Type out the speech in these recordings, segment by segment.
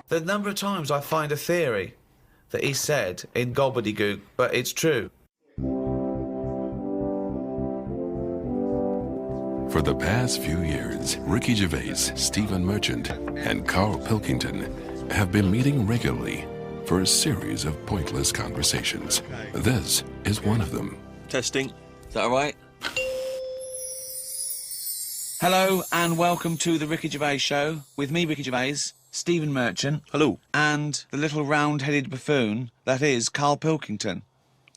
The number of times I find a theory that he said in gobbledygook, but it's true. For the past few years, Ricky Gervais, Stephen Merchant, and Karl Pilkington have been meeting regularly for a series of pointless conversations. This is one of them. Testing. Is that all right? Hello and welcome to the Ricky Gervais Show with me, Ricky Gervais, Stephen Merchant. Hello. And the little round-headed buffoon that is Karl Pilkington.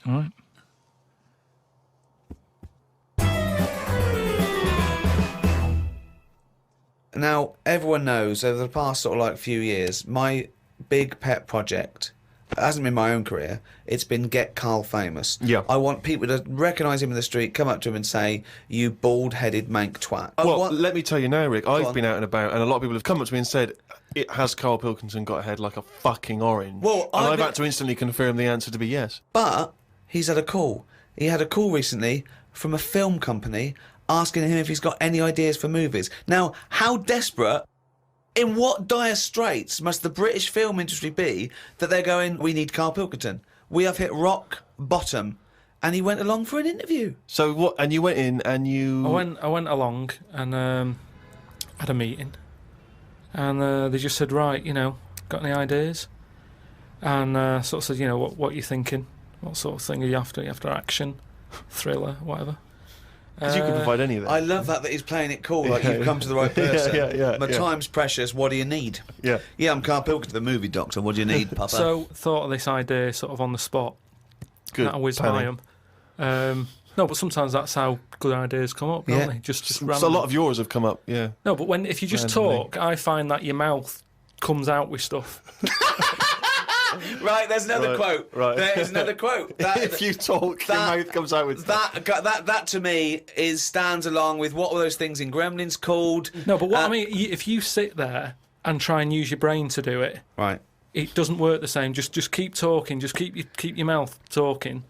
All right. Now, everyone knows over the past sort of like few years, my big pet project, it hasn't been my own career, it's been get Karl famous. Yeah. I want people to recognise him in the street, come up to him and say, you bald-headed mank twat. Well, let me tell you now, Rick, I've been out and about, and a lot of people have come up to me and said, has Karl Pilkington got a head like a fucking orange? Well, and I've had to instantly confirm the answer to be yes. But he's had a call. He had a call recently from a film company asking him if he's got any ideas for movies. Now, how desperate, in what dire straits must the British film industry be that they're going, we need Karl Pilkington. We have hit rock bottom. And he went along for an interview. So what? And you went in and you... I went along and had a meeting. And they just said, right, you know, got any ideas? And sort of said, you know, what are you thinking? What sort of thing are you after? Are you after action, thriller, whatever? Because you can provide any of that. I love that he's playing it cool, like you've come to the right person. My time's precious, what do you need? Yeah. Yeah, I'm Karl Pilkington, the movie doctor, what do you need, Papa? So, thought of this idea sort of on the spot. Good. That whiz by 'em. No, but sometimes that's how good ideas come up, don't they? Just random. So a lot of yours have come up, yeah. No, but if you just talk, I find that your mouth comes out with stuff. Right, there's another quote. Right. There is another quote. If you talk, your mouth comes out with stuff. That to me stands along with what were those things in Gremlins called? No, but what I mean, if you sit there and try and use your brain to do it, right, it doesn't work the same. Just keep talking. Just keep your mouth talking,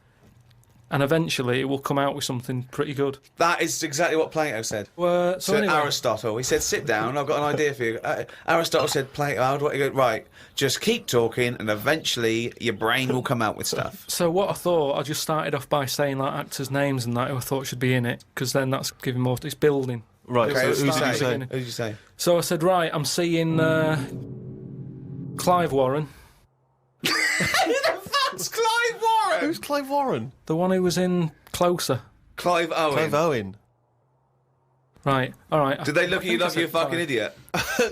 and eventually it will come out with something pretty good. That is exactly what Plato said. So anyway, Aristotle, he said, sit down, I've got an idea for you. Aristotle said, Plato, how do I go? Right, just keep talking and eventually your brain will come out with stuff. So what I thought, I just started off by saying like actors' names and that who I thought should be in it, because then that's giving more. It's building. Right. Okay, So who did you say? So I said, right, I'm seeing Clive Warren. Who the fuck's Clive Warren? Who's Clive Warren? The one who was in Closer. Clive Owen. Clive Owen. Right, all right. Did they look at you like you're a fucking idiot?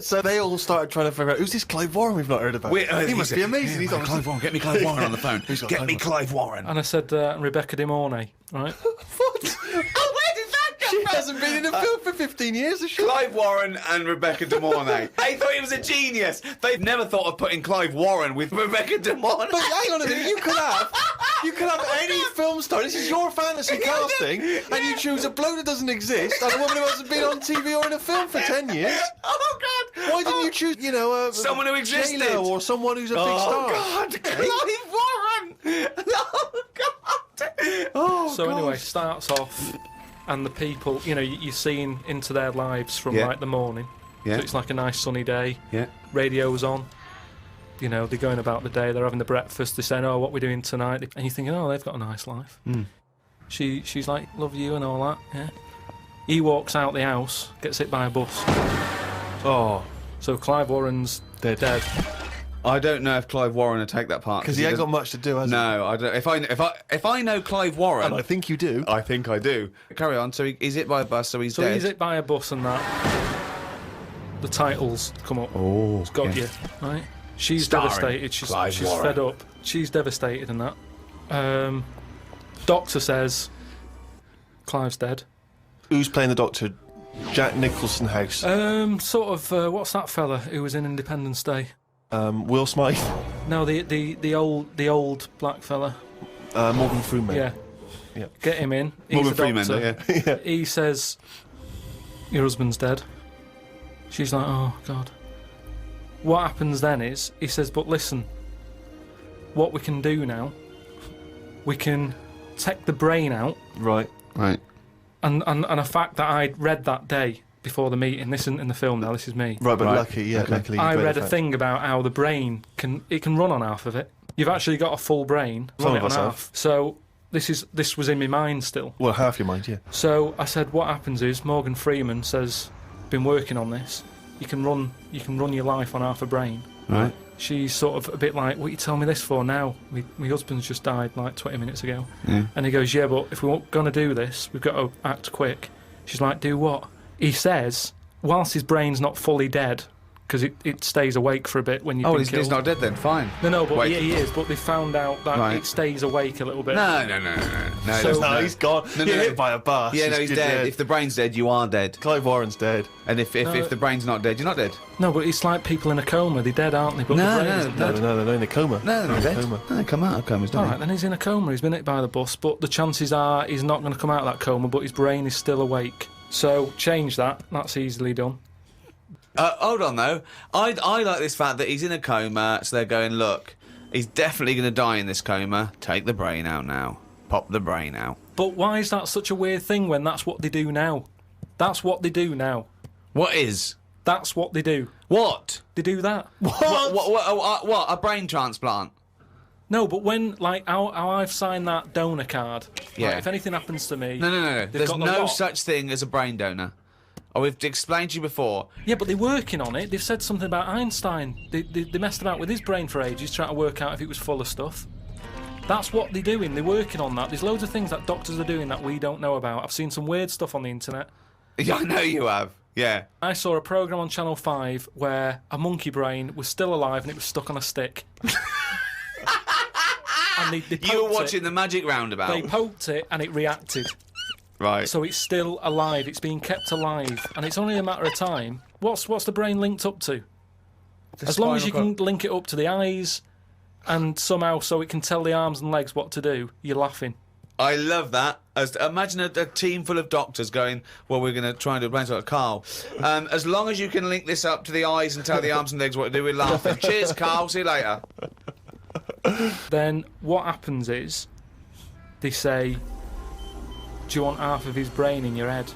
So they all started trying to figure out, who's this Clive Warren we've not heard about? He must be amazing. He's obviously... Clive Warren, get me Clive Warren on the phone. Get me Clive Warren. And I said Rebecca De Mornay, right? What? Oh, where did that come She from? hasn't been in a film for 15 years, has she? Clive Warren and Rebecca De Mornay. They thought he was a genius. They've never thought of putting Clive Warren with Rebecca De Mornay. But hang on a minute, you could have any film star. This is your fantasy casting, and you choose a bloke that doesn't exist and a woman who hasn't been on TV or in a film for 10 years. Oh, God. Why didn't you choose, you know, someone who existed? J-Lo or someone who's a big star? Oh, God. Clive Warren. Oh, God. Oh, So God. anyway, starts off, and the people, you know, you're seeing into their lives from like the morning. Yeah. So it's like a nice sunny day. Yeah. Radio's on. You know, they're going about the day, they're having the breakfast, they're saying, oh, what we're doing tonight. And you're thinking, oh, they've got a nice life. Mm. She's like, love you and all that, yeah. He walks out the house, gets hit by a bus. Oh. So Clive Warren's dead. I don't know if Clive Warren would take that part. Because he ain't got much to do, has he? No, I don't. If I know Clive Warren... And I think you do. I think I do. Carry on. So he's hit by a bus, so he's dead. So he's hit by a bus and that. The titles come up. Oh, It's got you, right? She's Starring devastated. She's Warren. fed up. She's devastated and that. Doctor says Clive's dead. Who's playing the Doctor? Jack Nicholson House. Sort of. What's that fella who was in Independence Day? Will Smythe. No, the old black fella. Morgan Freeman. Yeah. Yeah. Get him in. He's Morgan the Freeman, doctor. yeah. He says, your husband's dead. She's like, oh, God. What happens then is, he says, but listen, what we can do now, we can take the brain out. Right. Right. And a fact that I'd read that day before the meeting. This isn't in the film now. This is me. Right, but Right. luckily, you I read read a fact. thing about how the brain can run on half of it. You've actually got a full brain. Some Run of it on us have. half. So this was in my mind still. Well, half your mind, yeah. So I said, what happens is Morgan Freeman says, been working on this. You can run your life on half a brain. Right. She's sort of a bit like, what are you telling me this for now? My husband's just died like 20 minutes ago. Yeah. And he goes, yeah, but if we're going to do this, we've got to act quick. She's like, do what? He says, whilst his brain's not fully dead, because it stays awake for a bit when you've Oh, been he's killed. not dead then. Fine. No, but Wait. he is. But they found out that Right. it stays awake a little bit. No. So- No, he's gone. No, You're no. hit by a bus. Yeah, no, he's dead. If the brain's dead, you are dead. Clive Warren's dead. And if the brain's not dead, you're not dead. No, but it's like people in a coma. They're dead, aren't they? But No, the brain no, isn't no. dead. No, they're in a coma. No, they're not in a dead. coma. No, they come out of comas, don't All they? right, then he's in a coma. He's been hit by the bus, but the chances are he's not going to come out of that coma, but his brain is still awake. So change that. That's easily done. Hold on though. I like this fact that he's in a coma, so they're going, look, he's definitely going to die in this coma. Take the brain out now. Pop the brain out. But why is that such a weird thing when that's what they do now? That's what they do now. What is? That's what they do. What? They do that. What? A brain transplant? No, but when, like, how I've signed that donor card, Yeah. like, if anything happens to me... No. they've There's got the no lot. such thing as a brain donor. Oh, we've explained to you before. Yeah, but they're working on it. They've said something about Einstein. They messed about with his brain for ages, trying to work out if it was full of stuff. That's what they're doing. They're working on that. There's loads of things that doctors are doing that we don't know about. I've seen some weird stuff on the internet. Yeah, I know you have. Yeah. I saw a programme on Channel 5 where a monkey brain was still alive and it was stuck on a stick. And they You were poked watching it. the Magic Roundabout. They poked it and it reacted. Right. So it's still alive. It's being kept alive. And it's only a matter of time. What's the brain linked up to? As long as you can link it up to the eyes and somehow so it can tell the arms and legs what to do, you're laughing. I love that. Imagine a team full of doctors going, well, we're going to try and do a brain transplant. Carl, as long as you can link this up to the eyes and tell the arms and legs what to do, we're laughing. Cheers, Carl. See you later. Then what happens is they say, do you want half of his brain in your head?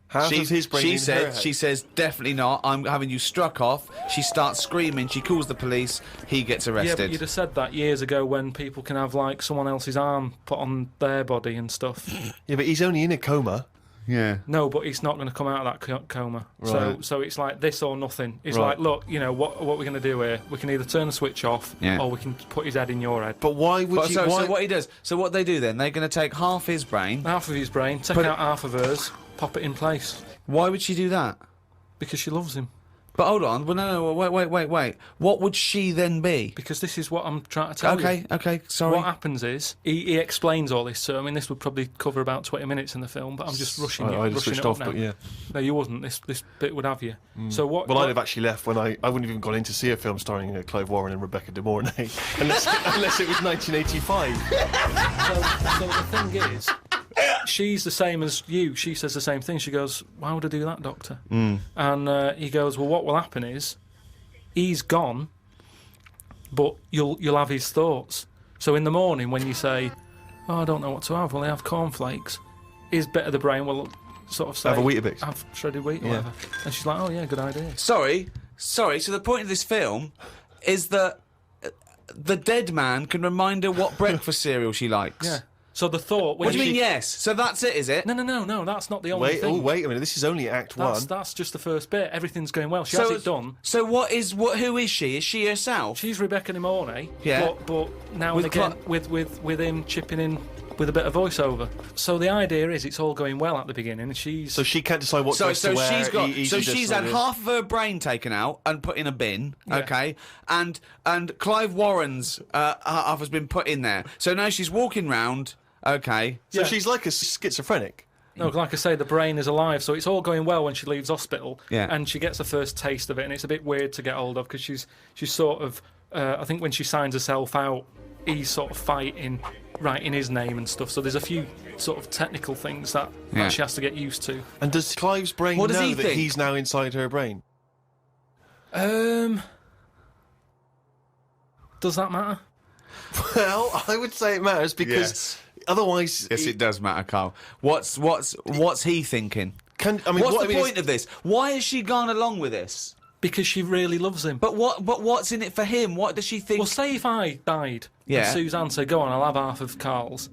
Half of his brain in her head. She says, definitely not. I'm having you struck off. She starts screaming. She calls the police. He gets Yeah, arrested. but you'd have said that years ago when people can have, like, someone else's arm put on their body and stuff. Yeah, but he's only in a coma. Yeah. No, but he's not going to come out of that coma. Right. So it's like this or nothing. It's Right. like, look, you know, what we're going to do here? We can either turn the switch off Yeah. or we can put his head in your head. But why would But you... so why... what he does? So what they do then? They're going to take half his brain. Half of his brain, take Put out half of hers, pop it in place. Why would she do that? Because she loves him. But hold on. Well, no. Wait. What would she then be? Because this is what I'm trying to tell you. Okay. Sorry. What happens is, he explains all this, so I mean, this would probably cover about 20 minutes in the film, but I'm just rushing it, I just rushing switched it up off, now. but yeah. No, you wouldn't. This bit would have you. So what... Well, I'd have actually left when I wouldn't have even gone in to see a film starring Clive Warren and Rebecca De Mornay, unless it was 1985. So the thing is, she's the same as you. She says the same thing. She goes, why would I do that, doctor? And he goes, well, what will happen is he's gone, but you'll have his thoughts. So in the morning when you say, oh, I don't know what to have, well, I have cornflakes, his bit of the brain will sort of say, Have a Weetabix. have shredded wheat or whatever. And she's like, oh yeah, good idea. Sorry. So the point of this film is that the dead man can remind her what breakfast cereal she likes. Yeah. So the thought... What do you mean, yes? So that's it, is it? No, that's not the only Wait, thing. wait a minute. This is only Act 1. That's just the first bit. Everything's going well. She has it done. So who is she? Is she herself? She's Rebecca De Mornay, Yeah. but now With and again with him chipping in with a bit of voiceover. So the idea is it's all going well at the beginning, and she's... So she can't decide what So dress to wear. she's had half of her brain taken out and put in a bin, okay? And Clive Warren's half has been put in there. So now she's walking round, okay? So Yeah. she's like a schizophrenic. No, like I say, the brain is alive, so it's all going well when she leaves hospital, Yeah. and she gets the first taste of it, and it's a bit weird to get hold of because she's sort of... I think when she signs herself out, he's sort of fighting, writing his name and stuff, so there's a few sort of technical things that she has to get used to. And does Clive's brain What does know he that think? he's now inside her brain? Does that matter? Well, I would say it matters because Yes. otherwise... Yes, it does matter, Carl. What's he thinking? What's the point of this? Why has she gone along with this? Because she really loves him. But what's in it for him? What does she think? Well, say if I died, Yeah. and Suzanne said, "Go on, I'll have half of Karl's,"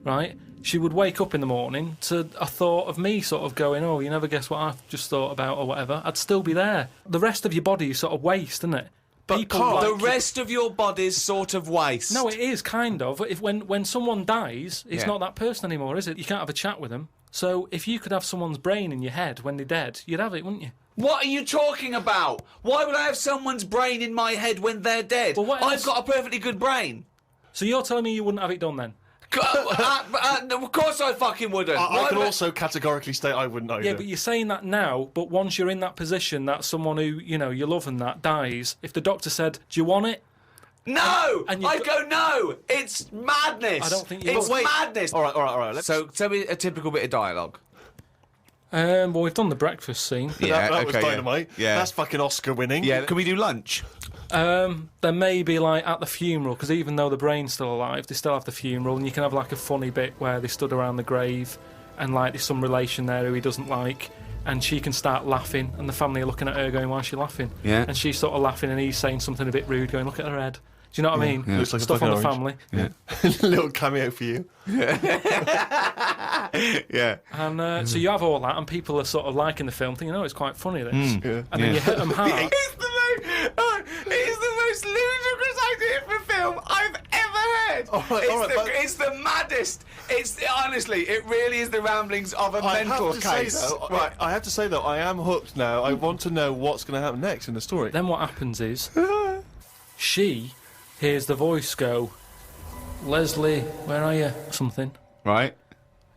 right? She would wake up in the morning to a thought of me sort of going, "Oh, you never guess what I've just thought about," or whatever. I'd still be there. The rest of your body is sort of waste, isn't it? But Karl, the rest of your body's sort of waste. No, it is kind of. If when someone dies, it's Yeah. not that person anymore, is it? You can't have a chat with them. So if you could have someone's brain in your head when they're dead, you'd have it, wouldn't you? What are you talking about? Why would I have someone's brain in my head when they're dead? Well, what I've else? got a perfectly good brain. So you're telling me you wouldn't have it done then? Of course I fucking wouldn't. I Why can would also categorically state I wouldn't either. Yeah, but you're saying that now, but once you're in that position that someone who, you love and that dies, if the doctor said, "Do you want it?" No! And you've I'd go, no! It's madness! I don't think you It's would. madness! All right. So, tell me a typical bit of dialogue. Well, we've done the breakfast scene. Yeah, that was okay, yeah. dynamite. Yeah. That's fucking Oscar winning. Yeah, can we do lunch? There may be like at the funeral, because even though the brain's still alive, they still have the funeral, and you can have like a funny bit where they stood around the grave, and like there's some relation there who he doesn't like, and she can start laughing, and the family are looking at her going, "Why is she laughing?" Yeah. And she's sort of laughing, and he's saying something a bit rude, going, "Look at her head." Do you know what I mean? Yeah. Looks like a Stuff on the fucking family. Yeah. Little cameo for you. Yeah. And so you have all that, and people are sort of liking the film, thinking, "Oh, it's quite funny, this." Yeah. And then you hit them hard. It's the most ludicrous idea for a film I've ever heard. It's the maddest. Honestly, it really is the ramblings of a mental case. Right, I have to say though, I am hooked now. I want to know what's going to happen next in the story. Then what happens is, she hears the voice go, "Leslie, where are you?" Something. Right.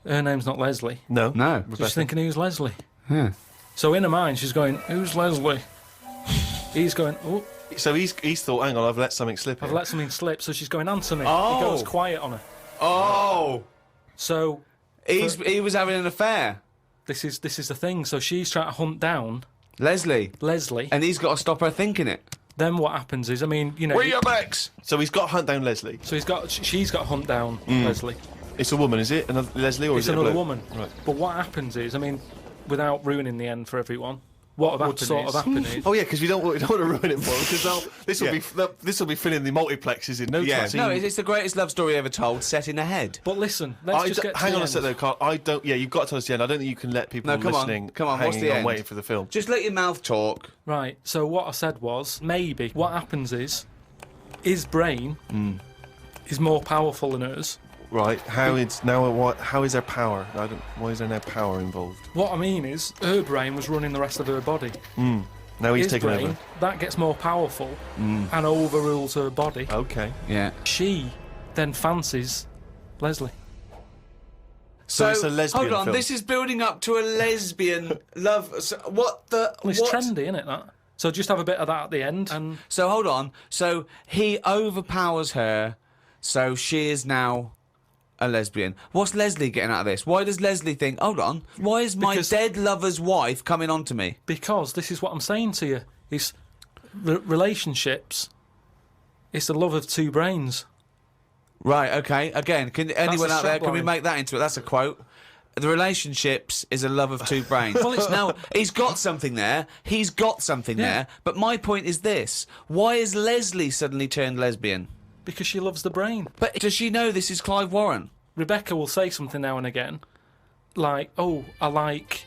Her name's not Leslie. No, No. She's thinking, "Who's Leslie?" Yeah. So in her mind, she's going, "Who's Leslie?" He's going, "Oh, So he's thought, hang on, I've let something slip. I've here. let something slip." So she's going, "Answer me." Oh. He goes quiet on her. Oh. So He was having an affair. this is the thing. So she's trying to hunt down Leslie. Leslie. And he's got to stop her thinking it. Then what happens is, Where your Bex? So he's got to hunt down Leslie. So she's got to hunt down Leslie. It's a woman, is it? Another Leslie, or It's is it a another bloke? woman. Right. But what happens is, without ruining the end for everyone, what would sort of happen is, Oh yeah, because we don't want to ruin it for them, because this will be filling the multiplexes in no time. No, it's the greatest love story ever told, set in a head. but listen, let's just get to hang the on a end. sec though, Carl. I don't. Yeah, you've got to tell us the end. I don't think you can let people No, come on, listening come on, what's hanging the on end? waiting for the film. Just let your mouth talk. Right, so what I said was, maybe what happens is, his brain is more powerful than hers. Right. How is there power? Why is there no power involved? What I mean is, her brain was running the rest of her body. Now he's His taken brain, over. that gets more powerful and overrules her body. Okay. Yeah. She then fancies Leslie. So it's a lesbian hold on, film. this is building up to a lesbian love. So what the? Well, it's what? trendy, isn't it, that? So just have a bit of that at the end, and So hold on. So he overpowers her. So she is now a lesbian. What's Leslie getting out of this? Why does Leslie think? Hold on. Why is my Because- dead lover's wife coming on to me? because this is what I'm saying to you, is relationships. It's the love of two brains. Right. Okay. Again, can anyone a out there? Can we strapline. make that into it? That's a quote. The relationships is a love of two brains. Well, it's now he's got something there. He's got something there. But my point is this: why is Leslie suddenly turned lesbian? Because she loves the brain. But does she know this is Clive Warren? Rebecca will say something now and again, like, "Oh, I like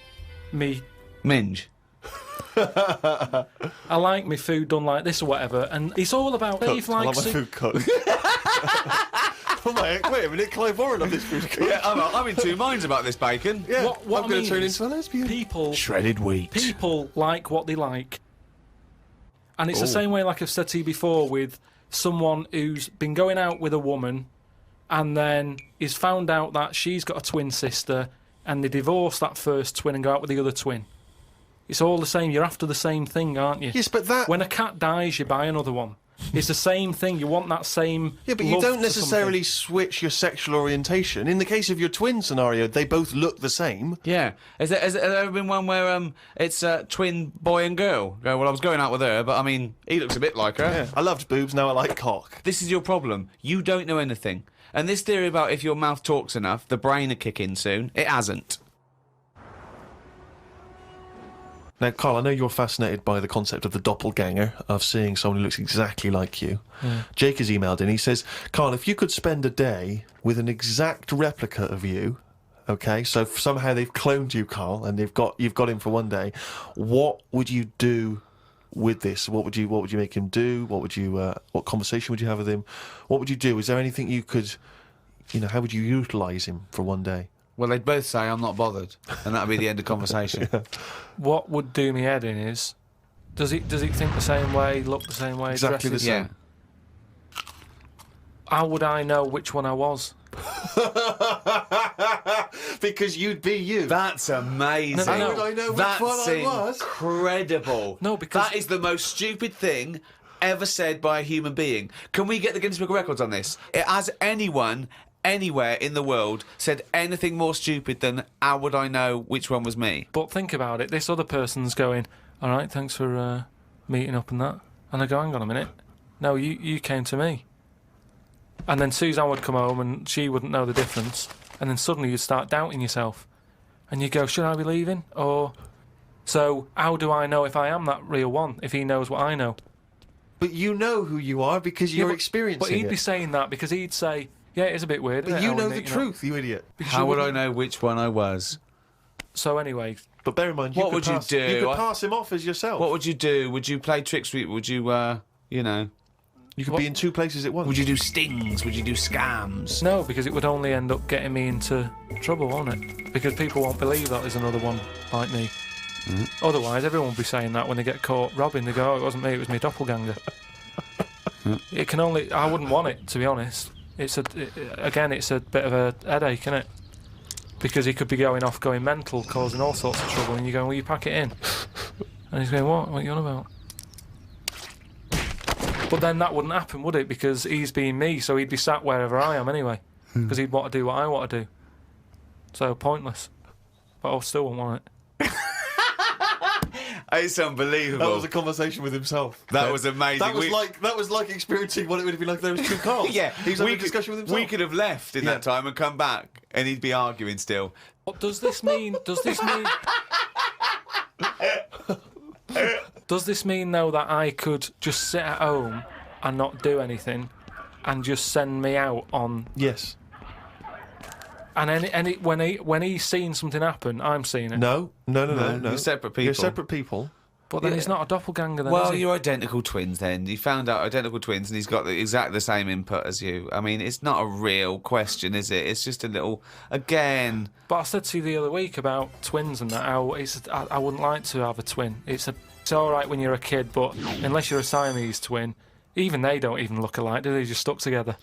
me Minge. I like my food done like this or whatever," and it's all about Dave I like likes my it. food cooked. Oh my, wait a minute, Clive Warren on this food cooked. Yeah, I'm in two minds about this bacon. Yeah, What I'm I going mean to turn is into a lesbian. People Shredded wheat. people like what they like, and it's the same way, like I've said to you before, with someone who's been going out with a woman, and then is found out that she's got a twin sister, and they divorce that first twin and go out with the other twin. It's all the same. You're after the same thing, aren't you? Yes, but that. When a cat dies, you buy another one. It's the same thing. You want that same. Yeah, but you love don't for necessarily switch your sexual orientation. In the case of your twin scenario, they both look the same. Yeah. Has there ever been one where it's a twin boy and girl? Go, well, I was going out with her, but I mean, he looks a bit like her. Yeah, I loved boobs, now I like cock. This is your problem. You don't know anything. And this theory about if your mouth talks enough, the brain will kick in soon. It hasn't. Now, Carl, I know you're fascinated by the concept of the doppelganger, of seeing someone who looks exactly like you. Yeah. Jake has emailed in. He says, Carl, if you could spend a day with an exact replica of you, okay, so somehow they've cloned you, Carl, and you've got him for one day, what would you do with this? What would you make him do? What conversation would you have with him? What would you do? Is there anything you could, how would you utilise him for one day? Well, they'd both say, I'm not bothered. And that'd be the end of conversation. What would do me head in is, does he think the same way, look the same way, Exactly dress the same. Yeah. How would I know which one I was? Because you'd be you. That's amazing. No, no, no. How would I know which That's one I was? incredible. No, because- that is the most stupid thing ever said by a human being. Can we get the Guinness Book of Records on this? Has anyone anywhere in the world said anything more stupid than how would I know which one was me? But think about it, this other person's going, all right, thanks for meeting up and that. And I go, hang on a minute. No, you came to me. And then Suzanne would come home and she wouldn't know the difference. And then suddenly you'd start doubting yourself. And you go, should I be leaving? Or... So how do I know if I am that real one, if he knows what I know? But you know who you are because you're but experiencing he'd it. be saying that because he'd say, yeah, it is a bit weird. But isn't it, you how know we the meet, truth, you idiot. Because How you would I wouldn't- know which one I was? So anyway, But bear in mind, What would you do? You could pass him off as yourself. What would you do? Would you play tricks? Would you, You could be in two places at once. would you do stings? Would you do scams? no, because it would only end up getting me into trouble, won't it? Because people won't believe that there's another one like me. Otherwise, everyone would be saying that when they get caught robbing. They go, oh, it wasn't me, it was my doppelganger. It can only... I wouldn't want it, to be honest. It's a bit of a headache, isn't it? Because he could be going off, going mental, causing all sorts of trouble, and you're going, will you pack it in? And he's going, what? What are you on about? But then that wouldn't happen, would it? Because he's being me, so he'd be sat wherever I am anyway. Because he'd want to do what I want to do. So, pointless. But I still wouldn't want it. It's unbelievable. That was a conversation with himself. That was amazing. That was like experiencing what it would have been like if there was two Carls. Yeah, He's having a discussion with himself. We could have left in that time and come back, and he'd be arguing still. What does this mean? Does this mean, though, that I could just sit at home and not do anything and just send me out on... Yes. And when he's seen something happen, I'm seeing it. No. You're separate people. You're separate people. But then he's not a doppelganger then, Well, is he? you're identical twins then. You found out identical twins and he's got exactly the same input as you. I mean, it's not a real question, is it? It's just a little... Again... But I said to you the other week about twins and that, how I wouldn't like to have a twin. It's all right when you're a kid, but unless you're a Siamese twin, even they don't even look alike, do they? They're just stuck together.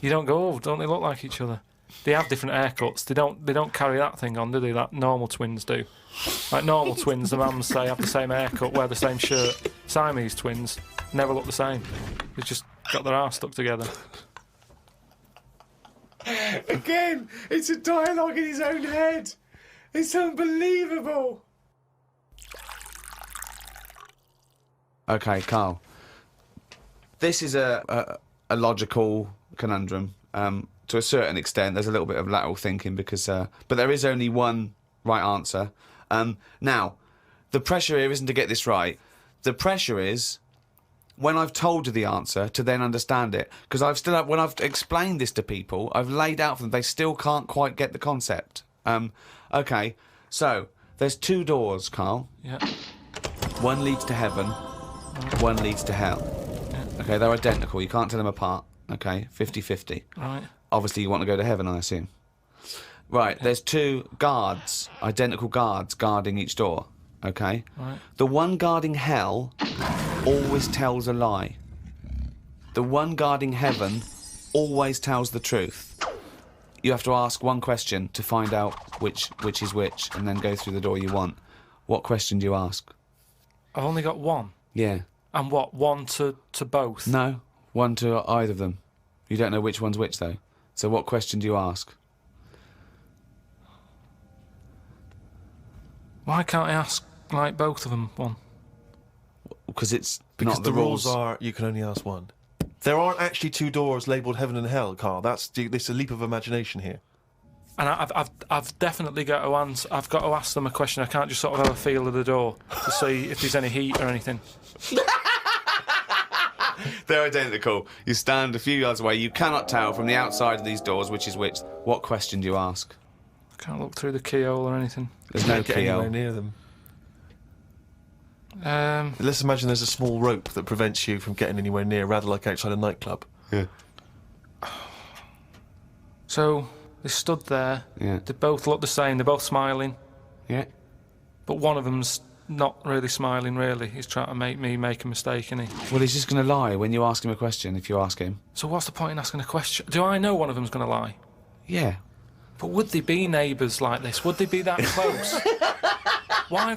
You don't go, oh, don't they look like each other? They have different haircuts. They don't carry that thing on, do they? That normal twins do. Like normal twins, the mums say have the same haircut, wear the same shirt. Siamese twins never look the same. They've just got their arse stuck together. Again, it's a dialogue in his own head. It's unbelievable. Okay, Carl. This is a logical conundrum. To a certain extent, there's a little bit of lateral thinking because, but there is only one right answer. Now, the pressure here isn't to get this right. The pressure is when I've told you the answer to then understand it. Because when I've explained this to people, I've laid out for them, they still can't quite get the concept. Okay, so there's two doors, Carl. Yeah. One leads to heaven, one leads to hell. Yeah. Okay, they're identical. You can't tell them apart. Okay, 50-50. Right. Obviously, you want to go to heaven, I assume. Right, there's two guards, identical guards, guarding each door. Okay? Right. The one guarding hell always tells a lie. The one guarding heaven always tells the truth. You have to ask one question to find out which is which, and then go through the door you want. What question do you ask? I've only got one. Yeah. And what, one to both? No, one to either of them. You don't know which one's which, though. So what question do you ask? Why can't I ask, like, both of them one? Because it's Because not the rules are you can only ask one. There aren't actually two doors labelled heaven and hell, Carl. It's a leap of imagination here. And I've definitely got to answer. I've got to ask them a question. I can't just sort of have a feel of the door to see if there's any heat or anything. They're identical. You stand a few yards away. You cannot tell from the outside of these doors which is which. What question do you ask? I can't look through the keyhole or anything. There's no Get anywhere keyhole. near them. Let's imagine there's a small rope that prevents you from getting anywhere near, rather like outside a nightclub. Yeah. So they stood there. Yeah. They both look the same. They're both smiling, Yeah. but one of them's not really smiling. Really, he's trying to make me make a mistake, isn't he? Well, he's just going to lie when you ask him a question. If you ask him. So what's the point in asking a question? Do I know one of them's going to lie? Yeah. But would they be neighbours like this? Would they be that close? Why?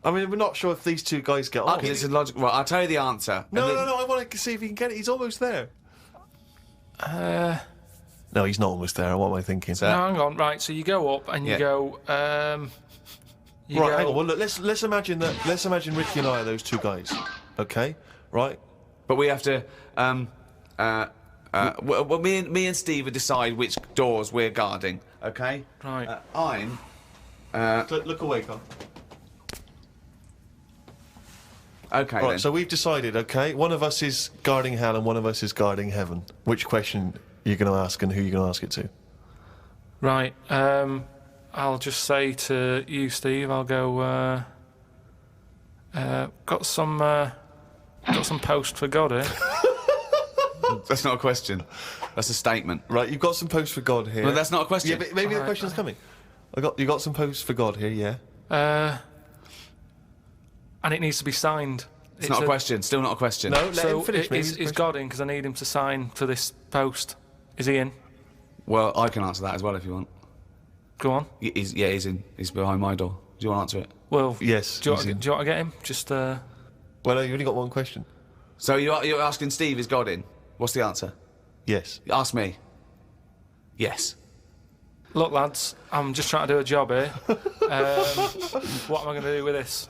I mean, we're not sure if these two guys get on. Okay, it's a logic. Well, I'll tell you the answer. No, And no, then- no, I want to see if he can get it. He's almost there. No, he's not almost there. What am I thinking? So- No, hang on. Right, so you go up and you Yeah. go. You Right, go, hang on. Well, look, let's imagine that. Let's imagine Ricky and I are those two guys. Okay, right? But we have to. Well, me and Steve would decide which doors we're guarding. Okay. Right. I'm. Look away, Carl. Okay. Right, then. so we've decided. Okay, one of us is guarding hell and one of us is guarding heaven. Which question you're going to ask and who you're going to ask it to? Right. I'll just say to you, Steve. I'll go. Got some post for God here. That's not a question. That's a statement. Right, you've got some posts for God here. Well, that's not a question. Yeah, but maybe the Alright. question's coming. You got some posts for God here, yeah. And it needs to be signed. It's not a question. Still not a question. No, let So him finish. maybe is it's a question. God in? Because I need him to sign for this post. Is he in? Well, I can answer that as well if you want. Go on. He's in. He's behind my door. Do you want to answer it? Well, Yes, Do you, he's want, in. do you want to get him? Just Well, no, you've only got one question. So you're asking Steve, is God in? What's the answer? Yes. Ask me. Yes. look, lads. I'm just trying to do a job here. What am I going to do with this?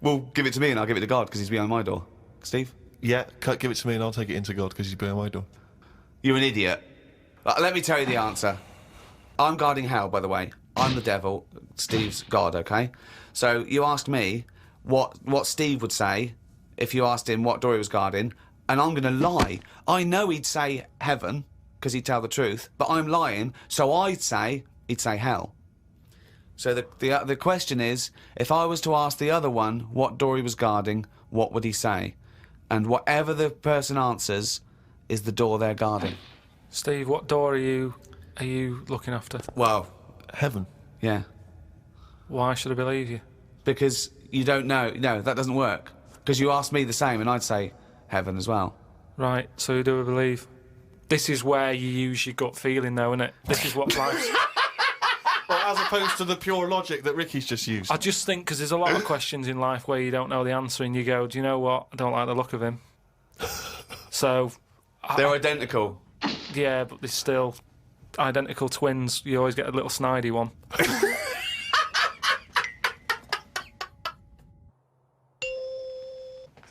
Well, give it to me and I'll give it to God because he's behind my door. Steve? Yeah, give it to me and I'll take it into God because he's behind my door. You're an idiot. Let me tell you the answer. I'm guarding hell, by the way. I'm the devil. Steve's God, okay? So you asked me what Steve would say if you asked him what door he was guarding, and I'm going to lie. I know he'd say heaven because he'd tell the truth, but I'm lying, so he'd say hell. So the question is, if I was to ask the other one what door he was guarding, what would he say? And whatever the person answers is the door they're guarding. Steve, what door are you looking after? Well, Heaven. yeah. Why should I believe you? Because you don't know. No, that doesn't work. Because you asked me the same and I'd say heaven as well. Right, so who do I believe? This is where you use your gut feeling, though, isn't it? This is what life's... Well, as opposed to the pure logic that Ricky's just used. I just think because there's a lot of questions in life where you don't know the answer and you go, do you know what? I don't like the look of him. So, They're identical. yeah, but they're still identical twins. You always get a little snidey one.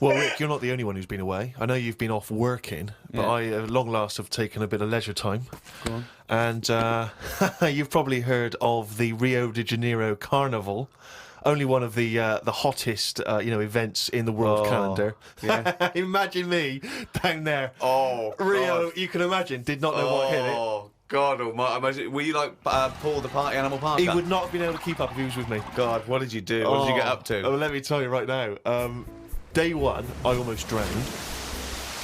Well, Rick, you're not the only one who's been away. I know you've been off working, but Yeah. I, at long last, have taken a bit of leisure time. Go on. And you've probably heard of the Rio de Janeiro Carnival, only one of the hottest events in the world calendar. Yeah. Imagine me down there. Oh, Rio, God. you can imagine, did not know what hit it. Oh, God almighty. Imagine, were you like Paul the Party Animal Parker? He would not have been able to keep up if he was with me. God, what did you do? What did you get up to? Oh, let me tell you right now. Day one, I almost drowned.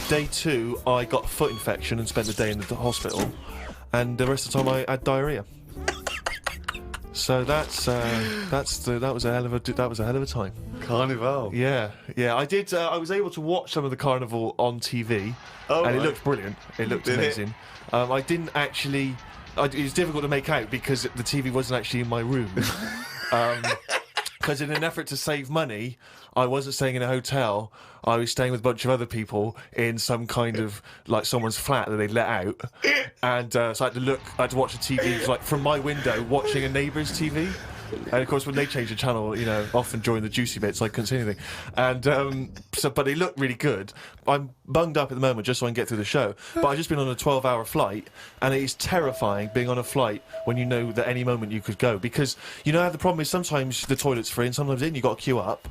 Day two, I got a foot infection and spent the day in the hospital. And the rest of the time, I had diarrhea. So that was a hell of a time. Carnival. Yeah. I did. I was able to watch some of the carnival on TV, and it right. looked brilliant. It looked Did it? amazing. I didn't actually. It was difficult to make out because the TV wasn't actually in my room. Because in an effort to save money, I wasn't staying in a hotel. I was staying with a bunch of other people in some kind of like someone's flat that they let out, and so I had to watch the TV like from my window, watching a neighbour's TV. And of course, when they changed the channel, you know, often during the juicy bits, I couldn't see anything. And but they looked really good. I'm bunged up at the moment just so I can get through the show. But I've just been on a 12-hour flight, and it is terrifying being on a flight when you know that any moment you could go. Because you know how the problem is sometimes the toilet's free, and sometimes you've got to queue up.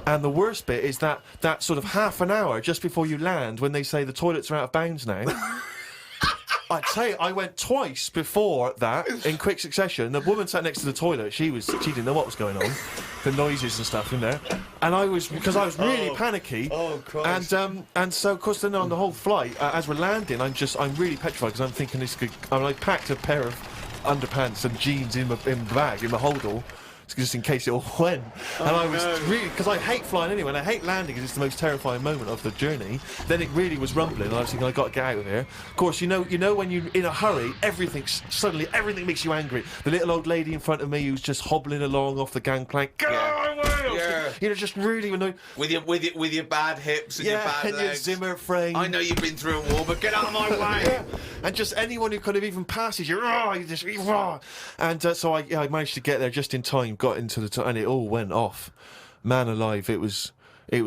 And the worst bit is that sort of half an hour just before you land, when they say the toilets are out of bounds now. I tell you, I went twice before that in quick succession. The woman sat next to the toilet. She didn't know what was going on, the noises and stuff in there. And I was really panicky. Oh, Christ. And so of course then on the whole flight, as we're landing, I'm really petrified because I'm thinking this could. I packed a pair of underpants and jeans in my bag in my holdall, just in case it all went. And I was really, because I hate flying anyway, and I hate landing because it's the most terrifying moment of the journey. Then it really was rumbling, and I was thinking, I've got to get out of here. Of course, you know when you're in a hurry, suddenly everything makes you angry. The little old lady in front of me who's just hobbling along off the gangplank. Yeah. You know, just really annoying. With your bad hips and your bad and legs. your Zimmer frame. I know you've been through a war, but get out of my way. Yeah. And just anyone who kind of even passes you, and so I managed to get there just in time. Got into and it all went off. Man alive, it was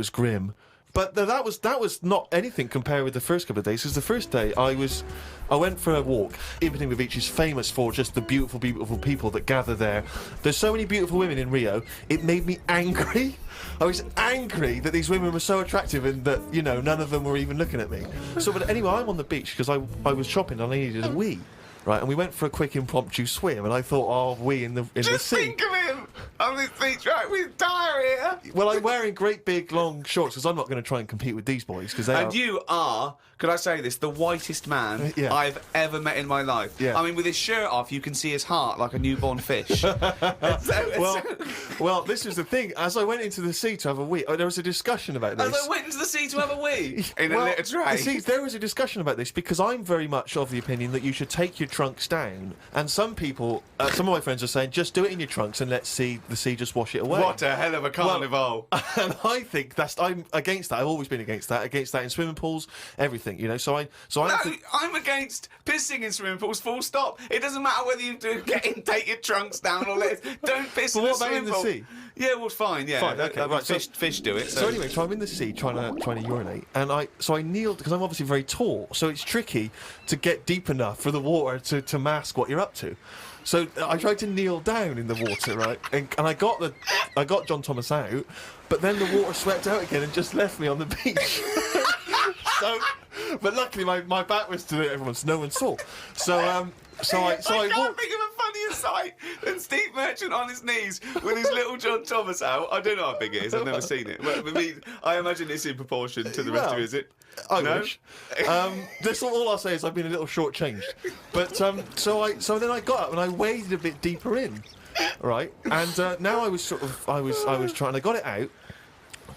grim. But that was not anything compared with the first couple of days. Because the first day I went for a walk. Ipponia Beach is famous for just the beautiful, beautiful people that gather there. There's so many beautiful women in Rio. It made me angry. I was angry that these women were so attractive and that, you know, none of them were even looking at me. So, but anyway, I'm on the beach because I was shopping and I needed a wee. Right, and we went for a quick impromptu swim, and I thought, oh, we in the sea. Just think of him on this beach, right, with diarrhea. Well, I'm wearing great big long shorts because I'm not going to try and compete with these boys because they And you are, could I say this, the whitest man I've ever met in my life. Yeah. I mean, with his shirt off, you can see his heart like a newborn fish. Well, this was the thing. As I went into the sea to have a wee, there was a discussion about this. As I went into the sea to have a wee in a litter tray. See, there was a discussion about this because I'm very much of the opinion that you should take your trunks down, and some people, some of my friends are saying, just do it in your trunks and let the sea just wash it away. What a hell of a carnival! And I think I'm against that. I've always been against that in swimming pools, everything, you know. I'm against pissing in swimming pools. Full stop. It doesn't matter whether you do take your trunks down or don't piss in the swimming pool. Sea? Yeah, well, fine. Yeah, fine, okay, right. Fish do it. So anyway, I'm in the sea trying to urinate, and I kneeled because I'm obviously very tall, so it's tricky to get deep enough for the water to mask what you're up to. So I tried to kneel down in the water, right, and I got John Thomas out, but then the water swept out again and just left me on the beach. But luckily my back was to everyone, so no one saw. I can't think of a funnier sight than Steve Merchant on his knees with his little John Thomas out. I don't know how big it is. I've never seen it. But I imagine it's in proportion to the rest of it, is it? I wish. That's all I'll say is I've been a little shortchanged. But so then I got up and I waded a bit deeper in, right? And now I was trying. I got it out.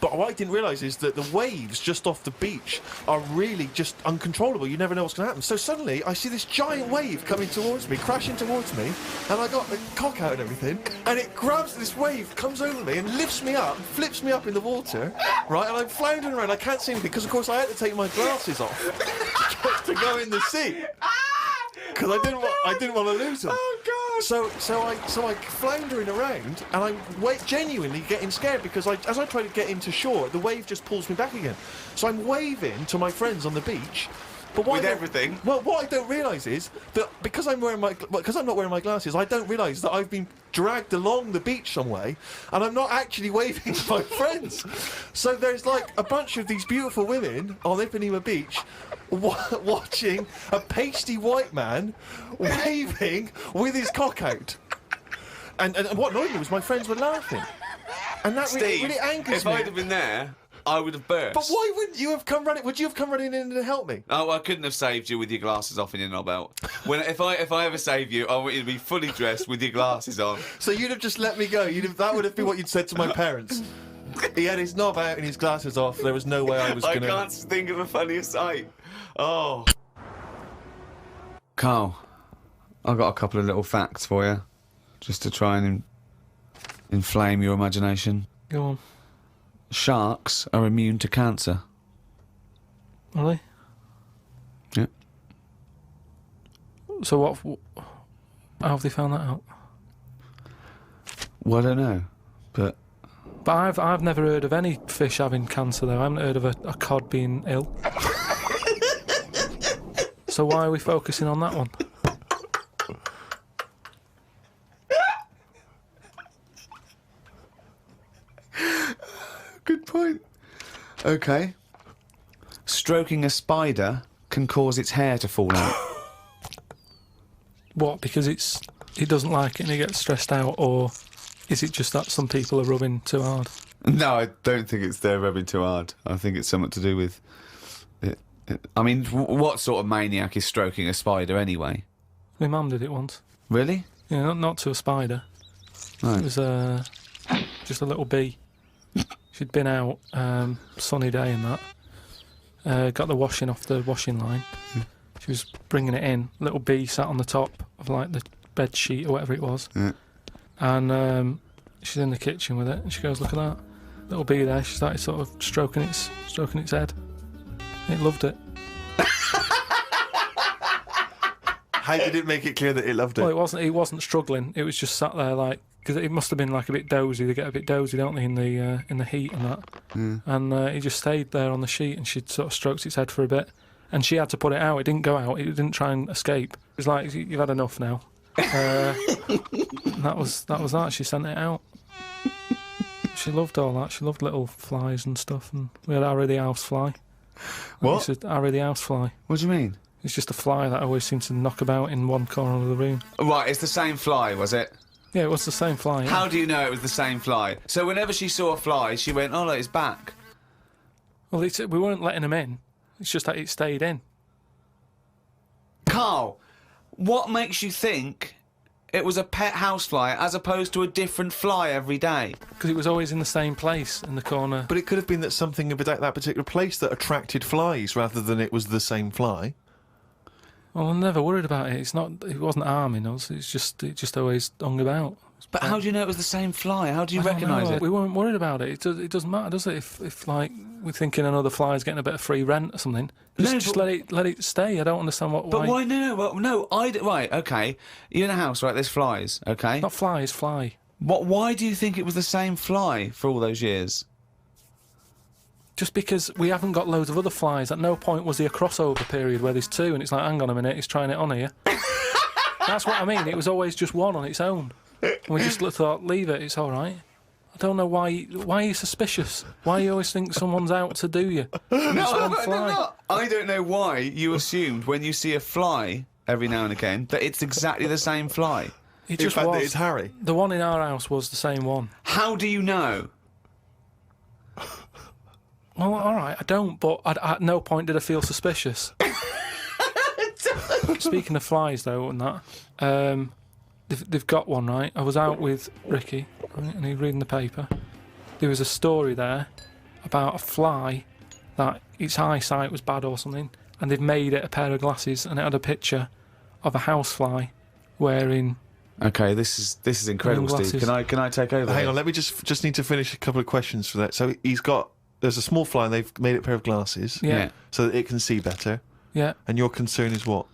But what I didn't realise is that the waves just off the beach are really just uncontrollable. You never know what's going to happen. So suddenly I see this giant wave coming towards me, crashing towards me, and I got the cock out and everything, and it grabs this wave, comes over me, and lifts me up, flips me up in the water, right? And I'm floundering around. I can't see anything because, of course, I had to take my glasses off to go in the sea because I didn't want to lose them. Oh God! So I floundering around, and I'm genuinely getting scared because as I try to get into shore, the wave just pulls me back again. So I'm waving to my friends on the beach. But with everything. Well, what I don't realise is that because I'm not wearing my glasses, I don't realise that I've been dragged along the beach some way, and I'm not actually waving to my friends. So there's like a bunch of these beautiful women on Ipponia Beach watching a pasty white man waving with his cock out. And what annoyed me was my friends were laughing, and that Steve, really angers me. If I'd have been there, I would have burst. But why wouldn't you have come running? Would you have come running in to help me? Oh, I couldn't have saved you with your glasses off and your knob out. If I ever save you, I want you to be fully dressed with your glasses on. So you'd have just let me go. That would have been what you'd said to my parents. He had his knob out and his glasses off. There was no way I was going to... I can't think of a funnier sight. Oh. Karl, I've got a couple of little facts for you, just to try and inflame your imagination. Go on. Sharks are immune to cancer. Are they? Yeah. So how have they found that out? Well, I don't know, but But I've never heard of any fish having cancer, though. I haven't heard of a cod being ill. So why are we focusing on that one? good point. Okay. Stroking a spider can cause its hair to fall out. What, because it doesn't like it and it gets stressed out, or is it just that some people are rubbing too hard? No, I don't think it's they're rubbing too hard. I think it's something to do with it. I mean, what sort of maniac is stroking a spider anyway? My mum did it once. Really? Yeah, not to a spider. Right. It was just a little bee. She'd been out, sunny day and that. Got the washing off the washing line. She was bringing it in. Little bee sat on the top of like the bed sheet or whatever it was. Yeah. And she's in the kitchen with it, and she goes, "Look at that little bee there." She started sort of stroking its head. It loved it. How did it make it clear that it loved it? Well, it wasn't struggling. It was just sat there like, because it must have been like a bit dozy. They get a bit dozy, don't they, in the heat and that. And it just stayed there on the sheet, and she sort of stroked its head for a bit, and she had to put it out. It didn't go out. It didn't try and escape. It was like, "You've had enough now." That was that. She sent it out. She loved all that. She loved little flies and stuff. And we had Harry the housefly. What? Harry the housefly. What do you mean? It's just a fly that always seems to knock about in one corner of the room. Right, it's the same fly, was it? Yeah, it was the same fly. Yeah. How do you know it was the same fly? So whenever she saw a fly, she went, "Oh, look, it's back." Well, we weren't letting him in. It's just that it stayed in. Karl, what makes you think it was a pet housefly as opposed to a different fly every day? Because it was always in the same place in the corner. But it could have been that something about that particular place that attracted flies rather than it was the same fly. Well, I'm never worried about it. It wasn't harming us. It just always hung about. But how do you know it was the same fly? How do you I don't recognise know. it? We weren't worried about it. It doesn't matter, does it? If like we're thinking another fly's getting a bit of free rent or something, just let it stay. I don't understand what. But why? No. Right. Okay. You're in a house, right? There's flies. Okay. Not flies, fly. What? Why do you think it was the same fly for all those years? Just because we haven't got loads of other flies. At no point was there a crossover period where there's two, and it's like, hang on a minute, he's trying it on here. That's what I mean. It was always just one on its own. And we just thought, leave it, it's all right. I don't know why are you suspicious? Why you always think someone's out to do you? No, I don't know why you assumed when you see a fly every now and again that it's exactly the same fly. It In just fact, was. that it's Harry. The one in our house was the same one. How do you know? Well, all right, I don't, but at no point did I feel suspicious. Speaking of flies, though, and that, they've got one, right? I was out with Ricky, right, and he was reading the paper. There was a story there about a fly that its eyesight was bad or something, and they've made it a pair of glasses, and it had a picture of a housefly wearing. Okay, this is incredible, Steve. Glasses. Can I take over? Hang here? on, let me just need to finish a couple of questions for that. So there's a small fly and they've made it a pair of glasses Yeah. so that it can see better. Yeah. And your concern is what?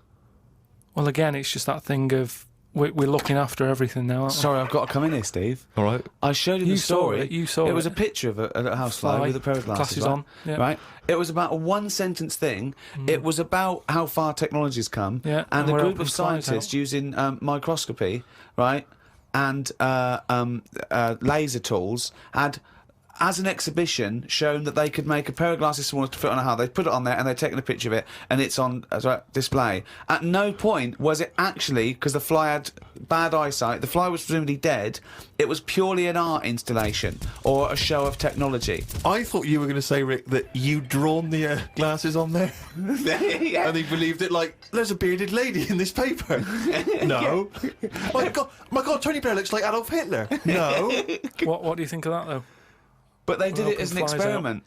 Well, again, it's just that thing of we're looking after everything now, aren't we? Sorry, I've got to come in here, Steve. All right. I showed you the story. You saw it. It was a picture of a housefly with a pair of glasses on. Yeah. Right. It was about a one-sentence thing. It was about how far technology's come, Yeah, and and a we're group helping of flies scientists out. using microscopy, right, and laser tools had, as an exhibition, shown that they could make a pair of glasses smaller to fit on a house. They put it on there and they'd taken a picture of it, and it's on display. At no point was it actually, because the fly had bad eyesight, the fly was presumably dead, it was purely an art installation or a show of technology. I thought you were going to say, Rick, that you'd drawn the glasses on there. Yeah. And he believed it like, there's a bearded lady in this paper. No. My God, Tony Blair looks like Adolf Hitler. No. What do you think of that, though? But they did it as an Flies out. experiment.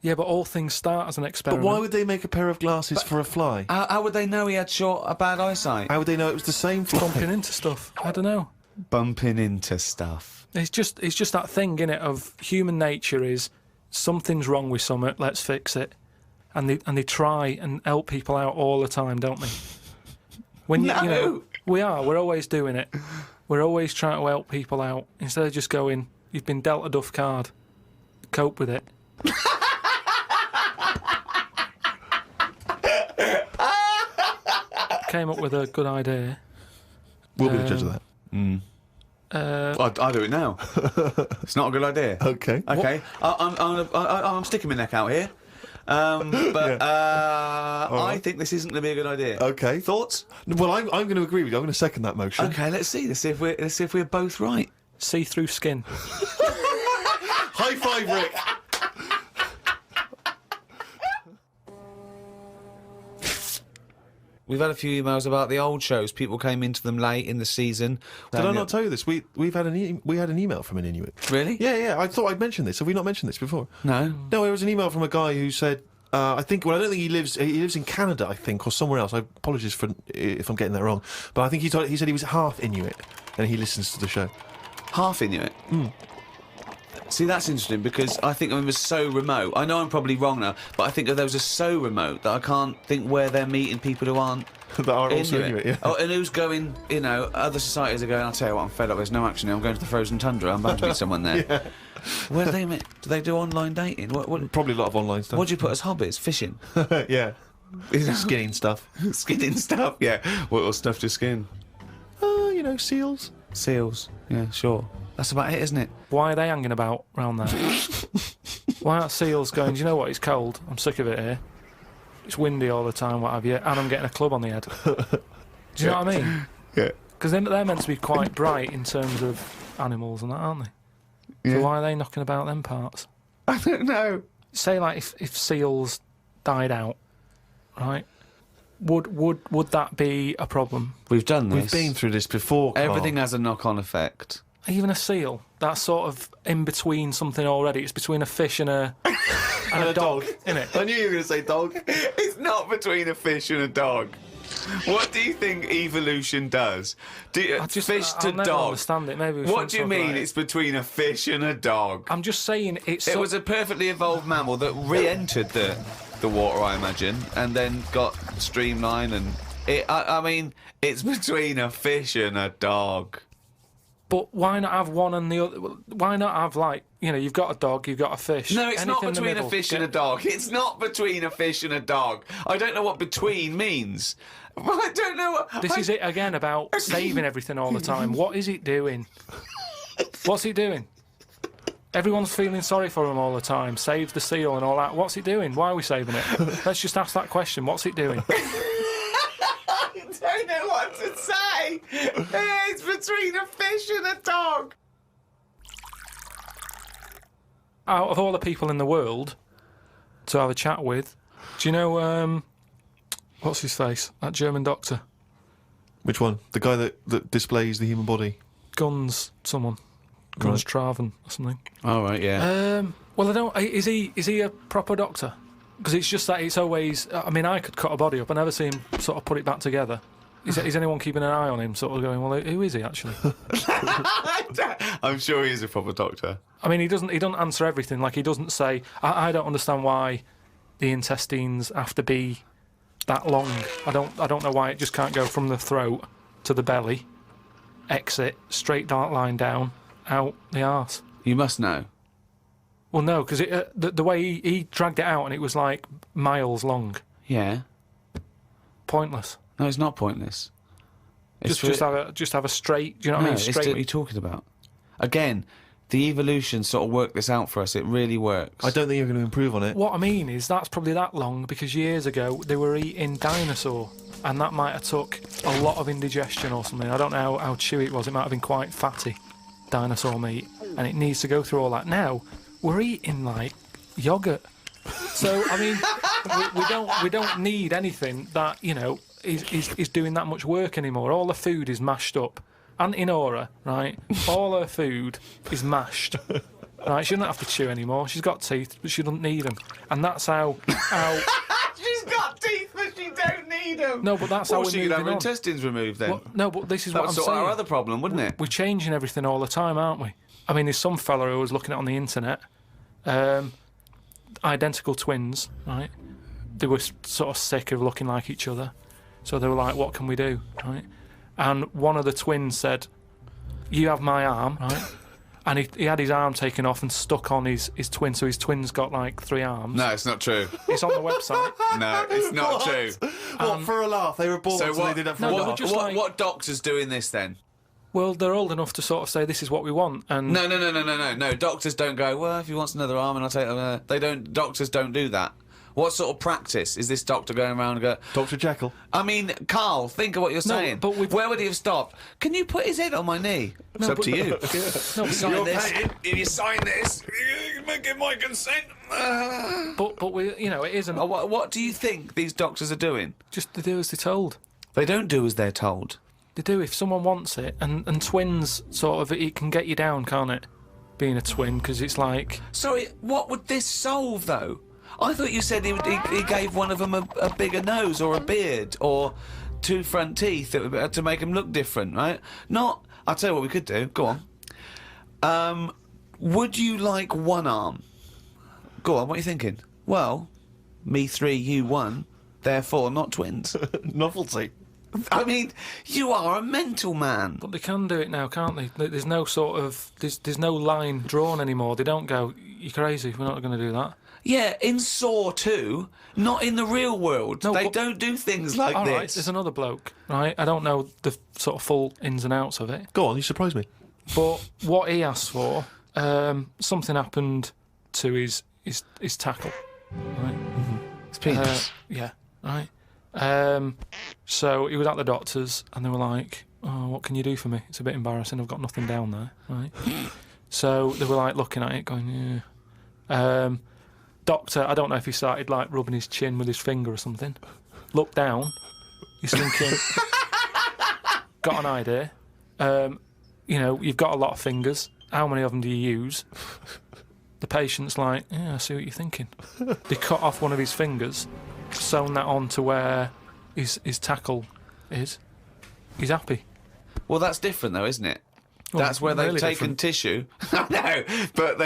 Yeah, but all things start as an But experiment. why would they make a pair of glasses for a fly? How would they know he had a bad eyesight? How would they know it was the same fly? bumping into stuff? I don't know. Bumping into stuff. It's just that thing, innit, of human nature is something's wrong with something, let's fix it. And they try and help people out all the time, don't they? When No. we're always doing it. We're always trying to help people out instead of just going, "You've been dealt a duff card. Cope with it." Came up with a good idea. We'll be the judge of that. I'll do it now. It's not a good idea. Okay. Okay. I'm sticking my neck out here. I think this isn't going to be a good idea. Okay. Thoughts? Well, I'm going to agree with you. I'm going to second that motion. Okay, let's see. Let's see if we're both right. See-through skin. High five, Rick. We've had a few emails about the old shows. People came into them late in the season. Did I not tell you this? We had an email from an Inuit. Really? Yeah. I thought I'd mentioned this. Have we not mentioned this before? No. No, it was an email from a guy who said, I don't think he lives in Canada, I think, or somewhere else. I apologise if I'm getting that wrong. But I think he said he was half Inuit and he listens to the show. Half Inuit? See, that's interesting because I think of them as so remote. I know I'm probably wrong now, but I think of those as so remote that I can't think where they're meeting people who aren't that are also Inuit, yeah. Oh, and who's going, other societies are going, I'll tell you what, I'm fed up, there's no action here, I'm going to the frozen tundra, I'm bound to meet someone there. Yeah. Where do they meet? Do they do online dating? What, Probably a lot of online stuff. what do you put as hobbies? Fishing? Yeah. Skinning stuff. Skinning stuff, yeah. What stuff to skin? Seals. Seals, yeah, sure. That's about it, isn't it? Why are they hanging about round there? Why aren't seals going, "Do you know what, it's cold, I'm sick of it here. It's windy all the time, what have you, and I'm getting a club on the head." Do you know what I mean? Yeah. Because they're meant to be quite bright in terms of animals and that, aren't they? Yeah. So why are they knocking about them parts? I don't know. Say, like, if seals died out, right? Would that be a problem? We've done this. We've been through this before, Karl. Everything has a knock-on effect. Even a seal, that's sort of in between something already. It's between a fish and a dog, isn't it? I knew you were going to say dog. It's not between a fish and a dog. What do you think evolution does? Fish to I'll never dog. understand it. Maybe we What shouldn't do you talk mean about it. it's between a fish and a dog? I'm just saying it's. It was a perfectly evolved mammal that re-entered the water, I imagine, and then got streamlined. And I mean, it's between a fish and a dog. But why not have one and the other? Why not have, like, you've got a dog, you've got a fish. No, it's not Anything in the between a middle. fish and a dog. It's not between a fish and a dog. I don't know what between means. I don't know what... This is it again about saving everything all the time. What is it doing? What's it doing? Everyone's feeling sorry for him all the time. Save the seal and all that. What's it doing? Why are we saving it? Let's just ask that question. What's it doing? I don't know what to say. It's between a fish and a dog. Out of all the people in the world to have a chat with, do you know, what's his face? That German doctor. Which one? The guy that displays the human body? Guns Traven or something. All right, yeah. Well, I don't. Is he a proper doctor? Because it's just that it's always. I mean, I could cut a body up. I never see him sort of put it back together. Is anyone keeping an eye on him? Sort of going, well, who is he actually? I'm sure he is a proper doctor. I mean, he doesn't answer everything. Like, he doesn't say. I don't understand why the intestines have to be that long. I don't know why it just can't go from the throat to the belly, exit straight dark line down, out the arse. You must know. Well, no, because the way he dragged it out and it was like miles long. Yeah. Pointless. No, it's not pointless. It's Just have a straight. Do you know what I mean? What are you talking about? Again, the evolution sort of worked this out for us. It really works. I don't think you're going to improve on it. What I mean is that's probably that long because years ago they were eating dinosaur and that might have took a lot of indigestion or something. I don't know how chewy it was. It might have been quite fatty, dinosaur meat, and it needs to go through all that. Now we're eating like yogurt. So I mean, we don't need anything that is doing that much work anymore. All the food is mashed up. Auntie Nora, right? All her food is mashed. Right? She doesn't have to chew anymore. She's got teeth, but she doesn't need them. And that's how She's got teeth, but she don't need them. No, but that's how we're she could moving have her on. intestines removed then. Well, no, but this is That what would I'm sort saying. our other problem, wouldn't it? We're changing everything all the time, aren't we? I mean, there's some fella who was looking at on the internet, identical twins, right? They were sort of sick of looking like each other, so they were like, "What can we do?" Right? And one of the twins said, you have my arm, right? And he had his arm taken off and stuck on his twin, so his twin's got like 3 arms. No, it's not true. It's on the website. No, it's not true. What, for a laugh? They were born, so what, they did it for no, a but laugh. just like- what doctor's doing this then? Well, they're old enough to sort of say this is what we want, and No. Doctors don't go, well, if he wants another arm and I'll take it. They don't. Doctors don't do that. What sort of practice is this doctor going around and go, Dr. Jekyll. I mean, Carl, think of what you're saying. but where would he have stopped? Can you put his head on my knee? It's up to you. No, but Sign this. If you sign this, you can give my consent. But we, you know, it isn't. What do you think these doctors are doing? Just to do as they're told. They don't do as they're told. They do if someone wants it, and twins sort of it can get you down, can't it? Being a twin, because it's like. Sorry, what would this solve though? I thought you said he gave one of them a bigger nose or a beard or 2 front teeth to make them look different, right? Not. I'll tell you what we could do. Go on. Would you like 1 arm? Go on. What are you thinking? Well, me 3, you 1. Therefore, not twins. Novelty. I mean, you are a mental man. But they can do it now, can't they? There's no sort of there's no line drawn anymore. They don't go, "You're crazy. We're not going to do that." Yeah, in Saw 2, not in the real world. No, they but- don't do things like All this. right, there's another bloke, right? I don't know the sort of full ins and outs of it, Go on, you surprise me. but what he asked for, something happened to his tackle, right? It's penis. Yeah, right. So he was at the doctor's, and they were like, "Oh, what can you do for me? It's a bit embarrassing. I've got nothing down there." Right. So they were like looking at it, going, "Yeah." Doctor, I don't know if he started like rubbing his chin with his finger or something. Looked down. He's thinking, got an idea. You know, you've got a lot of fingers. How many of them do you use? The patient's like, yeah, I see what you're thinking. They cut off one of his fingers, sewn that on to where his tackle is. He's happy. Well, that's different, though, isn't it? Well, That's where they've really taken different. tissue. I know, but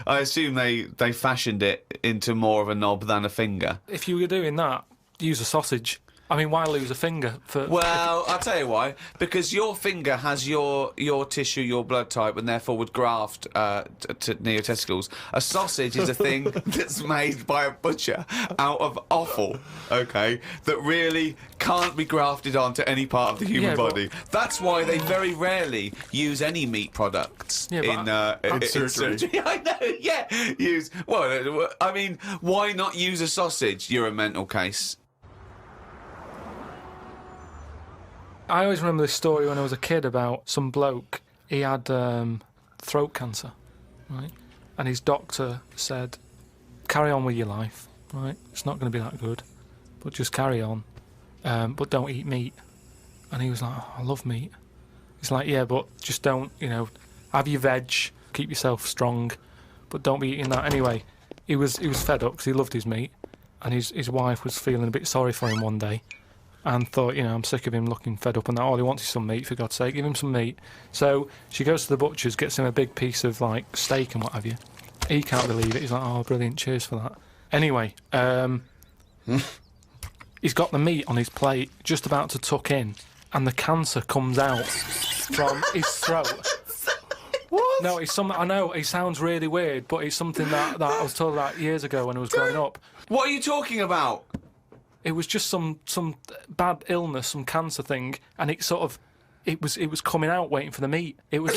I assume they fashioned it into more of a knob than a finger. If you were doing that, use a sausage. I mean, why lose a finger for? Well, I'll tell you why. Because your finger has your tissue, your blood type, and therefore would graft near your testicles. A sausage is a thing that's made by a butcher out of offal, okay, that really can't be grafted onto any part of the human Yeah, but- body. That's why they very rarely use any meat products Yeah, but in surgery. I know, yeah. Well, I mean, why not use a sausage? You're a mental case. I always remember this story when I was a kid about some bloke. He had throat cancer, right? And his doctor said, "Carry on with your life, right? It's not going to be that good, but just carry on. But don't eat meat." And he was like, "Oh, I love meat." He's like, "Yeah, but just don't, have your veg, keep yourself strong, but don't be eating that." Anyway, he was fed up because he loved his meat, and his wife was feeling a bit sorry for him one day. And thought, I'm sick of him looking fed up and that. All he wants is some meat, for God's sake, give him some meat. So she goes to the butcher's, gets him a big piece of, like, steak and what have you. He can't believe it. He's like, "Oh, brilliant, cheers for that." Anyway, he's got the meat on his plate, just about to tuck in, and the cancer comes out from his throat. What? No, it's something, I know, it sounds really weird, but it's something that I was told about years ago when I was growing up. What are you talking about? It was just some bad illness, some cancer thing, and it sort of, it was coming out waiting for the meat. It was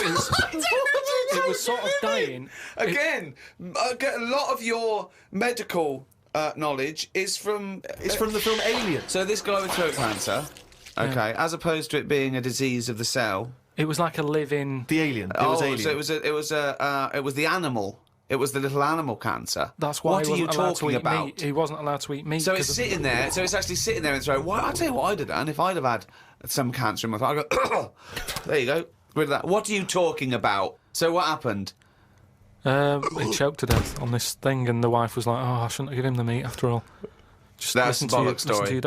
sort of dying. Again, a lot of your medical knowledge is from... It's from the film Alien. So this guy with throat cancer, okay, as opposed to it being a disease of the cell... It was like a living. The Alien. It was Alien. So it was the animal. It was the little animal cancer. That's why What he are you wasn't allowed to talking eat about? meat. He wasn't allowed to eat meat. So it's 'cause of- sitting there. So it's actually sitting there in the throat. Well, I'll tell you what I'd have done if I'd have had some cancer in my throat. I'd go, there you go, rid of that. What are you talking about? So what happened? He choked to death on this thing, and the wife was like, "Oh, I shouldn't have given him the meat after all." Just That's listen a to your- bollock listen to story.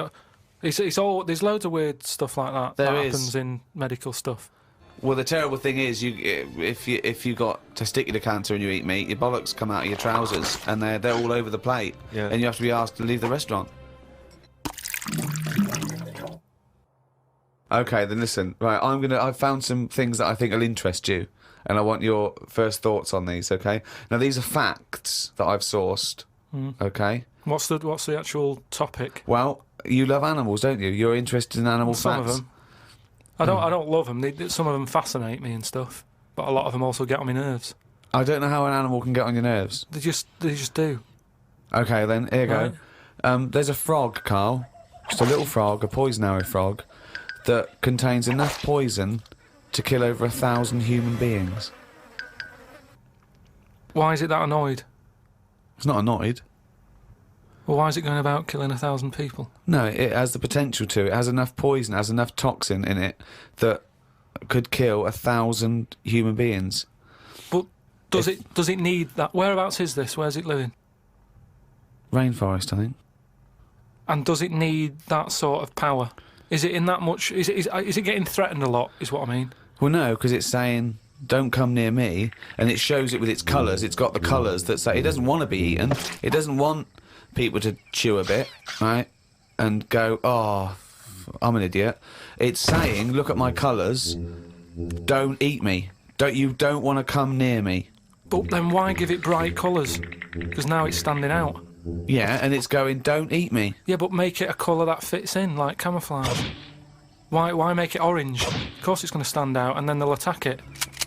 your it's all. There's loads of weird stuff like that There that is. happens in medical stuff. Well, the terrible thing is, if you got testicular cancer and you eat meat, your bollocks come out of your trousers, and they're all over the plate, Yeah. and you have to be asked to leave the restaurant. Okay, then listen. Right, I've found some things that I think will interest you, and I want your first thoughts on these. Okay. Now these are facts that I've sourced. Okay. What's the actual topic? Well, you love animals, don't you? You're interested in animal Some facts. of them. I don't love them. Some of them fascinate me and stuff, but a lot of them also get on my nerves. I don't know how an animal can get on your nerves. They just do. Okay, then here you Right. go. There's a frog, Carl. Just a little frog, a poison arrow frog, that contains enough poison to kill over 1,000 human beings. Why is it that annoyed? It's not annoyed. Well, why is it going about killing 1,000 people? No, it has the potential to. It has enough poison, it has enough toxin in it that could kill 1,000 human beings. But does it need that? Whereabouts is this? Where's it living? Rainforest, I think. And does it need that sort of power? Is it in that much? Is it getting threatened a lot? Is what I mean. Well, no, because it's saying, don't come near me, and it shows it with its colours. It's got the colours that say it doesn't want to be eaten. It doesn't want people to chew a bit, right, and go, oh, I'm an idiot. It's saying, look at my colours, don't eat me. You don't want to come near me. But then why give it bright colours? Because now it's standing out. Yeah, and it's going, don't eat me. Yeah, but make it a colour that fits in, like camouflage. Why make it orange? Of course it's going to stand out, and then they'll attack it.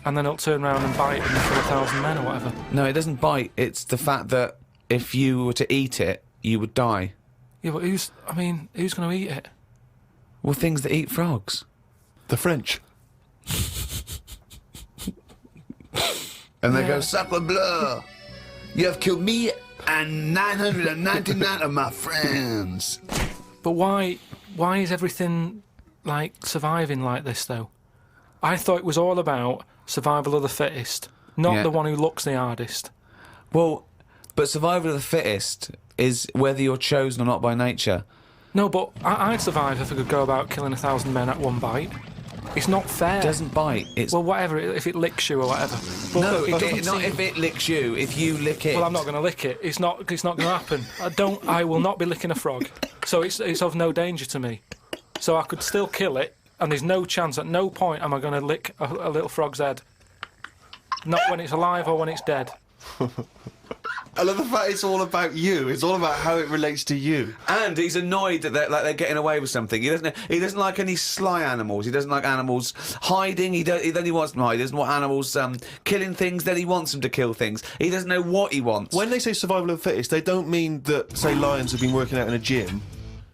And then it'll turn around and bite and kill 1,000 men or whatever. No, it doesn't bite. It's the fact that if you were to eat it, you would die. Yeah, but who's going to eat it? Well, things that eat frogs. The French. And they Yeah. go, sacre bleu! You have killed me and 999 of my friends. But why is everything, like, surviving like this, though? I thought it was all about survival of the fittest, not Yeah. the one who looks the hardest. Well, but survival of the fittest is whether you're chosen or not by nature. No, but I'd survive if I could go about killing 1,000 men at one bite. It's not fair. It doesn't bite. It's Well, whatever, if it licks you or whatever. But no, it doesn't not seem- if it licks you. If you lick it. Well, I'm not going to lick it. It's not going to happen. I will not be licking a frog. So it's of no danger to me. So I could still kill it, and there's no chance, at no point am I going to lick a little frog's head. Not when it's alive or when it's dead. I love the fact it's all about you. It's all about how it relates to you. And he's annoyed that they're getting away with something. He doesn't like any sly animals. He doesn't like animals hiding. Then he wants them to hide. He doesn't want animals killing things. Then he wants them to kill things. He doesn't know what he wants. When they say survival of the fittest, they don't mean that, say, lions have been working out in a gym.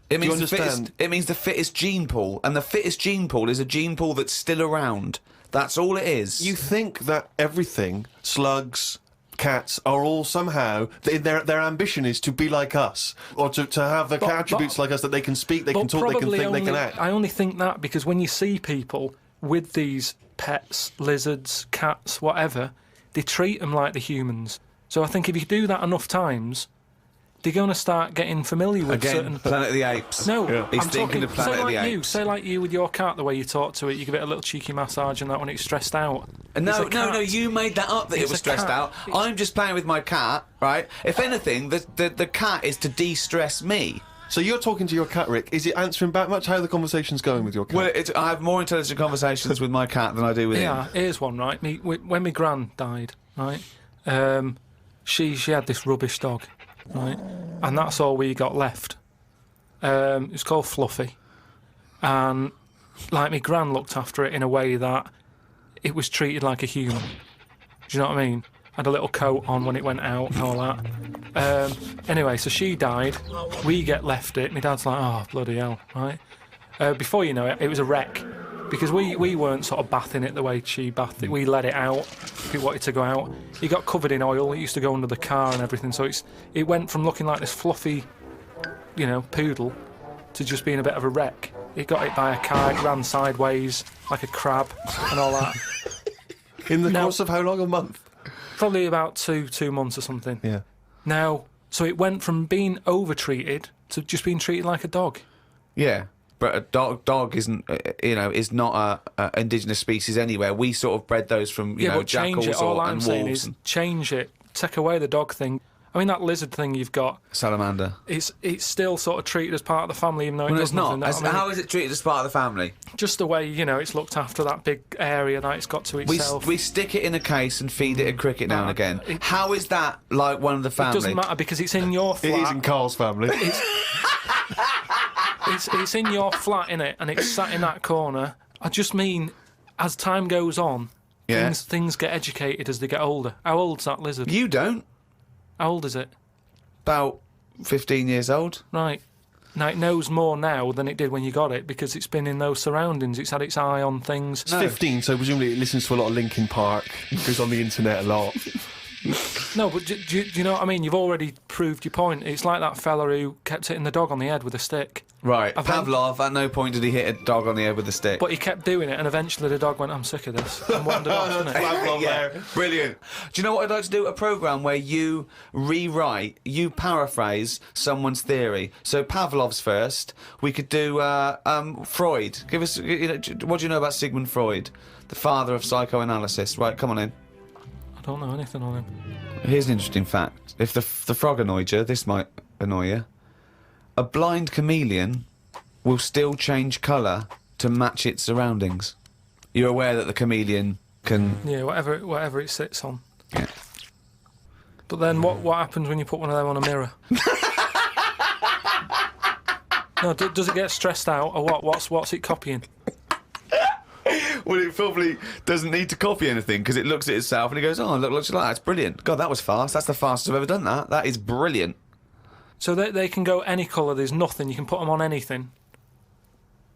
It Do you means the understand? fittest. It means the fittest gene pool, and the fittest gene pool is a gene pool that's still around. That's all it is. You think that everything, slugs, cats, are all somehow their ambition is to be like us, or to have the attributes like us, that they can speak, they can talk, they can probably think, they can only- act. I only think that because when you see people with these pets, lizards, cats, whatever, they treat them like the humans. So I think if you do that enough times, they're going to start getting familiar with Again, certain... Planet of the Apes. No, He's I'm thinking talking, of Planet say of the like you, Apes. say like you with your cat, the way you talk to it, you give it a little cheeky massage and that when it's stressed out. It's No, a cat. you made that up that it It's was a stressed cat. out. It's- I'm just playing with my cat, right? If anything, the cat is to de-stress me. So you're talking to your cat, Rick. Is it answering back much? How are the conversation's going with your cat? Well, I have more intelligent conversations with my cat than I do with him. Yeah, here's one, right? When my gran died, right, she had this rubbish dog, right, and that's all we got left. It was called Fluffy, and like my gran looked after it in a way that it was treated like a human. Do you know what I mean? Had a little coat on when it went out and all that. Anyway, so she died. We get left it. My dad's like, oh bloody hell, right? Before you know it, it was a wreck. Because we weren't sort of bathing it the way she bathed it. We let it out if it wanted to go out. It got covered in oil. It used to go under the car and everything. So it went from looking like this fluffy, poodle to just being a bit of a wreck. It got hit by a car. It ran sideways like a crab and all that. In the Now- course of how long? A month? Probably about two months or something. Yeah. Now, so it went from being over-treated to just being treated like a dog. Yeah, but a dog isn't, is not a indigenous species anywhere. We sort of bred those from, But change jackals it. All I'm and saying wolves. is change it. Take away the dog thing. I mean, that lizard thing you've got, Salamander. it's still sort of treated as part of the family, even though it Well, does it's not. nothing. I mean, How is it treated as part of the family? just the way, it's looked after, that big area that it's got to itself. We stick it in a case and feed it a cricket now and again. How is that like one of the family? It doesn't matter because it's in your flat. It is in Carl's family. It's in your flat, innit? And it's sat in that corner. I just mean, as time goes on, Yeah. things get educated as they get older. How old's that lizard? You don't. How old is it? About 15 years old. Right. Now, it knows more now than it did when you got it because it's been in those surroundings. It's had its eye on things. It's 15, so presumably it listens to a lot of Linkin Park, goes on the internet a lot. No, but do you know what I mean? You've already proved your point. It's like that fella who kept hitting the dog on the head with a stick. Right. I think- Pavlov, at no point did he hit a dog on the head with a stick. But he kept doing it, and eventually the dog went, I'm sick of this, and wandered off, didn't it? Yeah, brilliant. Do you know what I'd like to do? A programme where you paraphrase someone's theory. So Pavlov's first. We could do Freud. Give us, what do you know about Sigmund Freud, the father of psychoanalysis? Right, come on in. I don't know anything on him. Here's an interesting fact. If the frog annoyed you, this might annoy you. A blind chameleon will still change colour to match its surroundings. You're aware that the chameleon can... Yeah, whatever it sits on. Yeah. But then what happens when you put one of them on a mirror? No, does it get stressed out, or what? What's it copying? Well, it probably doesn't need to copy anything because it looks at itself and it goes, oh, look, looks like that. It's brilliant. God, that was fast. That's the fastest I've ever done that. That is brilliant. So they can go any colour, there's nothing, you can put them on anything,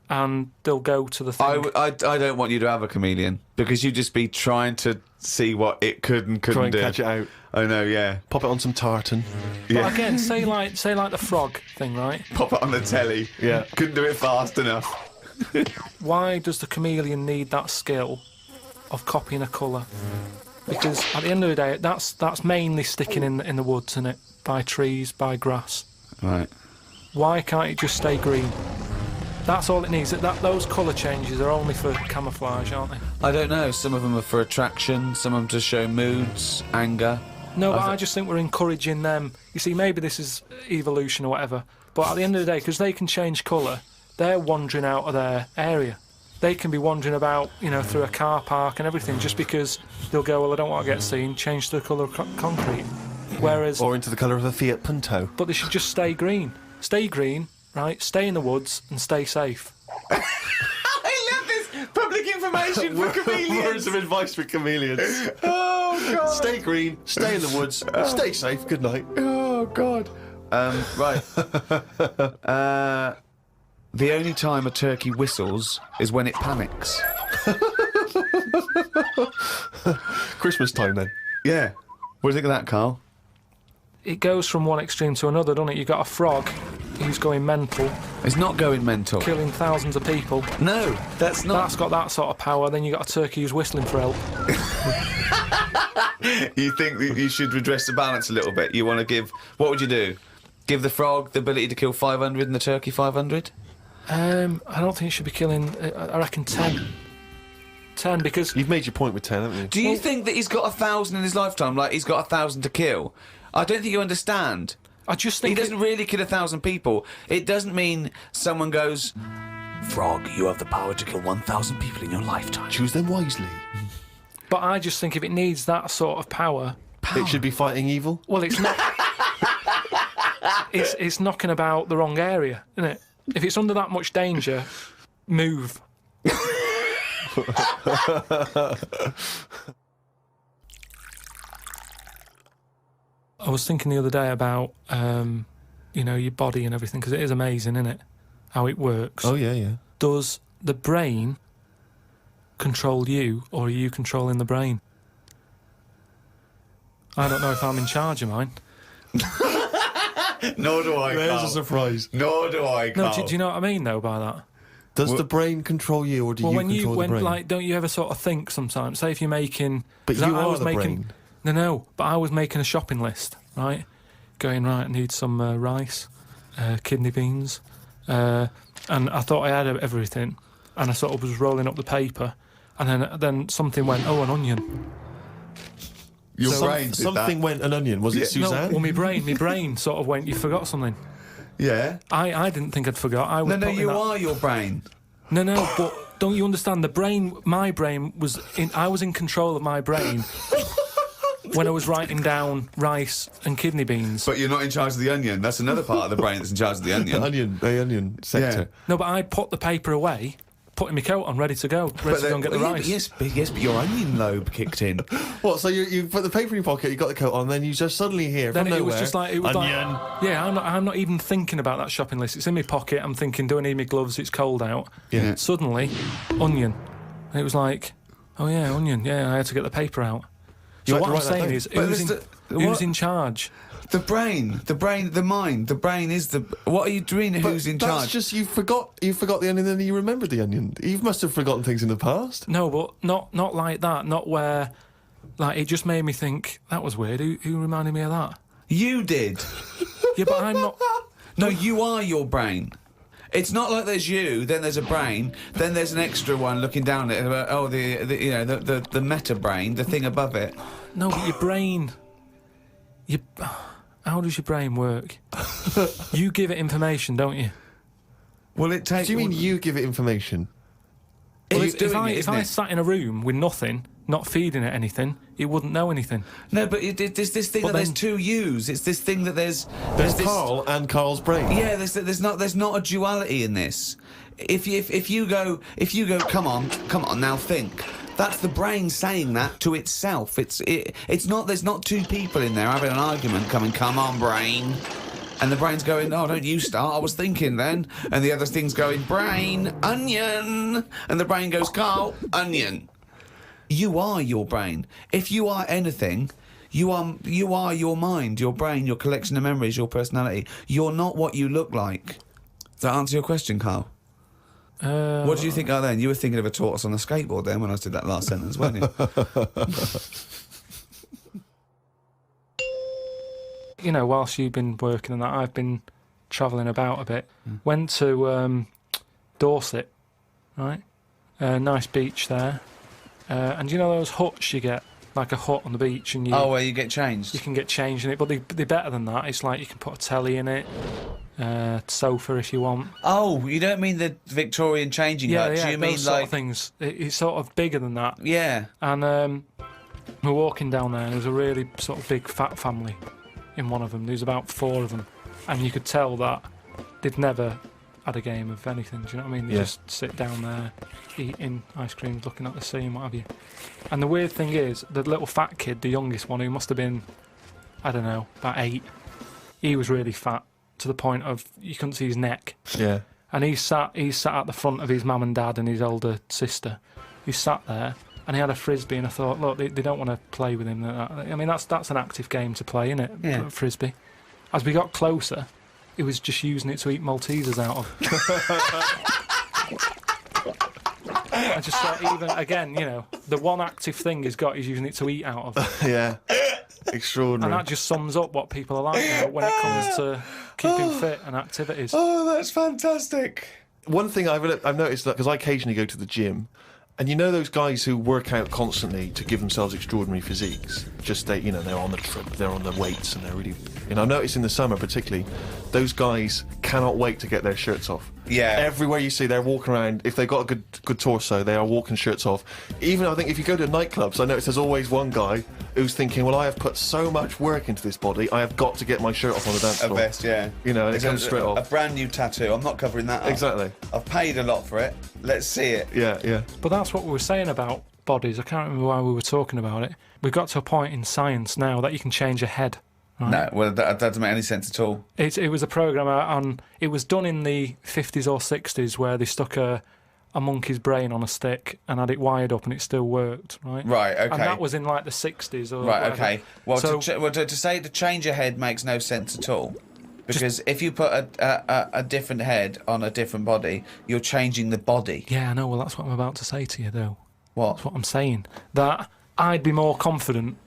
and they'll go to the thing. I don't want you to have a chameleon because you'd just be trying to see what it could and couldn't Try and do. catch it out. I know, yeah. Pop it on some tartan. But again, say like the frog thing, right? Pop it on the telly. Yeah. Couldn't do it fast enough. Why does the chameleon need that skill of copying a colour? Because at the end of the day, that's mainly sticking in the woods, isn't it? By trees, by grass. Right. Why can't it just stay green? That's all it needs. Those colour changes are only for camouflage, aren't they? I don't know. Some of them are for attraction. Some of them to show moods, anger. No, but I just think we're encouraging them. You see, maybe this is evolution or whatever, but at the end of the day, because they can change colour, they're wandering out of their area. They can be wandering about, through a car park and everything, just because they'll go, well, I don't want to get seen, change the colour of concrete. Whereas... Or into the colour of a Fiat Punto. But they should just stay green. Stay green, right? Stay in the woods and stay safe. I love this public information for chameleons. Words of advice for chameleons. Oh, God. Stay green, stay in the woods, stay safe, good night. Oh, God. Right. The only time a turkey whistles is when it panics. Christmas time then. Yeah. What do you think of that, Carl? It goes from one extreme to another, doesn't it? You've got a frog who's going mental, It's not going mental. killing thousands of people. No, that's not. That's got that sort of power. Then you've got a turkey who's whistling for help. You think that you should redress the balance a little bit? You want to give... What would you do? Give the frog the ability to kill 500 and the turkey 500? I don't think it should be killing... I reckon 10. 10, because... You've made your point with 10, haven't you? Do you think that he's got 1,000 in his lifetime, like he's got 1,000 to kill? I don't think you understand. I just He think... doesn't really kill 1,000 people. It doesn't mean someone goes, Frog, you have the power to kill 1,000 people in your lifetime. Choose them wisely. But I just think if it needs that sort of power... It should be fighting evil. Well, it's not... it's knocking about the wrong area, isn't it? If it's under that much danger, move. I was thinking the other day about, your body and everything, because it is amazing, isn't it? How it works. Oh, yeah, yeah. Does the brain control you, or are you controlling the brain? I don't know if I'm in charge of mine. Nor do I, There's a surprise. Nor do I, No, do you know what I mean, though, by that? Does the brain control you, or do you control the brain? Don't you ever sort of think sometimes? Say if you're making, But 'cause you I are was the making, brain. No, but I was making a shopping list, right? Going right, I need some rice, kidney beans, and I thought I had everything, and I sort of was rolling up the paper, and then something went, oh, an onion. Your brain did something that. went an onion. Was it No, Suzanne? well, my brain sort of went, you forgot something. Yeah. I didn't think I'd forgot. I was No, putting you that- are your brain. No, but don't you understand? My brain was I was in control of my brain when I was writing down rice and kidney beans. But you're not in charge of the onion. That's another part of the brain that's in charge of the onion. The onion sector. No, but I put the paper away, putting my coat on, ready to go and get the rice. Yes, but your onion lobe kicked in. What? So you put the paper in your pocket, you got the coat on, then you just suddenly hear Then from it nowhere, was just like onion. Yeah, I'm not even thinking about that shopping list. It's in my pocket. I'm thinking, do I need my gloves? It's cold out. Yeah. Suddenly, onion, and it was like, oh yeah, onion. Yeah, I had to get the paper out. You So had what to I'm write that saying down. is, But who's what? in charge? The brain, the mind. The brain is the. What are you doing? Who's in That's charge? just you forgot the onion, and then you remembered the onion. You must have forgotten things in the past. No, but not like that. Not where, like, it just made me think that was weird. Who reminded me of that? You did. Yeah, but I'm not. No, you are your brain. It's not like there's you, then there's a brain, then there's an extra one looking down at it. Oh, the meta brain, the thing above it. No, but your brain. How does your brain work? You give it information, don't you? Well, it takes. Do you mean you give it information? Well, It's doing if I sat in a room with nothing, not feeding it anything, it wouldn't know anything. No, but there's this thing But that there's then- two yous. It's this thing that there's There's this. Karl and Karl's brain. Yeah, there's not a duality in this. If you go, come on, now think. That's the brain saying that to itself. It's not. There's not two people in there having an argument. Come on, brain. And the brain's going, oh, don't you start, I was thinking then. And the other thing's going, brain, onion. And the brain goes, Karl, onion. You are your brain. If you are anything, you are your mind, your brain, your collection of memories, your personality. You're not what you look like. Does that answer your question, Karl? What do you think then? You were thinking of a tortoise on a skateboard then when I did that last sentence, weren't you? You know, whilst you've been working on that, I've been travelling about a bit. Went to Dorset, right? Nice beach there. And you know those huts you get, like a hut on the beach, and Oh, where you get changed? you can get changed in it, but they're better than that. It's like you can put a telly in it, sofa if you want. Oh, you don't mean the Victorian changing Yeah, hut? yeah, Do you mean those sort like... of things. It's sort of bigger than that. Yeah. And we're walking down there, and there was a really sort of big fat family in one of them. There was about 4 of them, and you could tell that they'd never had a game of anything. Do you know what I mean? They Yeah. just sit down there, eating ice creams, looking at the sea and what have you. And the weird thing is, the little fat kid, the youngest one, who must have been, I don't know, about 8, he was really fat to the point of you couldn't see his neck. Yeah. And he sat at the front of his mum and dad and his older sister. He sat there, and he had a frisbee, and I thought, look, they don't want to play with him. I mean, that's an active game to play, isn't it? Yeah. Frisbee. As we got closer, he was just using it to eat Maltesers out of. I just thought, even again, you know, the one active thing he's got, he's using it to eat out of. Yeah. And Extraordinary. that just sums up what people are like now when it comes to keeping fit and activities. Oh, that's fantastic. One thing I've noticed that because I occasionally go to the gym, and you know those guys who work out constantly to give themselves extraordinary physiques. Just they're on the trip, they're on the weights, and they're really. I've noticed in the summer particularly, those guys cannot wait to get their shirts off. Yeah. Everywhere you see, they're walking around. If they've got a good torso, they are walking shirts off. Even I think if you go to nightclubs, I notice there's always one guy who's thinking, well, I have put so much work into this body, I have got to get my shirt off on the dance A floor. vest, yeah. You know, and it It's comes straight a off. brand new tattoo. I'm not covering that up. Exactly. I've paid a lot for it. Let's see it. Yeah, yeah. But that's what we were saying about bodies. I can't remember why we were talking about it. We've got to a point in science now that you can change your head. Right? No, well, that doesn't make any sense at all. It was a program on. It was done in the 50s or 60s where they stuck a monkey's brain on a stick and had it wired up and it still worked. Right. Right. Okay. And that was in like the 60s or right. whatever. Okay. Well, So- to say to change your head makes no sense at all. Because if you put a different head on a different body, you're changing the body. Yeah, I know. Well, that's what I'm about to say to you, though. What? That's what I'm saying. That I'd be more confident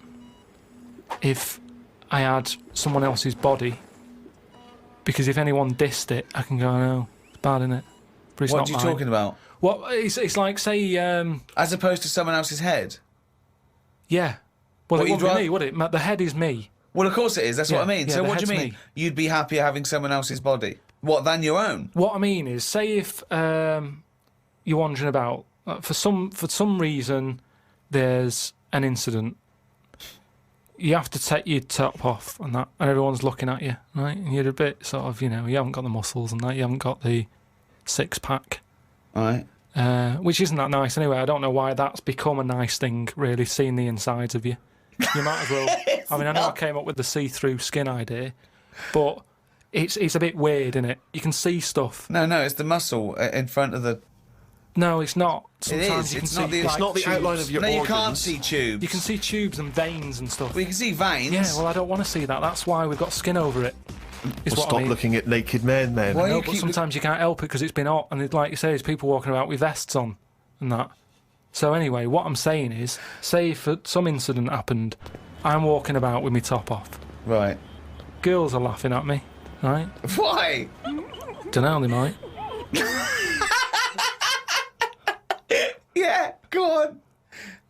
if I had someone else's body. Because if anyone dissed it, I can go, no, it's bad, innit? But it's What not are you mine. talking about? What? It's like, say, As opposed to someone else's head? yeah. Well, What, it you'd wouldn't ra- be me, would it? The head is me. Well, of course it is. That's what I Yeah, mean. yeah, So the what do you head's mean? me. You'd be happier having someone else's body? What, than your own? What I mean is, say if you're wandering about, for some reason, there's an incident. You have to take your top off and that, and everyone's looking at you, right? And you're a bit sort of, you haven't got the muscles and that, you haven't got the six-pack, Right. which isn't that nice anyway. I don't know why that's become a nice thing, really, seeing the insides of you. You might as well. I mean, I know I came up with the see-through skin idea, but it's a bit weird, isn't it? You can see stuff. No, it's the muscle in front of the... No, it's not. Sometimes is. you can It's see not the- It's like, not the tubes. outline of your No, you organs. can't see tubes. You can see tubes and veins and stuff. Well, you can see veins. Yeah, well, I don't want to see that. That's why we've got skin over it. Is Well, what stop I mean. looking at naked men, then. Why No, you but keep- sometimes you can't help it because it's been hot, and like you say, there's people walking about with vests on and that. So anyway, what I'm saying is, say if some incident happened, I'm walking about with my top off. Right. Girls are laughing at me, right? Why? Dunno, they might. Yeah, go on.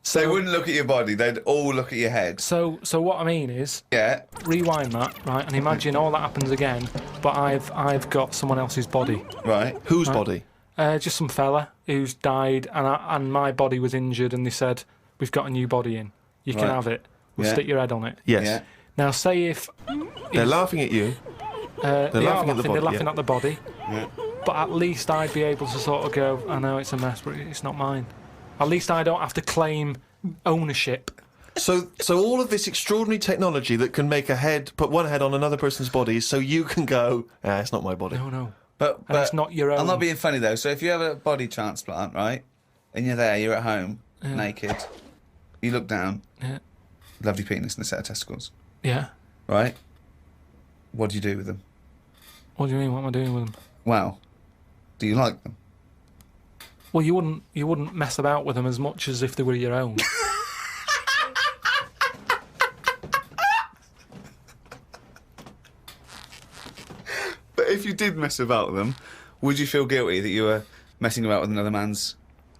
So they wouldn't look at your body, they'd all look at your head. So what I mean is, Yeah. rewind that, right, and imagine all that happens again, but I've got someone else's body. Right. Whose body? Just some fella who's died, and my body was injured, and they said, we've got a new body in. You can Right. have it. We'll Yeah. stick your head on it. Yes. Yeah. Now, say if They're laughing at you. they are laughing at the they're body, laughing yeah. at the body, but at least I'd be able to sort of go, I know it's a mess, but it's not mine. At least I don't have to claim ownership. So all of this extraordinary technology that can make put one head on another person's body, so you can go, it's not my body. No. But And it's not your own. I'm not being funny though. So if you have a body transplant, right, and you're there, you're at home, naked, you look down, Yeah. lovely penis and a set of testicles, Yeah. right? What do you do with them? What do you mean? What am I doing with them? Well, do you like them? Well, you wouldn't mess about with them as much as if they were your own. But if you did mess about with them, would you feel guilty that you were messing about with another man's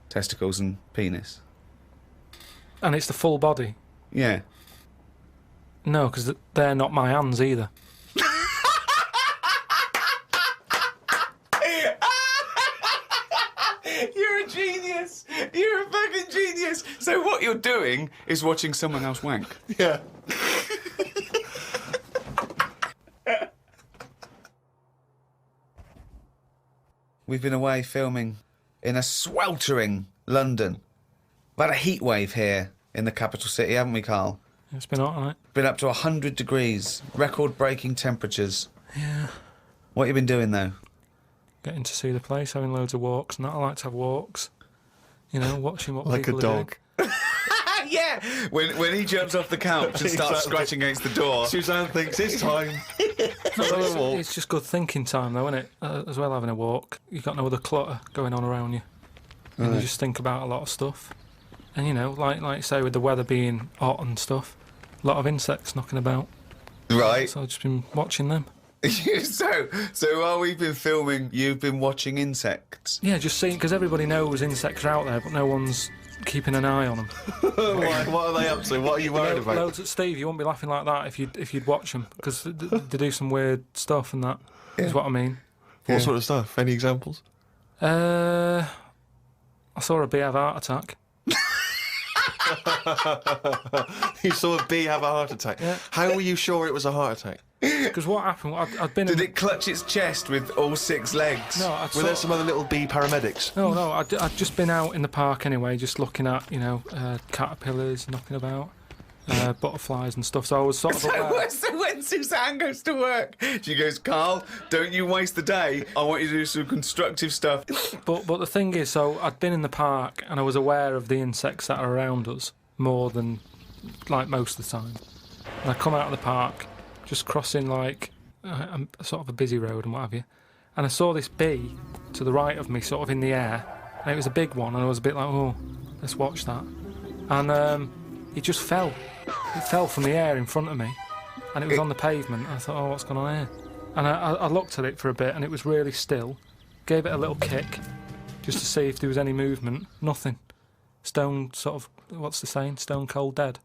testicles and penis? And it's the full body. Yeah. No, because they're not my hands either. You're a genius. You're a fucking genius. So what you're doing is watching someone else wank. Yeah. We've been away filming in a sweltering London. We've had a heat wave here in the capital city, haven't we, Karl? It's been alright. Been up to 100 degrees, record-breaking temperatures. Yeah. What have you been doing, though? Getting to see the place, having loads of walks, and that. I like to have walks. Watching what Like a people are dog. Yeah! When he jumps off the couch and starts Exactly. scratching against the door. Suzanne thinks it's time. doing. It's just good thinking time, though, isn't it? As well, having a walk. You've got no other clutter going on around you. And you just think about a lot of stuff. And, like say, with the weather being hot and stuff, a lot of insects knocking about. Right. So I've just been watching them. So while we've been filming, you've been watching insects. Yeah, just seeing, because everybody knows insects are out there, but no one's keeping an eye on them. What are they up to? What are you worried about? Loads of Steve, you wouldn't be laughing like that if you'd watch them, because they do some weird stuff and that is what I mean. What sort of stuff? Any examples? I saw a bee have a heart attack. You saw a bee have a heart attack. Yeah. How were you sure it was a heart attack? Because what happened? I'd been. Did in, it clutch its chest with all 6 legs? No, Were there some other little bee paramedics? No. I'd just been out in the park anyway, just looking at caterpillars knocking about, butterflies and stuff. So I was sort of aware. So when Suzanne goes to work, she goes, Karl, don't you waste the day. I want you to do some constructive stuff. But the thing is, so I'd been in the park and I was aware of the insects that are around us more than like most of the time. And I come out of the park, just crossing like sort of a busy road and what have you, and I saw this bee to the right of me, sort of in the air, and it was a big one, and I was a bit like, oh, let's watch that. And it just fell. It fell from the air in front of me, and it was on the pavement. I thought, oh, what's going on here? And I looked at it for a bit, and it was really still. Gave it a little kick, just to see if there was any movement. Nothing. Stone sort of, what's the saying? Stone cold dead.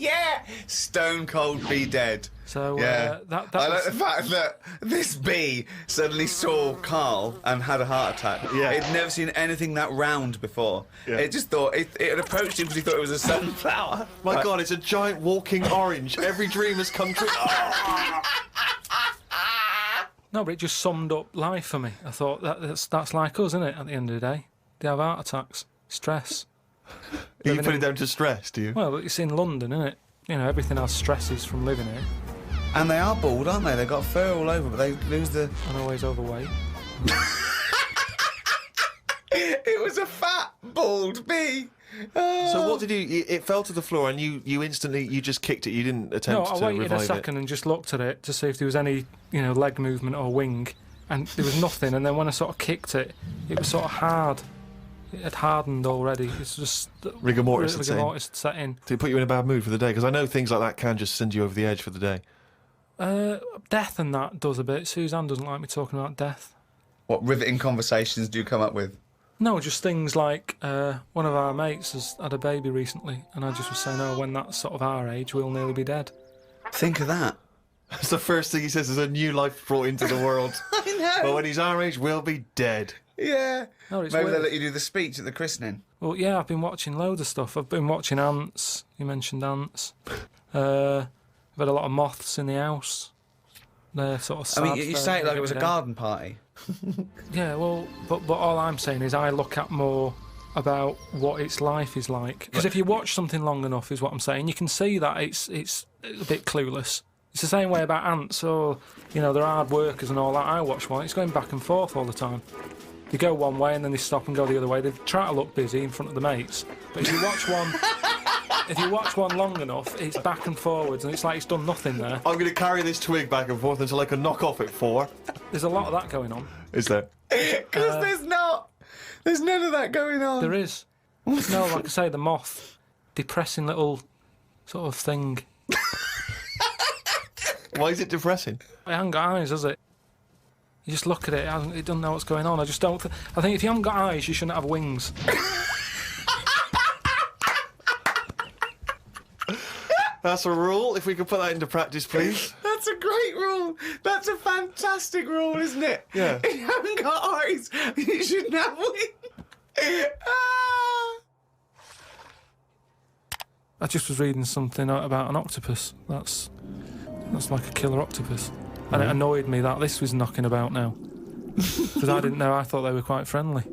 Yeah, stone cold bee dead. So Yeah, that I was, like the fact that this bee suddenly saw Karl and had a heart attack. Yeah. It'd never seen anything that round before. Yeah. It just thought it had approached him because he thought it was a sunflower. My God, it's a giant walking orange. Every dream has come true. no, but it just summed up life for me. I thought that's like us, isn't it? At the end of the day, they have heart attacks, stress. You put it down to stress, do you? Well, it's in London, isn't it? You know, everything has stresses from living here. And they are bald, aren't they? They've got fur all over, but they lose the... And always overweight. It was a fat, bald bee. Oh. So what did you? It fell to the floor, and you instantly just kicked it. You didn't attempt No, to I waited revive a second and just looked at it to see if there was any, leg movement or wing, and there was nothing. And then when I sort of kicked it, it was sort of hard. It had hardened already. It's just Rigor mortis had had set in. Did it put you in a bad mood for the day? Because I know things like that can just send you over the edge for the day. Death and that does a bit. Suzanne doesn't like me talking about death. What riveting conversations do you come up with? No, just things like one of our mates has had a baby recently, and I just was saying, oh, when that's sort of our age, we'll nearly be dead. Think of that. That's the first thing he says. There's a new life brought into the world. I know. But when he's our age, we'll be dead. Yeah. No, it's Maybe weird. they'll let you do the speech at the christening. Well, yeah, I've been watching loads of stuff. I've been watching Ants. You mentioned Ants. I've had a lot of moths in the house. They're sort of sad. I mean, you say it like it was a They're- garden party. Yeah, well, but all I'm saying is I look at more about what its life is like. Because if you watch something long enough, is what I'm saying, you can see that it's a bit clueless. It's the same way about ants, or they're hard workers and all that. I watch one; it's going back and forth all the time. They go one way and then they stop and go the other way. They try to look busy in front of the mates, but if you watch one long enough, it's back and forwards, and it's like it's done nothing there. I'm going to carry this twig back and forth until I can knock off at 4. There's a lot of that going on. Is there? Because there's none of that going on. There is. No, like I say, the moth, depressing little sort of thing. Why is it depressing? It hasn't got eyes, has it? You just look at it, it doesn't know what's going on. I just don't. I think if you haven't got eyes, you shouldn't have wings. That's a rule. If we could put that into practice, please. That's a great rule. That's a fantastic rule, isn't it? Yeah. If you haven't got eyes, you shouldn't have wings. Ah. I just was reading something about an octopus. That's like a killer octopus. And it annoyed me that this was knocking about now. Because I didn't know, I thought they were quite friendly.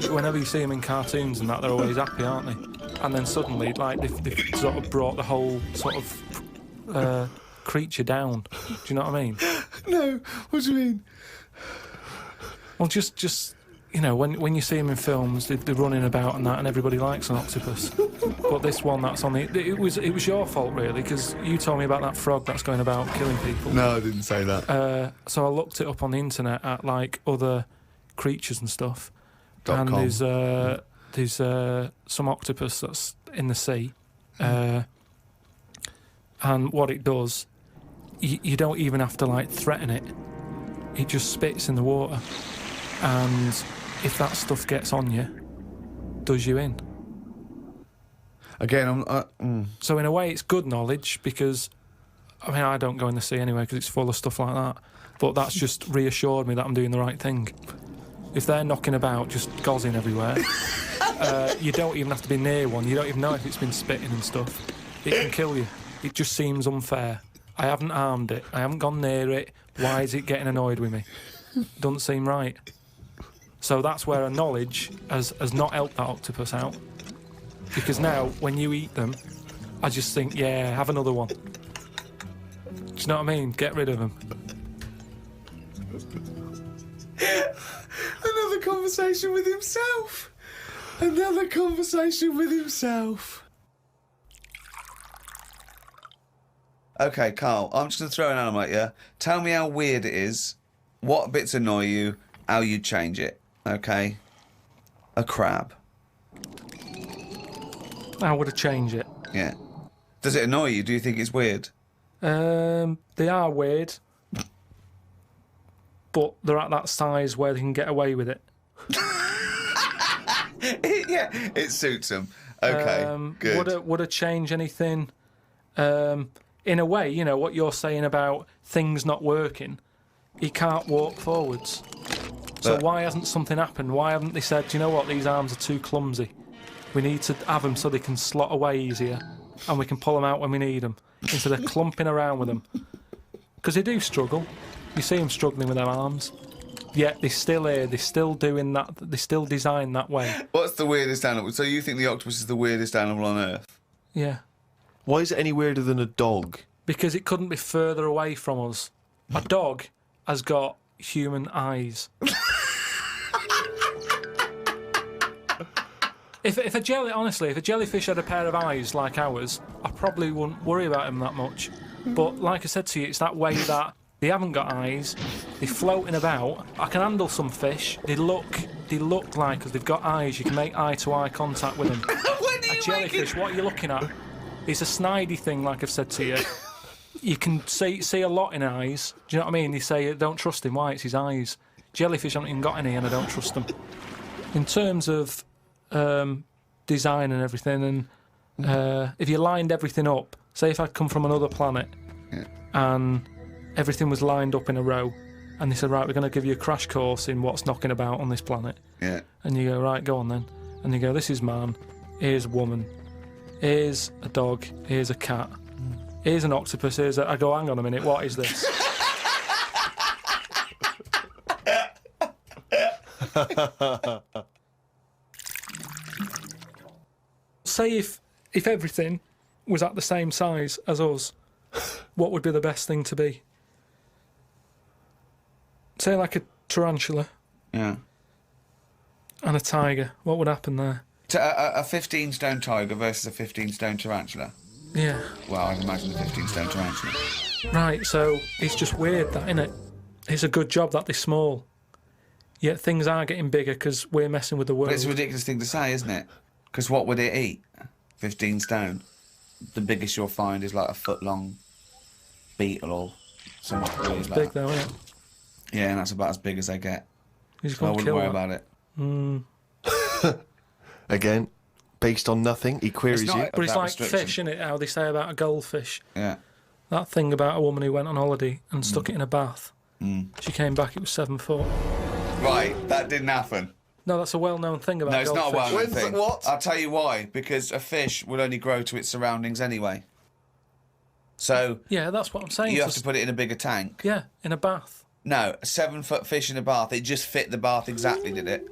Whenever you see them in cartoons and that, they're always happy, aren't they? And then suddenly, like, they've sort of brought the whole sort of creature down. Do you know what I mean? No, what do you mean? Well, just when you see them in films, they're running about and that, and everybody likes an octopus. But this one that's on it was your fault really, because you told me about that frog that's going about killing people. No, I didn't say that. So I looked it up on the internet at like other creatures and stuff, .com. and there's some octopus that's in the sea, and what it does, you don't even have to like threaten it. It just spits in the water, and if that stuff gets on you, does you in. Again, So in a way, it's good knowledge because, I don't go in the sea anyway because it's full of stuff like that. But that's just reassured me that I'm doing the right thing. If they're knocking about, just gozzing everywhere, you don't even have to be near one. You don't even know if it's been spitting and stuff. It can kill you. It just seems unfair. I haven't harmed it. I haven't gone near it. Why is it getting annoyed with me? Doesn't seem right. So that's where a knowledge has not helped that octopus out. Because now, when you eat them, I just think, yeah, have another one. Do you know what I mean? Get rid of them. another conversation with himself. Another conversation with himself. Okay, Karl, I'm just going to throw an animal at you. Tell me how weird it is, what bits annoy you, how you'd change it, okay? A crab. How would I change it? Yeah. Does it annoy you? Do you think it's weird? They are weird, but they're at that size where they can get away with it. Yeah, it suits them. Okay, good. Would it change anything? In a way, you know, what you're saying about things not working, he can't walk forwards. So But- why hasn't something happened? Why haven't they said, do you know what, these arms are too clumsy? We need to have them so they can slot away easier and we can pull them out when we need them instead of clumping around with them. Because they do struggle. You see them struggling with their arms. Yet they're still here, they're still doing that, they're still designed that way. What's the weirdest animal? So you think the octopus is the weirdest animal on Earth? Yeah. Why is it any weirder than a dog? Because it couldn't be further away from us. A dog has got human eyes. If a jellyfish had a pair of eyes like ours, I probably wouldn't worry about him that much. But like I said to you, it's that way that they haven't got eyes, they're floating about. I can handle some fish. They look like us, they've got eyes, you can make eye-to-eye contact with them. A jellyfish, what are you looking at? It's a snidey thing, like I've said to you. You can see a lot in eyes. Do you know what I mean? They say, don't trust him. Why? It's his eyes. Jellyfish haven't even got any, and I don't trust them. In terms of design and everything, and if you lined everything up, say if I'd come from another planet, and everything was lined up in a row, and they said, right, we're going to give you a crash course in what's knocking about on this planet. Yeah. And you go, right, go on then. And you go, this is man, here's woman, here's a dog, here's a cat, here's an octopus, I go, hang on a minute, what is this? Say if everything was at the same size as us, what would be the best thing to be? Say like a tarantula Yeah. and a tiger, what would happen there? A 15-stone tiger versus a 15-stone tarantula. Yeah. Well, I'd imagine a 15-stone tarantula. Right, so it's just weird that, innit? It's a good job that they're small. Yet things are getting bigger because we're messing with the world. But it's a ridiculous thing to say, isn't it? Because what would it eat? 15 stone. The biggest you'll find is like a foot-long beetle or something weird It's like big that. though, isn't it? Yeah, and that's about as big as they get. He's So I going to wouldn't kill worry that. about it. Again, based on nothing, he queries It's not- you. But it's that like restriction. fish, isn't it? How they say about a goldfish. Yeah. That thing about a woman who went on holiday and stuck it in a bath. She came back, it was 7 foot. Right, that didn't happen. No, that's a well-known thing about No, it's not a goldfish. well-known When's thing. it what? I'll tell you why. Because a fish will only grow to its surroundings anyway. So Yeah, that's what I'm saying. you have Just- to put it in a bigger tank. Yeah, in a bath. No, a 7-foot fish in a bath. It just fit the bath exactly, did it?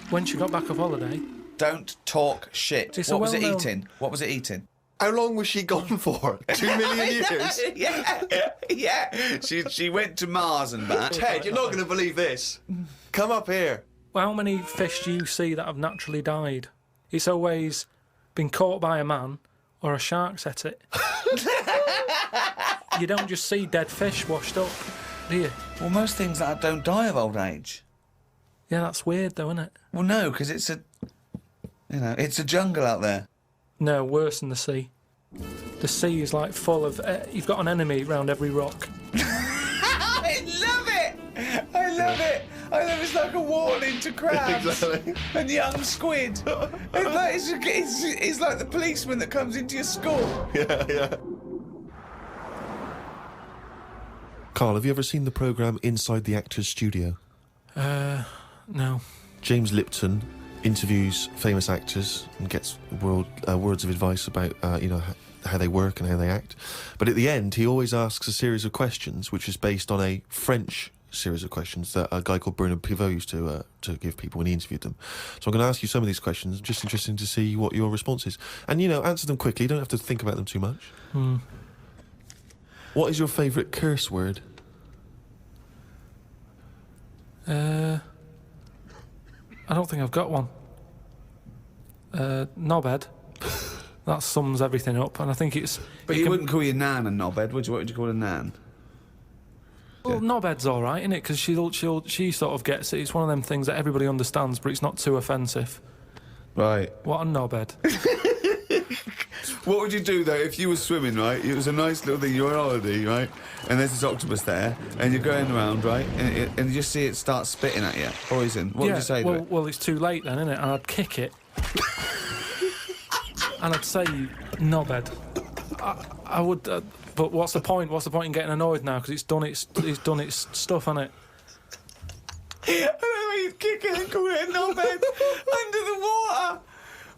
When she got back off holiday, Don't talk shit. It's a What was it well-known- eating? What was it eating? How long was she gone for? 2 million years? yeah. She went to Mars and back. Ted, you're not going to believe this. Come up here. well, how many fish do you see that have naturally died? It's always been caught by a man or a shark's at it. You don't just see dead fish washed up, do you? Well, most things that don't die of old age. Yeah, that's weird though, isn't it? Well, no, because it's a jungle out there. No, worse than the sea. The sea is like full of... you've got an enemy round every rock. I love it. I love it. It's like a warning to crabs Exactly. and young squid. It's like the policeman that comes into your school. Yeah. Karl, have you ever seen the programme Inside the Actors Studio? No. James Lipton interviews famous actors and gets words of advice about how they work and how they act. But at the end, he always asks a series of questions, which is based on a French series of questions that a guy called Bernard Pivot used to give people when he interviewed them. So I'm going to ask you some of these questions. I'm just interested to see what your response is, and answer them quickly. You don't have to think about them too much. What is your favourite curse word? I don't think I've got one. Knobhead. That sums everything up, and I think it's... But you wouldn't call your nan a knobhead, would you? What would you call a nan? Well, knobhead's all right, isn't it? Because she sort of gets it. It's one of them things that everybody understands, but it's not too offensive. Right. What a knobhead. What would you do, though, if you were swimming, right? It was a nice little thing, you're on holiday, right? And there's this octopus there, and you're going around, right? And you just see it start spitting at you, poison. What would you say to it? Well, it's too late then, isn't it? And I'd kick it. and I'd say knobhead. I would, but what's the point? What's the point in getting annoyed now? Because it's done its stuff, hasn't it? I know he's kicking and calling it a knobhead under the water.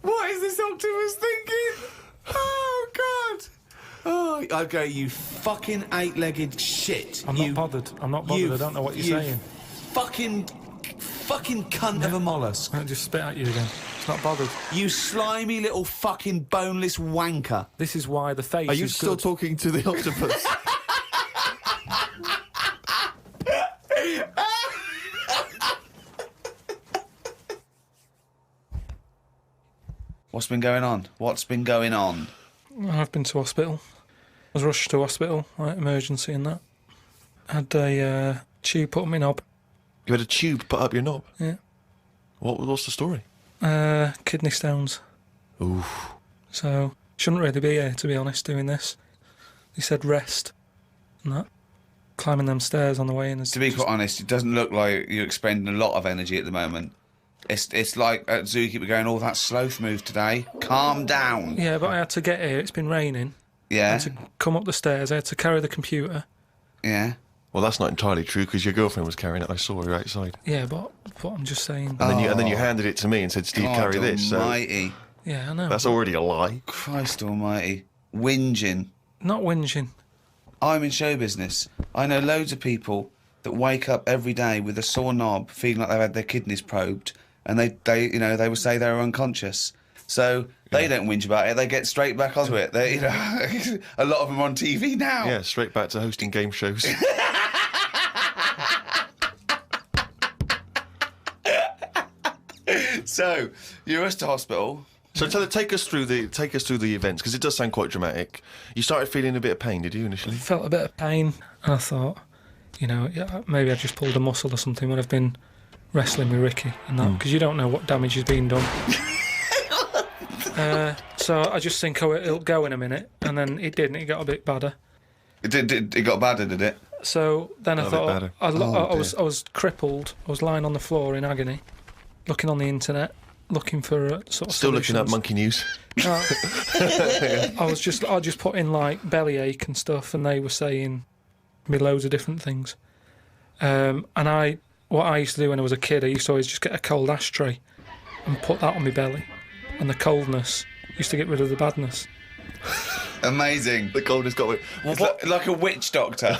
What is this octopus thinking? Oh, God. Oh, okay, you fucking 8-legged shit. I'm not bothered. I don't know what you're saying. Fucking cunt of a mollusk. I'll just spit at you again. It's not bothered. You slimy little fucking boneless wanker. This is why the face Are you is still good. talking to the octopus? What's been going on? I've been to hospital. I was rushed to hospital, like emergency and that. Had a tube put on my knob. You had a tube put up your knob? Yeah. What's the story? Kidney stones. Oof. So, shouldn't really be here, to be honest, doing this. He said rest and that. Climbing them stairs on the way in. To be quite honest, it doesn't look like you're expending a lot of energy at the moment. It's like at Zookeeper going, oh, that sloth move today. Calm down. Yeah, but I had to get here. It's been raining. I Yeah, had to come up the stairs. I had to carry the computer. yeah. Well, that's not entirely true because your girlfriend was carrying it. I saw her outside. Yeah, but I'm just saying. And then you handed it to me and said, "Steve, God carry this." So almighty. Yeah, I know. that's already a lie. Christ almighty. Whinging. Not whinging. I'm in show business. I know loads of people that wake up every day with a sore knob, feeling like they've had their kidneys probed, and they will say they're unconscious. So they don't whinge about it. They get straight back onto it. They, a lot of them are on TV now. Yeah, straight back to hosting game shows. So you're rushed to hospital. So take us through the events because it does sound quite dramatic. You started feeling a bit of pain, did you initially? Felt a bit of pain, and I thought, yeah, maybe I just pulled a muscle or something when I've been wrestling with Ricky and that, because you don't know what damage has been done. So I just think, it'll go in a minute, and then it didn't. It got a bit badder. It got badder, did it? So then I thought, better. I was crippled. I was lying on the floor in agony, looking on the internet, looking for sort of Still looking at solutions. Monkey News. I just put in like bellyache and stuff, and they were saying me loads of different things. And what I used to do when I was a kid, I used to always just get a cold ashtray and put that on my belly, and the coldness used to get rid of the badness. Amazing. The coldness got me. It's like a witch doctor.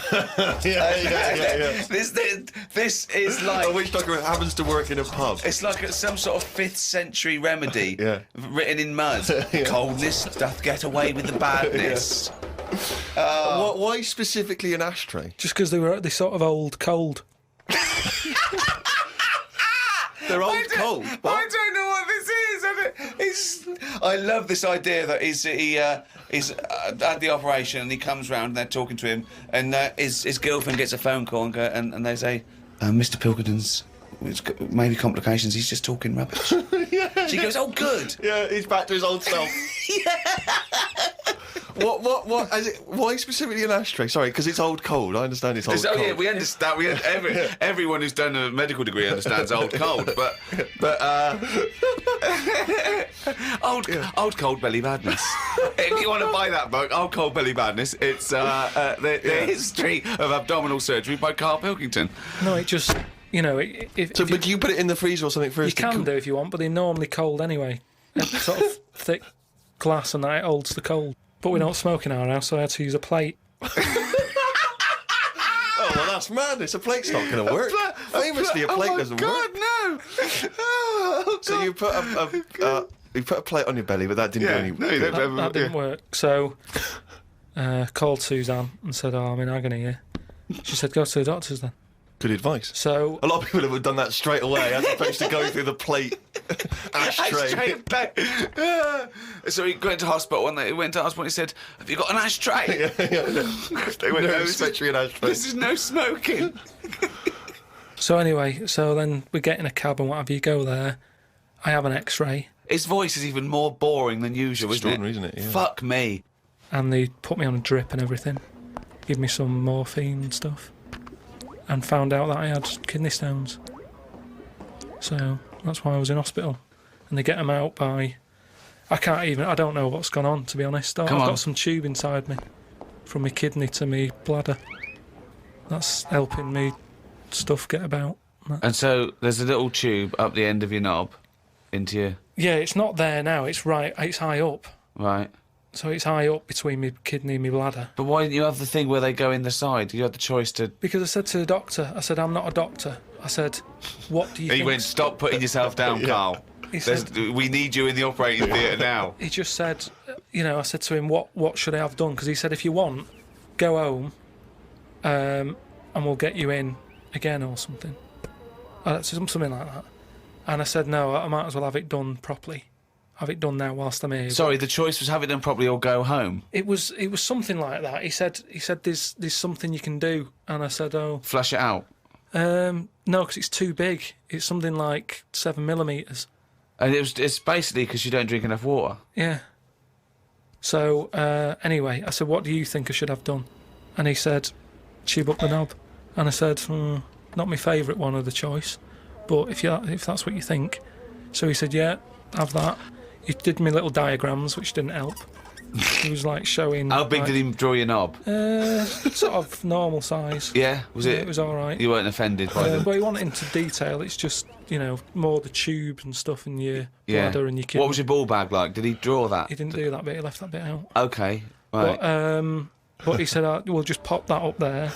Yeah. This is like A witch doctor happens to work in a pub. it's like some sort of 5th century remedy Yeah. written in mud. Coldness doth get away with the badness. Why specifically an ashtray? Just because they were this sort of old cold. They're old cold. I don't know what this is. I love this idea that he's at the operation and he comes round and they're talking to him and his girlfriend gets a phone call and they say, Mr. Pilkington's maybe complications. He's just talking rubbish. Yeah. She goes, oh, good. Yeah, he's back to his old self. What? Why specifically an ashtray? Sorry, because it's old cold. I understand it's old cold. Yeah, we understand. Everyone who's done a medical degree understands old cold, but old cold belly madness. If you want to buy that book, Old Cold Belly Madness, it's the history of abdominal surgery by Karl Pilkington. No, it just, But do you put it in the freezer or something you first? can do if you want, but they're normally cold anyway. It's sort of thick glass and that, it holds the cold. But we don't smoke in our house, so I had to use a plate. Oh, well, that's madness. A plate's not going to work. Famously, a plate doesn't work. No! Oh, So you put a plate on your belly, but that didn't do any good. That didn't work. So called Suzanne and said, I'm in agony here. She said, go to the doctors then. Good advice. So A lot of people have done that straight away, as opposed to going through the plate ashtray. So he went to hospital and he said, have you got an ashtray? They went, no, especially an ashtray. This is no smoking. So anyway, then we get in a cab and what have you, go there. I have an X-ray His voice is even more boring than usual, Extraordinary, isn't it? Yeah. Fuck me. and they put me on a drip and everything. Give me some morphine and stuff. And found out that I had kidney stones. So that's why I was in hospital. And they get them out by I don't know what's gone on, to be honest. I've Come on. got some tube inside me, from my kidney to my bladder. That's helping me stuff get about. And so there's a little tube up the end of your knob into your... Yeah, it's not there now. It's high up. Right. So it's high up between my kidney and my bladder. But why didn't you have the thing where they go in the side? You had the choice to... Because I said to the doctor, I'm not a doctor. I said, what do you think? He went, stop putting yourself down, Carl. He said, We need you in the operating theatre now. he just said, I said to him, what should I have done? Because he said, if you want, go home and we'll get you in again or something. Something like that. And I said, no, I might as well have it done properly. Have it done now whilst I'm here. Sorry, the choice was have it done properly or go home. It was something like that. He said there's something you can do. And I said, oh. Flush it out. No, because it's too big. It's something like 7mm. And it's basically because you don't drink enough water. Yeah. So, anyway, I said, what do you think I should have done? And he said, tube up the knob. And I said, not my favourite one of the choice, but if that's what you think. So he said, yeah, have that. He did me little diagrams, which didn't help. He was like showing... How big did he draw your knob? Sort of normal size. Yeah? Was it? It was all right. You weren't offended by them? But he wanted into detail. It's just, more the tube and stuff in your bladder and your kidney. What was your ball bag like? Did he draw that? He didn't do that bit. He left that bit out. Okay, right. But he said, we'll just pop that up there.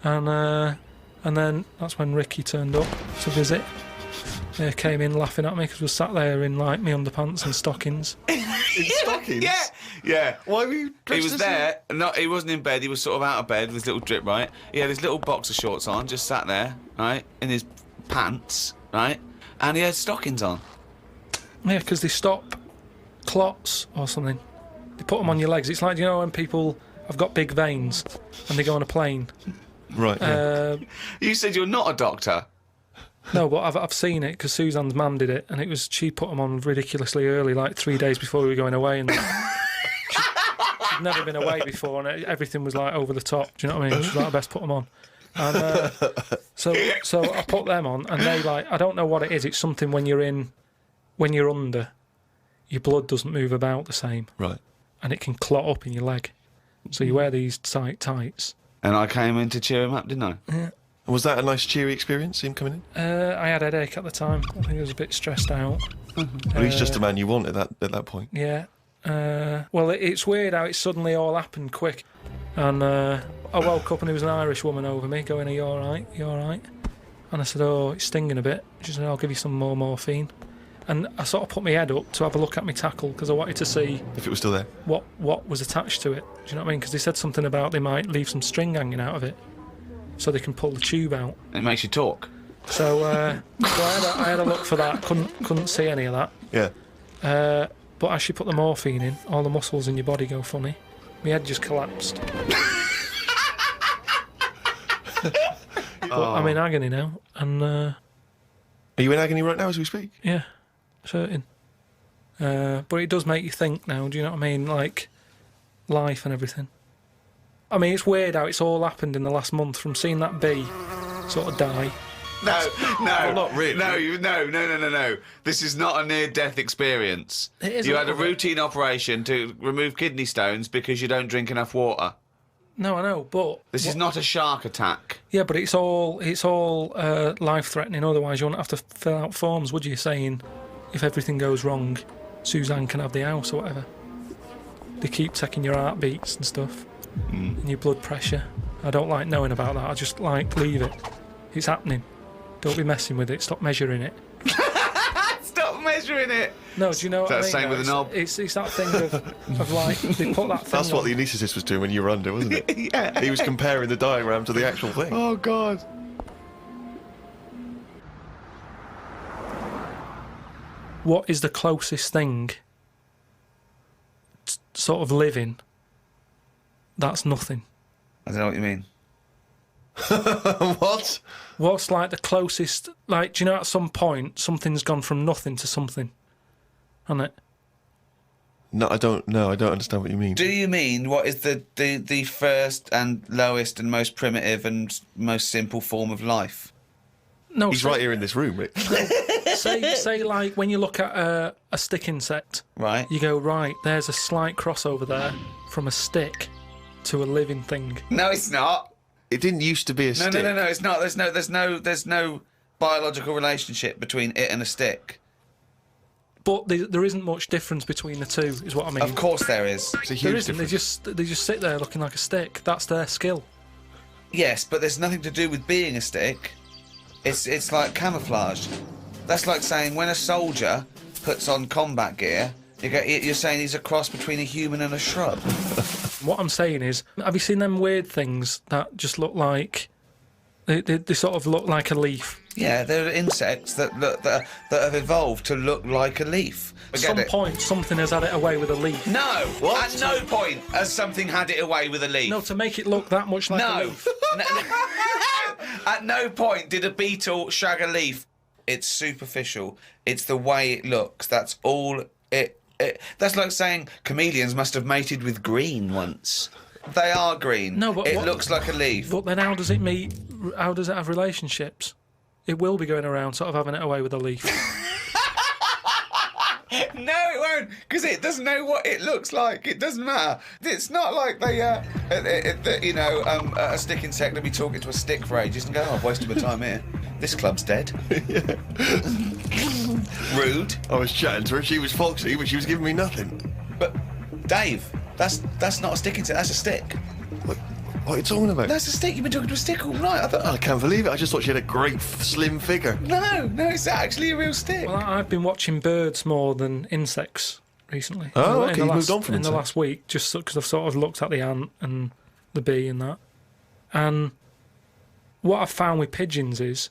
And then that's when Ricky turned up to visit. Came in laughing at me because we sat there in like my underpants and stockings. In stockings? Yeah. Why were you dressed He was as there. No, he wasn't in bed. He was sort of out of bed with his little drip, right? He had his little boxer shorts on, just sat there, right, in his pants, right, and he had stockings on. Yeah, because they stop clots or something. They put them on your legs. It's like, when people have got big veins and they go on a plane. Right. Yeah. You said you're not a doctor. No, but I've seen it because Suzanne's mum did it, and she put them on ridiculously early, like 3 days before we were going away, and she'd never been away before, and everything was like over the top. Do you know what I mean? She's like, I best put them on. And so I put them on, and they I don't know what it is. It's something when you're under, your blood doesn't move about the same, Right. and it can clot up in your leg. So you wear these tight tights. And I came in to cheer him up, didn't I? Yeah. Was that a nice, cheery experience, him coming in? I had a headache at the time. I think I was a bit stressed out. Well, he's just a man you want at that point. Yeah. Well, it's weird how it suddenly all happened quick. And I woke up and there was an Irish woman over me going, are you all right? You all right? And I said, oh, it's stinging a bit. She said, I'll give you some more morphine. And I sort of put my head up to have a look at my tackle because I wanted to see If it was still there. what was attached to it. Do you know what I mean? Because they said something about they might leave some string hanging out of it so they can pull the tube out. It makes you talk. So, I had a look for that. Couldn't see any of that. Yeah. But as she put the morphine in, all the muscles in your body go funny. My head just collapsed. But I'm in agony now, and Are you in agony right now as we speak? yeah, certain. But it does make you think now. Do you know what I mean? Like life and everything. I mean, it's weird how it's all happened in the last month. From seeing that bee sort of die. No, Well, not really. No. This is not a near-death experience. It is You a had a little bit. routine operation to remove kidney stones because you don't drink enough water. No, I know, but This is not a shark attack. yeah, but it's all life-threatening. Otherwise, you wouldn't have to fill out forms, would you? Saying if everything goes wrong, Suzanne can have the house or whatever. They keep taking your heartbeats and stuff, and your blood pressure. I don't like knowing about that. I just like leave it. It's happening. Don't be messing with it. Stop measuring it. Stop measuring it. No, do you know what I mean? That's the same with the knob. It's that thing of like they put that thing. That's what on. the anaesthetist was doing when you were under, wasn't it? Yeah. He was comparing the diagram to the actual thing. Oh, God. What is the closest thing sort of living that's nothing? I don't know what you mean. What? What's like the closest, like, do you know at some point something's gone from nothing to something? Hasn't it? No, I don't know. I don't understand what you mean. Do you mean what is the first and lowest and most primitive and most simple form of life? No, He's right here in this room, Rick. say like when you look at a stick insect, Right. you go, right, there's a slight crossover there from a stick to a living thing. No, it's not. It didn't used to be a stick. No, it's not. There's no biological relationship between it and a stick. But there isn't much difference between the two, is what I mean. Of course there is. It's a huge There isn't. difference. They just sit there looking like a stick. That's their skill. Yes, but there's nothing to do with being a stick. It's like camouflage. That's like saying when a soldier puts on combat gear, you're saying he's a cross between a human and a shrub. What I'm saying is, have you seen them weird things that just look like they sort of look like a leaf? Yeah, they're insects that have evolved to look like a leaf. At some point, something has had it away with a leaf. No, What? at no point has something had it away with a leaf. No, to make it look that much like a No. leaf. At no point did a beetle shag a leaf. It's superficial. It's the way it looks. That's all it. That's like saying chameleons must have mated with green once. They are green. No, but it what- looks like a leaf. But then how does it meet? How does it have relationships? It will be going around sort of having it away with a leaf. No, it won't, because it doesn't know what it looks like. It doesn't matter. It's not like they, a stick insect will be talking to a stick for ages and go, "Oh, I've wasted my time here. This club's dead." Rude. I was chatting to her. She was foxy, but she was giving me nothing. But Dave, that's not a stick insect. That's a stick. What are you talking about? That's a stick. You've been talking to a stick all night. I thought. I can't believe it. I just thought she had a great slim figure. No, it's actually a real stick. Well, I've been watching birds more than insects recently. Oh, In okay, the you last, moved on from in the insects. last week, just because I've sort of looked at the ant and the bee and that. And what I've found with pigeons is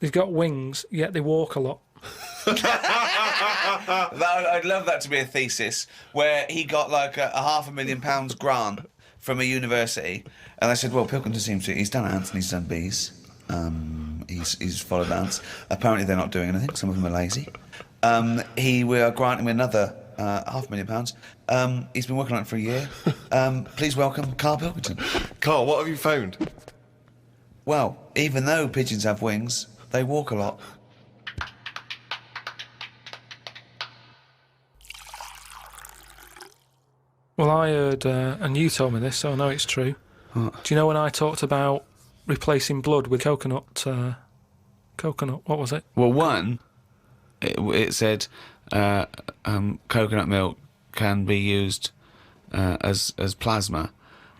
they've got wings, yet they walk a lot. I'd love that to be a thesis where he got like a £500,000 grant from a university, and they said, "Well, Pilkington seems to. He's done ants and he's done bees. He's followed ants. Apparently, they're not doing anything. Some of them are lazy. We are granting him another £500,000. He's been working on it for a year. Please welcome Karl Pilkington." Carl, what have you found? Well, even though pigeons have wings, they walk a lot. Well, I heard, and you told me this, so I know it's true. What? Do you know when I talked about replacing blood with coconut? What was it? Well, one, it said coconut milk can be used as plasma,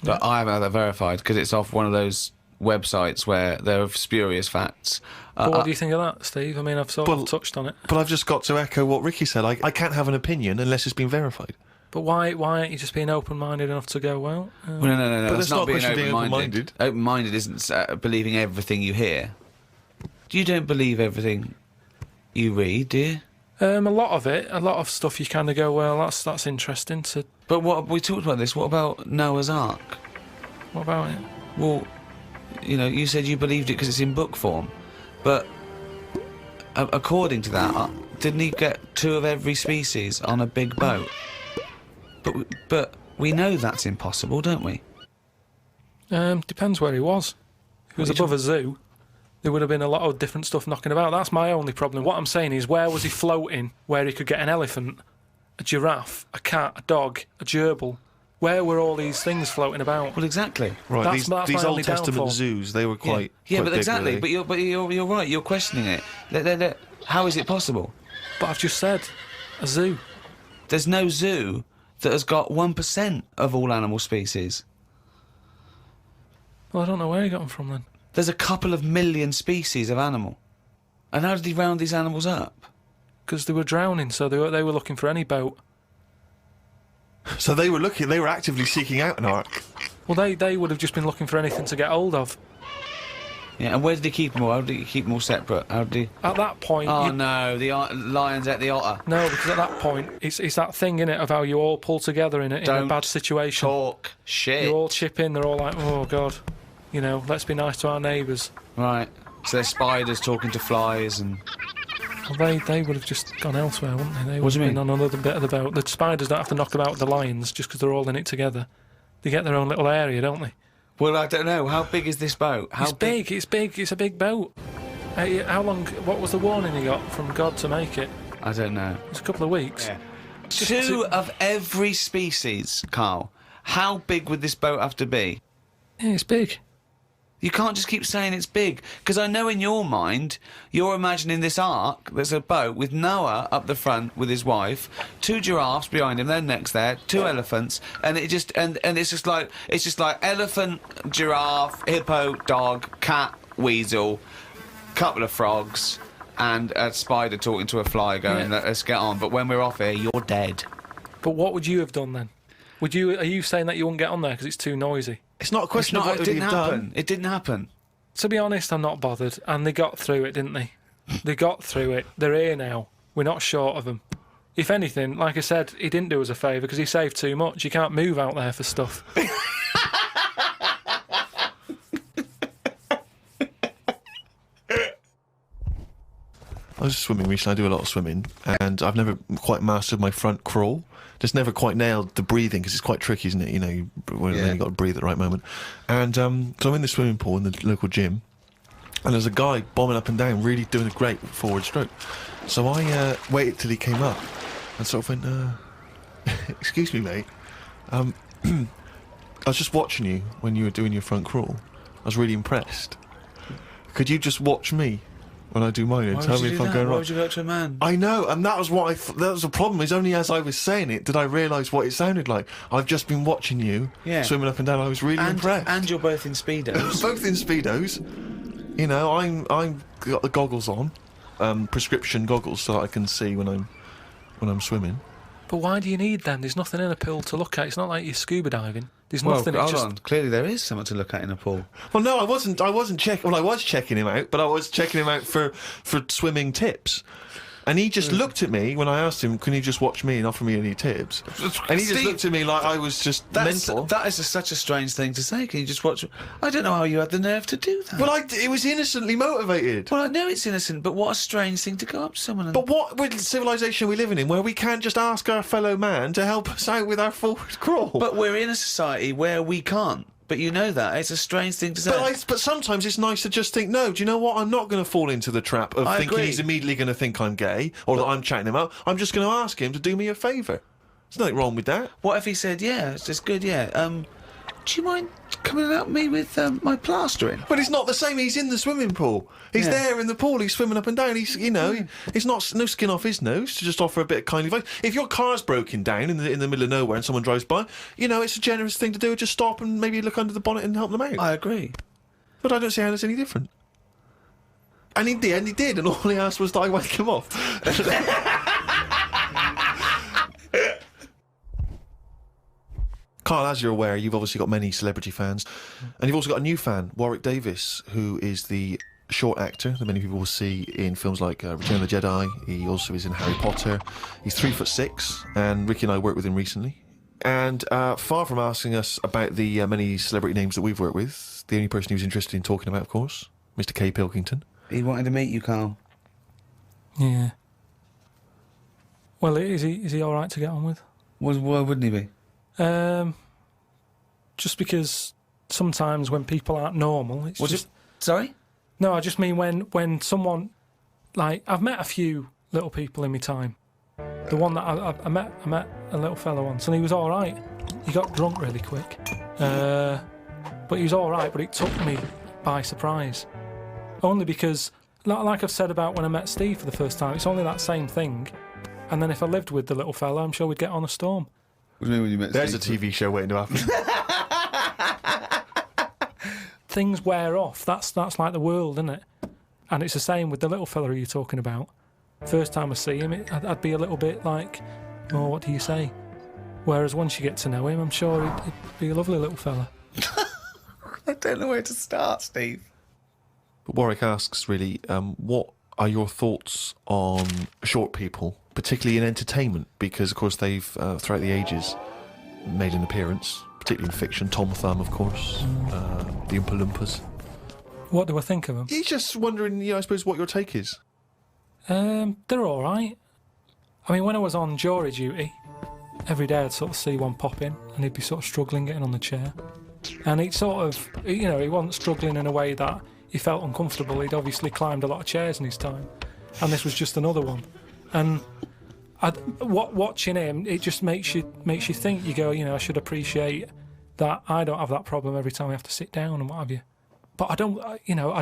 but I haven't had that verified because it's off one of those websites where there are spurious facts. But what do you think of that, Steve? I mean, I've sort of touched on it. But I've just got to echo what Ricky said. I can't have an opinion unless it's been verified. But why aren't you just being open-minded enough to go, well... Well, no. But That's that's not not a being question of being open-minded. Open-minded isn't believing everything you hear. You don't believe everything you read, do you? a lot of stuff you kind of go, well, that's interesting. But what we talked about this. What about Noah's Ark? What about it? Well, you said you believed it because it's in book form, but according to that, didn't he get 2 of every species on a big boat? But we know that's impossible, don't we? Depends where he was. If he was above a zoo, there would have been a lot of different stuff knocking about. That's my only problem. What I'm saying is, where was he floating where he could get an elephant, a giraffe, a cat, a dog, a gerbil? Where were all these things floating about? Well, exactly. Right, That's my these only Old Testament downfall. zoos, they were quite... Yeah, quite but big, exactly. really. But you're right. You're questioning it. How is it possible? But I've just said, a zoo. There's no zoo that has got 1% of all animal species. Well, I don't know where he got them from then. There's a couple of million species of animal. And how did he round these animals up? Because they were drowning, so they were looking for any boat. So they were actively seeking out an ark. Well, they would have just been looking for anything to get hold of. Yeah, and where did he keep them all? How did he keep them all separate? How did he... At that point... Oh, no, the lions ate the otter. No, because at that point, it's that thing, innit, of how you all pull together in a Don't bad situation. Talk shit. You all chip in, they're all like, oh, God, let's be nice to our neighbours. Right. So there's spiders talking to flies and... Well, they would have just gone elsewhere, wouldn't they? They would What do you have been mean? on another bit of the boat. The spiders don't have to knock about the lions just because they're all in it together. They get their own little area, don't they? Well, I don't know. How big is this boat? How It's big, it's a big boat. How long? What was the warning he got from God to make it? I don't know. It's a couple of weeks. Yeah. Two of every species, Karl. How big would this boat have to be? Yeah, it's big. You can't just keep saying it's big, because I know in your mind you're imagining this ark that's a boat with Noah up the front with his wife, 2 giraffes behind him, then next there, 2 elephants, and it just and it's just like elephant, giraffe, hippo, dog, cat, weasel, couple of frogs, and a spider talking to a fly going, let's get on. But when we're off here, you're dead. But what would you have done then? Are you saying that you wouldn't get on there because it's too noisy? It's not a question of what it didn't you've happen. done. It didn't happen. To be honest, I'm not bothered. And they got through it, didn't they? They got through it. They're here now. We're not short of them. If anything, like I said, he didn't do us a favour because he saved too much. You can't move out there for stuff. I was swimming recently. I do a lot of swimming, and I've never quite mastered my front crawl. Just never quite nailed the breathing because it's quite tricky, isn't it? You know, you've got to breathe at the right moment. And so I'm in the swimming pool in the local gym, and there's a guy bombing up and down, really doing a great forward stroke. So I waited till he came up and sort of went, excuse me, mate. I was just watching you when you were doing your front crawl. I was really impressed. Could you just watch me when I do mine and tell me if I'm going Why right? would you go to a man? I know, and that was what that was the problem. Is only as I was saying it did I realise what it sounded like. I've just been watching you swimming up and down. I was really impressed. And you're both in speedos. Both in speedos. You know, I'm got the goggles on, prescription goggles, so that I can see when I'm swimming. But why do you need them? There's nothing in a pool to look at. It's not like you're scuba diving. There's nothing. Hold on. Clearly there is something to look at in a pool. Well, no, I wasn't checking. Well, I was checking him out, but I was checking him out for swimming tips. And he just looked at me when I asked him, can you just watch me and offer me any tips? And he just looked at me like I was just mental. That is such a strange thing to say. Can you just watch? I don't know how you had the nerve to do that. Well, it was innocently motivated. Well, I know it's innocent, but what a strange thing to go up to someone and... But what civilization are we living in where we can't just ask our fellow man to help us out with our forward crawl? But we're in a society where we can't. But you know that. It's a strange thing to say. But sometimes it's nice to just think, no, do you know what? I'm not going to fall into the trap of thinking he's immediately going to think I'm gay or that I'm chatting him up. I'm just going to ask him to do me a favour. There's nothing wrong with that. What if he said, yeah, it's just good, yeah. Do you mind coming and help me with my plastering? But it's not the same. He's in the swimming pool. He's there in the pool. He's swimming up and down. He's, it's not no skin off his nose to just offer a bit of kindly advice. If your car's broken down in the middle of nowhere and someone drives by, it's a generous thing to do. Just stop and maybe look under the bonnet and help them out. I agree. But I don't see how that's any different. And in the end, he did, and all he asked was that I wake him off. Karl, as you're aware, you've obviously got many celebrity fans, and you've also got a new fan, Warwick Davis, who is the short actor that many people will see in films like Return of the Jedi. He also is in Harry Potter. He's 3'6", and Ricky and I worked with him recently. And far from asking us about the many celebrity names that we've worked with, the only person he was interested in talking about, of course, Mr. K. Pilkington. He wanted to meet you, Karl. Yeah. Well, is he all right to get on with? Why wouldn't he be? Just because sometimes when people aren't normal, it's just... Sorry? No, I just mean when someone... Like, I've met a few little people in my time. The one that I met a little fella once, and he was all right. He got drunk really quick. But he was all right, but it took me by surprise. Only because, like I've said about when I met Steve for the first time, it's only that same thing. And then if I lived with the little fella, I'm sure we'd get on a storm. What do you mean when you met There's Steve? a TV show waiting to happen. Things wear off. That's like the world, isn't it? And it's the same with the little fella you're talking about. First time I see him, I'd be a little bit like, oh, what do you say? Whereas once you get to know him, I'm sure he'd be a lovely little fella. I don't know where to start, Steve. But Warwick asks, really, what are your thoughts on short people, particularly in entertainment? Because, of course, they've, throughout the ages, made an appearance, particularly in fiction. Tom Thumb, of course, the Oompa Loompas. What do I think of them? He's just wondering, I suppose, what your take is. They're all right. I mean, when I was on jury duty, every day I'd sort of see one pop in, and he'd be sort of struggling getting on the chair. And he sort of, he wasn't struggling in a way that he felt uncomfortable. He'd obviously climbed a lot of chairs in his time, and this was just another one. And watching him, it just makes you think. You go, I should appreciate that I don't have that problem every time I have to sit down and what have you. But I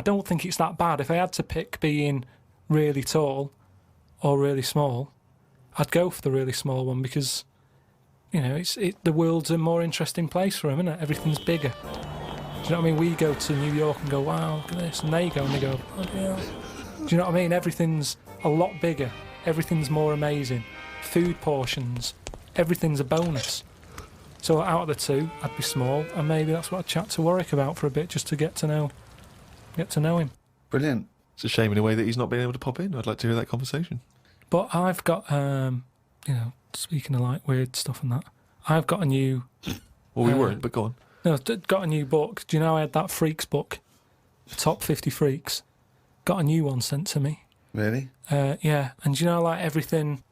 don't think it's that bad. If I had to pick being really tall or really small, I'd go for the really small one because, the world's a more interesting place for him, isn't it? Everything's bigger. Do you know what I mean? We go to New York and go, wow, look at this, and they go and they go, oh, yeah. Do you know what I mean? Everything's a lot bigger. Everything's more amazing. Food portions, everything's a bonus. So out of the two, I'd be small, and maybe that's what I'd chat to Warwick about for a bit, just to get to know him. Brilliant. It's a shame in a way that he's not being able to pop in. I'd like to hear that conversation. But I've got, speaking of like weird stuff and that, I've got a new. Well, we weren't, but go on. No, got a new book. Do you know I had that Freaks book, Top 50 Freaks? Got a new one sent to me. Really? Yeah, and like everything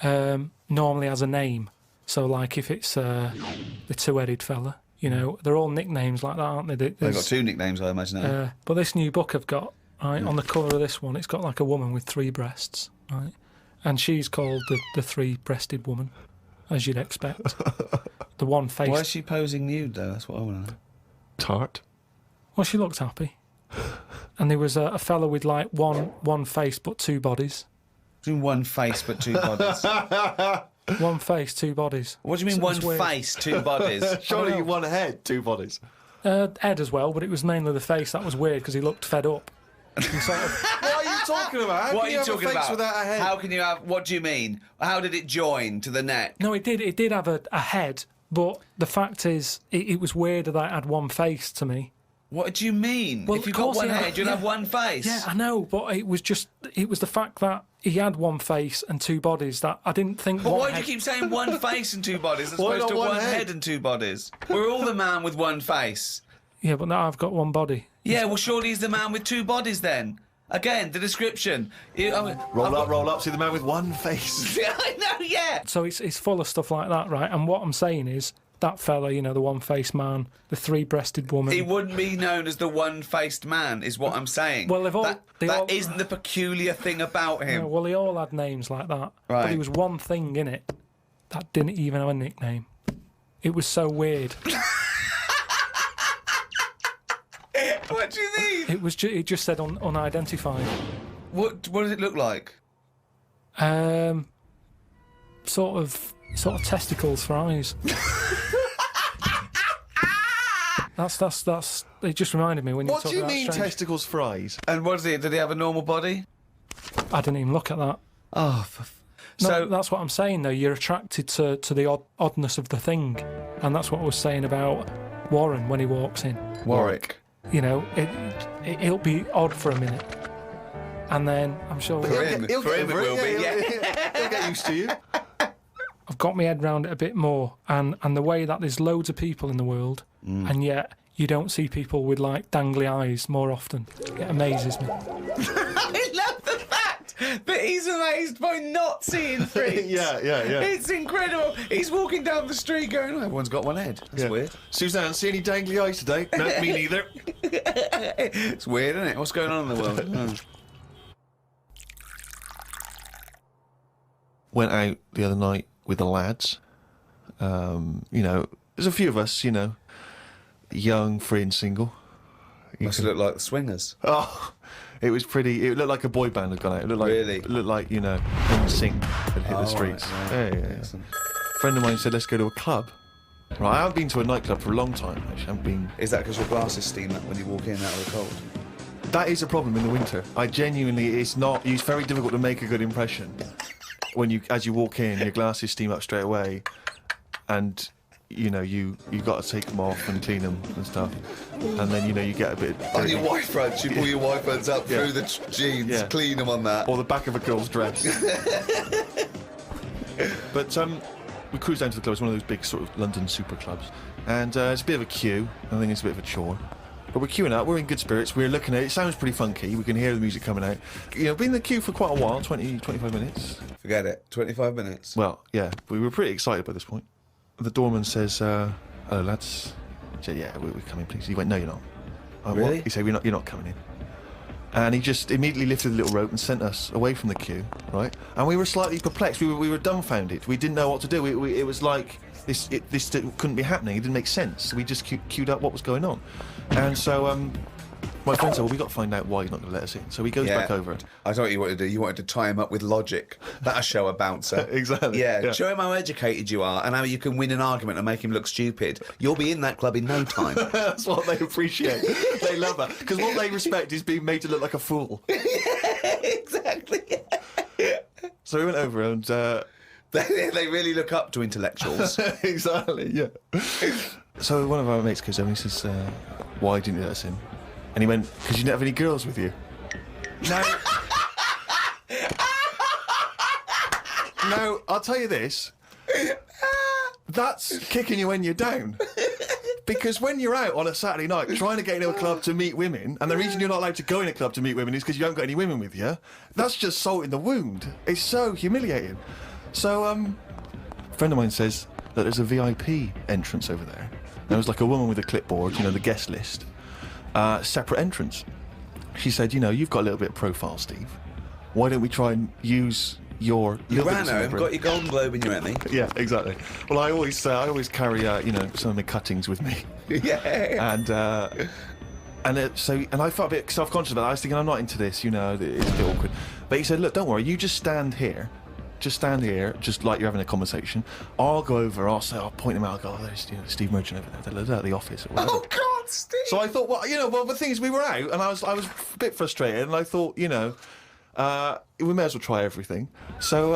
normally has a name. So, like, if it's the two-headed fella, they're all nicknames like that, aren't they? They've got two nicknames, I imagine. But this new book I've got, right, on the cover of this one, it's got like a woman with 3 breasts, right? And she's called the three-breasted woman, as you'd expect. The one face. Why is she posing nude, though? That's what I want to know. Tart. Well, she looked happy. And there was a fella with, like, one face but 2 bodies. Doing one face but 2 bodies. One face, 2 bodies. What do you mean one face, 2 bodies? Surely one head, 2 bodies. Head as well, but it was mainly the face. That was weird because he looked fed up. He sort of, What are you talking about? How What can are you have talking a face about? without a head? How can you have? What do you mean? How did it join to the neck? no, it did have a head, but the fact is, it was weird that it had one face to me. What do you mean? Well, if you've of got course one he had- head, you'll have one face. Yeah, I know, but it was the fact that he had one face and 2 bodies that I didn't think. But one why do head- you keep saying one face and 2 bodies as Why opposed to not one one head? head and 2 bodies? We're all the man with one face. Yeah, but now I've got one body. Yeah, well, surely he's the man with 2 bodies then. Again, the description. Roll up, see the man with one face. Yeah, I know, yeah. So it's full of stuff like that, right? And what I'm saying is that fella, the one-faced man, the 3-breasted woman. He wouldn't be known as the one-faced man, is what I'm saying. Well, they've all- that they all- isn't the peculiar thing about him. Yeah, well, they all had names like that. Right. But there was one thing in it that didn't even have a nickname. It was so weird. What do you mean? It just said unidentified. What does it look like? Sort of testicles for eyes. That's. It just reminded me when you What talk do you about mean strange. testicles for eyes? And what is it? Did he have a normal body? I didn't even look at that. Oh, No, so that's what I'm saying though. You're attracted to the oddness of the thing, and that's what I was saying about Warren when he walks in. Warwick. It'll be odd for a minute, and then I'm sure For him it will be, yeah. He'll get used to you. I've got my head round it a bit more, and the way that there's loads of people in the world, and yet you don't see people with like dangly eyes more often. It amazes me. I love the fact that he's amazed by not seeing freaks. Yeah. It's incredible. He's walking down the street going, oh, everyone's got one head. That's Yeah. weird. Suzanne, see any dangly eyes today? No, me neither. It's weird, isn't it? What's going on in the world? Oh. Went out the other night with the lads. There's a few of us, young, free and single. Must look like the Swingers. Oh, it was pretty. It looked like a boy band had gone out. It looked like, Really? It looked like NSYNC had hit the streets. Right. Yeah. Excellent. A friend of mine said, let's go to a club. Right, I haven't been to a nightclub for a long time. Actually, I haven't been. Is that because your glasses steam up when you walk in out of the cold? That is a problem in the winter. It's very difficult to make a good impression when as you walk in, your glasses steam up straight away, and you've got to take them off and clean them and stuff, and then you get a bit On your white fronts, you pull your white fronts up Yeah. through the jeans, Yeah. clean them on that. or the back of a girl's dress. But we cruised down to the club. It's one of those big sort of London super clubs, and it's a bit of a queue. I think it's a bit of a chore. But we're queuing up, we're in good spirits, we're looking at it, it sounds pretty funky, we can hear the music coming out. Been in the queue for quite a while, 20, 25 minutes. Forget it. 25 minutes. Well, yeah, we were pretty excited by this point. The doorman says, hello lads. I said, yeah, we're coming please. He went, no you're not. I went, Really? "What?" He said, you're not coming in. And he just immediately lifted the little rope and sent us away from the queue, right? And we were slightly perplexed. We were dumbfounded. We didn't know what to do. It was like this couldn't be happening. It didn't make sense. So we just queued up what was going on. And so my friend said, well, we got to find out why he's not going to let us in. So he goes back over. I thought you wanted to do. You wanted to tie him up with logic. That'll show a bouncer. Exactly. Yeah, show him how educated you are and how you can win an argument and make him look stupid. You'll be in that club in no time. That's what they appreciate. They love that. Because what they respect is being made to look like a fool. Yeah, exactly. So we went over and... They really look up to intellectuals. Exactly, yeah. So one of our mates goes over and he says, why didn't you let us in? And he went, because you didn't have any girls with you. Now, I'll tell you this. That's kicking you when you're down. Because when you're out on a Saturday night trying to get into a club to meet women, and the reason you're not allowed to go in a club to meet women is because you haven't got any women with you, that's just salt in the wound. It's so humiliating. So, a friend of mine says that there's a VIP entrance over there. There was like a woman with a clipboard, the guest list. Separate entrance. She said, you've got a little bit of profile, Steve. Why don't we try and use your... You ran home, got your Golden Globe and your Emmy. Yeah, exactly. Well, I always carry, some of my cuttings with me. Yeah. And I felt a bit self-conscious about it. I was thinking, I'm not into this, it's a bit awkward. But he said, look, don't worry, you just stand here. Just stand here, just like you're having a conversation. I'll go over, I'll point him out, I'll go, there's Steve Merchant over there, at the office. Or oh, God, Steve! So I thought, well, the thing is, we were out, and I was a bit frustrated, and I thought, we may as well try everything. So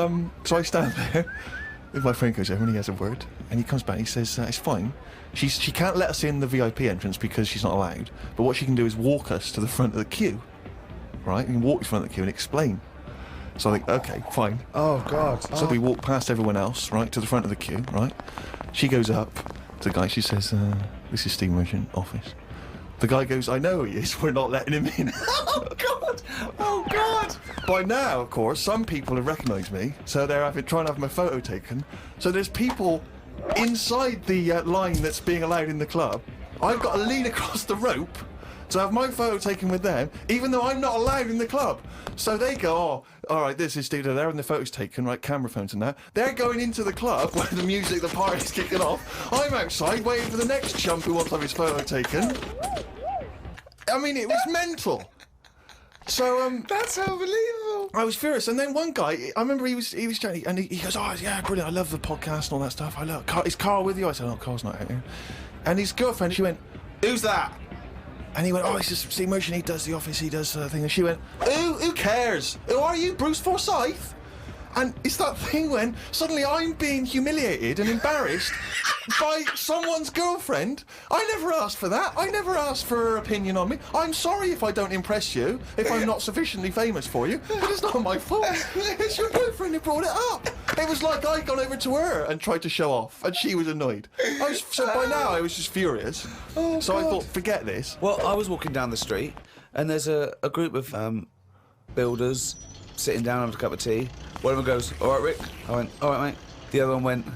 I stand there, if my friend goes over and he has a word, and he comes back and he says, it's fine. She can't let us in the VIP entrance because she's not allowed, but what she can do is walk us to the front of the queue, right? You can walk to the front of the queue and explain. So I think, okay, fine. Oh, God. So we walk past everyone else, right, to the front of the queue, right? She goes up to the guy, she says, this is Steve Merchant office. The guy goes, I know he is, we're not letting him in. Oh, God! Oh, God! By now, of course, some people have recognised me, so they're trying to have my photo taken. So there's people inside the line that's being allowed in the club. I've got to lean across the rope to have my photo taken with them, even though I'm not allowed in the club. So they go, oh, all right, this is Steve there, and the photo's taken, right, camera phones and that. They're going into the club where the music, the party's kicking off. I'm outside waiting for the next chump who wants to have his photo taken. I mean, it was mental. So, That's unbelievable. I was furious, and then one guy, I remember he was chatting, and he goes, oh, yeah, brilliant, I love the podcast and all that stuff. I love, is Karl with you? I said, oh, Karl's not out here. And his girlfriend, she went, who's that? And he went, oh, it's just Steve Merchant, he does the office, he does the thing. And she went, who cares? Who are you, Bruce Forsyth? And it's that thing when suddenly I'm being humiliated and embarrassed by someone's girlfriend. I never asked for that. I never asked for her opinion on me. I'm sorry if I don't impress you, if I'm not sufficiently famous for you, but it's not my fault. It's your boyfriend who brought it up. It was like I'd gone over to her and tried to show off, and she was annoyed. So by now I was just furious. Oh, so God. I thought, forget this. Well, I was walking down the street, and there's a group of builders sitting down having a cup of tea. One of them goes, all right, Rick. I went, all right, mate. The other one went,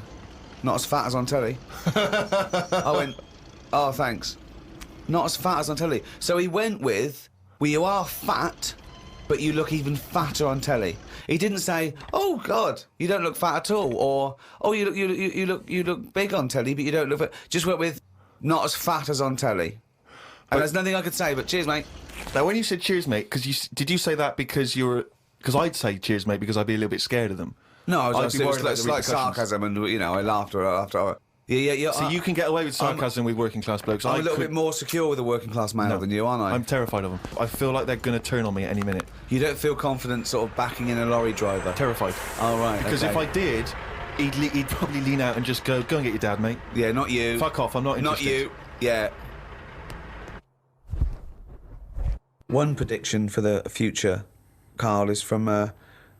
not as fat as on telly. I went, oh, thanks. Not as fat as on telly. So he went with, well, you are fat, but you look even fatter on telly. He didn't say, oh, God, you don't look fat at all, or, oh, you look big on telly, but you don't look fat. Just went with, not as fat as on telly. And there's nothing I could say, but cheers, mate. Now, when you said cheers, mate, did you say that because you were... Because I'd say cheers, mate, because I'd be a little bit scared of them. No, I was I'd be worried about the slight repercussions. sarcasm, and I laughed after. Yeah. So you can get away with sarcasm with working class blokes. I'm a little bit more secure with a working class male than you, aren't I? I'm terrified of them. I feel like they're going to turn on me at any minute. You don't feel confident sort of backing in a lorry driver? Terrified. Oh, right. Because if I did, he'd probably lean out and just go and get your dad, mate. Yeah, not you. Fuck off, I'm not interested. Not you. Yeah. One prediction for the future, Karl, is from an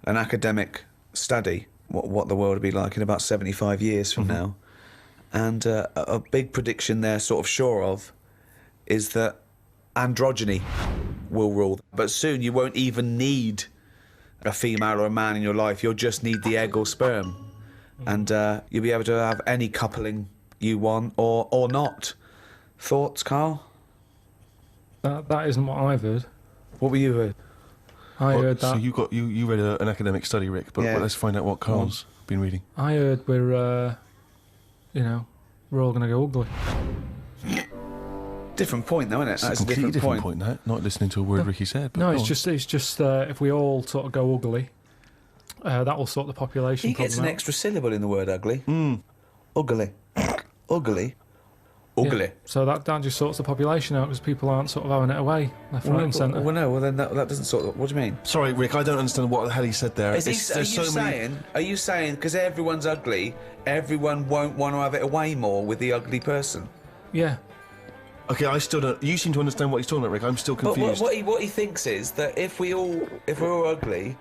academic study, what the world will be like in about 75 years from now. And a big prediction they're sort of sure of is that androgyny will rule. But soon you won't even need a female or a man in your life. You'll just need the egg or sperm. And you'll be able to have any coupling you want or not. Thoughts, Karl? That isn't what I've heard. What were you? I heard that. So you read an academic study, Rick, but Yeah. let's find out what Carl's been reading. I heard we're, we're all going to go ugly. Different point, though, isn't it? It's a That's a completely different different point. That not listening to a word Ricky said. But No, go it's on. just if we all sort of go ugly, that will sort the population He gets an problem out. extra syllable in the word ugly. Ugly. Ugly. Ugly. Yeah. So that just sorts the population out because people aren't sort of having it away left, right, and centre. Well, no. Well, then that doesn't sort of... What do you mean? Sorry, Rick. I don't understand what the hell he said there. Are you saying because everyone's ugly, everyone won't want to have it away more with the ugly person? Yeah. Okay, I still don't. You seem to understand what he's talking about, Rick. I'm still But confused. what he thinks is that if we're all ugly,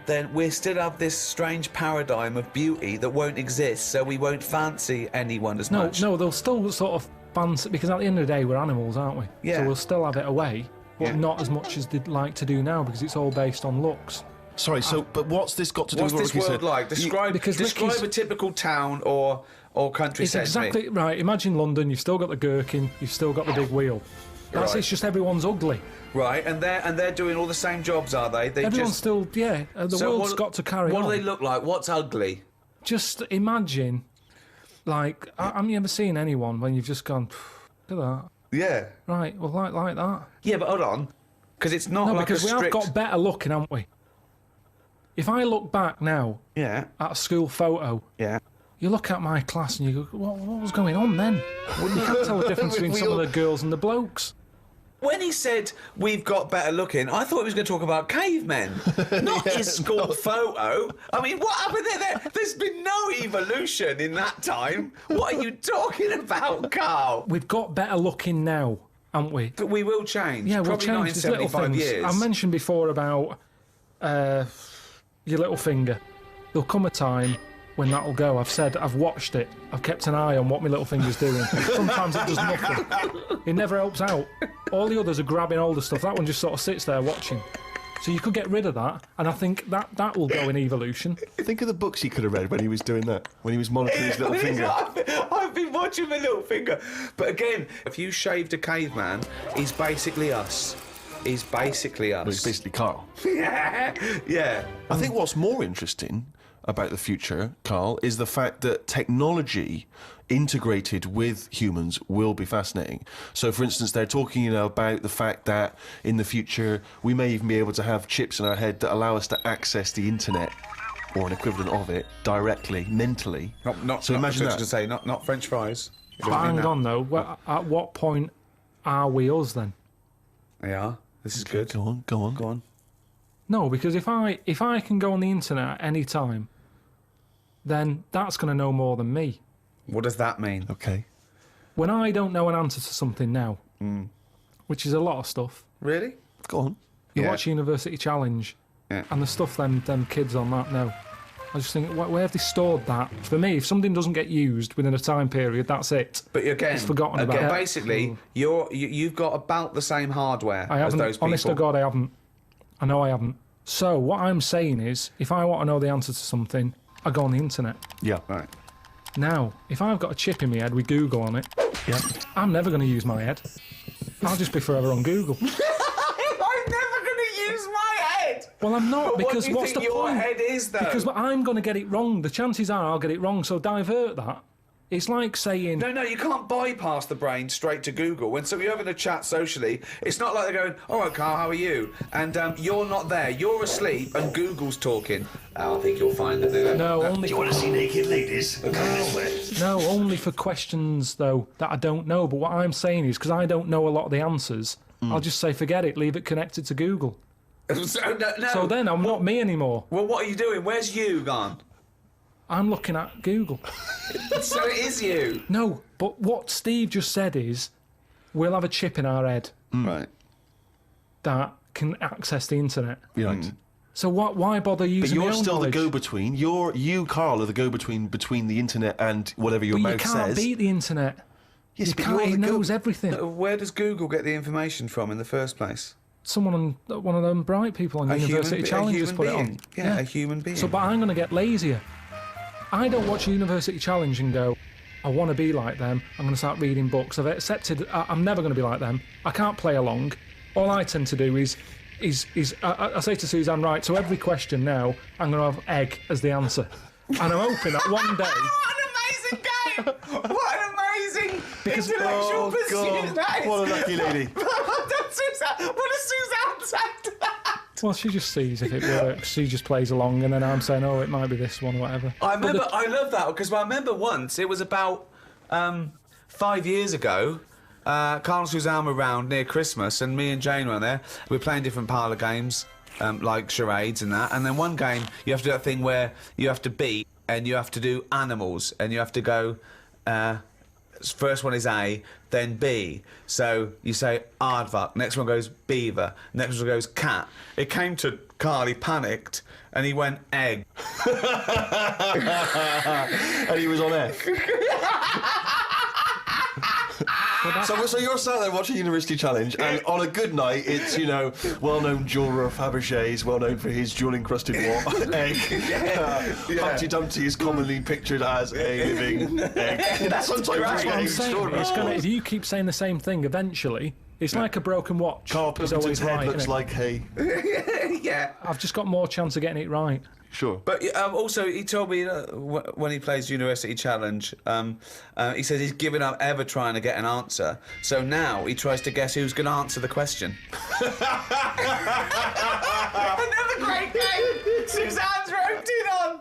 then we still have this strange paradigm of beauty that won't exist, so we won't fancy anyone as much. No, they'll still sort of fancy, because at the end of the day, we're animals, aren't we? Yeah. So we'll still have it away, but Yeah. not as much as they'd like to do now because it's all based on looks. Sorry. So, but what's this got to do What's with what this Ricky world said? like? Describe Ricky's- a typical town or country It's set to me. exactly right. Imagine London, you've still got the gherkin, you've still got the big wheel. That's Right. It's just everyone's ugly. Right, and they're doing all the same jobs, are they? They Everyone's just still, the So world's got to carry What on. do they look like? What's ugly? Just imagine, like, have you ever seen anyone when you've just gone, look at that? Yeah. Right, well, like that. Yeah, but hold on, because it's not No, like because a we strict. have got better looking, haven't we? If I look back now Yeah, at a school photo, yeah. you look at my class and you go, what was going on then? You can't tell the difference between some of the girls and the blokes. When he said we've got better looking, I thought he was going to talk about cavemen, not his school photo. I mean, what happened there? There's been no evolution in that time. What are you talking about, Karl? We've got better looking now, haven't we? But we will change. Yeah, we'll Probably not change in these little 75 things. years. I mentioned before about your little finger. There'll come a time when that'll go. I've watched it. I've kept an eye on what my little finger's doing. Sometimes it does nothing. It never helps out. All the others are grabbing all the stuff. That one just sort of sits there watching. So you could get rid of that, and I think that will go in evolution. Think of the books he could have read when he was doing that. When he was monitoring his little finger. I've been watching my little finger. But again, if you shaved a caveman, he's basically us. He's basically us. Well, it's basically Carl. Yeah, yeah. I think what's more interesting about the future, Carl, is the fact that technology integrated with humans will be fascinating. So, for instance, they're talking, about the fact that in the future we may even be able to have chips in our head that allow us to access the internet or an equivalent of it directly, mentally. So imagine that. To say, not French fries. But hang on though, at what point are we us then? Yeah, this is good. Go on. Go on. No, because if I can go on the internet at any time, then that's going to know more than me. What does that mean? Okay. When I don't know an answer to something now, which is a lot of stuff, Really? Go on. you Yeah. watch University Challenge, Yeah. and the stuff them kids on that know. I just think, where have they stored that? For me, if something doesn't get used within a time period, that's it. But again, It's forgotten about. Basically, you've got about the same hardware I as haven't. those people. Honest to God, I haven't. I know I haven't. So what I'm saying is, if I want to know the answer to something, I go on the internet. Yeah. Right. Now, if I've got a chip in my head with Google on it, Yeah. I'm never going to use my head. I'll just be forever on Google. I'm never going to use my head. Well, I'm not, But because what do you what's think the your point? head is, though? Because I'm going to get it wrong. The chances are I'll get it wrong, so divert that. It's like saying... No, you can't bypass the brain straight to Google. When you're having a chat socially, it's not like they're going, all right, Karl, how are you? And you're not there. You're asleep and Google's talking. I think you'll find that they No, only You want to see naked ladies? Come this way. No, only for questions, though, that I don't know. But what I'm saying is, because I don't know a lot of the answers, I'll just say, forget it, leave it connected to Google. no. So then I'm not me anymore. Well, what are you doing? Where's you gone? I'm looking at Google. So it is you. No, but what Steve just said is, we'll have a chip in our head Right. that can access the internet. Right. So why bother But using my you're own still knowledge? the go-between. You, Carl, are the go-between between the internet and whatever your But you mouth can't says. beat the internet. Yes, You but can't, you're it the knows go- everything. Where does Google get the information from in the first place? Someone on one of them bright people on University Challenge just put it on. Yeah, a human being. So, but I'm going to get lazier. I don't watch University Challenge and go, I want to be like them. I'm going to start reading books. I've accepted I'm never going to be like them. I can't play along. All I tend to do is I say to Suzanne, right, so every question now, I'm going to have egg as the answer. And I'm hoping that one day... What an amazing game! What an amazing intellectual pursuit that is! What a lucky lady. What does Suzanne say to that? Well, she just sees if it works. She just plays along, and then I'm saying, oh, it might be this one or whatever. I love that, because I remember once, it was about 5 years ago, Karl and Suzanne were round near Christmas, and me and Jane were there. We were playing different parlour games, like charades and that, and then one game, you have to do that thing where you have to beat, and you have to do animals, and you have to go... first one is A, then B. So you say aardvark, next one goes beaver, next one goes cat. It came to Karl, he panicked, and he went egg. And he was on F. So you're sat there watching University Challenge, and on a good night, it's, you know, well-known jeweller Fabergé is well known for his jewel-encrusted egg. Humpty Dumpty is commonly pictured as a living egg. That's sometimes That's what I'm it's saying. extraordinary. If you keep saying the same thing, eventually, it's like a broken watch. Karl It's Pilkington's always head right, looks innit? like hay. Yeah. I've just got more chance of getting it right. Sure. But also, he told me when he plays University Challenge, he says he's given up ever trying to get an answer. So now he tries to guess who's going to answer the question. Another great game! Suzanne's roped in on!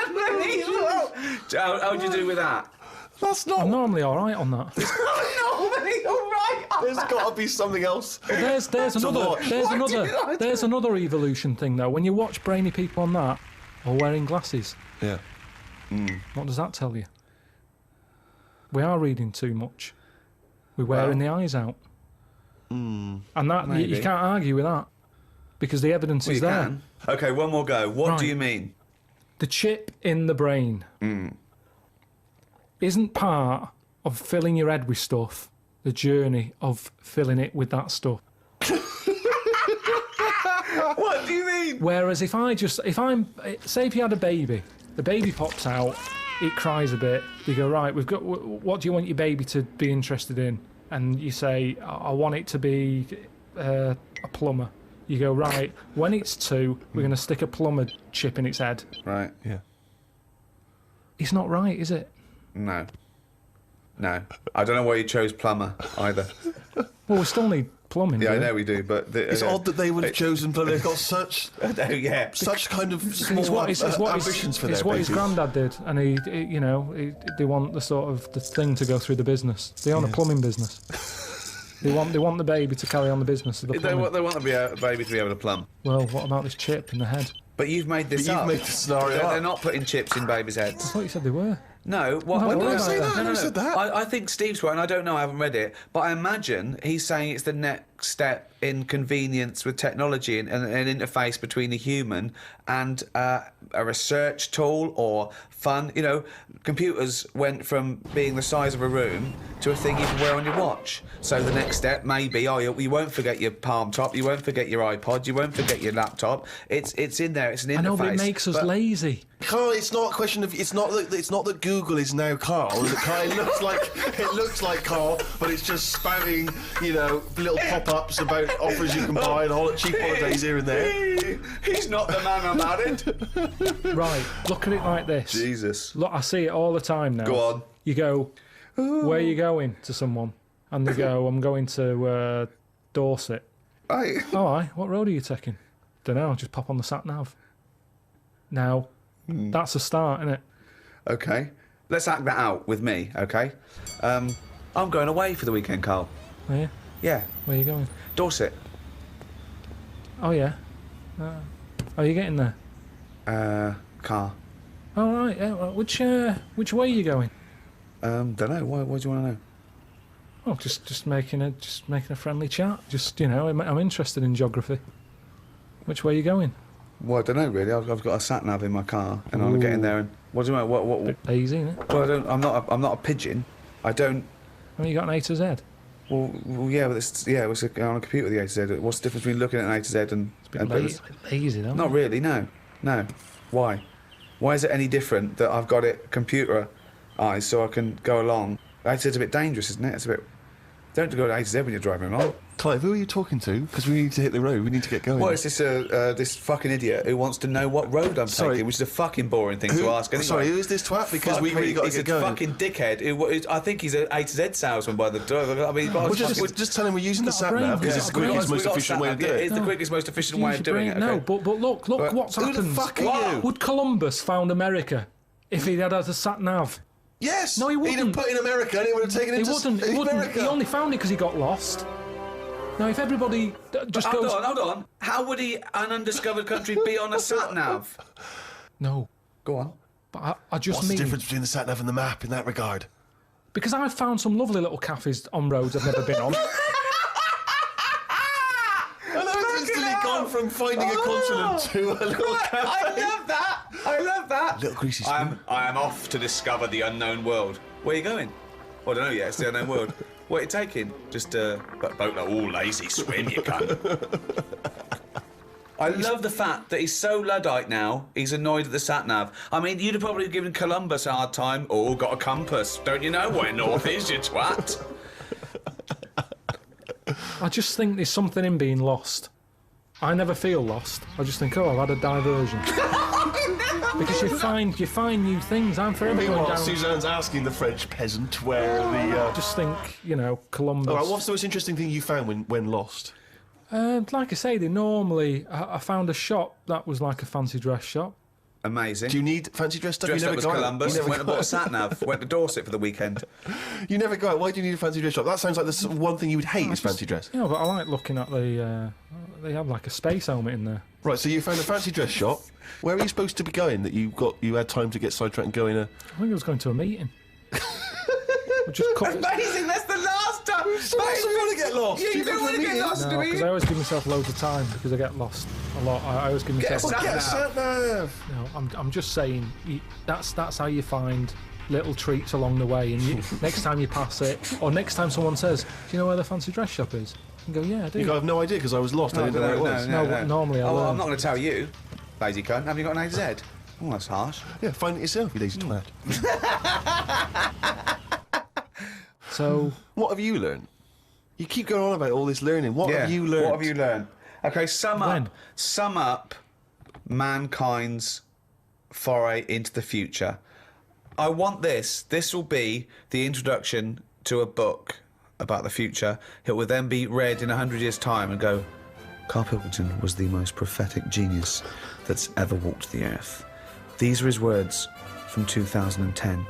Unbelievable! How would you do with that? That's I'm not... normally all right on that. Normally all right. There's got to be something else. There's another evolution thing though. When you watch brainy people on that, or wearing glasses, Yeah. what does that tell you? We are reading too much. We're wearing the eyes out, and that you Maybe. can't argue with that because the evidence is there. Can. Okay, one more go. What do Right. you mean? The chip in the brain isn't part of filling your head with stuff. The journey of filling it with that stuff. What do you mean? Whereas if say if you had a baby, the baby pops out, it cries a bit. You go, right, we've got. What do you want your baby to be interested in? And you say, I want it to be a plumber. You go, right. When it's 2, we're going to stick a plumber chip in its head. Right. Yeah. It's not right, is it? No. No. I don't know why you chose plumber either. Well, we still need plumbing. Yeah, I do we? know we do, but... It's odd that they would have chosen, but they've got such yeah. kind of small ambitions for their It's what his babies. granddad did, and they want the sort of the thing to go through the business. They own a plumbing business. They want the baby to carry on the business of the plumbing. They want the baby to be able to plumb. Well, what about this chip in the head? But you've made this But you've up. made the scenario They're up. not putting chips in babies' I heads. thought you said they were. No, Well, what I didn't say that. I never said that. I think Steve's right, and I don't know, I haven't read it, but I imagine he's saying it's the next step in convenience with technology and an interface between a human and a research tool or fun. You know, computers went from being the size of a room to a thing you can wear on your watch. So the next step may be, you won't forget your palm top, you won't forget your iPod, you won't forget your laptop. It's in there, it's an interface. I know, but it makes us lazy. Karl, it's not a question of it's not that Google is now Karl. It looks like Karl, but it's just spouting, little pop-ups about offers you can buy and cheap holidays here and there. He's not the man I married. Right, look at it like this. Jesus. Look, I see it all the time now. Go on. You go, where are you going to someone? And they go, I'm going to Dorset. Right. Oh, aye, what road are you taking? Don't know, just pop on the sat-nav. Now, that's a start, isn't it? Okay. Let's act that out with me, okay? I'm going away for the weekend, Karl. Are you? Yeah. Where are you going? Dorset. Oh, yeah. Are you getting there? Car. Oh, right, yeah. Well, which way are you going? Don't know. Why do you want to know? Oh, just making a friendly chat. I'm interested in geography. Which way are you going? Well, I don't know really. I've got a sat nav in my car, and I'm getting there. And what do you mean? What? Bit lazy, isn't it? Well, I'm not a pigeon. I don't. I mean, you got an A to Z. Well, yeah, but it's on a computer. The A to Z. What's the difference between looking at an A to Z and? Bit lazy, though. Not really. No. Why? Why is it any different that I've got it computerised so I can go along? A to Z's a bit dangerous, isn't it? It's a bit. Don't go to A to Z when you're driving along. Clive, who are you talking to? Because we need to hit the road. We need to get going. Well, it's this fucking idiot who wants to know what road I'm taking, which is a fucking boring thing to ask. Anyway. Sorry, who is this twat? Because we really got to get going. He's a fucking dickhead. I think he's an A to Z salesman by the door. I mean, just tell him we're using the sat nav because it's the quickest, most efficient way to do it. It's the quickest, most efficient way of doing it. No, but look what's happened. Who the fuck are you? Would Columbus found America if he had a sat nav? Yes. No, he wouldn't. He'd have put in America and he would have taken him to He wouldn't. America. He only found it because he got lost. Now, if everybody just goes... Hold on. How would an undiscovered country be on a sat-nav? No. Go on. But I just What's mean... the difference between the sat-nav and the map in that regard? Because I've found some lovely little cafes on roads I've never been on. And I've instantly gone from finding a continent to a little cafe. I love that. Little greasy spoon. I am off to discover the unknown world. Where are you going? Well, I don't know yet. It's the unknown world. What are you taking? Just a boat like all lazy swim, you cunt. I love the fact that he's so Luddite now, he's annoyed at the sat-nav. I mean, you'd have probably given Columbus a hard time. Oh, got a compass. Don't you know where north is, you twat? I just think there's something in being lost. I never feel lost. I just think, oh, I've had a diversion. Because you find new things. I'm forever going down... Suzanne's asking the French peasant where the... I just think, Columbus... All right, what's the most interesting thing you found when lost? Like I say, I found a shop that was like a fancy dress shop. Amazing. Do you need fancy dress stuff? Dressed you up never as go Columbus, out. went and bought a sat-nav, went to Dorset for the weekend. You never go out. Why do you need a fancy dress shop? That sounds like the one thing you would hate is fancy dress. Yeah, but I like looking at the... they have like a space helmet in there. Right, so you found a fancy dress shop. Where are you supposed to be going that you had time to get sidetracked and go in a... I think I was going to a meeting. Just Amazing, that's the last time! You're going to get lost. You do want to get lost, No, because I always give myself loads of time because I get lost a lot. I always give myself... Get a sat-nav. No, I'm just saying, that's how you find little treats along the way. And next time you pass it, or next time someone says, do you know where the fancy dress shop is? You go, yeah, I do. You go, I have no idea because I was lost. I didn't know where it was. No, normally I learn. I'm not going to tell you, lazy cunt. Have you got an A to Z? Oh, that's harsh. Yeah, find it yourself, you lazy twat. So... What have you learned? You keep going on about all this learning. What have you learned? What have you learned? Okay, sum up mankind's foray into the future. I want this. This will be the introduction to a book about the future. It will then be read in 100 years' time and go, Karl Pilkington was the most prophetic genius that's ever walked the earth. These are his words from 2010.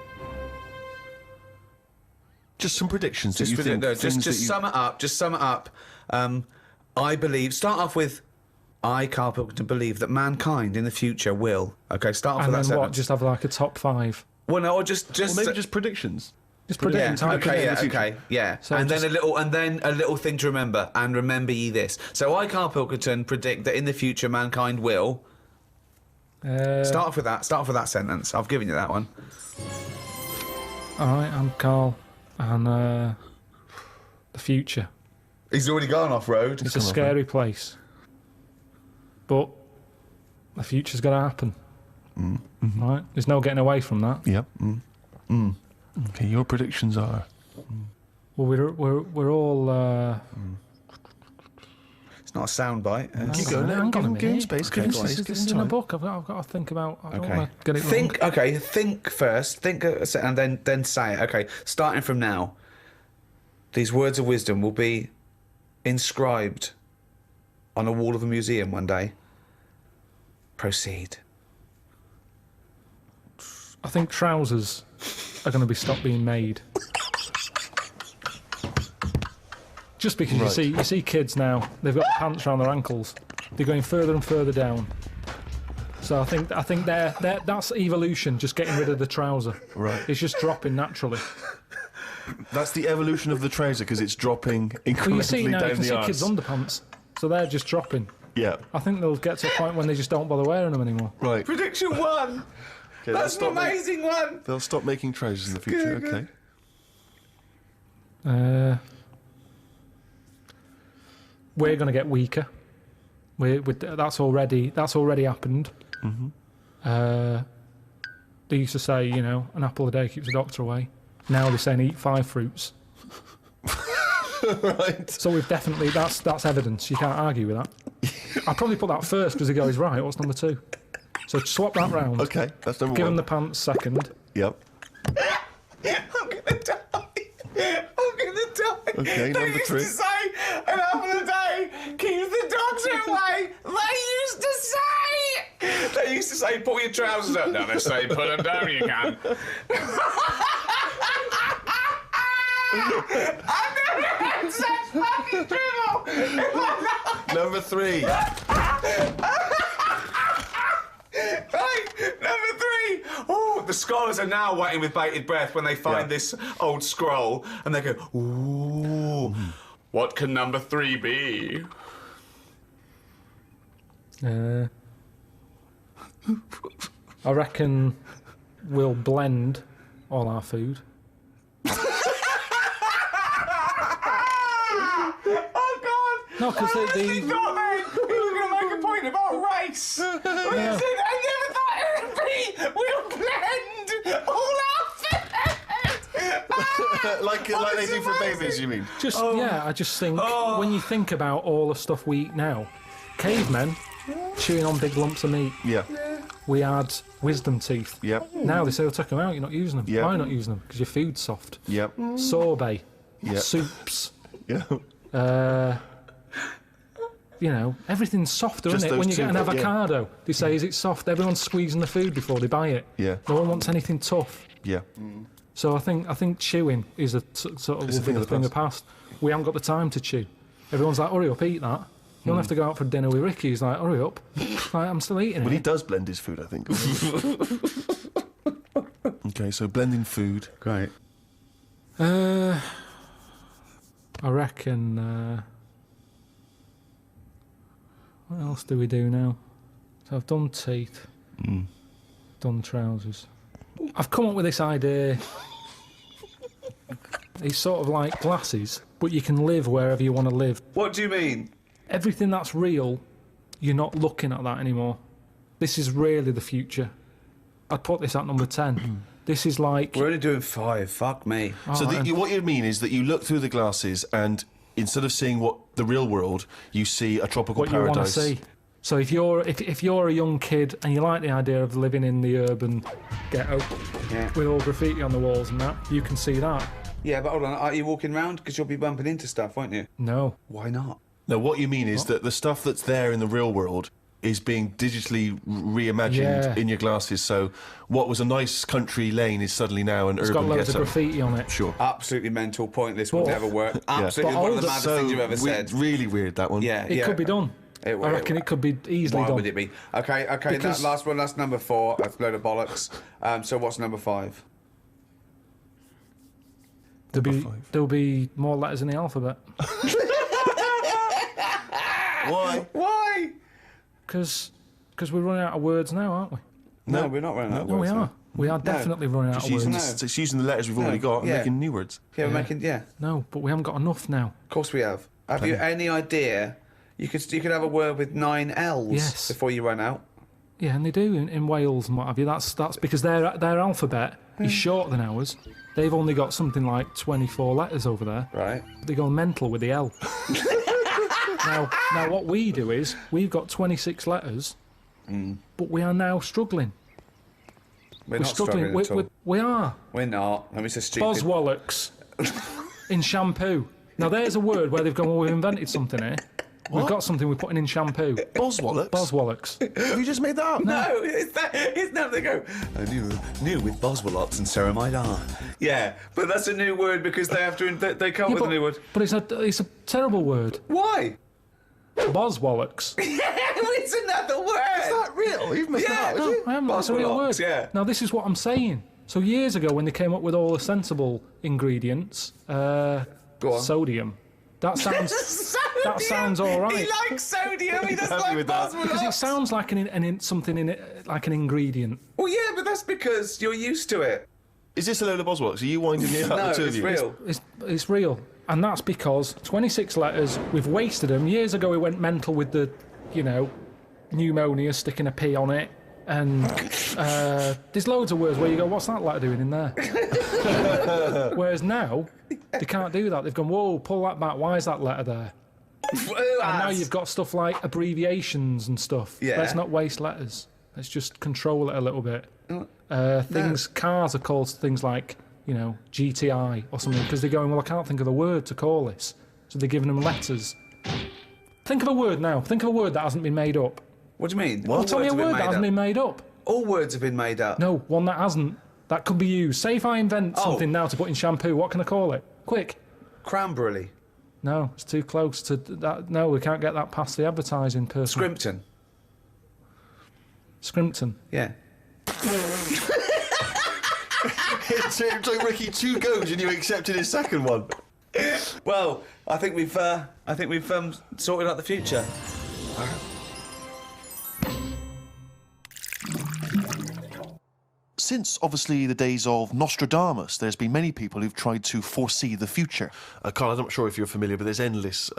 Just some predictions. Just sum it up. Just sum it up. I believe. Start off with, I, Karl Pilkington, believe that mankind in the future will. Okay, start off with that sentence. And then what? Just have like a top 5. Well, no, or just. Well, maybe just predictions. Just predictions. Yeah, okay, yeah. So and then a little thing to remember. And remember ye this. So I, Karl Pilkington, predict that in the future mankind will. Start off with that. Start off with that sentence. I've given you that one. All right, I'm Karl. And the future. He's already gone off road. It's a scary place. But the future's got to happen. Mm-hmm. Right? There's no getting away from that. Yep. Okay, your predictions are... Well, we're all... It's not a soundbite. Keep going. Hang on a Give him minute. space. Okay, Give him go on. space. Give This him is in a time. book. I've got to think about... I don't Okay. want to get it wrong. Think first. Think and then say it. Okay, starting from now, these words of wisdom will be inscribed on a wall of a museum one day. Proceed. I think trousers are going to be stopped being made. Just because you see kids now, they've got pants around their ankles. They're going further and further down. So I think that's evolution, just getting rid of the trouser. Right. It's just dropping naturally. That's the evolution of the trouser because it's dropping incrementally Well, you see now, you down can the see arse. kids' underpants, so they're just dropping. Yeah. I think they'll get to a point when they just don't bother wearing them anymore. Right. Prediction 1. Okay, That's an amazing one. They'll stop making trousers in the future. Good. Okay. We're going to get weaker. That's already happened. Mm-hmm. They used to say, an apple a day keeps the doctor away. Now they're saying eat 5 fruits. Right. So we've definitely, that's evidence. You can't argue with that. I'd probably put that first because the guy's right. What's number 2? So swap that round. Okay, that's number Give 1. him the pants second. Yep. I'm gonna die. I'm gonna die. Okay, They number used 3. to say, an apple a day keeps the dogs away. They used to say, pull your trousers up. Now they say, put them down, you can. I've never had such fucking dribble in my life. Number 3. Right, number 3. Oh, the scholars are now waiting with bated breath when they find this old scroll, and they go, ooh, what can number 3 be? I reckon we'll blend all our food. Oh, God! No, because He thought he was going to make a point about race. He said, I never thought it would be, we'll blend all our food. like they do for babies, you mean? I just think when you think about all the stuff we eat now, cavemen chewing on big lumps of meat. Yeah. We had wisdom teeth. Yep. Now they say, "Well, take them out. You're not using them. Yeah. Why not using them? Because your food's soft." Yep. Sorbet. Yeah. Soups. Yeah. Everything's softer, Just isn't it? When you those get an two, yeah. avocado, they say, "Is it soft?" Everyone's squeezing the food before they buy it. Yeah. No one wants anything tough. Yeah. So I think chewing is a sort of It's a thing of the of the past. We haven't got the time to chew. Everyone's like, "Hurry up, eat that." You don't have to go out for dinner with Ricky. He's like, "Hurry up." Like, I'm still eating But he it. does blend his food, I think. Okay, so blending food. Great. I reckon. What else do we do now? So I've done teeth. Done trousers. I've come up with this idea. It's sort of like glasses, but you can live wherever you want to live. What do you mean? Everything that's real, you're not looking at that anymore. This is really the future. I'd put this at number 10. This is like... We're only doing 5. Fuck me. So and- what you mean is that you look through the glasses and instead of seeing what the real world, you see a tropical what you want to paradise. see. So if you're a young kid and you like the idea of living in the urban ghetto with all graffiti on the walls and that, you can see that. Yeah, but hold on. Are you walking around? Because you'll be bumping into stuff, won't you? No. Why not? No, what you mean is that the stuff that's there in the real world is being digitally reimagined in your glasses. So what was a nice country lane is suddenly now an It's urban got loads ghetto. of graffiti on it. Sure. Absolutely mental, pointless, will But- never work. Absolutely But one of the older- maddest things you've ever said. Really weird, that one. Yeah, It could be done. I reckon it could be easily Why done. would it be? Okay, Because- that last one, that's number 4. That's a load of bollocks. So what's number 5? There'll be more letters in the alphabet. Why? Why? Because we're running out of words now, aren't we? No, we're not running out of No, we words are. now. We are definitely running out Just of using, words. No. just using the letters we've already got and yeah. making new words. Yeah, we're making, yeah. No, but we haven't got enough now. Of course we have. Have you any idea? You could have a word with 9 L's Yes. before you run out. Yeah, and they do in Wales and what have you. That's because their alphabet is shorter than ours. They've only got something like 24 letters over there. Right. They go mental with the L. now, what we do is we've got 26 letters, but we are now struggling. We're not struggling at all. We are. We're not. I mean, it's a stupid... Boswallocks in shampoo. Now, there's a word where they've gone, well, we've invented something here. We've got something we're putting in shampoo. Boswallocks? Boswallocks. Have you just made that up? No, it's now they go, I knew with Boswallots and ceramide R. Yeah, but that's a new word because they have to, they come up with a new word. But it's a terrible word. Why? Boswallocks. It's another word. Is that real? You've made that up, No, is it? I haven't. It's a real word. Boswallocks, yeah. Now, this is what I'm saying. So years ago, when they came up with all the sensible ingredients, Go on. sodium. That sounds Sodium. that sounds all right. He likes sodium. He doesn't Happy like with that. Because it Boswallots. sounds like something in it, like an ingredient. Well, yeah, but that's because you're used to it. Is this a load of Boswallocks? Are you winding me up, No, the two it's of you? real. It's real, and that's because 26 letters. We've wasted them. Years ago, we went mental with the, pneumonia, sticking a P on it. And there's loads of words where you go, what's that letter doing in there? Whereas now, they can't do that. They've gone, whoa, pull that back. Why is that letter there? And now you've got stuff like abbreviations and stuff. Yeah. Let's not waste letters. Let's just control it a little bit. Cars are called things like, you know, GTI or something, because they're going, well, I can't think of a word to call this. So they're giving them letters. Think of a word now. Think of a word that hasn't been made up. What do you mean? Well, tell me a word that hasn't been made up. All words have been made up. No, one that hasn't. That could be used. Say if I invent something now to put in shampoo, what can I call it? Quick. Cranberry. No, it's too close to that. No, we can't get that past the advertising person. Scrimpton. Scrimpton. Yeah. It took Ricky 2 goes and you accepted his second one. Well, I think we've sorted out the future. Since, obviously, the days of Nostradamus, there's been many people who've tried to foresee the future. Karl, I'm not sure if you're familiar, but there's endless,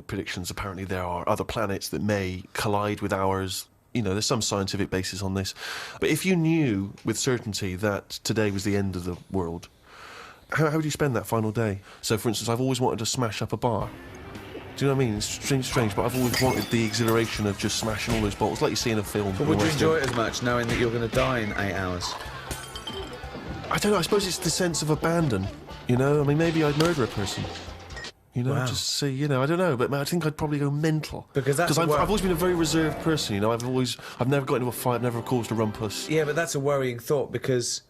predictions. Apparently there are other planets that may collide with ours. You know, there's some scientific basis on this. But if you knew with certainty that today was the end of the world, how would you spend that final day? So, for instance, I've always wanted to smash up a bar. Do you know what I mean? It's strange, but I've always wanted the exhilaration of just smashing all those bottles, like you see in a film. But would you enjoy it as much knowing that you're going to die in 8 hours? I don't know. I suppose it's the sense of abandon. You know, I mean, maybe I'd murder a person. You know, Wow. just see. You know, I don't know, but I think I'd probably go mental. Because I've always been a very reserved person. You know, I've never got into a fight, never caused a rumpus. Yeah, but that's a worrying thought because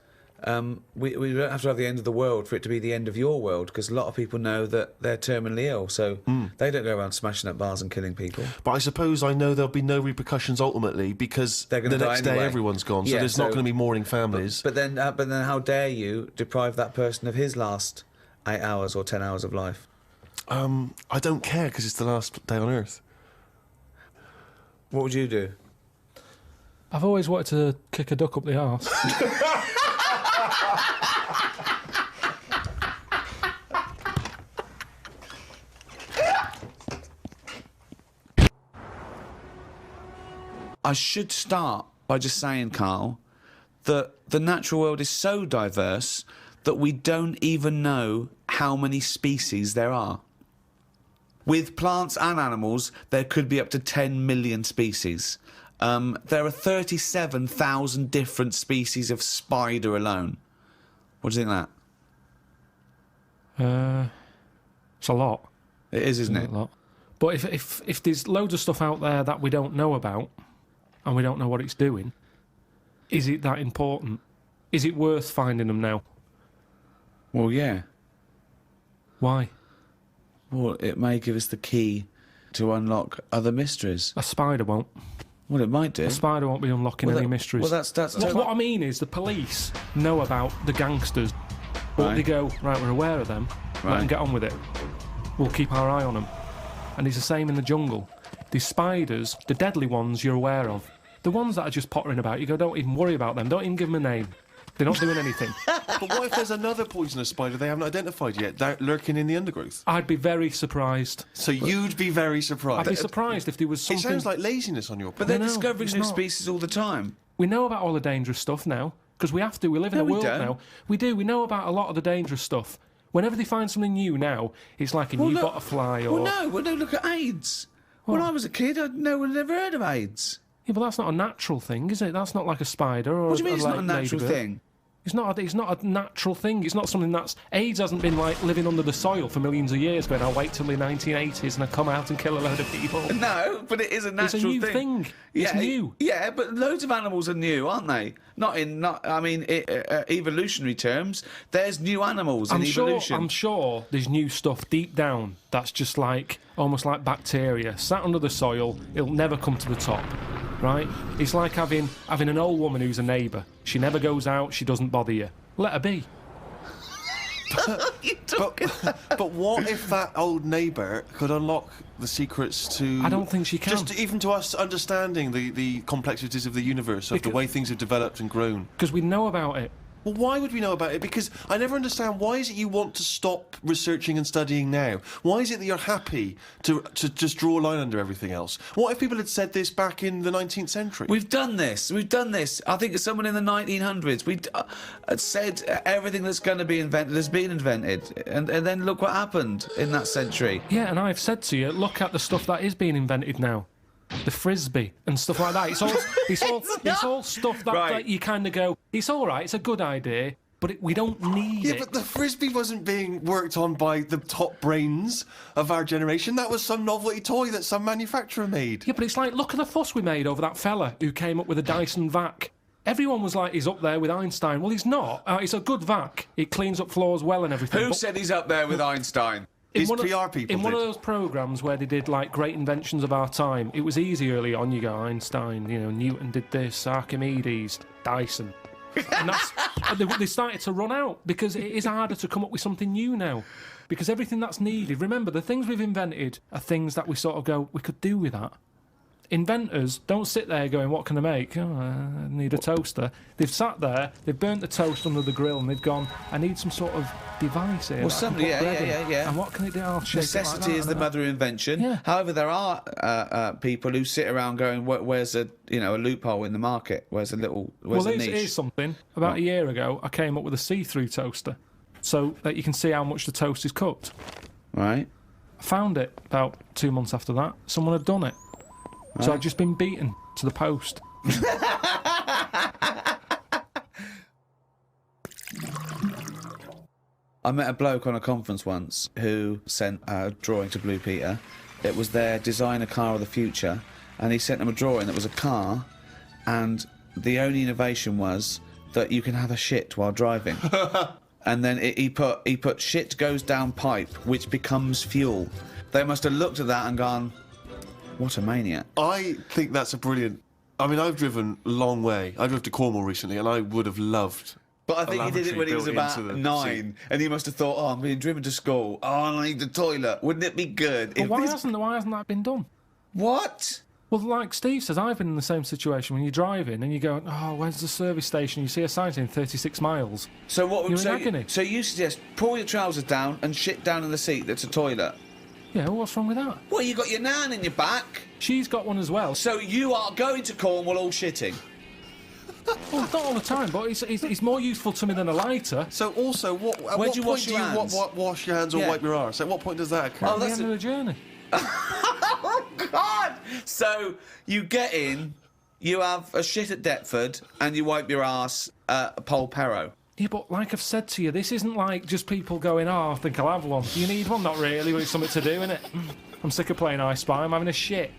we don't have to have the end of the world for it to be the end of your world, because a lot of people know that they're terminally ill, so they don't go around smashing up bars and killing people. But I suppose I know there'll be no repercussions ultimately because They're the gonna next die day anyway. everyone's gone, so Yeah, there's not going to be mourning families. But then how dare you deprive that person of his last 8 hours or 10 hours of life? I don't care because it's the last day on Earth. What would you do? I've always wanted to kick a duck up the arse. I should start by just saying, Karl, that the natural world is so diverse that we don't even know how many species there are. With plants and animals, there could be up to 10 million species. There are 37,000 different species of spider alone. What do you think of that? It's a lot. It is, isn't it? A lot. But if there's loads of stuff out there that we don't know about, and we don't know what it's doing, is it that important? Is it worth finding them now? Well, yeah. Why? Well, it may give us the key to unlock other mysteries. A spider won't. Well, it might do. A spider won't be unlocking any mysteries. Well, that's What I mean is the police know about the gangsters, but Right. they go, right, we're aware of them, let Right. them get on with it. We'll keep our eye on them. And it's the same in the jungle. These spiders, the deadly ones you're aware of, the ones that are just pottering about, you go, don't even worry about them, don't even give them a name. They're not doing anything. But what if there's another poisonous spider they haven't identified yet, they're lurking in the undergrowth? I'd be very surprised. So you'd be very I'd surprised. be surprised if there was It something... sounds like laziness on your part. But they're No, discovering it's new not. species all the time. We know about all the dangerous stuff now, because we have to. We live in No, a we world don't. now. We do. We know about a lot of the dangerous stuff. Whenever they find something new now, it's like a new look- butterfly or... Well, no, look at AIDS. When I was a kid, no one had ever heard of AIDS. Yeah, but that's not a natural thing, is it? That's not like a spider or What do you mean a it's not a natural ladybird. thing? It's not a natural thing. It's not something that's... AIDS hasn't been, like, living under the soil for millions of years, going, I'll wait till the 1980s and I'll come out and kill a load of people. No, but it is a natural It's a new thing. It's new. Yeah, but loads of animals are new, aren't they? Evolutionary terms. There's new animals in evolution. I'm sure there's new stuff deep down that's just like, almost like bacteria, sat under the soil, it'll never come to the top, right? It's like having an old woman who's a neighbour. She never goes out, she doesn't bother you. Let her be. But what if that old neighbour could unlock the secrets to... I don't think she can. Just even to us understanding the complexities of the universe, of the way things have developed and grown. Because we know about it. Well, why would we know about it? Because I never understand, why is it you want to stop researching and studying now? Why is it that you're happy to just draw a line under everything else? What if people had said this back in the 19th century? We've done this. I think someone in the 1900s had said everything that's going to be invented has been invented. And then look what happened in that century. Yeah, and I've said to you, look at the stuff that is being invented now. The frisbee and stuff like that. It's all stuff that, Right. that you kind of go, it's all right, it's a good idea, but we don't need Yeah, it. but the frisbee wasn't being worked on by the top brains of our generation. That was some novelty toy that some manufacturer made. Yeah, but it's like, look at the fuss we made over that fella who came up with a Dyson vac. Everyone was like, he's up there with Einstein. Well, he's not. It's a good vac. It cleans up floors well and everything. Who but said he's up there with Einstein? in His one of- PR people In one did. of those programmes where they did, like, great inventions of our time, it was easy early on. You go, Einstein, Newton did this, Archimedes, Dyson. And they started to run out because it is harder to come up with something new now. Because everything that's needed, remember, the things we've invented are things that we sort of go, we could do with that. Inventors don't sit there going, what can I make? Oh, I need a toaster. They've sat there, they've burnt the toast under the grill, and they've gone, I need some sort of device here. Well, that I can somebody- put bread in. yeah. And what can it do? I'll shake it like Necessity that is the and mother of invention. Yeah. However, there are people who sit around going, "Where's a loophole in the market? Where's a Well, niche?" here's something. About a year ago, I came up with a see-through toaster, so that you can see how much the toast is cooked. Right. I found it about 2 months after that. Someone had done it. So I'd just been beaten to the post. I met a bloke on a conference once who sent a drawing to Blue Peter. It was their designer car of the future, and he sent them a drawing that was a car, and the only innovation was that you can have a shit while driving. And then he put shit goes down pipe, which becomes fuel. They must have looked at that and gone, what a maniac. I think that's a brilliant... I mean, I've driven a long way. I drove to Cornwall recently, and I would have loved... But I think a he did it when he was lavatory about built into the 9, seat. and he must have thought, oh, I'm being driven to school. Oh, I need the toilet. Wouldn't it be good But if why this... hasn't that been done? What? Well, like Steve says, I've been in the same situation when you're driving and you go, oh, where's the service station? You see a sign saying 36 miles. So what? You're in agony. So you suggest pull your trousers down and shit down in the seat that's a toilet? Yeah, well, what's wrong with that? Well, you got your nan in your back. She's got one as well. So you are going to Cornwall all shitting. Well, not all the time, but it's more useful to me than a lighter. So also, at Where what do you point wash do your you hands? wash your hands or Yeah. wipe your arse? At what point does that occur? Oh, At the that's end of the journey. Oh, God! So you get in, you have a shit at Deptford, and you wipe your arse at Polperro. Yeah, but like I've said to you, this isn't like just people going, oh, I think I'll have one. Do you need one? Not really, but it's something to do, innit? I'm sick of playing I Spy, I'm having a shit.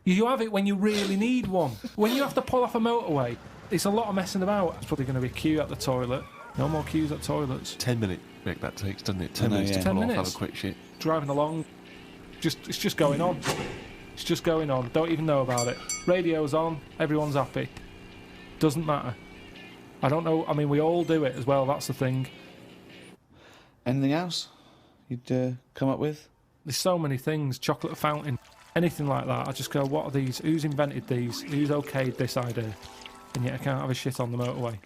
You have it when you really need one. When you have to pull off a motorway, it's a lot of messing about. It's probably going to be a queue at the toilet. No more queues at toilets. 10 minute break that takes, doesn't it? 10 know, minutes yeah. to 10 pull off, minutes. have a quick shit. Driving along, it's just going on. It's just going on. Don't even know about it. Radio's on, everyone's happy. Doesn't matter. I don't know, I mean, we all do it as well, that's the thing. Anything else you'd come up with? There's so many things, chocolate fountain, anything like that. I just go, what are these? Who's invented these? Who's okayed this idea? And yet I can't have a shit on the motorway.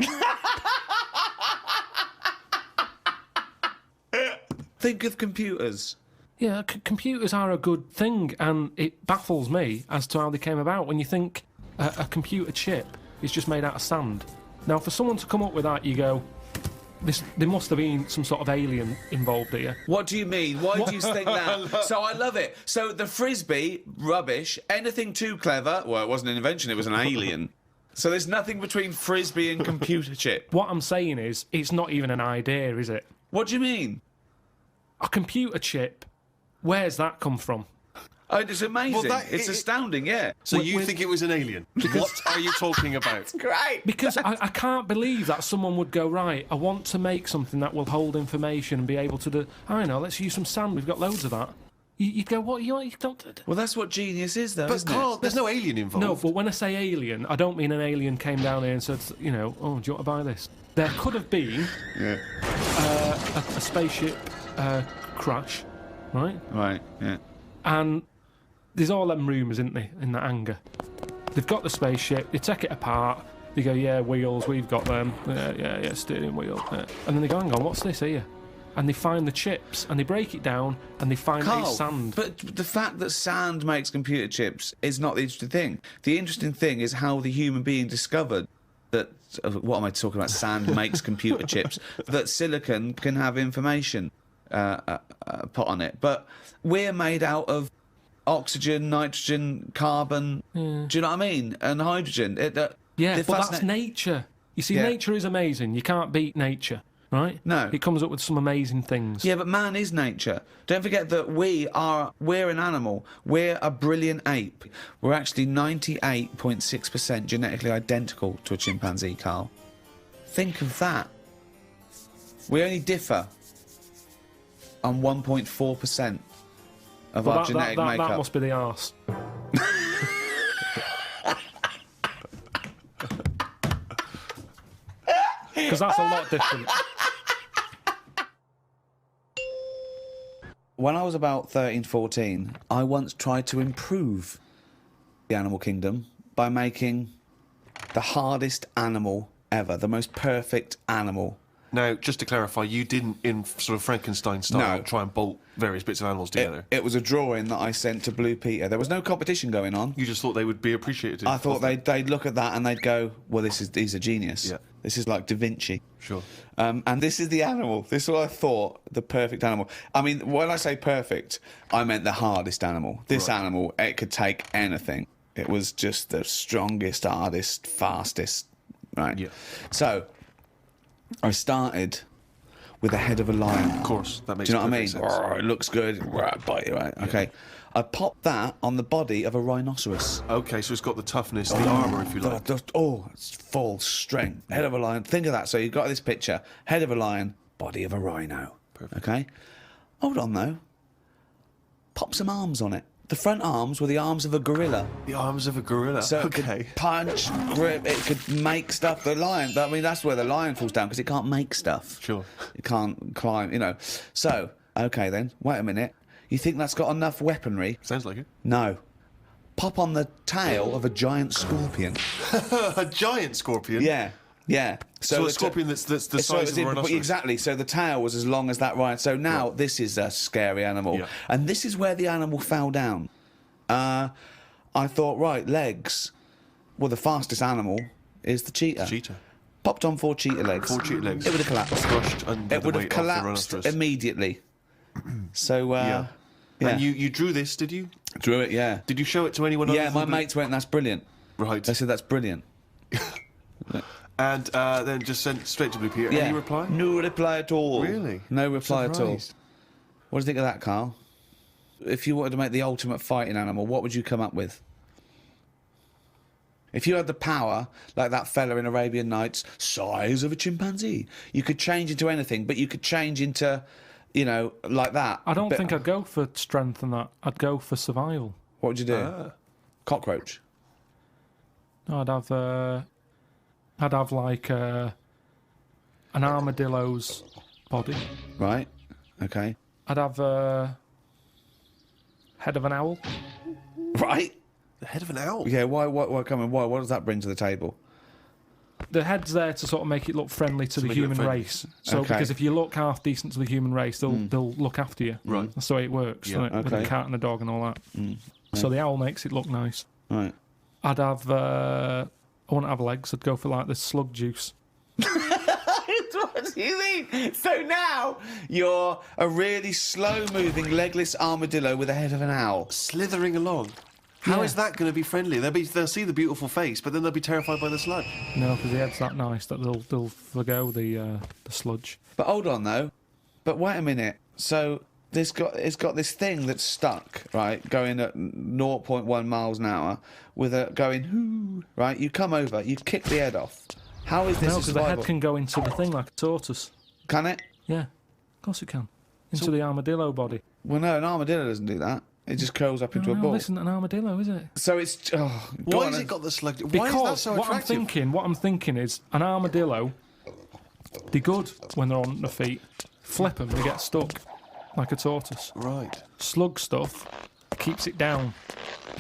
Think of computers. Yeah, computers are a good thing, and it baffles me as to how they came about. When you think a computer chip is just made out of sand. Now, for someone to come up with that, you go, there must have been some sort of alien involved here. What do you mean? Why do you think that? So I love it. So the frisbee, rubbish. Anything too clever? Well, it wasn't an invention, it was an alien. So there's nothing between frisbee and computer chip. What I'm saying is, it's not even an idea, is it? What do you mean? A computer chip, where's that come from? Oh, it's amazing. Well, it's astounding, yeah. So you with- think it was an alien? What are you talking about? Great. Because I can't believe that someone would go, right, I want to make something that will hold information and be able to do... I don't know, let's use some sand, we've got loads of that. You'd go, what, you don't... Well, that's what genius is, though, But isn't Karl, it? there's no alien involved. No, but when I say alien, I don't mean an alien came down here and said, oh, do you want to buy this? There could have been a spaceship crash, right? Right, yeah. And there's all them rumours, isn't there, in that hangar. They've got the spaceship, they take it apart, They go, yeah, wheels, we've got them. Yeah, steering wheel. Yeah. And then they go, hang on, what's this here? And they find the chips, and they break it down, and they find Karl, it's sand. But the fact that sand makes computer chips is not the interesting thing. The interesting thing is how the human being discovered that, what am I talking about? Sand makes computer chips. That silicon can have information put on it. But we're made out of oxygen, nitrogen, carbon. Do you know what I mean? And hydrogen. Yeah, but that's nature. You see, nature is amazing. You can't beat nature. Right? No. It comes up with some amazing things. Yeah, but man is nature. Don't forget that we're an animal. We're a brilliant ape. We're actually 98.6% genetically identical to a chimpanzee, Karl. Think of that. We only differ on 1.4% of our genetic makeup. That must be the arse. Because that's a lot different. When I was about 13, 14, I once tried to improve the animal kingdom by making the hardest animal ever, the most perfect animal. Now, just to clarify, you didn't, in sort of Frankenstein style, No. try and bolt various bits of animals together. It was a drawing that I sent to Blue Peter. There was no competition going on. You just thought they would be appreciated. I thought they'd look at that and they'd go, well, he's a genius. Yeah. This is like Da Vinci. Sure. And this is the animal. This is what I thought, the perfect animal. I mean, when I say perfect, I meant the hardest animal. This animal, it could take anything. It was just the strongest, hardest, fastest, right? Yeah. So, I started with the head of a lion. Of course, that makes Do you know what I mean? perfect sense. Roar, it looks good. Roar, bite you, right? Okay. I popped that on the body of a rhinoceros. Okay, so it's got the toughness, the armour, if you like. It's full strength. Head of a lion. Think of that. So you've got this picture. Head of a lion, body of a rhino. Perfect. Okay? Hold on, though. Pop some arms on it. The front arms were the arms of a gorilla. The arms of a gorilla. So it okay. could punch, grip, it could make stuff. The lion, I mean, that's where the lion falls down, because it can't make stuff. Sure. It can't climb, you know. So, okay then, wait a minute. You think that's got enough weaponry? Sounds like it. No. Pop on the tail of a giant scorpion. A giant scorpion? Yeah, yeah. So a scorpion that's the size of a rhinoceros? Exactly. So the tail was as long as that rhino. So now this is a scary animal. Yeah. And this is where the animal fell down. I thought, right, legs. Well, the fastest animal is the cheetah. Cheetah. Popped on 4 cheetah legs. 4 cheetah legs. It would have collapsed. Crushed under It the would have weight of the collapsed rhinoceros. immediately. So, Yeah. yeah. And you drew this, did you? Drew it, yeah. Did you show it to anyone Yeah, other my than mates went, that's brilliant. Right. They said, that's brilliant. And then just sent straight to Blue Peter. Any reply? No reply at all. Really? No reply at all. Surprised. What do you think of that, Karl? If you wanted to make the ultimate fighting animal, what would you come up with? If you had the power, like that fella in Arabian Nights, size of a chimpanzee, you could change into anything, but you could change into, you know, like that. I don't But think I'd go for strength and that. I'd go for survival. What would you do? Cockroach. No, I'd have like an armadillo's body. Right. Okay. I'd have a head of an owl. Right. The head of an owl? Yeah. Why? Come on. Why? What does that bring to the table? The head's there to sort of make it look friendly to the make it look human friendly. race. So Okay. because if you look half decent to the human race, they'll look after you. Right. That's the way it works. Yeah, With okay. the cat and the dog and all that. So the owl makes it look nice. Right. I'd have. I wouldn't have legs. I'd go for like the slug juice. What do you mean? So now you're a really slow-moving, legless armadillo with the head of an owl. Slithering along. How is that going to be friendly? They'll see the beautiful face, but then they'll be terrified by the sludge. No, because the head's that nice that they'll forgo the sludge. But hold on though. But wait a minute. So it's got this thing that's stuck, right, going at 0.1 miles an hour, with a going whoo, right? You come over, you kick the head off. How is this No, a because the survival? head can go into the thing like a tortoise. Can it? Yeah, of course it can. Into the armadillo body. Well, no, an armadillo doesn't do that. It just curls up into a No, ball. this isn't an armadillo, is it? So it's Why has it got the sludge? Why is that Because so what attractive? I'm thinking is an armadillo. They're good when they're on their feet. Flip them, they get stuck like a tortoise. Right. Slug stuff keeps it down.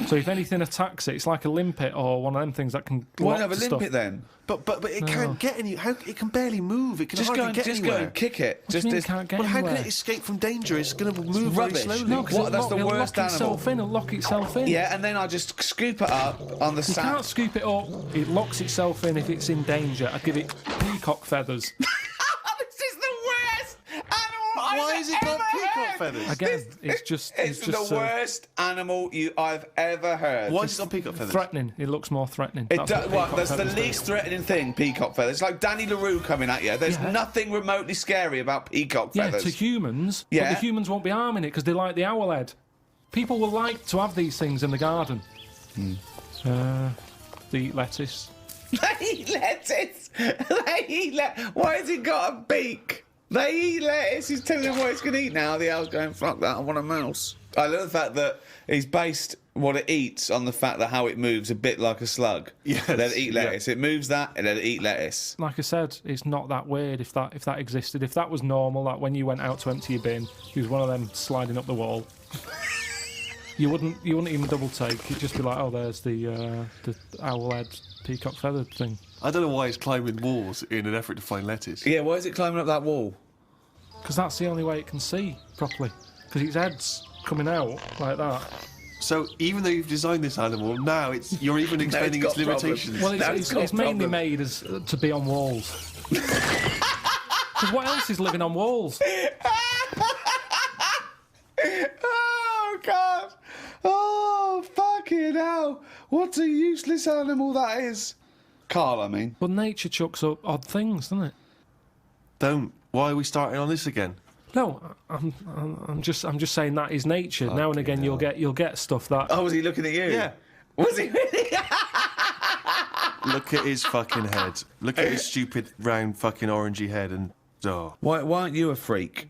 So if anything attacks it, it's like a limpet or one of them things that can. Why lock not have a to stuff. limpet then? But it can't get any. How it can barely move. It can Just hardly get just anywhere. go and kick it. What do you mean it can't get Well, how anywhere? can it escape from danger? It's going to move very rubbish. slowly. No, because What? That's the it'll worst lock itself animal. It'll lock itself in. Yeah, and then I just scoop it up on the You sand. can't scoop it up. It locks itself in if it's in danger. I'd give it peacock feathers. This is the worst animal Why has it got peacock feathers? Again, it's just the worst animal I've ever heard. Why is it on peacock feathers? threatening. It looks more threatening. It That's does, what peacock that's the feathers do. least threatening thing, peacock feathers. It's like Danny LaRue coming at you. There's Yeah. nothing remotely scary about peacock Yeah, feathers. to humans, Yeah. but the humans won't be harming it because they like the owl head. People will like to have these things in the garden. They eat lettuce. They eat lettuce. Why has it got a beak? They eat lettuce. He's telling them what it's going to eat now. The owl's going, fuck that, I want a mouse. I love the fact that he's based what it eats on the fact that how it moves a bit like a slug. Yes, Let it eat yeah. lettuce. It moves that and let it eat lettuce. Like I said, it's not that weird if that existed. If that was normal, that when you went out to empty your bin, he was one of them sliding up the wall. You wouldn't even double take. You'd just be like, oh, there's the owl head peacock feathered thing. I don't know why it's climbing walls in an effort to find lettuce. Yeah, why is it climbing up that wall? Because that's the only way it can see properly. Because its head's coming out like that. So even though you've designed this animal, now you're even expanding got its limitations. problems. Well, No, it's mainly problem. made as to be on walls. Because what else is living on walls? Oh, God. Oh, fucking hell. What a useless animal that is. Karl, I mean. But nature chucks up odd things, doesn't it? Don't. Why are we starting on this again? No, I'm just saying that is nature. Now and again, you'll get stuff that. Oh, was he looking at you? Yeah. Was he really? Look at his fucking head. Look at his stupid round fucking orangey head and Why aren't you a freak?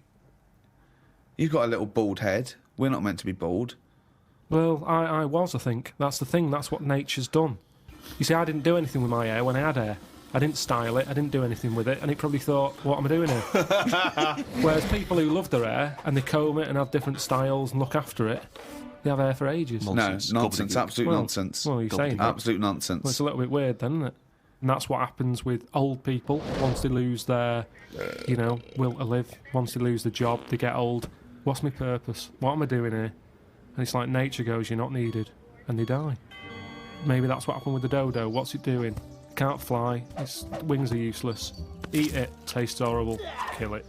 You've got a little bald head. We're not meant to be bald. Well, I was. I think that's the thing. That's what nature's done. You see, I didn't do anything with my hair when I had hair. I didn't style it. I didn't do anything with it, and it probably thought, "What am I doing here?" Whereas people who love their hair and they comb it and have different styles and look after it, they have hair for ages. Nonsense. No, nonsense. Gobbledygook. Absolute Well, nonsense. well, you're saying that. Absolute Well, nonsense. it's a little bit weird, then, isn't it? And that's what happens with old people once they lose their, will to live. Once they lose the job, they get old. What's my purpose? What am I doing here? And it's like nature goes, you're not needed, and they die. Maybe that's what happened with the dodo. What's it doing? Can't fly. Its wings are useless. Eat it. Tastes horrible. Kill it.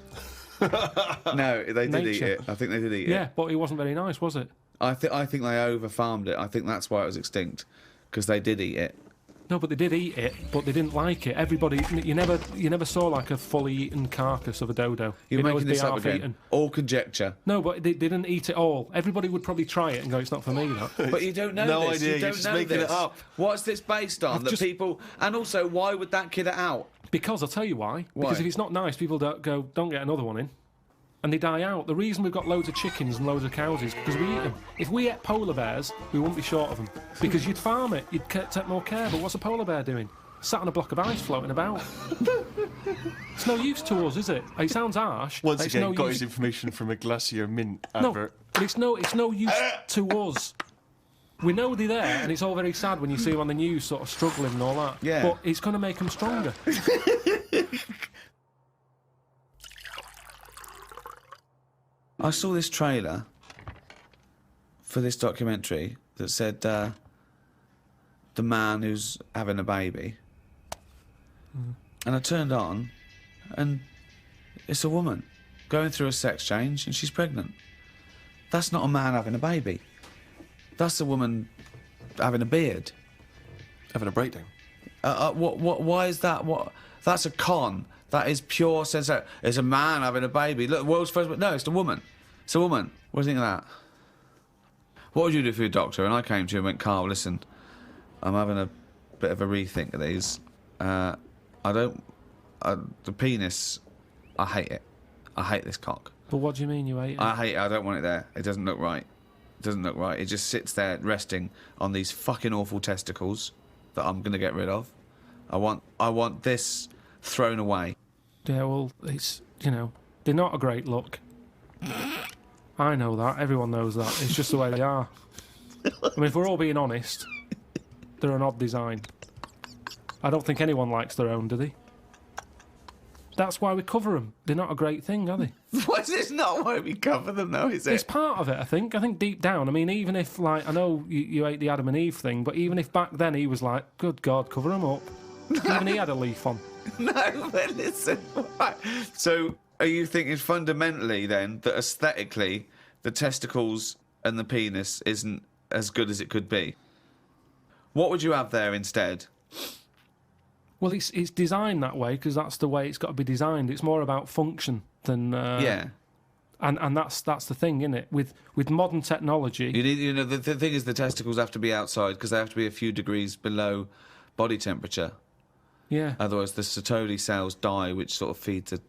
No, they did eat Nature. it. I think they did eat Yeah, it. but it wasn't very nice, was it? I think they over-farmed it. I think that's why it was extinct. Because they did eat it. No, but they did eat it, but they didn't like it. Everybody, you never saw like a fully eaten carcass of a dodo. You're It'd always making this be up half again. eaten. All conjecture. No, but they didn't eat it all. Everybody would probably try it and go, "It's not for me." That. But you don't know No this. idea, You you're don't just know making this. it up. What's this based on? That just- people... And also, why would that kid it out? Because I'll tell you why. Why? Because if it's not nice, people don't get another one in, and they die out. The reason we've got loads of chickens and loads of cows is because we eat them. If we ate polar bears, we wouldn't be short of them because you'd farm it, you'd take more care. But what's a polar bear doing? Sat on a block of ice floating about. It's no use to us, is it? It sounds harsh. once It's again no got use. his information from a Glacier Mint No, advert. but it's no use to us. We know they're there, and it's all very sad when you see them on the news sort of struggling and all that. Yeah. But it's going to make them stronger. I saw this trailer for this documentary that said the man who's having a baby. And I turned on, and it's a woman going through a sex change, and she's pregnant. That's not a man having a baby. That's a woman having a beard. Having a breakdown. Why is that? What? That's a con. That is pure sense. It's a man having a baby. Look, world's first. No, it's a woman. It's a woman. What do you think of that? What would you do for your doctor? And I came to you and went, Karl, listen, I'm having a bit of a rethink of these. The penis, I hate it. I hate this cock. But what do you mean you ate it? I hate it. I don't want it there. It doesn't look right. It doesn't look right. It just sits there resting on these fucking awful testicles that I'm going to get rid of. I want this thrown away. Yeah, well, it's, they're not a great look. I know that. Everyone knows that. It's just the way they are. I mean, if we're all being honest, they're an odd design. I don't think anyone likes their own, do they? That's why we cover them. They're not a great thing, are they? What? It's not why we cover them, though, is It's it? part of it, I think. I think deep down, I mean, even if, like, I know you hate the Adam and Eve thing, but even if back then he was like, good God, cover them up. Even he had a leaf on. No, but listen. Right. So, are you thinking fundamentally then that aesthetically the testicles and the penis isn't as good as it could be? What would you have there instead? Well, it's designed that way because that's the way it's got to be designed. It's more about function than Yeah. and that's the thing, isn't it? With modern technology, You need, the thing is the testicles have to be outside because they have to be a few degrees below body temperature. yeah. Otherwise, the Sertoli cells die, which sort of feed the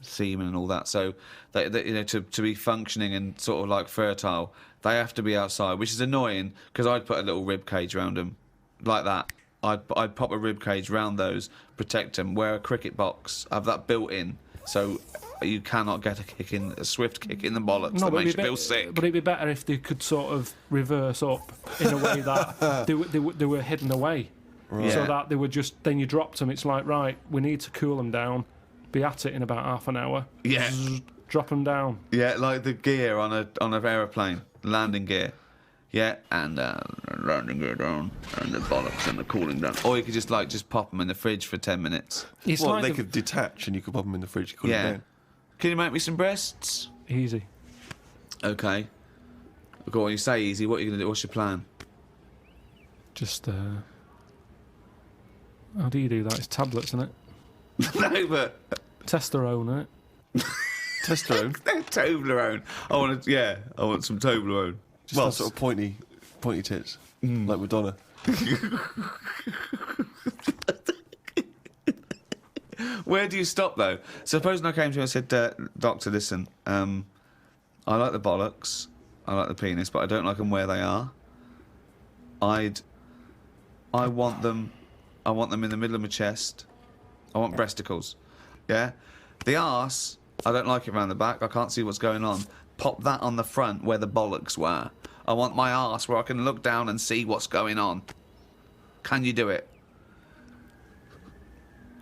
semen and all that. So, to be functioning and sort of like fertile, they have to be outside, which is annoying because I'd put a little rib cage around them, like that. I'd pop a rib cage round those, protect them, wear a cricket box, have that built in, so you cannot get a swift kick in the bollocks that but makes it'd you be feel sick. But it'd be better if they could sort of reverse up in a way that they were hidden away, so Yeah. that they were just. Then you dropped them. It's like, right, we need to cool them down. Be at it in about half an hour. Yeah. Drop them down. Yeah, like the gear on an aeroplane, landing gear. Yeah, and landing gear down, and the bollocks and the cooling down. Or you could just pop them in the fridge for 10 minutes. It's Well, like they the- could detach and you could pop them in the fridge. Cool Yeah. it down. Can you make me some breasts? easy. Okay. Go on, you say easy. What are you going to do? What's your plan? Just how do you do that? It's tablets, isn't it? No, but Testosterone, isn't it? Testosterone. Toblerone. I want some Toblerone. Well, has- sort of pointy tits, like Madonna. Where do you stop though? Supposing I came to you and said, "Doctor, listen, I like the bollocks, I like the penis, but I don't like them where they are. I want them in the middle of my chest. I want breasticles. Yeah, the arse, I don't like it round the back. I can't see what's going on. Pop that on the front where the bollocks were. I want my arse where I can look down and see what's going on. Can you do it?"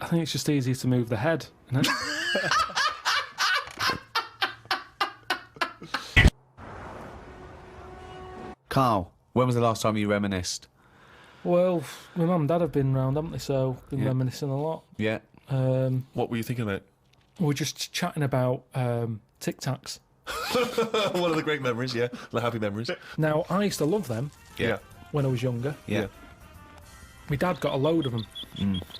I think it's just easier to move the head, isn't it? Karl, when was the last time you reminisced? Well, my mum and dad have been round, haven't they? So been Yeah. reminiscing a lot. Yeah. What were you thinking about? We're just chatting about Tic Tacs. One of the great memories, yeah. The happy memories. Now, I used to love them Yeah. when I was younger. Yeah. My dad got a load of them.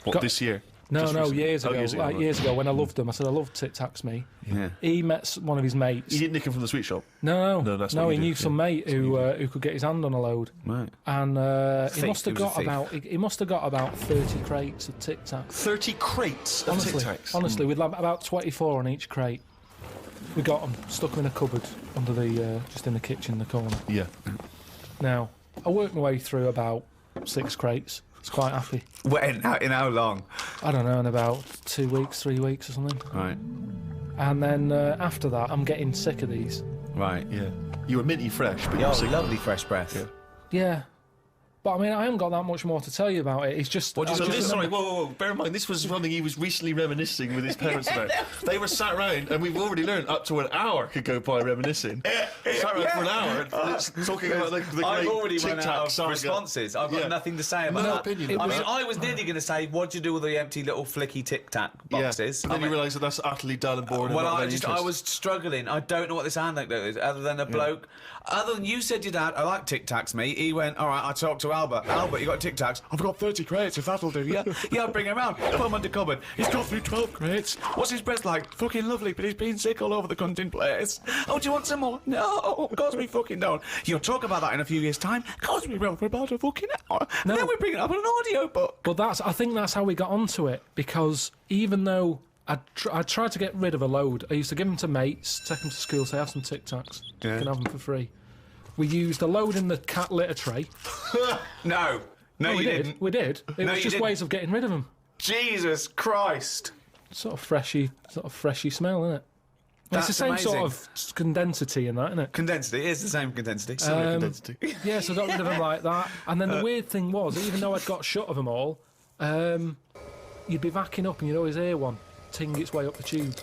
What, Got- this year? No, Just no, recently? years Oh, ago. years ago, Like right. years ago when I loved them. I said, I love Tic Tacs, me. Yeah. He met one of his mates. You didn't nick him from the sweet shop? No, No, that's what we he did, knew some yeah. mate who could get his hand on a load. Right. And he Thief, must have he was a got thief. about 30 crates of Tic Tacs. 30 crates of Honestly, Tic Tacs. honestly, with like about 24 on each crate. We got them, stuck them in a cupboard under the just in the kitchen in the corner. Yeah. Now, I worked my way through about 6 crates. I was quite happy. When? In how long? I don't know, in about 2 weeks, 3 weeks or something. Right. And then after that, I'm getting sick of these. Right. Yeah. You were minty fresh, but you were sick. lovely fresh breath. Yeah. Yeah. But I mean, I haven't got that much more to tell you about it. It's just. What do you I think So just this, sorry, remember- whoa. Bear in mind, this was something he was recently reminiscing with his parents about. They were sat around, and we've already learned up to an hour could go by reminiscing. Sat around for an hour, talking about the great I've already Tic run Tac out of saga. responses. I've got Yeah. nothing to say about No that. opinion I on mean, that. I was nearly going to say, what do you do with the empty little flicky Tic Tac boxes? Yeah. But then you realise that that's utterly dull and boring. Well, and not I of any interest. was struggling. I don't know what this anecdote is, other than a bloke. Other than you said your dad, I like Tic Tacs, mate. He went, all right, I talked to Albert. Albert, you got Tic Tacs? I've got 30 crates, if that'll do, yeah? Yeah, I'll bring him round. Put him under cupboard. He's got through 12 crates. What's his breath like? Fucking lovely, but he's been sick all over the cunting place. Oh, do you want some more? No, of course we fucking don't. You'll talk about that in a few years' time. Of course we will, for about a fucking hour. No. And then we bring it up in an audio book. But I think that's how we got onto it, because even though I tried to get rid of a load, I used to give them to mates, take them to school, say, have some Tic Tacs. You Yeah. can have them for free. We used a load in the cat litter tray. No. No, we you did. didn't. We did. It No, was you just didn't. ways of getting rid of them. Jesus Christ. Sort of freshy smell, isn't it? It's the same amazing. sort of condensity in that, isn't it? Condensity. It is the same condensity. Yeah, so I got rid of them like that. And then the weird thing was, even though I'd got shut of them all, you'd be backing up and you'd always hear one ting its way up the tube.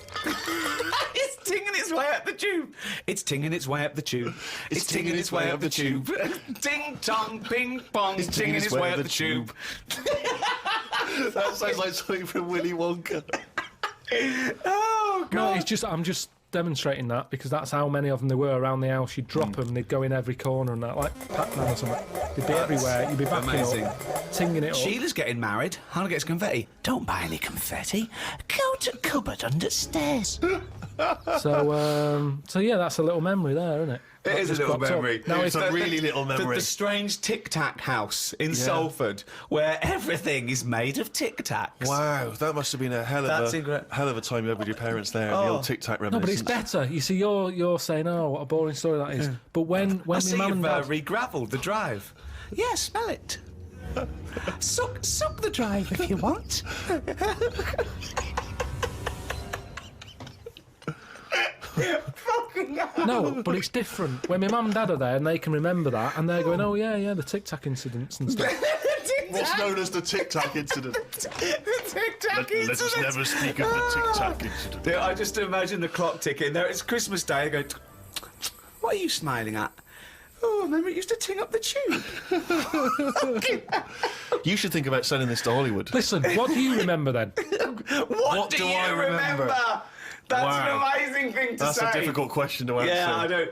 It's tinging its way up the tube. It's tinging its way up the tube. It's tinging its way up the tube. Ding tong, ping pong. It's tinging its way up the tube. That sounds like something from Willy Wonka. Oh, God. No, it's just I'm just demonstrating that because that's how many of them there were around the house. You'd drop them, they'd go in every corner and that, like Pac-Man or something. They'd be everywhere. You'd be backing amazing. up, tinging it up. Sheila's getting married. Hannah gets confetti. Don't buy any confetti. Go to cupboard under stairs. So yeah, that's a little memory there, isn't it? It is a little memory. Now It's a really little memory. The strange Tic Tac house in Salford, where everything is made of Tic Tacs. Wow, that must have been a hell That's of a time you had with your parents there. The old Tic Tac No, but it's reminiscence. better. You see, you're saying, "Oh, what a boring story that is." But when I my see mum you've and dad, re-gravelled the drive. Yeah, smell it. Suck the drive if you want. no, but it's different. When my mum and dad are there and they can remember that, and they're going, "Oh yeah, the Tic Tac incidents and stuff." What's known as the Tic Tac incident. The Tic Tac Let us incident. never speak of the Tic Tac incident. Yeah, I just imagine the clock ticking. There, it's Christmas Day. I go, what are you smiling at? Oh, remember it used to ting up the tube. You should think about sending this to Hollywood. Listen, what do you remember then? What do I you remember? That's Wow. an amazing thing to That's say. a difficult question to answer. Yeah, I don't.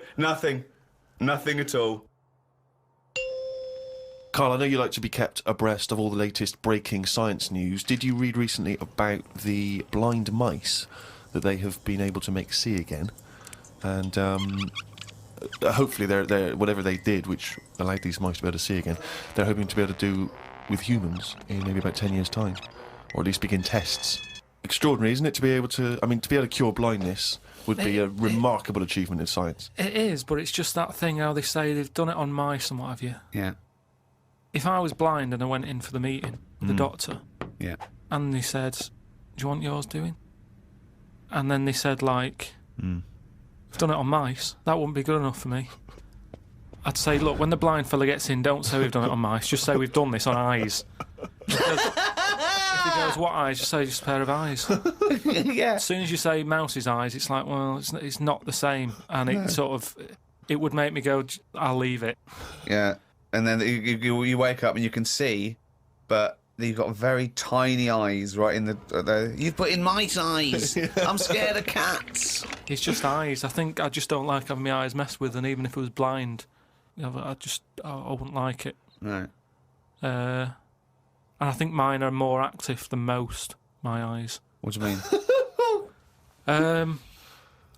Nothing at all. Karl, I know you like to be kept abreast of all the latest breaking science news. Did you read recently about the blind mice that they have been able to make see again? And hopefully, they're whatever they did, which allowed these mice to be able to see again, they're hoping to be able to do with humans in maybe about 10 years' time, or at least begin tests. Extraordinary, isn't it, to be able to cure blindness would be a remarkable achievement in science. It is, but it's just that thing how they say they've done it on mice and what have you. Yeah. If I was blind and I went in for the meeting with the doctor, Yeah. and they said, "Do you want yours doing?" And then they said, like, "I've done it on mice," that wouldn't be good enough for me. I'd say, look, when the blind fella gets in, don't say we've done it on mice, just say we've done this on eyes. Because if he goes, what eyes? Just say just a pair of eyes. Yeah. As soon as you say mouse's eyes, it's like, well, it's not the same. And it it would make me go, I'll leave it. Yeah. And then you wake up and you can see, but you've got very tiny eyes right in the you've put in mice eyes. I'm scared of cats. It's just eyes. I think I just don't like having my eyes messed with, and even if I was blind, I wouldn't like it. No. And I think mine are more active than most, my eyes. What do you mean?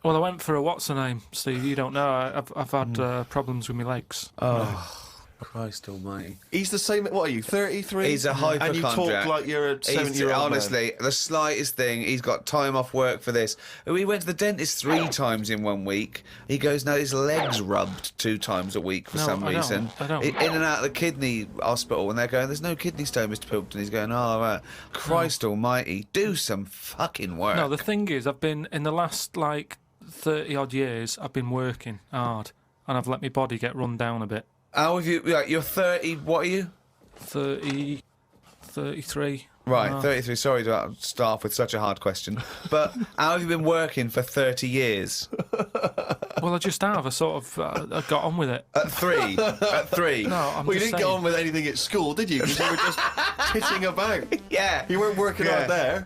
Well, I went for a what's her name, Steve? You don't know. I've had problems with my legs. Oh, Christ Almighty! He's the same. What are you? 33. He's a hypochondriac. And you talk like you're a 70-year-old man. Honestly, the slightest thing, he's got time off work for this. We went to the dentist 3 times in 1 week. He goes, now his legs rubbed 2 times a week for some reason. I don't. In and out of the kidney hospital, and they're going, there's no kidney stone, Mr. Pilkington. He's going, oh, Christ Almighty, do some fucking work. No, the thing is, I've been, in the last, 30-odd years, I've been working hard, and I've let my body get run down a bit. How have you, you're 30, what are you? 33. Right, 33. Sorry to start off with such a hard question. But how have you been working for 30 years? Well, I just have. I sort of I got on with it. At 3? At 3? No, I'm Well, you just didn't saying. go on with anything at school, did you? Because you were just titting about. Yeah. You weren't working Yeah. out there.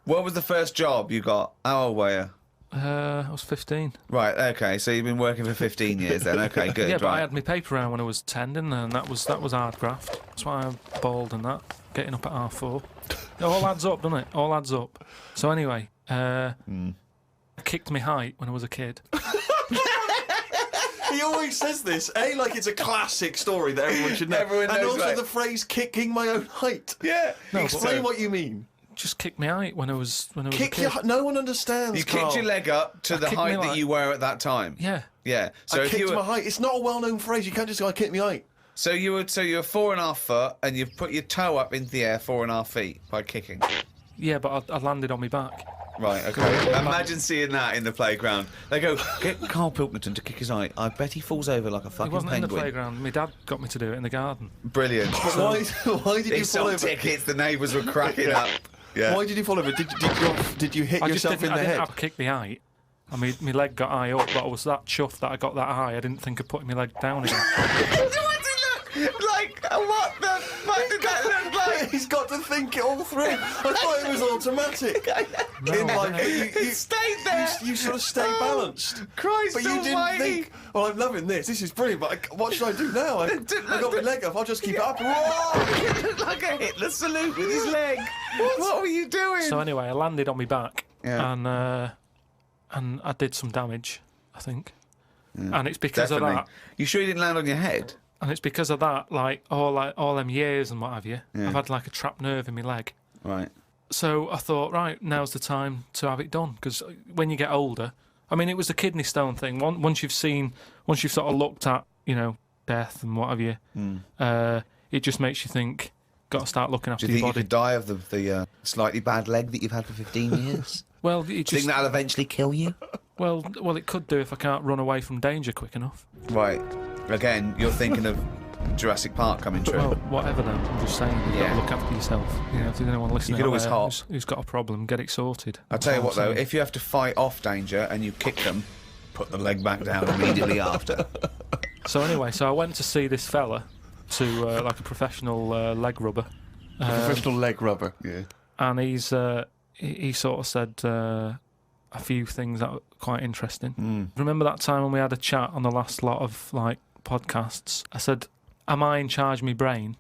What was the first job you got? How old were you? I was 15. Right, okay, so you've been working for 15 years then. Okay, good, Yeah, but right. I had my paper round when I was 10, didn't I? And that was hard graft. That's why I'm bald and that. Getting up at 4:30. It all adds up, doesn't it? All adds up. So anyway, I kicked my height when I was a kid. He always says this, like it's a classic story that everyone should know. Everyone and knows, also right? the phrase "kicking my own height." Yeah. Explain what you mean. Just kicked my height when I was a Kick kid. your. No one understands. You kicked your leg up to the kicked height me that you were at that time. Yeah. Yeah. So I if kicked you my were, height. It's not a well-known phrase. You can't just go, "I kicked my height." so you're 4.5 foot, and you've put your toe up into the air 4.5 feet by kicking. Yeah, but I landed on my back. Right, okay. Imagine seeing that in the playground. They go, get Karl Pilkington to kick his eye. I bet he falls over like a It fucking wasn't in the penguin. playground. My dad got me to do it in the garden. Brilliant. But why did He you fall sold over? tickets, the neighbours were cracking up. Yeah. Why did you fall over? Did you hit I just yourself didn't, in I the didn't head? have a kick the eye. I mean, my leg got high up, but I was that chuffed that I got that high. I didn't think of putting my leg down again. What did it look like? What the fuck did that look like? He's got to think it all through. I thought it was automatic. In like, you stayed there. You sort of stay balanced. Christ But you didn't almighty. think, well, I'm loving this. This is brilliant, but what should I do now? I got my leg up. I'll just keep it up. Whoa! It looked like a Hitler salute with his leg. What were you doing? So anyway, I landed on my back, Yeah. and I did some damage, I think. And it's because Definitely. of that. You sure you didn't land on your head? And it's because of that, like all them years and what have you. I've had like a trapped nerve in my leg. Right. So I thought, right, now's the time to have it done. Because when you get older, I mean, it was the kidney stone thing. Once you've sort of looked at, death and what have you, it just makes you think, got to start looking after Do you your think you body. could die of the slightly bad leg that you've had for 15 years? Well, it Do you just, think that'll eventually kill you? well, it could do if I can't run away from danger quick enough. Right. Again, you're thinking of Jurassic Park coming true. Well, whatever then. I'm just saying, you've got Yeah. to look after yourself. If there's anyone listening, could out always there hop. who's got a problem, get it sorted. I'll tell you That's what, all though, I'm saying. if you have to fight off danger and you kick them, put the leg back down immediately after. So anyway, I went to see this fella, to like a professional leg rubber, Professional leg rubber. Yeah. and he sort of said a few things that were quite interesting. Remember that time when we had a chat on the last lot of like podcasts? I said, "Am I in charge of my brain,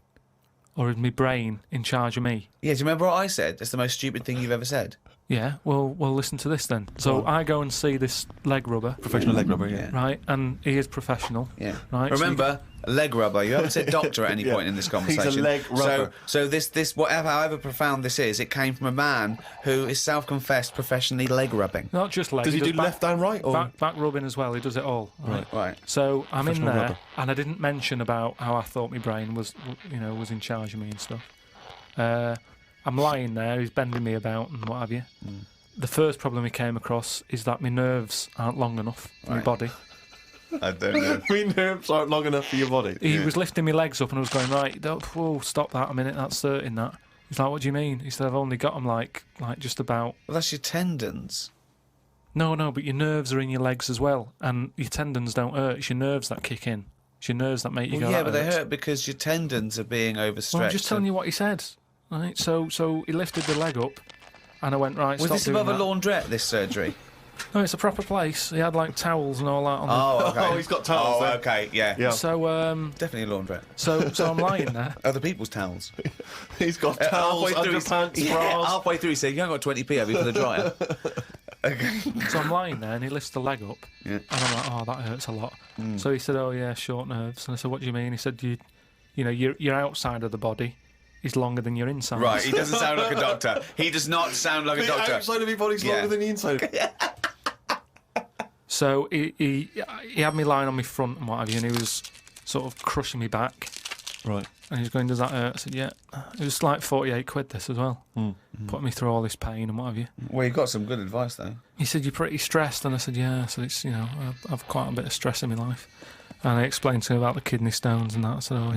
or is my brain in charge of me?" Yeah, do you remember what I said? It's the most stupid thing you've ever said. Yeah. Well, listen to this then. So I go and see this leg rubber, Professional leg rubber, yeah. right? And he is professional. Yeah. Right. so Remember, leg rubber. You haven't said doctor at any point in this conversation. leg rubber. So this whatever, however profound this is, it came from a man who is self-confessed professionally leg rubbing. not just leg. Does he do back, left and right? Or? back rubbing as well? He does it all. Right. Right. So I'm in Professional there, rubber. and I didn't mention about how I thought my brain was in charge of me and stuff. I'm lying there. He's bending me about and what have you. The first problem he came across is that my nerves aren't long enough for my Right. body. I don't know. My nerves aren't long enough for your body. He was lifting my legs up, and I was going, right, whoa, stop that a minute. That's hurting. That. He's like, what do you mean? He said, I've only got them like just about. Well, that's your tendons. No, but your nerves are in your legs as well, and your tendons don't hurt. It's your nerves that kick in. It's your nerves that make you Well, go. yeah, that but they hurts." hurt because your tendons are being overstretched. Well, I'm just telling you what he said. Right, so he lifted the leg up, and I went, right, Was stop this doing above a that. laundrette, this surgery? No, it's a proper place. He had like towels and all that on Oh, okay. Oh, he's got towels Oh, there. okay, yeah. Yeah. the. So Definitely a laundrette. so I'm lying there. Other people's towels. He's got towels, underpants, yeah, bras. halfway through he said, you haven't got 20p have you for the dryer? Okay. So I'm lying there, and he lifts the leg up, Yeah. and I'm like, oh, that hurts a lot. So he said, oh yeah, short nerves. And I said, what do you mean? He said, your outside of the body is longer than your inside. Right, he doesn't sound like a doctor. He does not sound like a The doctor. outside of your body's Yeah. longer than the inside. So he had me lying on my front and what have you, and he was sort of crushing me back. Right. And he was going, does that hurt? I said, yeah. It was like 48 quid this as well. Putting me through all this pain and what have you. Well, you got some good advice, though. He said, you're pretty stressed. And I said, yeah. So it's, I've quite a bit of stress in my life. And I explained to him about the kidney stones and that. So,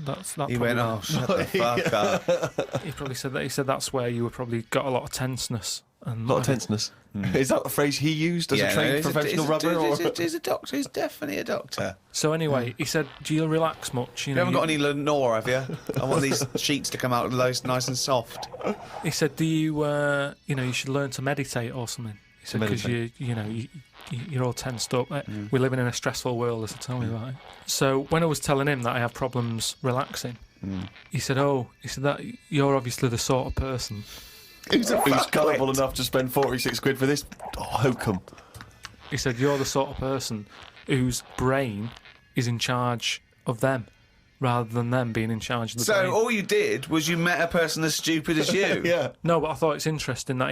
that's that. He went, oh, shut the fuck up. He probably said that. He said that's where you were probably got a lot of tenseness. And A lot of tenseness. Is that the phrase he used as a trained professional rubber? He's a doctor. He's definitely a doctor. So anyway, he said, do you relax much? You haven't got any Lenore, have you? I want these sheets to come out nice and soft. He said, do you, you should learn to meditate or something. He said, because you're all tensed up. We're living in a stressful world, as I tell me about it. So when I was telling him that I have problems relaxing, he said, that you're obviously the sort of person. Who's gullible enough to spend 46 quid for this hokum? He said, you're the sort of person whose brain is in charge of them, rather than them being in charge of the brain. So all you did was you met a person as stupid as you. Yeah. No, but I thought it's interesting that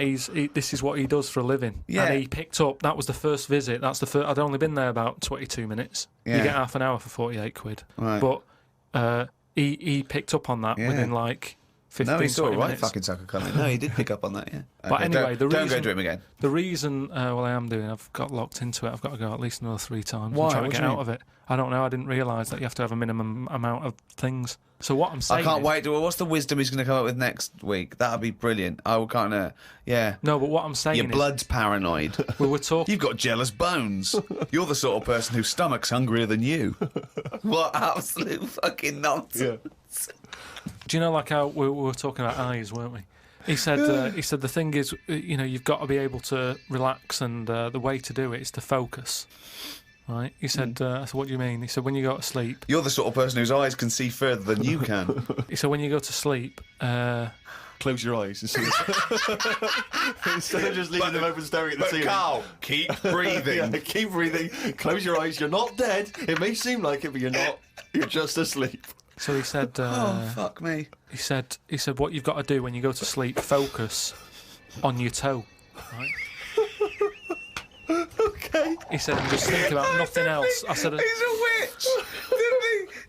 this is what he does for a living. Yeah. And he picked up, that was the first visit, I'd only been there about 22 minutes. Yeah. You get half an hour for 48 quid. Right. But he picked up on that Yeah. within like 15, No, he saw a 20 right minutes. fucking sucker coming. No, he did pick up on that, yeah. But Okay, anyway, don't go to him again. The reason, I am doing, I've got locked into it. I've got to go at least another 3 times. Why? I'm trying What to do get you out mean? of it. I don't know. I didn't realise that you have to have a minimum amount of things. So what I'm saying I can't is, wait. What's the wisdom he's going to come up with next week? That'll be brilliant. I will kind of, yeah. No, but what I'm saying Your is, blood's paranoid. we were talking. You've got jealous bones. You're the sort of person whose stomach's hungrier than you. What absolute fucking nonsense. Yeah. Do you know, like how we were talking about eyes, weren't we? He said the thing is, you've got to be able to relax, and the way to do it is to focus. Right? He said, I said, what do you mean? He said, when you go to sleep. You're the sort of person whose eyes can see further than you can. He said, when you go to sleep. Close your eyes and see. Instead of just leaving them open, staring at the But ceiling. Carl, keep breathing. Yeah, keep breathing. Close your eyes. You're not dead. It may seem like it, but you're not. You're just asleep. So he said. Oh, fuck me. He said, what you've got to do when you go to sleep, focus on your toe. Right? Okay. He said, and just think about nothing else. I said, He's a witch.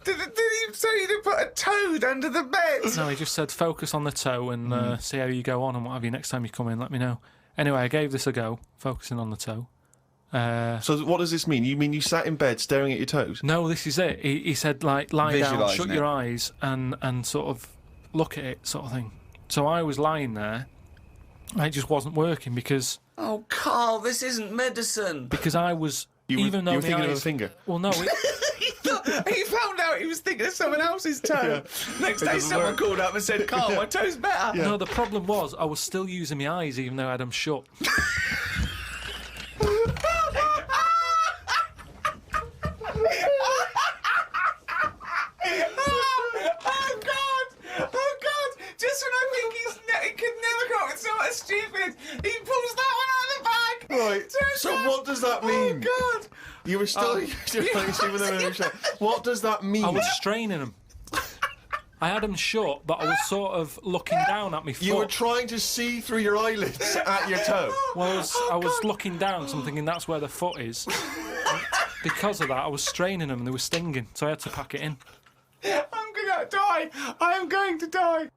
Did he say to put a toad under the bed? no, he just said, focus on the toe and see how you go on and what have you. Next time you come in, let me know. Anyway, I gave this a go, focusing on the toe. So what does this mean? You mean you sat in bed staring at your toes? No, this is it. He said, like, lie down, Visualising shut it. your eyes and sort of look at it, sort of thing. So I was lying there, and it just wasn't working because Oh, Carl, this isn't medicine. I was, You were, even though you were my thinking of a eyes, finger. well, no, He found out he was thinking of someone else's toe. Next day, doesn't someone work. called up and said, Carl, my toe's better. no, the problem was I was still using my eyes even though I had them shut. Oh, God! Oh, God! Just when I think he could never come up with something stupid, he pulls that one out of the bag. Right. So what does that mean? Oh, God! You were still. What does that mean? I was straining them. I had them shut, but I was sort of looking down at my foot. You were trying to see through your eyelids at your toe. Well, I was looking down, so I'm thinking that's where the foot is. Because of that, I was straining them and they were stinging, so I had to pack it in. I'm gonna die! I am going to die!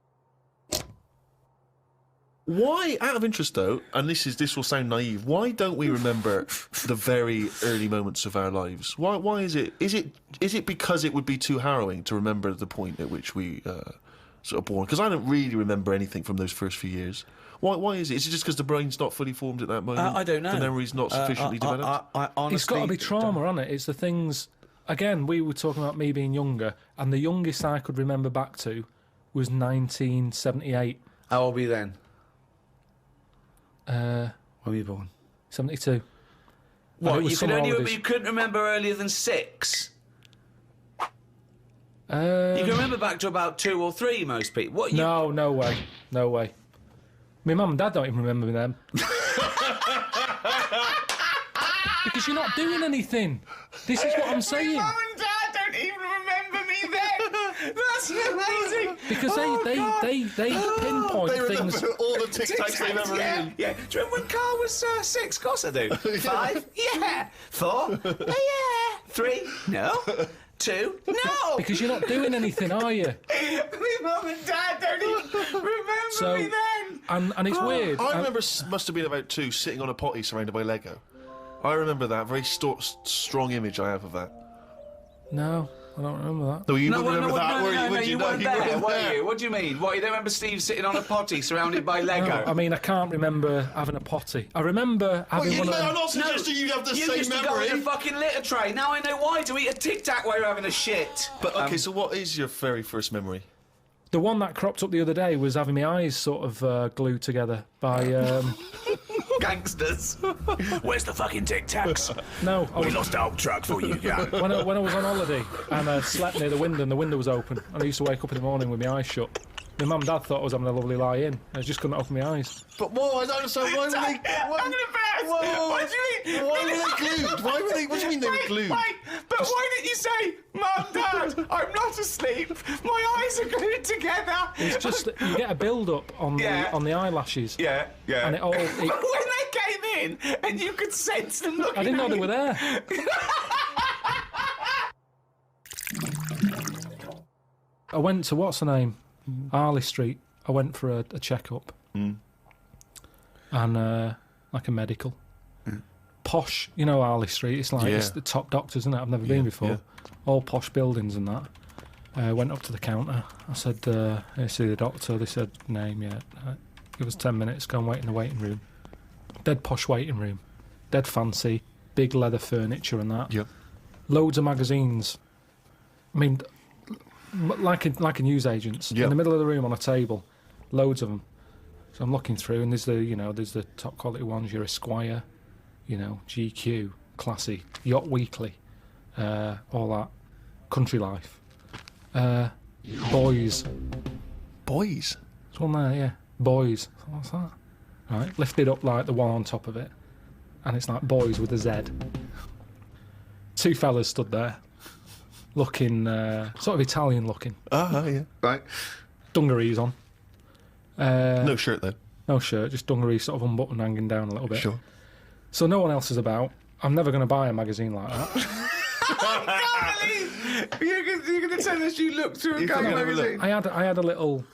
Why, out of interest though, and this will sound naive, why don't we remember the very early moments of our lives? Why is it? Is it because it would be too harrowing to remember the point at which we sort of born? Because I don't really remember anything from those first few years. Why is it? Is it just because the brain's not fully formed at that moment? I don't know. The memory's not sufficiently developed? I honestly It's got to be trauma, hasn't it? It's the things. Again, we were talking about me being younger, and the youngest I could remember back to was 1978. How old were you then? Uh, When were you born? 72. What, it was you summer holidays. you couldn't remember earlier than 6? You Um, can remember back to about 2 or 3, most people. What? You, no way. No way. My mum and dad don't even remember them. Because you're not doing anything. This is what I'm saying. Mum and Dad don't even remember me then. That's amazing. Because they pinpoint They remember things. all the Tic Tacs they've ever Yeah, eaten. yeah. Do you remember when Karl was 6? Of course I do. 5? Yeah. 4? Yeah. 3? No. 2? No. Because you're not doing anything, are you? My mum and Dad don't even remember So, me then. and it's weird. I remember must have been about 2 sitting on a potty surrounded by Lego. I remember that. Very strong image I have of that. No, I don't remember that. No, you No, wouldn't remember that, were you? no, Would you No, weren't there, weren't were there. you? What do you mean? What, you don't remember Steve sitting on a potty surrounded by Lego? No, I mean, I can't remember having a potty. I remember having one of them. I'm not suggesting you have the you same used to memory. go in a fucking litter tray. Now I know why, to eat a Tic Tac while you're having a shit. But okay, so what is your very first memory? The one that cropped up the other day was having my eyes sort of glued together by... Gangsters. Where's the fucking Tic Tacs? no, I was, Lost our truck for you, yeah. when I was on holiday and I slept near the window and the window was open and I used to wake up in the morning with my eyes shut. My mum and dad thought I was having a lovely lie in. I just couldn't open my eyes. But whoa, I don't understand. Why were they? I'm gonna burst. Whoa. What do you mean? Why were they glued? Why were they? What do you mean they were glued? Wait, but why didn't you say, Mum, Dad, I'm not asleep. My eyes are glued together. It's just that you get a build-up on Yeah. the eyelashes. Yeah. And it all... But when they came in and you could sense them looking I didn't know at they you- were there. I went to, what's her name? Harley Street. I went for a checkup. And like a medical. Posh, you know Harley Street, it's like it's the top doctors, isn't it? I've never been before. All posh buildings and that. Went up to the counter. I said, I see the doctor. They said, name, give us 10 minutes, go and wait in the waiting room. Dead posh waiting room. Dead fancy, big leather furniture and that. Yep. Loads of magazines. I mean, like a newsagent's. In the middle of the room on a table. Loads of them. So I'm looking through, and there's the top quality ones. Your Esquire, GQ, Classy, Yacht Weekly, all that. Country Life, Boys. Boys. There's one there, yeah. Boys. What's that? Right, lifted up like the one on top of it, and it's like Boys with a Z. Two fellas stood there, looking sort of Italian looking. Yeah. Right. Dungarees on. No shirt though. No shirt, just dungarees sort of unbuttoned, hanging down a little bit. Sure. So no one else is about. I'm never going to buy a magazine like that. You're going to tell us you looked through a gay magazine? I had a little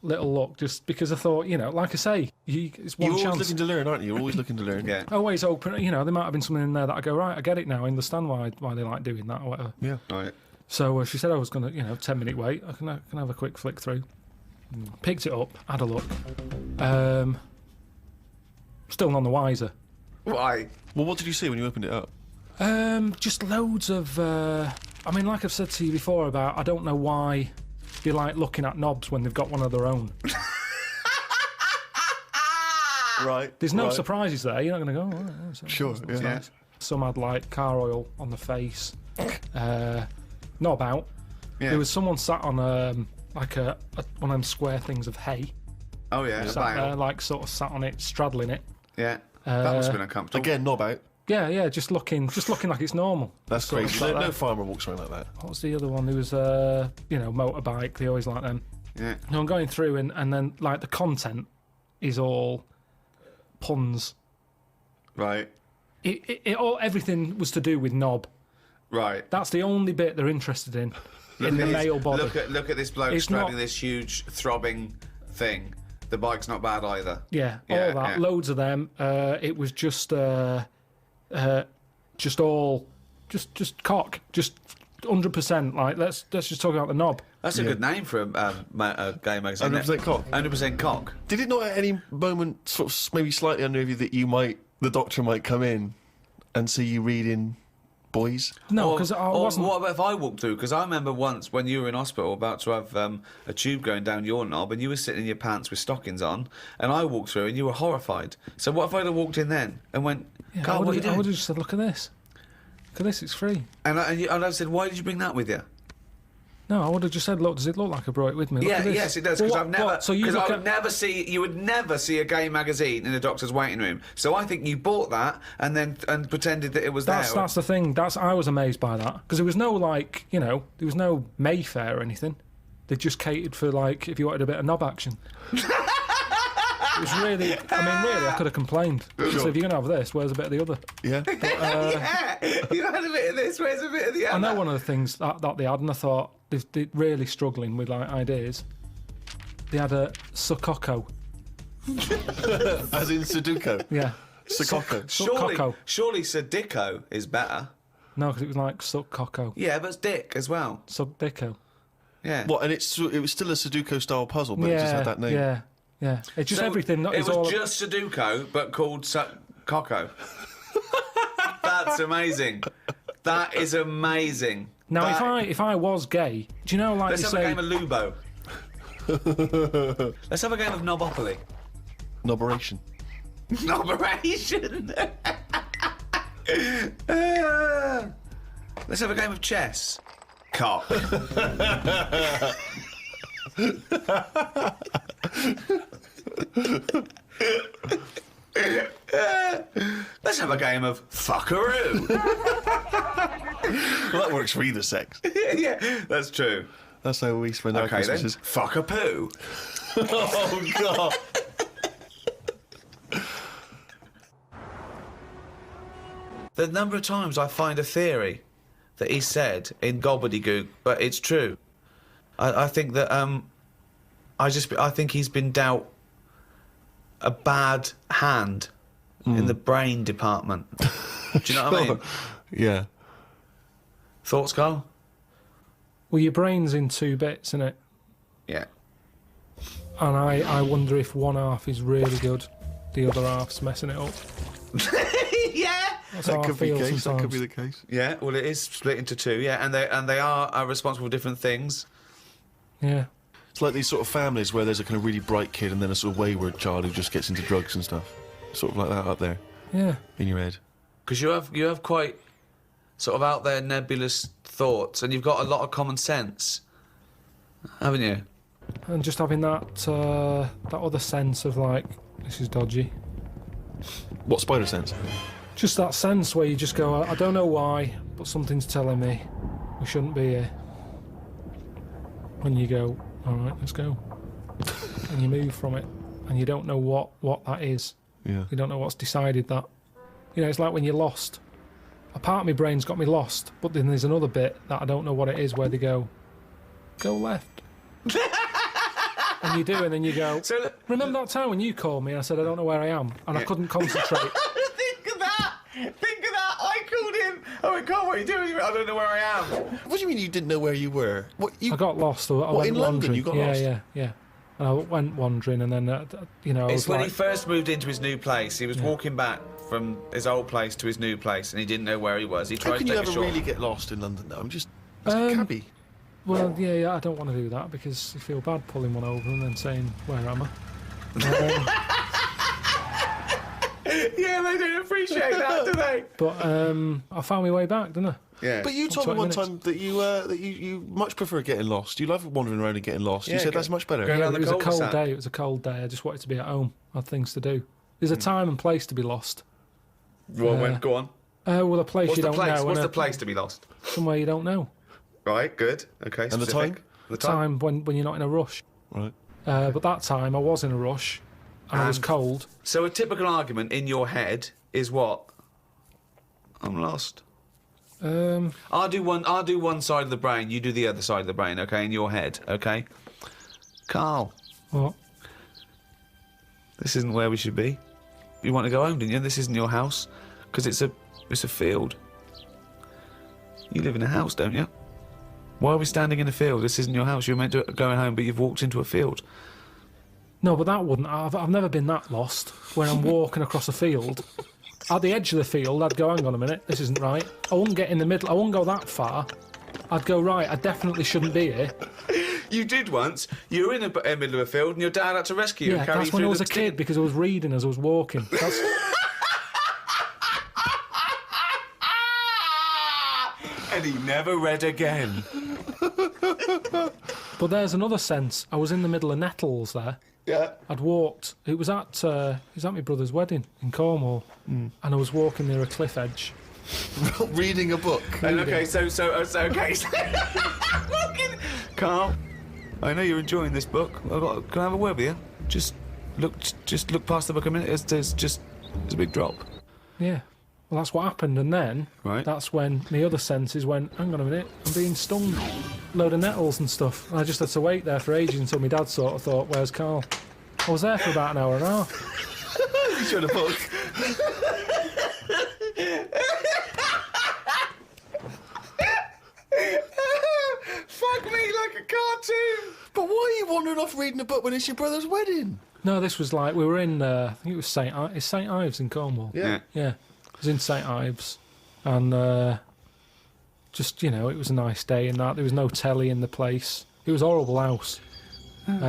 look just because I thought, like I say, it's one You're chance. always looking to learn, aren't you? You're always looking to learn. Yeah. Always open. There might have been something in there that I go, right, I get it now. I understand why they like doing that or whatever. Yeah. Right. So she said I was going to, 10-minute wait. I can have a quick flick through. Picked it up, had a look. Still none the wiser. Why? Well, what did you see when you opened it up? Just loads of. Like I've said to you before about, I don't know why they like looking at knobs when they've got one of their own. Right. There's no surprises there. You're not going to go. Oh, yeah, Sure. that's Yeah. nice. Some had like car oil on the face. Knob out. Yeah. There was someone sat on like one of them square things of hay. Oh, yeah. Sat there, like sort of sat on it, straddling it. Yeah. That must have been uncomfortable. Again, knob out. Yeah, just looking like it's normal. That's Sort of crazy. like No that. farmer walks around like that. What was the other one? There was motorbike. They always like them. Yeah. No, I'm going through and then like the content is all puns. Right. Everything was to do with knob. Right. That's the only bit they're interested in the male body. Look at this bloke It's straddling not- this huge throbbing thing. The bike's not bad either. Yeah, Yeah, all that. yeah. Loads of them. It was just all, just cock, just 100%. Like let's just talk about the knob. That's a good name for a gay magazine. 100% cock. 100% cock. Did it not at any moment sort of maybe slightly unnerve you that the doctor might come in and see you reading Boys? No, because I wasn't. What about if I walked through? Because I remember once when you were in hospital about to have a tube going down your knob and you were sitting in your pants with stockings on and I walked through and you were horrified. So what if I'd have walked in then and went, Yeah, Karl, what are you I doing? would have just said, look at this. Look at this, it's free. And I said, why did you bring that with you? No, I would have just said, look, does it look like I brought it with me? Look at this. Yes, it does. Well, Because what- I've never, what? So you because look I at- would never see, you would never see a gay magazine in a doctor's waiting room. So I think you bought that and pretended that it was there. That's the thing. I was amazed by that because there was no there was no Mayfair or anything. They just catered for if you wanted a bit of knob action. It was really. I could have complained. So if you're gonna have this, where's a bit of the other? Yeah. Yeah, you had a bit of this, where's a bit of the other? I know one of the things that they had, and I thought they're really struggling with ideas. They had a Sukoko. As in Sudoku. Yeah. Sukoko. Surely Sadico is better. No, because it was like Sukoko. Yeah, but it's Dick as well. Sukdiko. Yeah. What? And it was still a Sudoku style puzzle, but it just had that name. Yeah. It's just So everything. It was just Sudoku, but called Coco. That's amazing. That is amazing. Now, That- if I was gay, do you know Let's they have say? a game of Lubo. Let's have a game of Knobopoly. Noberation. Operation. Let's have a game of chess. Cock. Let's have a game of fuckaroo. Well, that works for either sex. Yeah, that's true. That's how we spend our Okay then, Christmases. fuck a poo. Oh, God. The number of times I find a theory that he said in gobbledygook, but it's true. I think that I think he's been dealt a bad hand in the brain department. Do you know what I mean? Yeah. Thoughts, Carl? Well, your brain's in two bits, isn't it? Yeah. And I wonder if one half is really good, the other half's messing it up. Yeah. That's how I feel sometimes. That could be the case. Yeah. Well, it is split into two. Yeah, and they are responsible for different things. Yeah. It's like these sort of families where there's a kind of really bright kid and then a sort of wayward child who just gets into drugs and stuff. Sort of like that up there Yeah. in your head. Because you have quite sort of out there nebulous thoughts, and you've got a lot of common sense, haven't you? And just having that other sense of like, this is dodgy. What spider sense? Just that sense where you just go, I don't know why, but something's telling me we shouldn't be here. And you go, all right, let's go. And you move from it, and you don't know what that is. Yeah. You don't know what's decided that. You know, it's like when you're lost. A part of my brain's got me lost, but then there's another bit that I don't know what it is, where they go left. And you do, and then you go, remember that time when you called me and I said I don't know where I am, and I couldn't concentrate. Think of that! I called him. I went, Carl, what are you doing? He went, I don't know where I am. What do you mean you didn't know where you were? What you? I got lost. I What, went in London wandering. you got yeah, lost? Yeah. And I went wandering, and then you know, I It's was when like, he first moved into his new place. He was walking back from his old place to his new place, and he didn't know where he was. He How tried can to you take a ever short. really get lost in London? though? It's a cabbie. well, yeah, I don't want to do that because you feel bad pulling one over and then saying, where am I? Yeah, they don't appreciate that, do they? But I found my way back, didn't I? Yeah. But you told me 20 one minutes. time that you much prefer getting lost. You love wandering around and getting lost. Yeah, you said go- that's much better. go Yeah, around it the was a cold cul-de-sac. day. It was a cold day. I just wanted to be at home. I had things to do. There's a time and place to be lost. Well, go on. Well, a place What's you the don't place? know. What's and the place to be lost? Somewhere you don't know. Right, good. Okay, And the specific. time? The time. Time when you're not in a rush. Right. But that time I was in a rush, and I was And- cold. So a typical argument in your head is what? I'm lost. I'll do one side of the brain, you do the other side of the brain, okay, in your head, okay? Carl, What? this isn't where we should be. You want to go home, didn't you? This isn't your house, because it's a field. You live in a house, don't you? Why are we standing in a field? This isn't your house. You're meant to be going home, but you've walked into a field. No, but that wouldn't. I've never been that lost. When I'm walking across a field, at the edge of the field, I'd go, hang on a minute, this isn't right. I wouldn't get in the middle. I wouldn't go that far. I'd go, right, I definitely shouldn't be here. You did once. You were in the middle of a field, and your dad had to rescue you Yeah, and carry that's you when through I was the a kid because I was reading as I was walking. That's, And he never read again. but there's another sense. I was in the middle of nettles there. Yeah. I'd walked. It was at my brother's wedding in Cornwall, and I was walking near a cliff edge. Reading a book. And okay, so walking. Carl, I know you're enjoying this book. Can I have a word with you? Just look past the book a minute. There's a big drop. Yeah. Well, that's what happened, and then Right. that's when my other senses went, hang on a minute, I'm being stung. Load of nettles and stuff. And I just had to wait there for ages until my dad sort of thought, where's Karl? I was there for about an hour and a half. You showed a book. Fuck me like a cartoon. But why are you wandering off reading a book when it's your brother's wedding? No, this was like, we were in, I think it was St Ives in Cornwall. Yeah. Yeah, it was in St Ives. And just, you know, it was a nice day and that. There was no telly in the place. It was a horrible house. It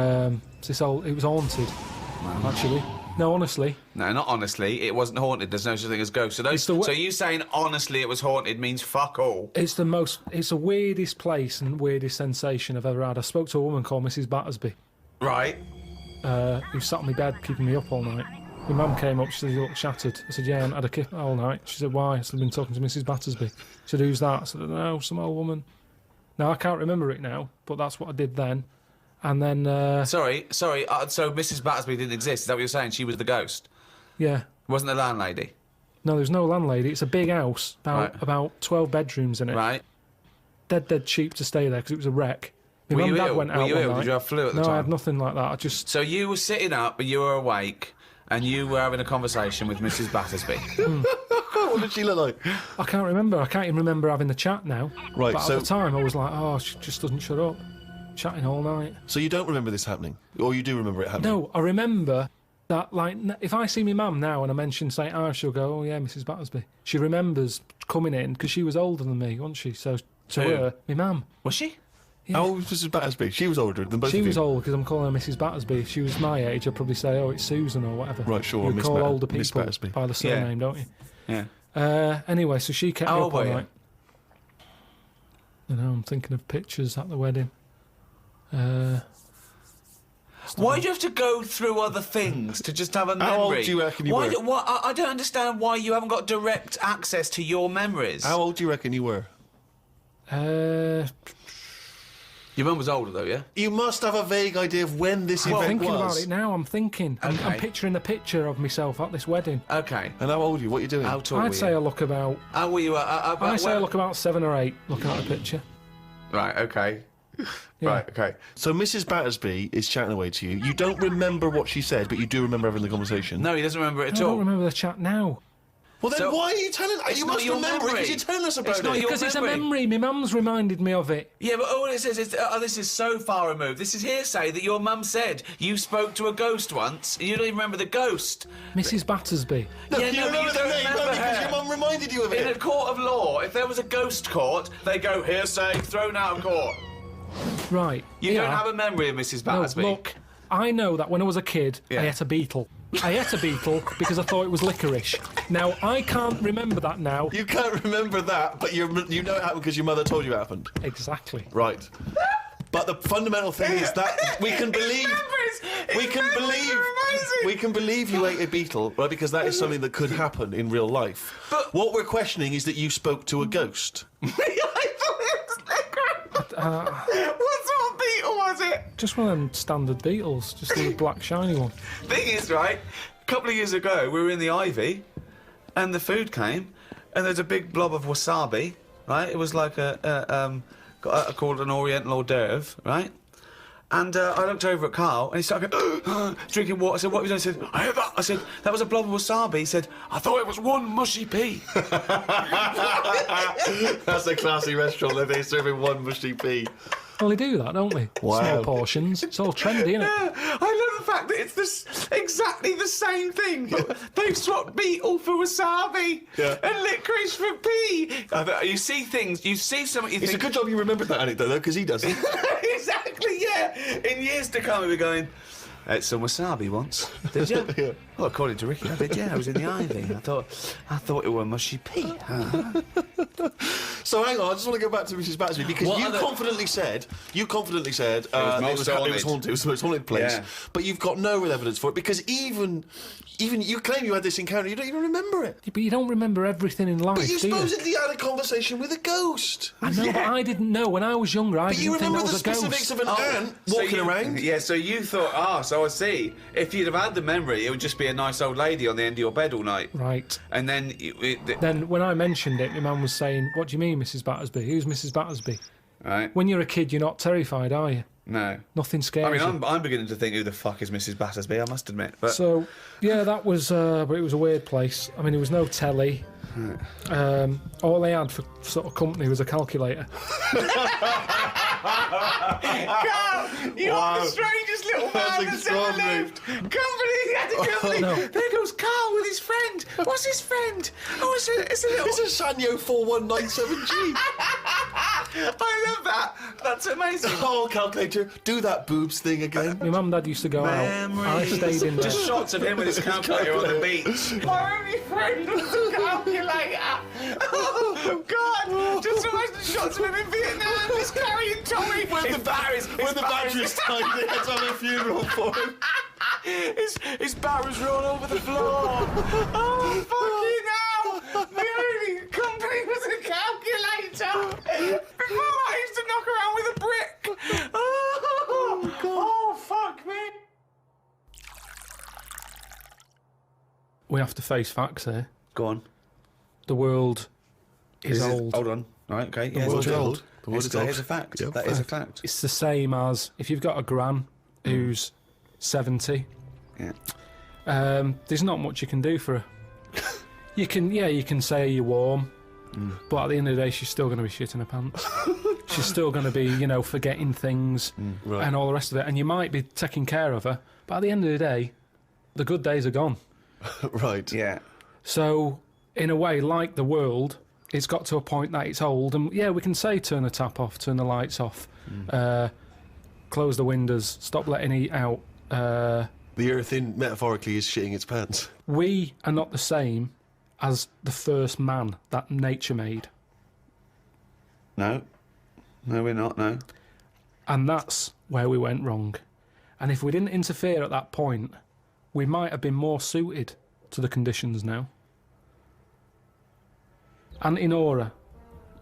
was haunted, actually. No, honestly. No, not honestly. It wasn't haunted. There's no such thing as ghosts. So, It's the so you saying honestly it was haunted means fuck all. It's the weirdest place and weirdest sensation I've ever had. I spoke to a woman called Mrs. Battersby, Right. who sat on my bed keeping me up all night. My mum came up, she said, you look shattered. I said, yeah, I haven't had a kip all night. She said, why? I said, I've been talking to Mrs. Battersby. She said, who's that? I said, no, some old woman. Now, I can't remember it now, but that's what I did then. And then, Sorry. So Mrs. Battersby didn't exist. Is that what you're saying? She was the ghost. yeah. Wasn't the landlady. No, there's no landlady. It's a big house, Right. about 12 bedrooms in it. Right. Dead cheap to stay there because it was a wreck. My Were mum you and dad ill? went Were out you one ill? night. Did you have flu at the No, time? I had nothing like that. I just... So you were sitting up and you were awake and you were having a conversation with Mrs. Battersby. What did she look like? I can't remember. I can't even remember having the chat now. Right, But so- at the time, I was like, oh, she just doesn't shut up. Chatting all night. So you don't remember this happening? Or you do remember it happening? No, I remember that, like, if I see my mum now and I mention St. Ives, she'll go, oh, yeah, Mrs. Battersby. She remembers coming in because she was older than me, wasn't she? So to Who? her, my mum. Was she? How old was Mrs. Battersby? She was older than both She of you. was old because I'm calling her Mrs. Battersby. If she was my age, I'd probably say, oh, it's Susan or whatever. Right, sure, You Miss call older Miss people Battersby. by the surname, don't you? Yeah. Anyway, so she kept How me old up all were you? night. I know, I'm thinking of pictures at the wedding. Why do you have to go through other things to just have a memory? How old do you reckon you why were? I don't understand why you haven't got direct access to your memories. How old do you reckon you were? Your mum was older, though, yeah? You must have a vague idea of when this I'm event thinking was. about it now. I'm thinking. I'm Okay. picturing the picture of myself at this wedding. Okay. And how old are you? What are you doing? How tall were I'd you? say I look about. How were you? I say I look about 7 or 8. Looking at the picture. Right, okay. Yeah. Right, okay. So Mrs. Battersby is chatting away to you. You don't remember what she said, but you do remember having the conversation. No, he doesn't remember it I at don't all. remember the chat now. Well, then So- why are you telling? It's You not must your remember it memory. because you're telling us about It's not it. your Because it's a memory. memory. My mum's reminded me of it. Yeah, but all it says is, this is so far removed. This is hearsay that your mum said you spoke to a ghost once, and you don't even remember the ghost. Mrs. Battersby. No, Yeah, you no, but remember you the don't name remember only because her. your mum reminded you of In a it. court of law, if there was a ghost court, they go hearsay, thrown out of court. Right. You yeah. don't have a memory of Mrs. No, Battersby. look, I know that when I was a kid, Yeah. I ate a beetle. I ate a beetle because I thought it was licorice. Now, I can't remember that now. You can't remember that, but you know it happened because your mother told you it happened. Exactly. Right. But the fundamental thing is that we can believe we can believe you ate a beetle, right? Because that is something that could happen in real life. But- what we're questioning is that you spoke to a ghost. I thought it was licorice. What sort of beetle was it? Just one of them standard beetles, just a black shiny one. Thing is, right, a couple of years ago, we were in the Ivy, and the food came, and there's a big blob of wasabi, right? It was like called an Oriental hors d'oeuvre, right? And I looked over at Karl, and he started going, drinking water. I said, what was that? He said, I heard that. I said, that was a blob of wasabi. He said, I thought it was one mushy pea. That's a classy restaurant where they're serving one mushy pea. Well, they do that, don't they? Wow. Small portions. It's all trendy, isn't it? I love the fact that it's exactly the same thing. They've swapped beetle for wasabi and licorice for pea. You see things, you see something, you It's a think... good job you remembered that anecdote, though, because he doesn't. Exactly, yeah. In years to come, we'll be going, I ate some wasabi once. Did you? Yeah. Well, according to Ricky, I did, yeah. I was in the Ivy. I thought it were mushy pea. So hang on, I just want to go back to Mrs. Battersby because What you other- confidently said it was most haunted. haunted. It was the most haunted place. Yeah. But you've got no real evidence for it because even you claim you had this encounter, you don't even remember it. But you don't remember everything in life, But you do you? supposedly had a conversation with a ghost. I know, but I didn't know. When I was younger, I But you didn't think remember that the was a specifics ghost. of an ant walking around. Yeah, so you thought, so I see. If you'd have had the memory, it would just be a nice old lady on the end of your bed all night. Right. And then... Then when I mentioned it, my mum was saying, what do you mean, Mrs. Battersby? Who's Mrs. Battersby? Right? When you're a kid, you're not terrified, are you? No. Nothing scares I mean, you. I'm beginning to think, who the fuck is Mrs. Battersby, I must admit. But So, yeah, that was... but it was a weird place. I mean, there was no telly. All they had for sort of company was a calculator. Carl, you are the strangest little That's man that's ever extraordinary. lived. Company had a company. No. There goes Carl with his friend. What's his friend? Oh, it's a little... It's a Sanyo 4197G. I love that. That's amazing. Oh, calculator, do that boobs thing again. My mum and dad used to go out. I stayed in there. Just shots of him with his calculator on the beach. My only friend was a calculator. Oh, God. Just imagine shots of him in Vietnam just carrying Tommy. When the battery's died, they had to have a funeral for him. His barrels roll over the floor. Oh, fucking hell. The only company was a calculator. Before I used to knock around with a brick. Oh, fuck me. We have to face facts here. Go on. The world is old. Hold on. Right, okay. The world is old. The world is That old. is a fact. Yep. That is a fact. It's the same as if you've got a gran who's 70. Yeah. There's not much you can do for her. You can say you're warm, but at the end of the day, she's still going to be shitting her pants. She's still going to be, forgetting things Right. and all the rest of it. And you might be taking care of her, but at the end of the day, the good days are gone. Right. Yeah. So, in a way, like the world, it's got to a point that it's old. And yeah, we can say turn the tap off, turn the lights off, close the windows, stop letting heat out. The earth, metaphorically, is shitting its pants. We are not the same as the first man that nature made. No. No, we're not, no. And that's where we went wrong. And if we didn't interfere at that point, we might have been more suited to the conditions now. Auntie Nora,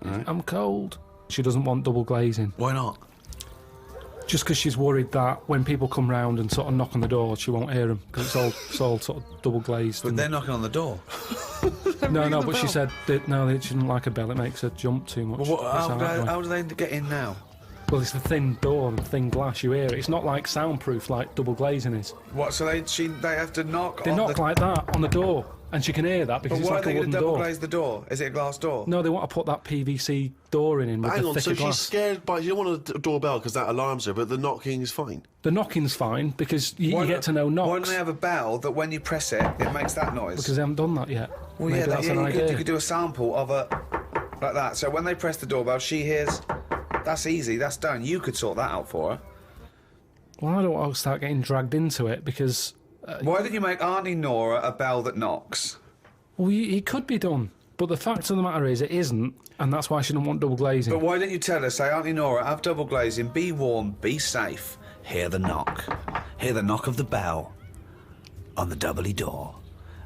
Right. I'm cold. She doesn't want double glazing. Why not? Just because she's worried that when people come round and sort of knock on the door, she won't hear them because it's all sort of double glazed. But they're knocking on the door. No, but she said that she didn't like a bell. It makes her jump too much. Well, It's hard way. how do they get in now? Well, it's the thin door and thin glass. You hear it. It's not like soundproof like double glazing is. What? So they have to knock. They on knock the... like that on the door, and she can hear that because But it's why like are they a going wooden to double door. glaze the door? Is it a glass door? No, they want to put that PVC door in with Hang the on, thicker so glass. she's scared by... You don't want a doorbell because that alarms her, but the knocking is fine. The knocking's fine because you Why get don't- to know knocks. Why don't they have a bell that when you press it, it makes that noise? Because they haven't done that yet. well, Maybe that's an you idea. could do a sample of a like that. So when they press the doorbell, she hears. That's easy. That's done. You could sort that out for her. Well, I don't want to start getting dragged into it because Why don't you make Auntie Nora a bell that knocks? it could be done. But the fact of the matter is, it isn't, and that's why she didn't want double glazing. But why don't you tell her, say, Auntie Nora, have double glazing, be warm, be safe. Hear the knock. Hear the knock of the bell on the doubly door.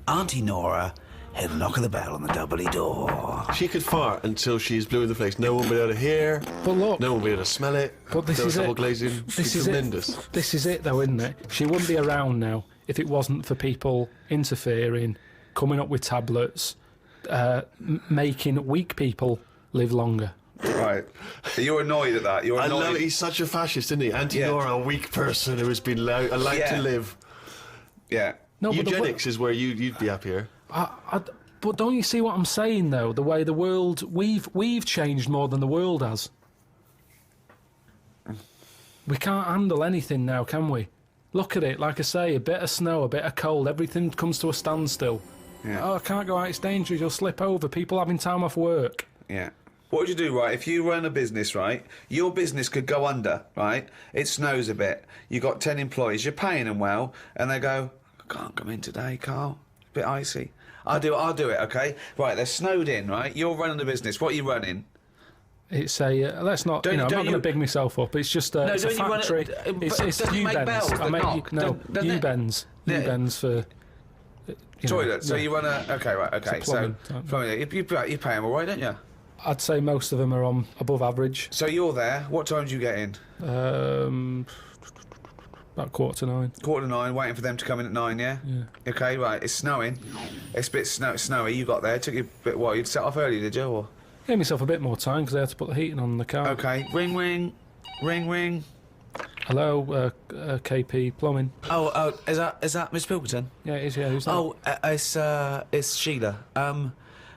Auntie Nora, hear the knock of the bell on the doubly door. She could fart until she's blue in the face. No one will be able to hear. But look, No one will be able to smell it. But this No is double it. glazing. This It's is tremendous. it. This is it, though, isn't it? She wouldn't be around now if it wasn't for people interfering, coming up with tablets, making weak people live longer. Right. You're annoyed at that. You're I annoyed. love it. He's such a fascist, isn't he? Anti-Nora, a weak person who has been allowed Yeah. to live. Yeah. No, but Eugenics is where you'd be happier. but don't you see what I'm saying, though? The way the world we've changed more than the world has. We can't handle anything now, can we? Look at it. Like I say, a bit of snow, a bit of cold, everything comes to a standstill. Yeah. Oh, I can't go out. It's dangerous. You'll slip over. People having time off work. Yeah. What would you do, right? If you run a business, right? Your business could go under, right? It snows a bit. You got 10 employees. You're paying them well, and they go, "I can't come in today, Carl. It's a bit icy." I'll do it. Okay. Right. They're snowed in, right? You're running the business. What are you running? It's a let's not. Don't- I'm not don't going to you- big myself up. It's just it's a don't you run it- factory. but It's doesn't it make bells U-bends. I that make knock? no Doesn't it? U-bends. Yeah. U-bends for Toilet. So yeah. you run a. Okay. Right. Okay. It's a plumbing So type. plumbing. You pay them all right, don't you? I'd say most of them are on above average. So you're there. What time do you get in? About 8:45. 8:45, waiting for them to come in at 9, yeah? Yeah. Okay, right, it's snowing. It's a bit snowy, you got there. It took you a bit while. You'd set off early, did you? Or... Gave myself a bit more time because I had to put the heating on the car. Okay, ring, ring. Ring, ring. Hello, KP Plumbing. Oh, is that Miss Pilkington? Yeah, it is. Yeah, who's that? Oh, it's Sheila.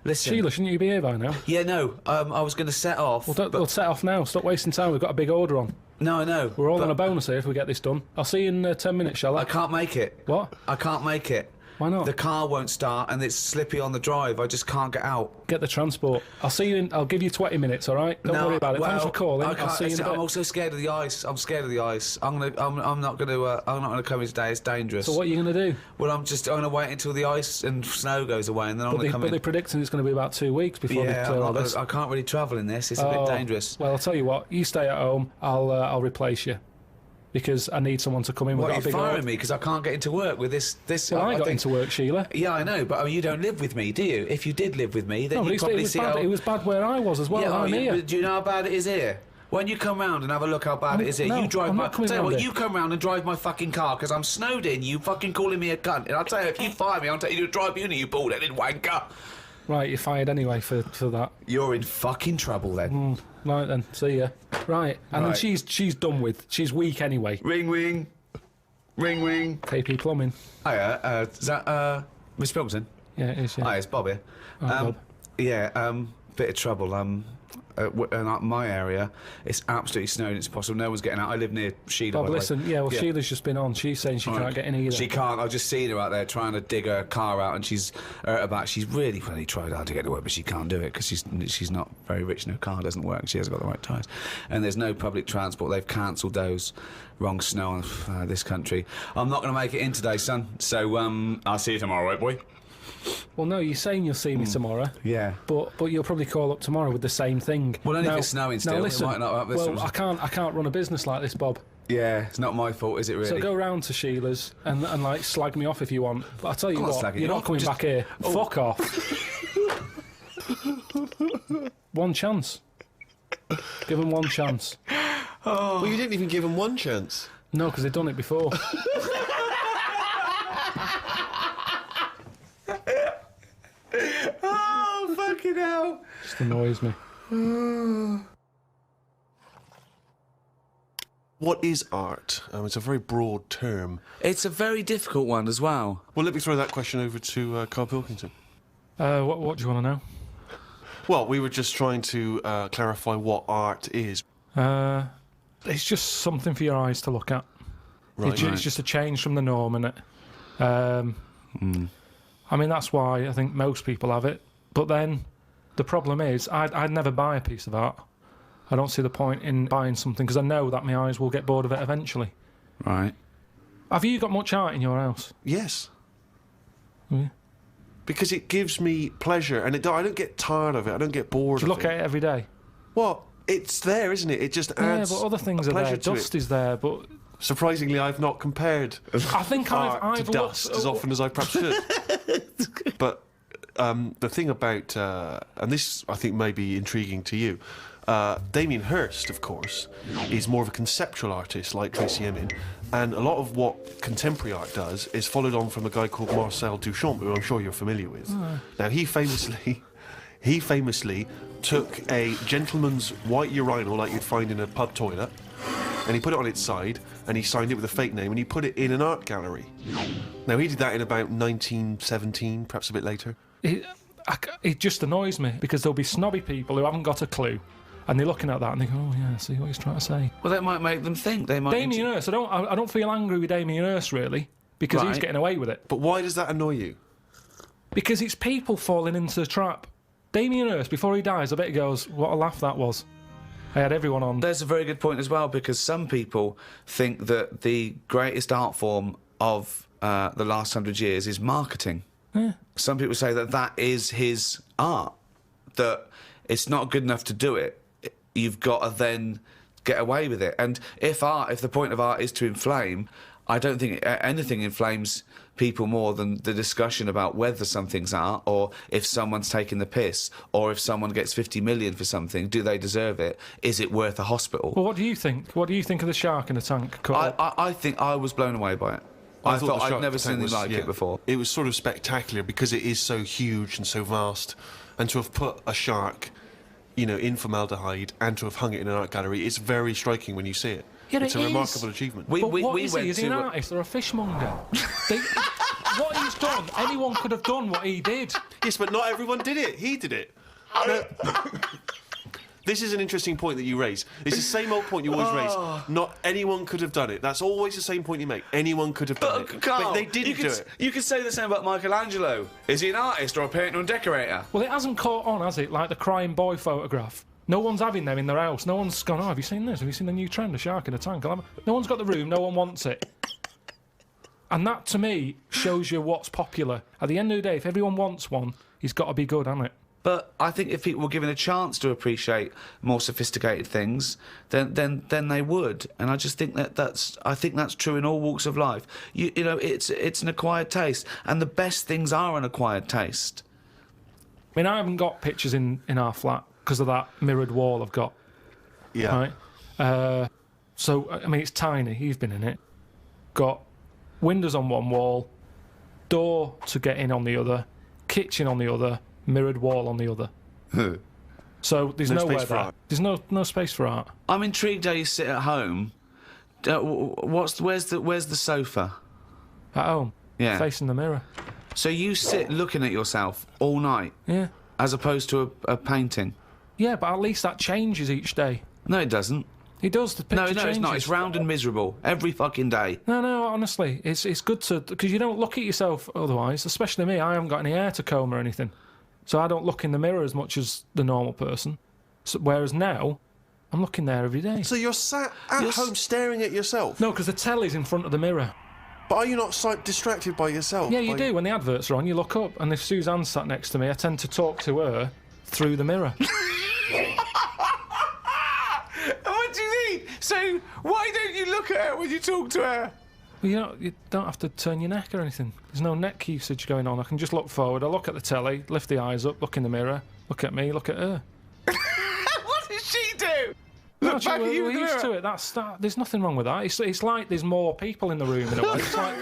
Listen. Sheila, shouldn't you be here by now? Yeah, no, I was going to set off. We'll set off now. Stop wasting time. We've got a big order on. No, I know. We're all but on a bonus here if we get this done. I'll see you in 10 minutes, shall I? I can't make it. What? I can't make it. Why not? The car won't start and it's slippy on the drive. I just can't get out. Get the transport. I'll see you in. I'll give you 20 minutes. All right? Don't worry about it. Thanks for calling. I'll see you in a bit. I'm also scared of the ice. I'm scared of the ice. I'm not gonna come in today. It's dangerous. So what are you going to do? Well, I'm gonna wait until the ice and snow goes away, and then I'm gonna come But in. they're predicting it's going to be about 2 weeks before they Yeah, clear all this. I can't really travel in this. It's a bit dangerous. Well, I'll tell you what. You stay at home. I'll replace you because I need someone to come in. What, We've are got a you big firing order. me because I can't get into work with this? Well, I got think- into work, Sheila. Yeah, I know, but I mean, you don't live with me, do you? If you did live with me, then No, but you'd probably it was see bad. how... It was bad where I was as well. Yeah, I'm here. but do you know how bad it is here? When you come round and have a look how bad it is here, no, you drive I'm my... not coming Tell you round what, here. you come round and drive my fucking car because I'm snowed in, you fucking calling me a cunt. And I'll tell you, if you fire me, I'll take you to a tribunal, you bald-headed wanker. Right, you're fired anyway for that. You're in fucking trouble then. Right then, see ya. Right, and then Right. she's done with. She's weak anyway. Ring, ring. Ring, ring. KP Plumbing. Hiya, is that, Miss Pilkington? Yeah, it is, yeah. Hi, it's Bob here. Bob. Yeah, bit of trouble. In my area, it's absolutely snowing. It's impossible. No one's getting out. I live near Sheila. Bob, by the way. listen, Sheila's just been on. She's saying she can't get in either. She can't. I've just seen her out there trying to dig her car out, and she's hurt her back. She's really tried hard to get to work, but she can't do it because she's not very rich and her car doesn't work. And she hasn't got the right tyres, and there's no public transport. They've cancelled those. Wrong snow on this country. I'm not going to make it in today, son. So I'll see you tomorrow, right, boy? Well, no, you're saying you'll see me tomorrow. Yeah. But you'll probably call up tomorrow with the same thing. Well, only if it's snowing still. Now It listen, might not happen. well, I can't run a business like this, Bob. Yeah, it's not my fault, is it? Really? So go round to Sheila's and like slag me off if you want. But I tell you I'm not what, slagging you're you not off, coming just- back here. Fuck off. One chance. Give them one chance. Well, you didn't even give him one chance. No, because they've done it before. Oh, fucking hell. Just annoys me. What is art? It's a very broad term. It's a very difficult one as well. Well, let me throw that question over to Karl Pilkington. What do you want to know? Well, we were just trying to clarify what art is. It's just something for your eyes to look at. Right. It's just a change from the norm, innit? I mean, that's why I think most people have it. But then the problem is, I'd never buy a piece of art. I don't see the point in buying something because I know that my eyes will get bored of it eventually. Right. Have you got much art in your house? Yes. Yeah. Because it gives me pleasure, and I don't get tired of it. I don't get bored Do you of look it. at it every day? Well, it's there, isn't it? It just adds Yeah, but other things a are there. pleasure to Dust it. is there, but Surprisingly, I've not compared I think art I've to dust as often as I perhaps should. But the thing about, and this I think may be intriguing to you, Damien Hirst, of course, is more of a conceptual artist like Tracy Emin, and a lot of what contemporary art does is followed on from a guy called Marcel Duchamp, who I'm sure you're familiar with. Now, he famously took a gentleman's white urinal like you'd find in a pub toilet, and he put it on its side, and he signed it with a fake name, and he put it in an art gallery. Now, he did that in about 1917, perhaps a bit later. it just annoys me because there'll be snobby people who haven't got a clue. And they're looking at that and they go, oh yeah, see what he's trying to say. Well, that might make them think. They might. Damien Hirst, I don't feel angry with Damien Hirst really, because he's Right. getting away with it. But why does that annoy you? Because it's people falling into the trap. Damien Hirst, before he dies, I bet he goes, what a laugh that was. I had everyone on. There's a very good point as well, because some people think that the greatest art form of the last 100 years is marketing. Yeah. Some people say that that is his art, that it's not good enough to do it. You've got to then get away with it. And if the point of art is to inflame, I don't think anything inflames people more than the discussion about whether something's art, or if someone's taking the piss, or if someone gets 50 million for something, do they deserve it? Is it worth a hospital? Well, what do you think? What do you think of the shark in the tank? Cut up? I think I was blown away by it. I thought I'd never seen anything like it before. It was sort of spectacular because it is so huge and so vast, and to have put a shark, in formaldehyde and to have hung it in an art gallery, it's very striking when you see it. Yeah, it's it a is. remarkable achievement. But what is he? Is he an artist or a fishmonger? What he's done, anyone could have done what he did. Yes, but not everyone did it. He did it. Now, this is an interesting point that you raise. It's the same old point you always raise. Not anyone could have done it. That's always the same point you make. Anyone could have done it. Karl, But they didn't do it. You could say the same about Michelangelo. Is he an artist or a painter and decorator? Well, it hasn't caught on, has it? Like the crying boy photograph. No one's having them in their house. No one's gone, have you seen this? Have you seen the new trend, a shark in a tank? No one's got the room, no one wants it. And that, to me, shows you what's popular. At the end of the day, if everyone wants one, he's got to be good, hasn't it? But I think if people were given a chance to appreciate more sophisticated things, then they would. And I just think that's true in all walks of life. You know, it's an acquired taste, and the best things are an acquired taste. I mean, I haven't got pictures in our flat because of that mirrored wall I've got. Yeah. Right? So, I mean, it's tiny. You've been in it. Got windows on one wall, door to get in on the other, kitchen on the other, mirrored wall on the other. So there's No nowhere space for there. art. There's no space for art. I'm intrigued how you sit at home. Where's the sofa? At home, Yeah. facing the mirror. So you sit looking at yourself all night, Yeah. as opposed to a painting. Yeah, but at least that changes each day. No, it doesn't. It does. The picture No, changes. it's not. It's round and miserable every fucking day. No, honestly, it's good to, because you don't look at yourself otherwise. Especially me, I haven't got any hair to comb or anything, so I don't look in the mirror as much as the normal person. So, whereas now, I'm looking there every day. So you're sat at home staring at yourself? No, because the telly's in front of the mirror. But are you not distracted by yourself? Yeah, you do. When the adverts are on, you look up, and if Suzanne's sat next to me, I tend to talk to her through the mirror. What do you mean? So why don't you look at her when you talk to her? Well, you don't have to turn your neck or anything. There's no neck usage going on. I can just look forward. I look at the telly, lift the eyes up, look in the mirror, look at me, look at her. What does she do? No, Look back at you we're in the used to mirror. it. There's nothing wrong with that. It's like there's more people in the room in a way. It's like,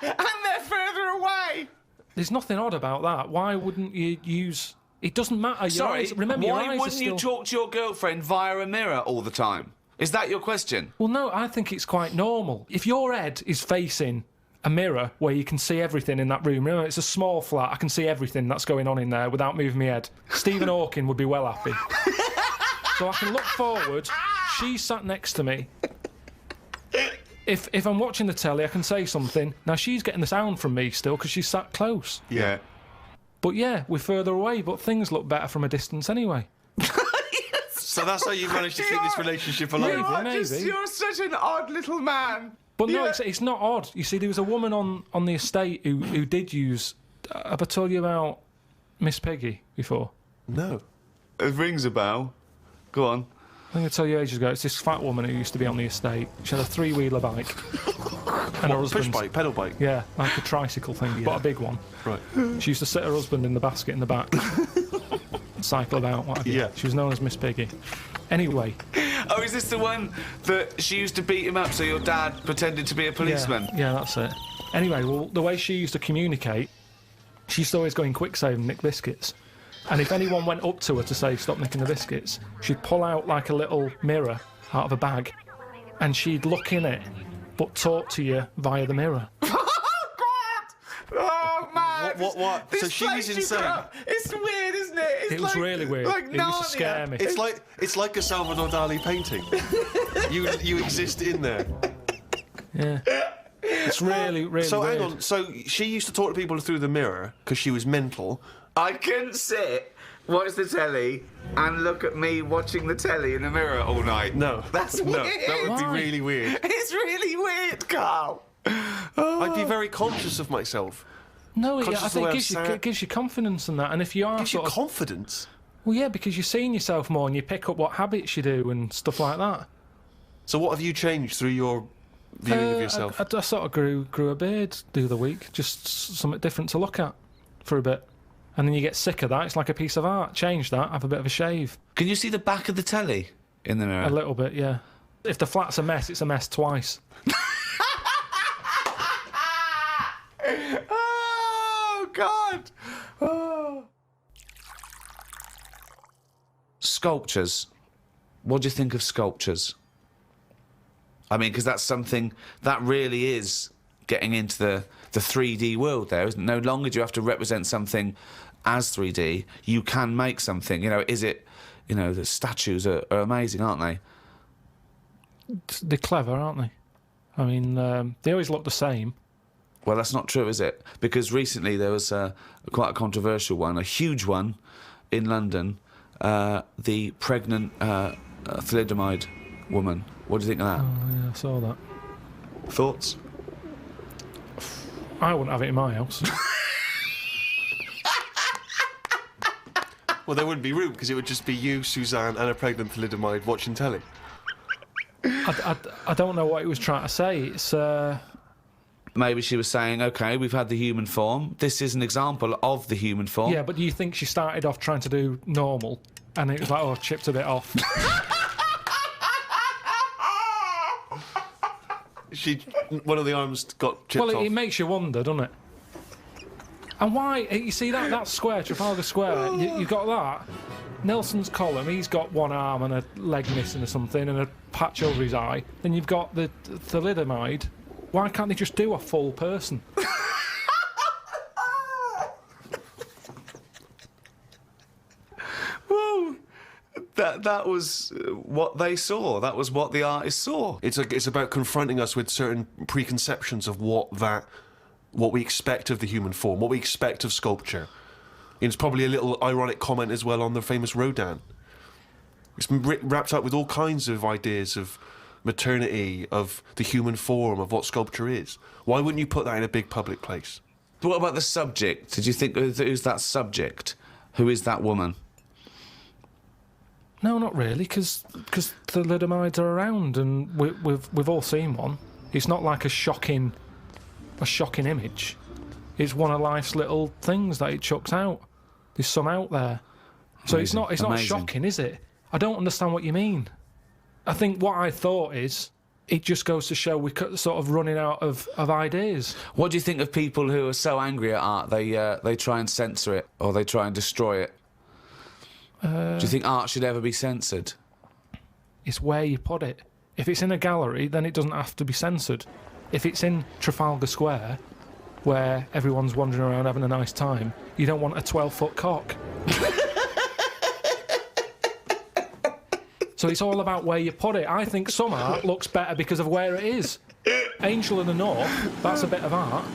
And they're further away. there's nothing odd about that. Why wouldn't you use... It doesn't matter. Your Sorry, eyes, remember, your why eyes wouldn't are you still... talk to your girlfriend via a mirror all the time? Is that your question? Well, no, I think it's quite normal. If your head is facing a mirror where you can see everything in that room, remember, it's a small flat, I can see everything that's going on in there without moving my head. Stephen Hawking would be well happy. So I can look forward, she's sat next to me. If I'm watching the telly, I can say something. Now, she's getting the sound from me still because she's sat close. Yeah. But yeah, we're further away, but things look better from a distance anyway. So that's how you managed to keep this relationship alive? Maybe. You're such an odd little man. But no, it's not odd. You see, there was a woman on the estate who did use... Have I told you about Miss Peggy before? No. It rings a bell. Go on. I think I told you ages ago, it's this fat woman who used to be on the estate. She had a three-wheeler bike. And her Push husband's... bike, pedal bike. Yeah, like a tricycle thing, but a big one. Right. She used to sit her husband in the basket in the back. Cycle about, what have you. Yeah. She was known as Miss Piggy. Anyway. Oh, is this the one that she used to beat him up so your dad pretended to be a policeman? Yeah, that's it. Anyway, well, the way she used to communicate, she used to always go in quick save and nick biscuits. And if anyone went up to her to say, stop nicking the biscuits, she'd pull out like a little mirror out of a bag and she'd look in it, but talk to you via the mirror. Oh, man. What? This So she was place you insane. put up, it's weird, isn't it? It's It was really weird. Like It used to scare me. It's like a Salvador Dali painting. you exist in there. Yeah. It's really, really So weird. hang on. So she used to talk to people through the mirror because she was mental. I couldn't sit, watch the telly, and look at me watching the telly in the mirror all night. No, That's no, weird. that would be Why? really weird. It's really weird, Carl. I'd be very conscious of myself. No, Conscious I of the think way it I'm gives you, sat. it gives you confidence in that. And if you are Gives you sort of... confidence. Well, yeah, because you're seeing yourself more and you pick up what habits you do and stuff like that. So what have you changed through your viewing of yourself? I sort of grew a beard the other week, just something different to look at for a bit. And then you get sick of that. It's like a piece of art. Change that, have a bit of a shave. Can you see the back of the telly in the mirror? A little bit, yeah. If the flat's a mess, it's a mess twice. Oh, God. Oh. Sculptures. What do you think of sculptures? I mean, because that's something that really is getting into the 3D world there, isn't it? No longer do you have to represent something as 3D. You can make something. You know, is it... You know, the statues are amazing, aren't they? They're clever, aren't they? I mean, they always look the same. Well, that's not true, is it? Because recently there was quite a controversial one, a huge one in London, the pregnant thalidomide woman. What do you think of that? Oh, yeah, I saw that. Thoughts? I wouldn't have it in my house. Well, there wouldn't be room because it would just be you, Suzanne, and a pregnant thalidomide watching telly. I don't know what he was trying to say. It's... Maybe she was saying, OK, we've had the human form. This is an example of the human form. Yeah, but do you think she started off trying to do normal and it was like, oh, chipped a bit off? One One of the arms got chipped Well, off. it makes you wonder, doesn't it? And why? You see that square, Trafalgar Square. You got that. Nelson's column. He's got one arm and a leg missing or something, and a patch over his eye. Then you've got the thalidomide. Why can't they just do a full person? Well, that was what they saw. That was what the artist saw. It's about confronting us with certain preconceptions of what we expect of the human form, what we expect of sculpture. And it's probably a little ironic comment as well on the famous Rodin. It's wrapped up with all kinds of ideas of maternity, of the human form, of what sculpture is. Why wouldn't you put that in a big public place? But what about the subject? Did you think who's that subject? Who is that woman? No, not really, because thalidomides are around, and we've all seen one. It's not like a shocking image. It's one of life's little things that it chucks out. There's some out there, so it's not shocking, is it? I don't understand what you mean. I think what I thought is it just goes to show we're sort of running out of ideas. What do you think of people who are so angry at art they try and censor it or they try and destroy it? Do you think art should ever be censored? It's where you put it. If it's in a gallery, then it doesn't have to be censored. If it's in Trafalgar Square, where everyone's wandering around having a nice time, you don't want a 12-foot cock. So it's all about where you put it. I think some art looks better because of where it is. Angel in the North, that's a bit of art,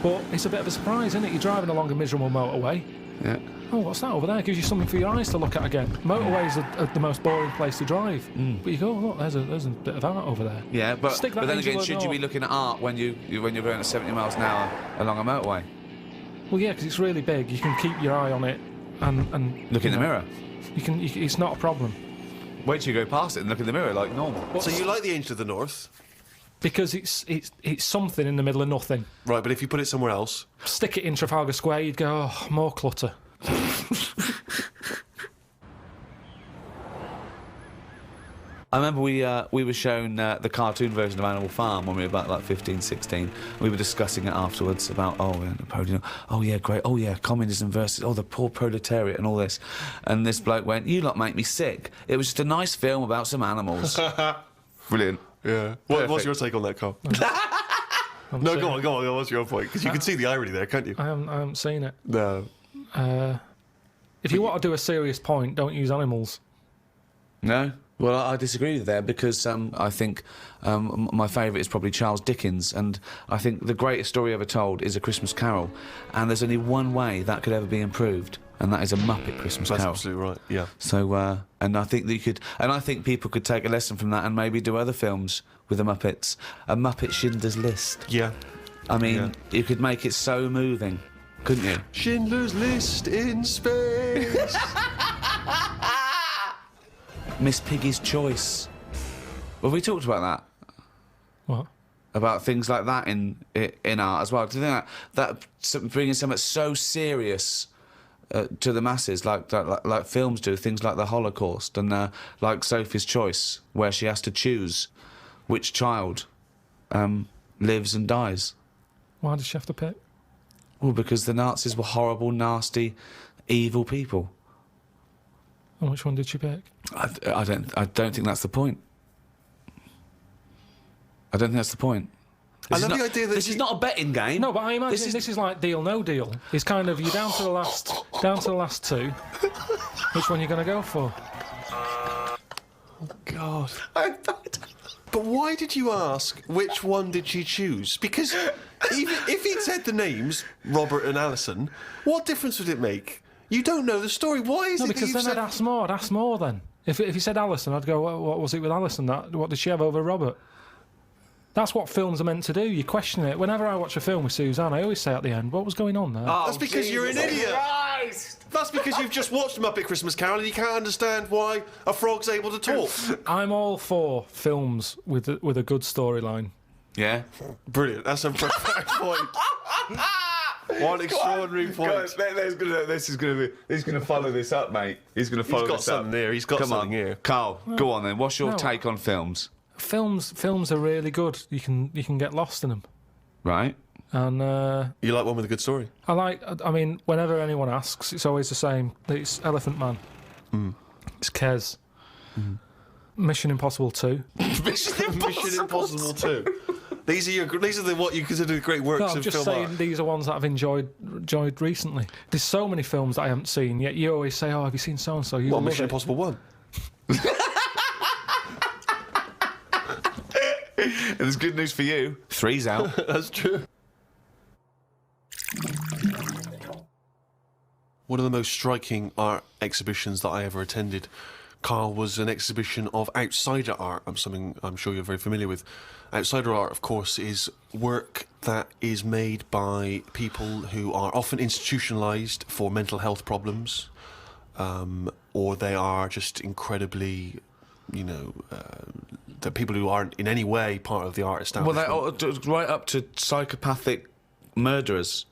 but it's a bit of a surprise, isn't it? You're driving along a miserable motorway. Yeah. Oh, what's that over there? Gives you something for your eyes to look at again. Motorways are the most boring place to drive. But you go, oh, look, there's a bit of art over there. Yeah, but then Angel again, in should the you be North. looking at art when you're going at 70 miles an hour along a motorway? Well, yeah, because it's really big. You can keep your eye on it and Look in the mirror. It's not a problem. Wait till you go past it and look in the mirror like normal. So you like the Angel of the North? Because it's something in the middle of nothing. Right, but if you put it somewhere else... Stick it in Trafalgar Square, you'd go, oh, more clutter. I remember we were shown the cartoon version of Animal Farm when we were about like 15, 16. We were discussing it afterwards about, Napoleon, oh yeah, great, oh yeah, communism versus, the poor proletariat and all this. And this bloke went, you lot make me sick. It was just a nice film about some animals. Brilliant. Yeah. What's your take on that, Karl? No, go on, what's your point? Because you can see the irony there, can't you? I haven't seen it. No. If you want to do a serious point, don't use animals. No? Well, I disagree with you there because I think my favourite is probably Charles Dickens, and I think the greatest story ever told is A Christmas Carol, and there's only one way that could ever be improved, and that is a Muppet Christmas That's Carol. absolutely right, yeah. So, and I think that you could, and I think people could take a lesson from that and maybe do other films with the Muppets. A Muppet Schindler's List. Yeah. I mean, you could make it so moving, couldn't you? Schindler's List in space. Miss Piggy's Choice. Well, we talked about that. What? About things like that in art as well. Do you think that bringing something so serious to the masses, like films do, things like the Holocaust and like Sophie's Choice, where she has to choose which child lives and dies? Why does she have to pick? Well, because the Nazis were horrible, nasty, evil people. And which one did she pick? I don't think that's the point. I don't think that's the point. I love the idea that this is not a betting game. No, but I imagine this is like Deal No Deal. It's kind of you're down to the last two. Which one are you going to go for? God. But why did you ask which one did she choose? Because even if he'd said the names, Robert and Alison, what difference would it make? You don't know the story. Why is No, it because that then I'd ask more. I'd ask more then. If he said Alison, I'd go, what was it with Alison? What did she have over Robert? That's what films are meant to do. You question it. Whenever I watch a film with Suzanne, I always say at the end, what was going on there? That's because you're an idiot. Christ! That's because you've just watched Muppet Christmas Carol and you can't understand why a frog's able to talk. I'm all for films with a good storyline. Yeah. Brilliant. That's a perfect point. One extraordinary point. He's going to follow this up, mate. He's going to follow He's got this up. something there. He's got Come something on, here. Karl, go on then. What's your No. take on films? Films are really good. You can get lost in them. Right. And You like one with a good story? I mean, whenever anyone asks, it's always the same. It's Elephant Man. It's Kez. Mission Impossible 2. Mission Impossible 2. These are what you consider the great works No, I'm of just film saying art. these are ones that I've enjoyed recently. There's so many films that I haven't seen, yet you always say, "Oh, have you seen so and so?" What, Mission Impossible 1? And there's good news for you. 3's out. That's true. One of the most striking art exhibitions that I ever attended, Karl, was an exhibition of outsider art. Something I'm sure you're very familiar with. Outsider art, of course, is work that is made by people who are often institutionalised for mental health problems, or they are just incredibly, the people who aren't in any way part of the art establishment. Well, right up to psychopathic murderers,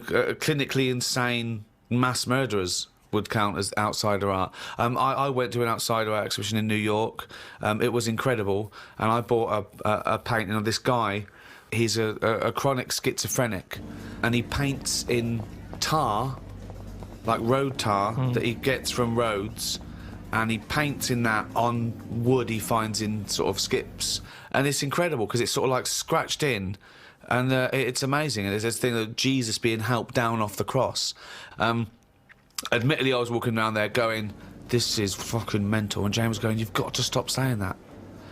clinically insane mass murderers would count as outsider art. I went to an outsider art exhibition in New York. It was incredible, and I bought a painting of this guy. He's a chronic schizophrenic, and he paints in tar, like road tar, that he gets from roads, and he paints in that on wood he finds in sort of skips, and it's incredible because it's sort of like scratched in, and it's amazing. And there's this thing of Jesus being helped down off the cross. Admittedly, I was walking around there going, "This is fucking mental," and James was going, "You've got to stop saying that,"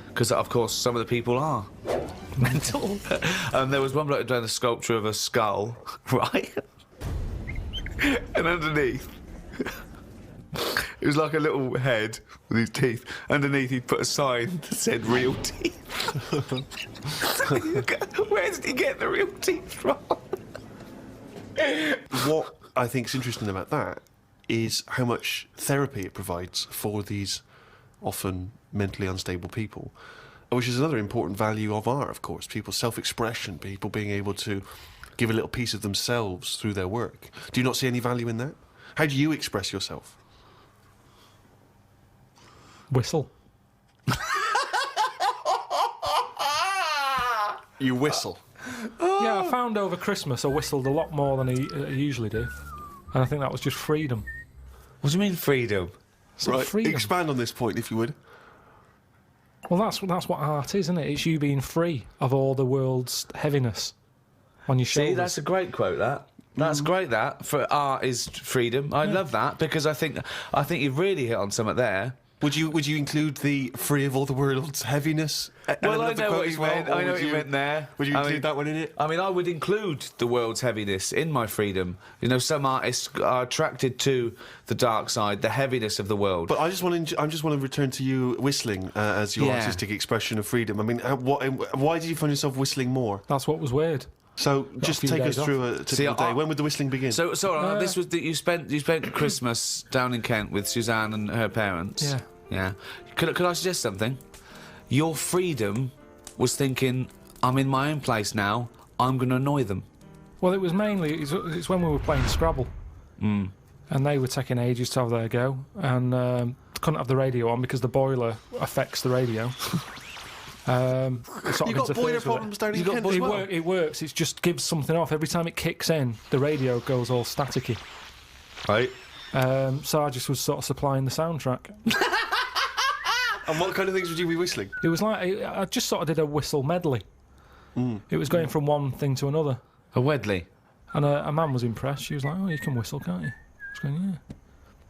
because of course some of the people are mental. There was one bloke doing a sculpture of a skull, right? And underneath, it was like a little head with his teeth. Underneath, he'd put a sign that said "real teeth." Where did he get the real teeth from? What I think is interesting about that is how much therapy it provides for these often mentally unstable people, which is another important value of art, of course. People's self-expression, people being able to give a little piece of themselves through their work. Do you not see any value in that? How do you express yourself? Whistle. You whistle. Yeah, I found over Christmas I whistled a lot more than I usually do, and I think that was just freedom. What do you mean freedom? It's like freedom. Expand on this point, if you would. Well, that's what art is, isn't it? It's you being free of all the world's heaviness on your shoulders. See, that's a great quote. That's great. That for art is freedom. I love that because I think you've really hit on something there. Would you include the free of all the world's heaviness? Well, I know what you meant. I know what you meant there. Would you include that one in it? I mean, I would include the world's heaviness in my freedom. You know, some artists are attracted to the dark side, the heaviness of the world. But I just want to return to you whistling as your artistic expression of freedom. I mean, why did you find yourself whistling more? That's what was weird. So just take us through a typical day. When would the whistling begin? So this was that you spent Christmas down in Kent with Suzanne and her parents. Yeah. Yeah. Could I suggest something? Your freedom was thinking, I'm in my own place now. I'm going to annoy them. Well, it was mainly it's when we were playing Scrabble, and they were taking ages to have their go, and couldn't have the radio on because the boiler affects the radio. You got boiler problems down in Kent as well? It works. It just gives something off every time it kicks in. The radio goes all staticky. Right. So I just was sort of supplying the soundtrack. And what kind of things would you be whistling? It was like I just sort of did a whistle medley. It was going from one thing to another. A Wedley. And a man was impressed. She was like, "Oh, you can whistle, can't you?" I was going, "Yeah."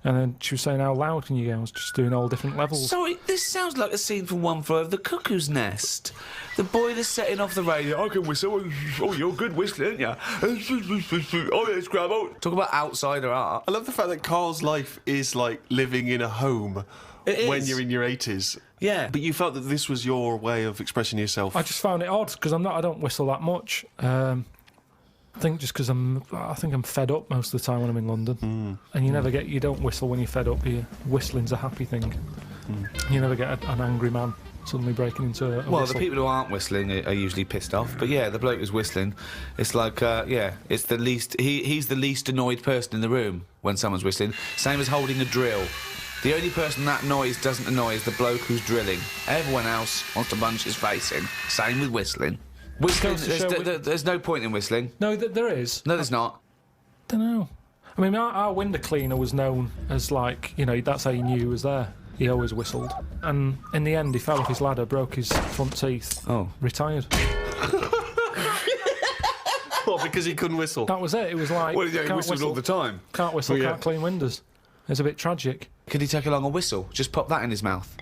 And then she was saying, "How loud can you go?" I was just doing all different levels. Sorry, this sounds like a scene from One Flew Over the Cuckoo's Nest. The boiler's setting off the radio. I can whistle. Oh, you're a good whistler, aren't you? Oh, yeah, Scrabble. Talk about outsider art. I love the fact that Karl's life is like living in a home when you're in your 80s. Yeah. But you felt that this was your way of expressing yourself. I just found it odd because I don't whistle that much. I think just because I think I'm fed up most of the time when I'm in London, and you don't whistle when you're fed up. Whistling's a happy thing. You never get an angry man suddenly breaking into a Well, whistle. the people who aren't whistling are usually pissed off. But yeah, the bloke who's whistling, it's like, it's the least. He's the least annoyed person in the room when someone's whistling. Same as holding a drill. The only person that noise doesn't annoy is the bloke who's drilling. Everyone else wants to punch his face in. Same with whistling. Whistling, Goes to show there's no point in whistling. No, there is. No, there's not. Don't know. I mean, our window cleaner was known as, like, you know, that's how you knew he was there. He always whistled. And in the end, he fell off his ladder, broke his front teeth. Oh. Retired. What, because he couldn't whistle? That was it. It was like, Well, yeah, he can't whistled all the time. Can't whistle, Well, yeah. can't clean windows. It's a bit tragic. Could he take along a whistle? Just pop that in his mouth.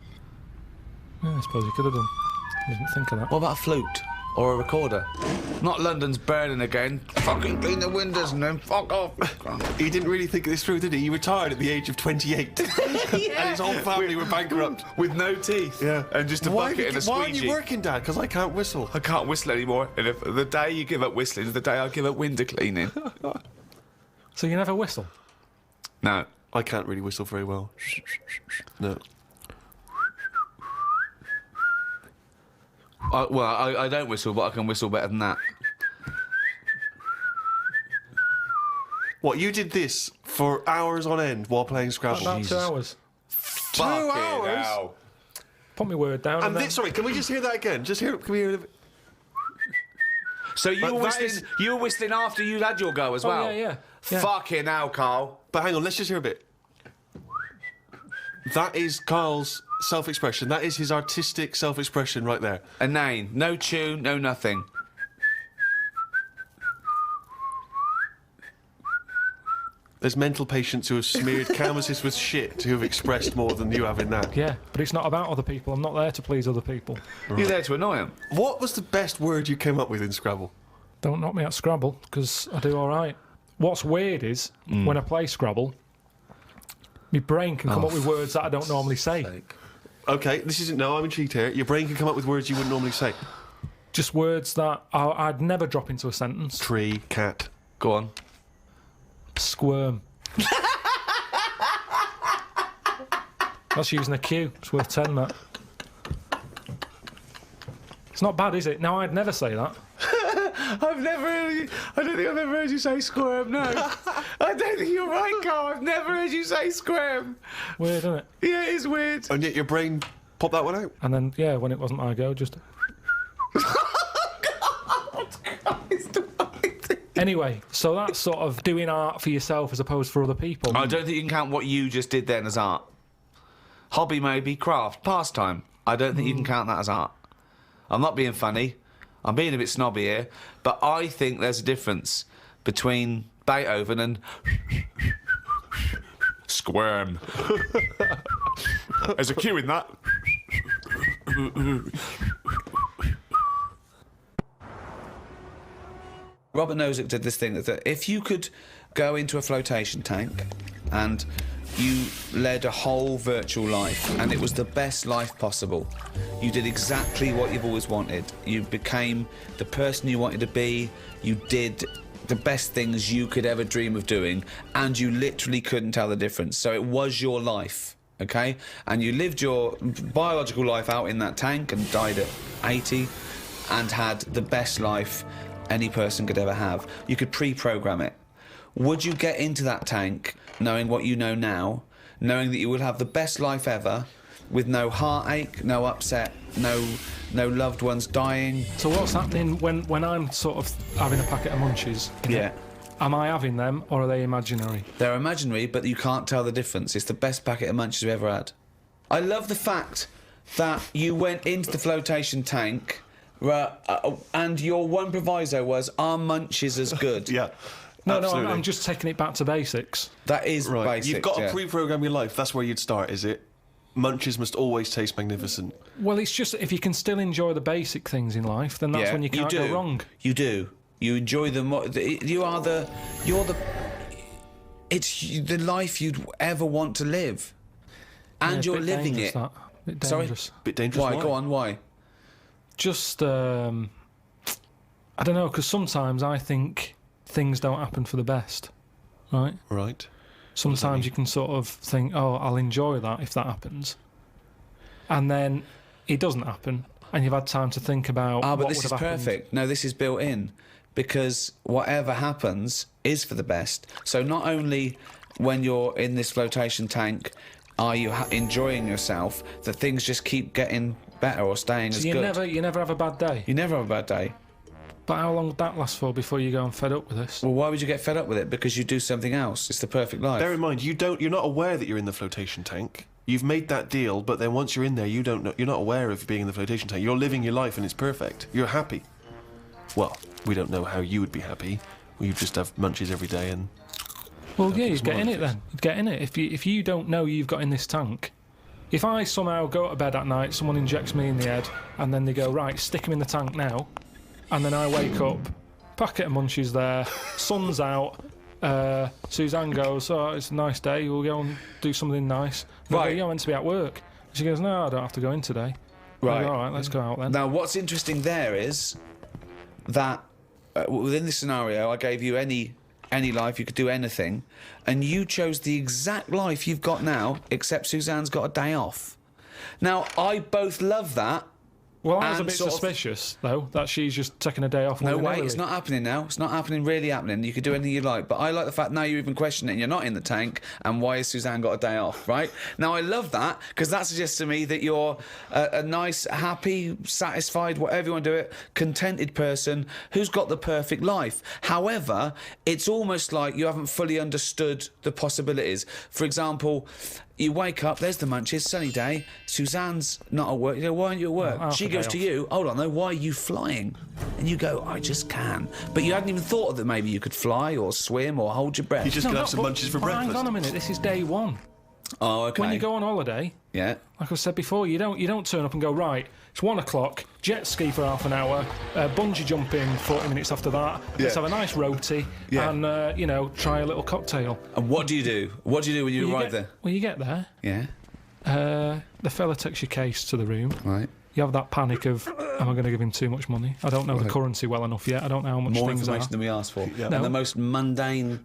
Yeah, I suppose he could have done. I didn't think of that. What about a flute? Or a recorder? Not London's burning again. Fucking clean the windows and then fuck off. He didn't really think this through, did he? He retired at the age of 28. And his whole family were bankrupt. With no teeth. Yeah. And just a bucket and a Why aren't squeegee. you working, Dad? Because I can't whistle. I can't whistle anymore. And if the day you give up whistling is the day I give up window cleaning. So you never whistle? No. I can't really whistle very well. No. I don't whistle, but I can whistle better than that. What, you did this for hours on end while playing Scrabble? About 2 hours. 2 hours? Hell. Put my word down. And then... sorry, can we just hear that again? Just hear. Can we hear it? So you were But that whistling. You were whistling after you'd had your go as Oh, well. yeah. Fucking hell, Carl. But hang on, let's just hear a bit. That is Karl's self-expression. That is his artistic self-expression right there. A name, no tune, no nothing. There's mental patients who have smeared canvases with shit who have expressed more than you have in that. Yeah, but it's not about other people. I'm not there to please other people. You're there to annoy him. What was the best word you came up with in Scrabble? Don't knock me at Scrabble, because I do all right. What's weird is, when I play Scrabble, my brain can come up with words that I don't normally say. Okay, this isn't... No, I'm intrigued here. Your brain can come up with words you wouldn't normally say. Just words that I'd never drop into a sentence. Tree, cat. Go on. Squirm. That's using a Q. It's worth 10, Matt. It's not bad, is it? Now, I'd never say that. I've never heard you... I don't think I've ever heard you say squirm, no. I don't think you're right, Carl. I've never heard you say squirm. Weird, isn't it? Yeah, it is weird. And yet your brain popped that one out. And then, yeah, when it wasn't my go, just... Anyway, so that's sort of doing art for yourself as opposed for other people. I don't think you can count what you just did then as art. Hobby maybe, craft, pastime. I don't think you can count that as art. I'm not being funny. I'm being a bit snobby here. But I think there's a difference between Beethoven and... Squirm. There's a cue in that. Robert Nozick did this thing that if you could go into a flotation tank and you led a whole virtual life and it was the best life possible, you did exactly what you've always wanted. You became the person you wanted to be, you did the best things you could ever dream of doing, and you literally couldn't tell the difference. So it was your life, okay? And you lived your biological life out in that tank and died at 80 and had the best life any person could ever have. You could pre-program it. Would you get into that tank knowing what you know now, knowing that you would have the best life ever, with no heartache, no upset, no loved ones dying? So what's happening when I'm sort of having a packet of munchies? Yeah. Am I having them, or are they imaginary? They're imaginary, but you can't tell the difference. It's the best packet of munchies we've ever had. I love the fact that you went into the flotation tank, and your one proviso was, are munchies as good? Yeah. No, absolutely. I'm just taking it back to basics. That is Right. basic. You've got yeah. to pre-program your life. That's where you'd start, is it? Munchies must always taste magnificent. Well, it's just if you can still enjoy the basic things in life, then that's Yeah, when you can't do. go wrong. You do. You enjoy them. It's the life you'd ever want to live, and Yeah, you're bit living dangerous, it. That. Bit Sorry? dangerous. Bit dangerous. Why? Go on. Why? Just, I don't know, because sometimes I think things don't happen for the best, right? Right. Sometimes you can sort of think, oh, I'll enjoy that if that happens. And then it doesn't happen, and you've had time to think about But what this would is have happened. perfect. No, this is built in, because whatever happens is for the best. So not only when you're in this flotation tank are you enjoying yourself, that things just keep getting better or staying So as you good. never have a bad day. You never have a bad day. But how long would that last for before you go, I'm fed up with this? Well, why would you get fed up with it? Because you do something else. It's the perfect life. Bear in mind, you're not aware that you're in the flotation tank. You've made that deal, but then once you're in there, you don't know. You're not aware of being in the flotation tank. You're living your life, and it's perfect. You're happy. Well, we don't know how you would be happy. You just have munchies every day, and Well, yeah, you'd get in it then. You'd get in it if you don't know you've got in this tank. If I somehow go to bed at night, someone injects me in the head, and then they go, right, stick him in the tank now, and then I wake up, packet of munchies there, sun's out. Suzanne goes, oh, it's a nice day, we'll go and do something nice. And I go, yeah, I'm meant to be at work. She goes, no, I don't have to go in today. Right. I go, all right, let's go out then. Now, what's interesting there is that within this scenario, I gave you any life, you could do anything, and you chose the exact life you've got now, except Suzanne's got a day off. Now, I both love that. Well, I was a and bit sort of- suspicious, though, that she's just taking a day off. No, willy-nilly. wait, it's not happening now. It's not happening, really happening. You could do anything you like. But I like the fact now you're even questioning it. You're not in the tank. And why has Suzanne got a day off, right? Now, I love that because that suggests to me that you're a nice, happy, satisfied, whatever you want to do it, contented person who's got the perfect life. However, it's almost like you haven't fully understood the possibilities. For example, you wake up, there's the munchies, sunny day, Suzanne's not at work. You go, why aren't you at work? Half She a goes day to off. you, hold on though, why are you flying? And you go, I just can. But you hadn't even thought that maybe you could fly or swim or hold your breath. you just No, gonna no, have some but- munchies for but breakfast. Hang on a minute, this is day one. Oh, okay. When you go on holiday, Yeah. like I said before, you don't turn up and go, right, it's 1 o'clock, jet ski for half an hour, bungee jumping 40 minutes after that, let's Yeah. have a nice roti, Yeah. and, try a little cocktail. And what do you do? What do you do when you arrive there? Well, you get there, Yeah. the fella takes your case to the room, Right. you have that panic of, am I going to give him too much money? I don't know the currency well enough yet, I don't know how much More things information are. than we asked for. No. And the most mundane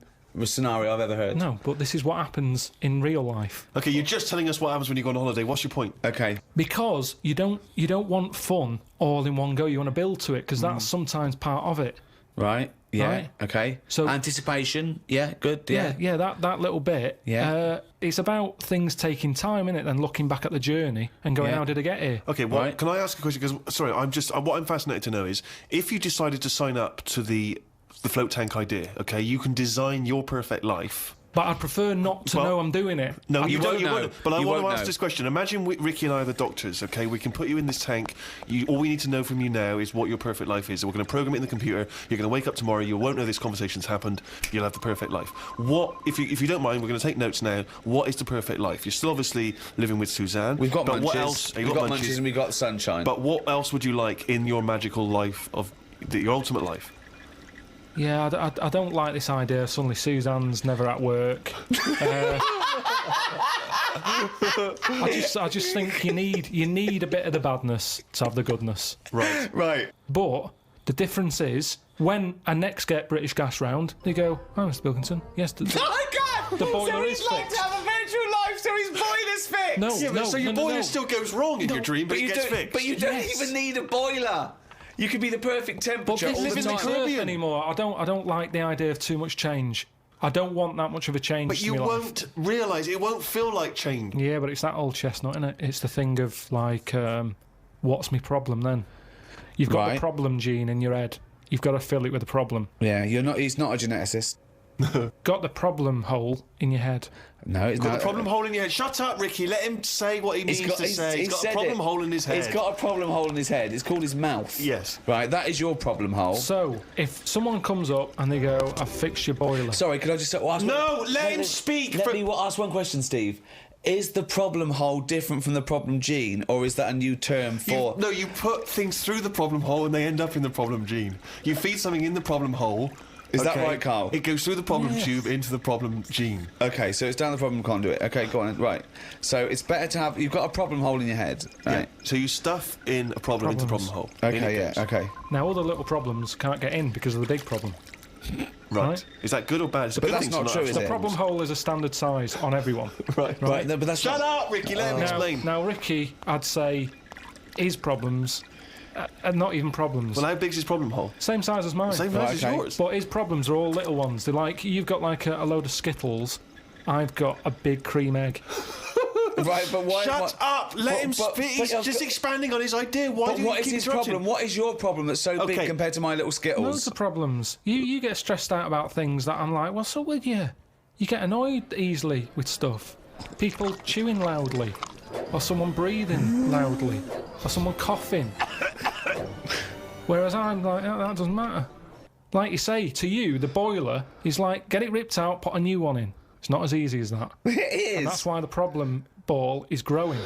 scenario I've ever heard. No, but this is what happens in real life. Okay, you're just telling us what happens when you go on holiday. What's your point? Okay. Because you don't want fun all in one go. You want to build to it because Mm. that's sometimes part of it. Right. Yeah. Right. Okay. So- anticipation. Yeah. Good. Yeah. Yeah, that little bit. Yeah. It's about things taking time, innit? Then looking back at the journey and going, Yeah. how did I get here? Okay, well, Right. can I ask a question? Because sorry, what I'm fascinated to know is if you decided to sign up to the float tank idea. Okay, you can design your perfect life. But I'd prefer not to Well, know I'm doing it. No, You you won't don't. You know. won't. But I You want to won't ask know. this question. Imagine Ricky and I are the doctors. Okay, we can put you in this tank. All we need to know from you now is what your perfect life is. We're going to program it in the computer. You're going to wake up tomorrow. You won't know this conversation's happened. You'll have the perfect life. What, if you don't mind, we're going to take notes now. What is the perfect life? You're still obviously living with Suzanne. We've got but munchies. what else? We've got munchies and we've got sunshine. But what else would you like in your magical life of your ultimate life? Yeah, I don't like this idea. Suddenly Suzanne's never at work. I just think you need a bit of the badness to have the goodness. Right. right. But the difference is when I next get British Gas round, they go, "Oh, Mr. Pilkington, yes, Oh my God! The boiler so is he's like fixed. to have a virtual life, so his boiler's fixed. No, Yeah, but so your boiler still goes wrong in your dream, but it you gets don't, fixed. But you don't Yes. even need a boiler. You could be the perfect But temperature this all the isn't time. the Caribbean anymore. I don't like the idea of too much change. I don't want that much of a change. But to you my life. won't realise it won't feel like change. Yeah, but it's that old chestnut, isn't it? It's the thing of like, what's my problem then? You've got Right. the problem gene in your head. You've got to fill it with a problem. Yeah, he's not a geneticist. Got the problem hole in your head. No, it's Got not. the problem hole in your head. Shut up, Ricky. Let him say what he means to say. He's got a said problem it. hole in his head. He's got a problem hole in his head. It's called his mouth. Yes. Right, that is your problem hole. So, if someone comes up and they go, I've fixed your boiler. Sorry, could I just ask? No, let him speak Let for- me ask one question, Steve. Is the problem hole different from the problem gene, or is that a new term for? You put things through the problem hole and they end up in the problem gene. You feed something in the problem hole. Is that okay, right, Karl? It goes through the problem tube into the problem gene. Okay, so it's down the problem conduit. Okay, go on. Right. So it's better to have. You've got a problem hole in your head, right? Yeah. So you stuff in a problem into the problem Problems. hole. In Okay, it yeah. goes. Okay. Now, all the little problems can't get in because of the big problem. Right. Right. Is that good or bad? It's a But good that's thing not to true, have is The it? problem hole is a standard size on everyone. Right. Right. No, but that's Shut not, up, Ricky. Let him explain. Now, Ricky, I'd say his problems are not even problems. Well, how big's his problem hole? Same size as mine. Same Right, size as okay. yours. But his problems are all little ones. They're like, you've got like a load of Skittles. I've got a big cream egg. Right, but why? Shut up! Let him speak. He's just expanding on his idea. Why do you what is keep his interrupting? problem? What is your problem that's so big Okay. compared to my little Skittles? Loads of problems. You get stressed out about things that I'm like, what's up with you? You get annoyed easily with stuff. People chewing loudly, or someone breathing loudly, or someone coughing. Whereas I'm like, oh, that doesn't matter. Like you say, to you, the boiler is like, get it ripped out, put a new one in. It's not as easy as that. It is. And that's why the problem ball is growing.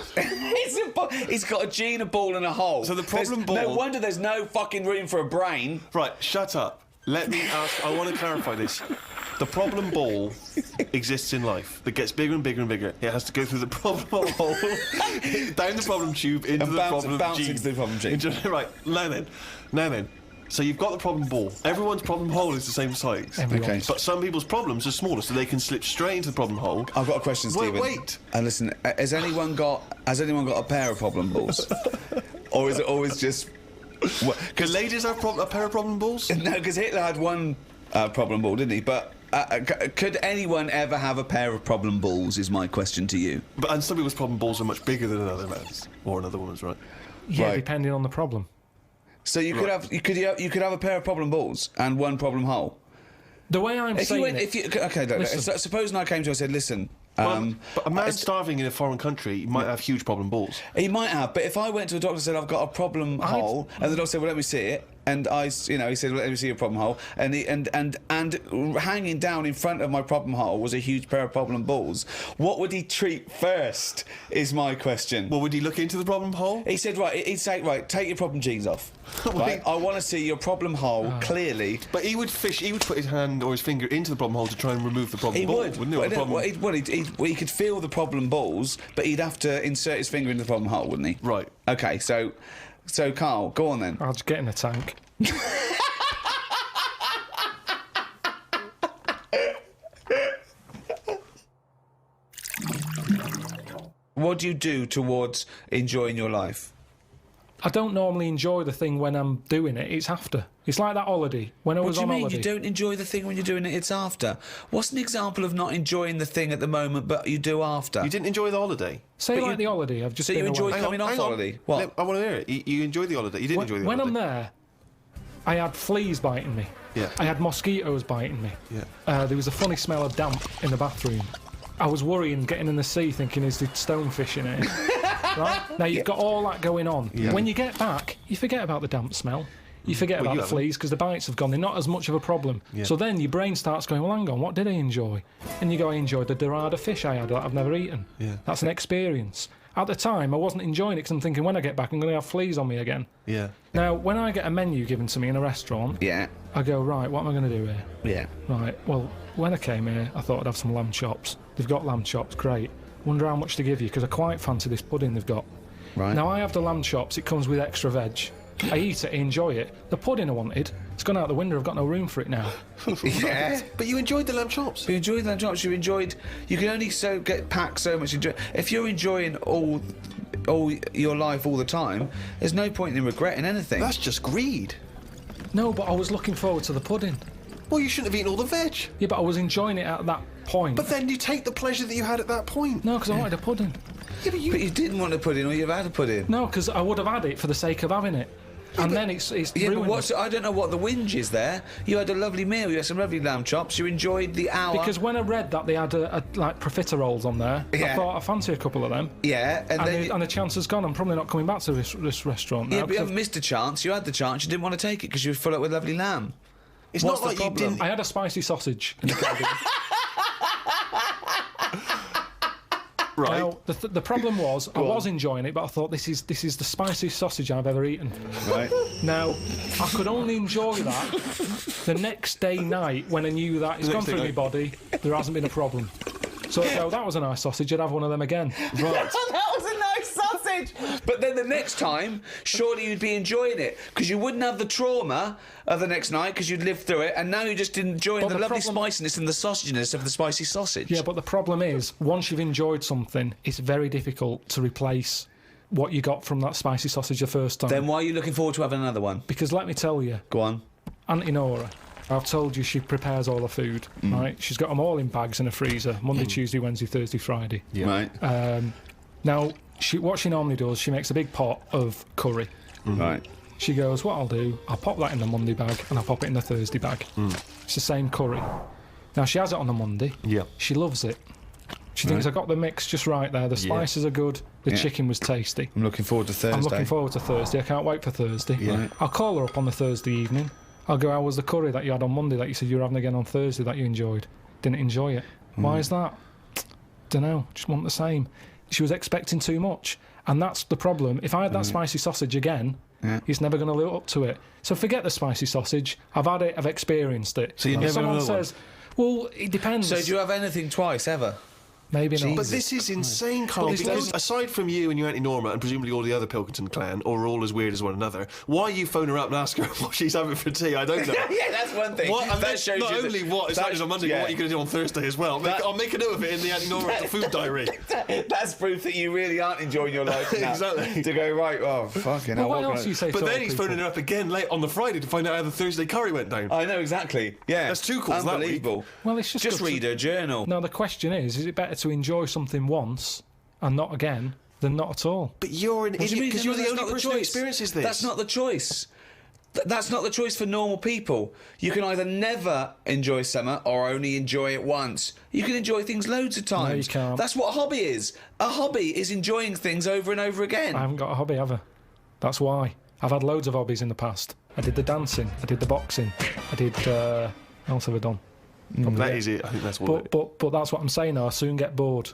He's got a gene, a ball, and a hole. So the problem No ball- wonder there's no fucking room for a brain. Right, shut up. Let me ask. I want to clarify this. The problem ball exists in life. That gets bigger and bigger and bigger. It has to go through the problem hole, down the problem tube, into the problem bounce gene. into the problem gene. Right, now then. So you've got the problem ball. Everyone's problem hole is the same size. Okay. But some people's problems are smaller, so they can slip straight into the problem hole. I've got a question, Stephen. Wait. And listen, has anyone got a pair of problem balls, or is it always just? Because ladies have a pair of problem balls. No, because Hitler had one problem ball, didn't he? But could anyone ever have a pair of problem balls? Is my question to you. And some people's problem balls are much bigger than another man's or another woman's, right? Yeah, Right. depending on the problem. So you could have you could have a pair of problem balls and one problem hole. The way I'm saying it... Okay, look, Listen. supposing I came to you and said, listen. But a man starving in a foreign country might have huge problem balls. He might have, but if I went to a doctor and said I've got a problem hole, and the doctor said, "Well, let me see it," and he said, "Well, let me see your problem hole," and hanging down in front of my problem hole was a huge pair of problem balls. What would he treat first? Is my question. Well, would he look into the problem hole? He said, he'd say, right, take your problem genes off. Right, I want to see your problem hole clearly. But he would put his hand or his finger into the problem hole to try and remove the problem He ball, would, wouldn't he? but he could feel the problem balls, but he'd have to insert his finger into the problem hole, wouldn't he? Right. Okay, so Karl, go on then. I'll just get in a tank. What do you do towards enjoying your life? I don't normally enjoy the thing when I'm doing it. It's after. It's like that holiday. When I What was do you on mean holiday. you don't enjoy the thing when you're doing it? It's after. What's an example of not enjoying the thing at the moment, but you do after? You didn't enjoy the holiday. Say But like you- the holiday. I've just So been you away. enjoyed coming off Hang on. holiday? What? I want to hear it. You enjoyed the holiday. You didn't enjoy the When holiday. I'm there, I had fleas biting me. Yeah. I had mosquitoes biting me. Yeah. There was a funny smell of damp in the bathroom. I was worrying, getting in the sea, thinking, is the stonefish in it? Right? Now, you've got all that going on. Yeah. When you get back, you forget about the damp smell. You forget about you the haven't. fleas because the bites have gone. They're not as much of a problem. Yeah. So then your brain starts going, well, hang on, what did I enjoy? And you go, I enjoyed the dorada fish I had that I've never eaten. Yeah. That's an experience. At the time, I wasn't enjoying it because I'm thinking, when I get back, I'm going to have fleas on me again. Yeah. Now, when I get a menu given to me in a restaurant, Yeah. I go, right, what am I going to do here? Yeah. Right, well, when I came here, I thought I'd have some lamb chops. They've got lamb chops, great. Wonder how much to give you, because I quite fancy this pudding they've got. Right. Now, I have the lamb chops, it comes with extra veg. I eat it, I enjoy it. The pudding I wanted, it's gone out the window, I've got no room for it now. Yeah. But you enjoyed the lamb chops. You enjoyed that jobs. You can only get packed so much. If you're enjoying all your life all the time, there's no point in regretting anything. That's just greed. No, but I was looking forward to the pudding. Well, you shouldn't have eaten all the veg. Yeah, but I was enjoying it at that point. But then you take the pleasure that you had at that point. No, because I wanted a pudding. Yeah, but But you didn't want to put in, or you've had to put in. No, because I would have had it for the sake of having it. And then it's Yeah, ruined. but I don't know what the whinge is there. You had a lovely meal. You had some lovely lamb chops. You enjoyed the hour. Because when I read that they had like profiteroles on there, I Yeah. thought I fancy a couple of them. yeah, and then And the chance has gone. I'm probably not coming back to this restaurant now. yeah, but you 'cause haven't missed a chance. You had the chance. You didn't want to take it because you were full up with lovely lamb. It's What's not the like you problem? didn't. I had a spicy sausage in the Caribbean. Right. Now, the problem was, I was enjoying it, but I thought this is the spiciest sausage I've ever eaten. Right. Now, I could only enjoy that the next day night when I knew that it's The gone next day through my night. body, there hasn't been a problem. So I'd go, that was a nice sausage, I'd have one of them again. Right. That was a nice sausage. But then the next time, surely you'd be enjoying it because you wouldn't have the trauma of the next night because you'd lived through it, and now you're just enjoying But the the lovely problem- spiciness and the sausaginess of the spicy sausage. Yeah, but the problem is, once you've enjoyed something, it's very difficult to replace what you got from that spicy sausage the first time. Then why are you looking forward to having another one? Because let me tell you, Go on. Auntie Nora, I've told you she prepares all her food, right? She's got them all in bags in a freezer, Monday, Tuesday, Wednesday, Thursday, Friday. Right. Now, what she normally does, she makes a big pot of curry. Right. She goes, what I'll do, I'll pop that in the Monday bag and I'll pop it in the Thursday bag. It's the same curry. Now, she has it on the Monday. Yeah. She loves it. She thinks I got the mix just right there. The spices are good. The chicken was tasty. I'm looking forward to Thursday. I'm looking forward to Thursday. I can't wait for Thursday. Yeah. I'll call her up on the Thursday evening. I'll go, how was the curry that you had on Monday that you said you were having again on Thursday that you enjoyed? Didn't enjoy it. Why is that? Dunno. Just want the same. She was expecting too much. And that's the problem. If I had that spicy sausage again, he's never going to live up to it. So forget the spicy sausage. I've had it. I've experienced it. So you if never someone another one? says, well, it depends. So do you have anything twice ever? Maybe not. But this is insane, Carl, because aside from you and your Auntie Norma and presumably all the other Pilkington clan, or all as weird as one another, why you phone her up and ask her what she's having for tea, I don't know. Yeah, that's one thing. What, and that then shows not you only what is happening on Monday, but what you're going to do on Thursday as well. I'll make a note of it in the Auntie Norma food diary. That's proof that you really aren't enjoying your life now. Exactly. To go, right, oh, fucking hell. Well, what what else can do you say? But to then other he's people? phoning her up again late on the Friday to find out how the Thursday curry went down. I know, exactly. Yeah. That's two calls that week. Unbelievable. Well, it's just Just good to- read her journal. No, the question is it better to enjoy something once and not again than not at all? But you're an What do you idiot mean? because No, you're the that's only not person who choice. experiences this. That's not the choice. That's not the choice for normal people. You can either never enjoy summer or only enjoy it once. You can enjoy things loads of times. you can't. That's what a hobby is. A hobby is enjoying things over and over again. I haven't got a hobby ever. That's why. I've had loads of hobbies in the past. I did the dancing. I did the boxing. I did... what else have I done? That is it. I think that's what. But that's what I'm saying now. I soon get bored.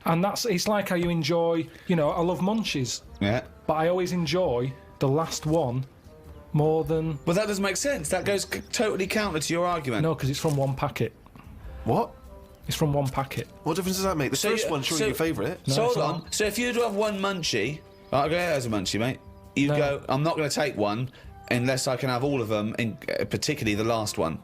And it's like how you enjoy... You know, I love munchies. Yeah. But I always enjoy the last one more than... Well, that doesn't make sense. That goes totally counter to your argument. No, because it's from one packet. What? It's from one packet. What difference does that make? The So first you- one's surely so- your favourite. No, So it's hold on. not. So if you were to have one munchie, right, I'll go as a munchie, mate. You No. go, I'm not going to take one unless I can have all of them, particularly the last one.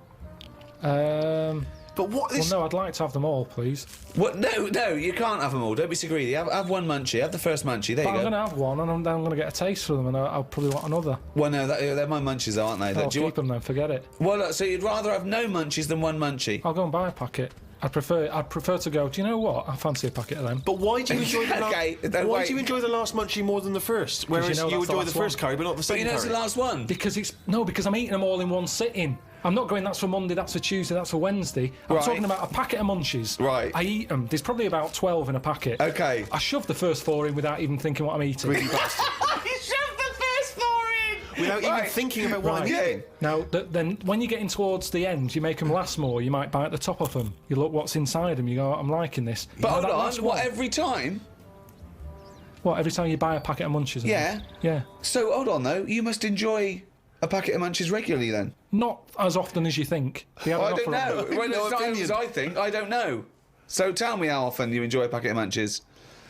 But what Well, is? no, I'd like to have them all, please. What? No, you can't have them all. Don't be so greedy. Have one munchie. Have the first munchie. There But you I'm go. going to have one, and I'm going to get a taste for them, and I'll probably want another. Well, no, they're my munchies, though, aren't they? I'll Do you keep them then, forget it. Well, look, so you'd rather have no munchies than one munchie? I'll go and buy a packet. I'd prefer to go, do you know what? I fancy a packet of them. But why do you enjoy the Okay, Why wait. do you enjoy the last munchie more than the first? Whereas you know you that's the enjoy the last first one. curry, but not the But second you know it's curry. the last one. Because I'm eating them all in one sitting. I'm not going, that's for Monday, that's for Tuesday, that's for Wednesday. I'm Right. talking about a packet of munchies. Right. I eat them. There's probably about 12 in a packet. Okay. I shove the first 4 in without even thinking what I'm eating. Really bastard. You shoved the first 4 in! Without even Right. thinking about what I'm Right. eating. Now, then when you're getting towards the end, you make them last more. You might bite the top off them. You look what's inside them. You go, I'm liking this. But You know hold that on, last what, one? every time? What, every time you buy a packet of munchies? Yeah. Yeah. So, hold on, though. You must enjoy a packet of munchies regularly, then? Not as often as you think. They have I an don't offer on know. them. Well, No it's not opinion. as I think. I don't know. So tell me how often you enjoy a packet of munchies.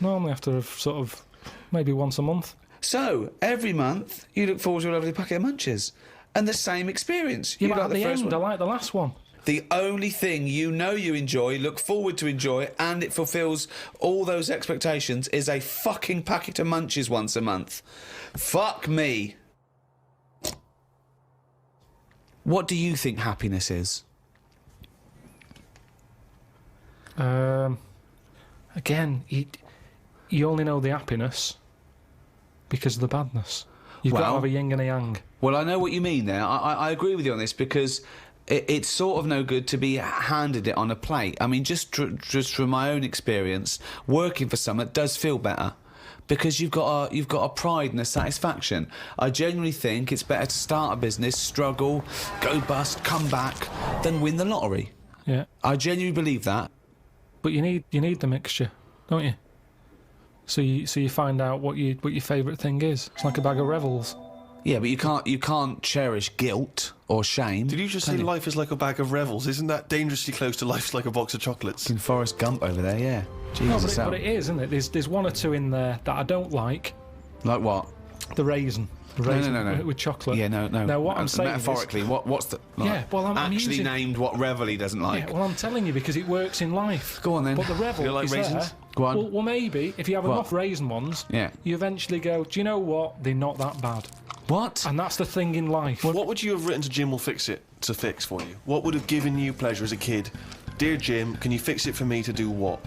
Normally after sort of maybe once a month. So, every month, you look forward to a lovely packet of munchies. And the same experience. Yeah, You but like at the first end, one. I like the last one. The only thing you know you enjoy, look forward to enjoy, and it fulfills all those expectations is a fucking packet of munchies once a month. Fuck me. What do you think happiness is? Again, you only know the happiness because of the badness. You've got to Well- have a yin and a yang. Well, I know what you mean there. I agree with you on this because it's sort of no good to be handed it on a plate. I mean, just from my own experience, working for someone does feel better because you've got a pride and a satisfaction. I genuinely think it's better to start a business, struggle, go bust, come back, than win the lottery. Yeah, I genuinely believe that. but you need the mixture, don't you? So you find out what your favourite thing is. It's like a bag of Revels. Yeah, but you can't cherish guilt or shame. Did you just can say life is like a bag of Revels? Isn't that dangerously close to life's like a box of chocolates? In Forrest Gump over there, yeah. No, Jesus, but it is, isn't it? There's one or two in there that I don't like. like what? The raisin. The No, raisin no. with chocolate. Yeah, no. Now what I'm saying is, metaphorically, what's the Yeah, well, I'm actually using- named what Revel he doesn't like? yeah, well, I'm telling you because it works in life. Go on then. But the Revel You like is raisins? there. Go on. Well, maybe if you have What? enough raisin ones, Yeah. you eventually go, do you know what? They're not that bad. What? And that's the thing in life. What would you have written to Jim will fix it to fix for you? What would have given you pleasure as a kid? Dear Jim, can you fix it for me to do what?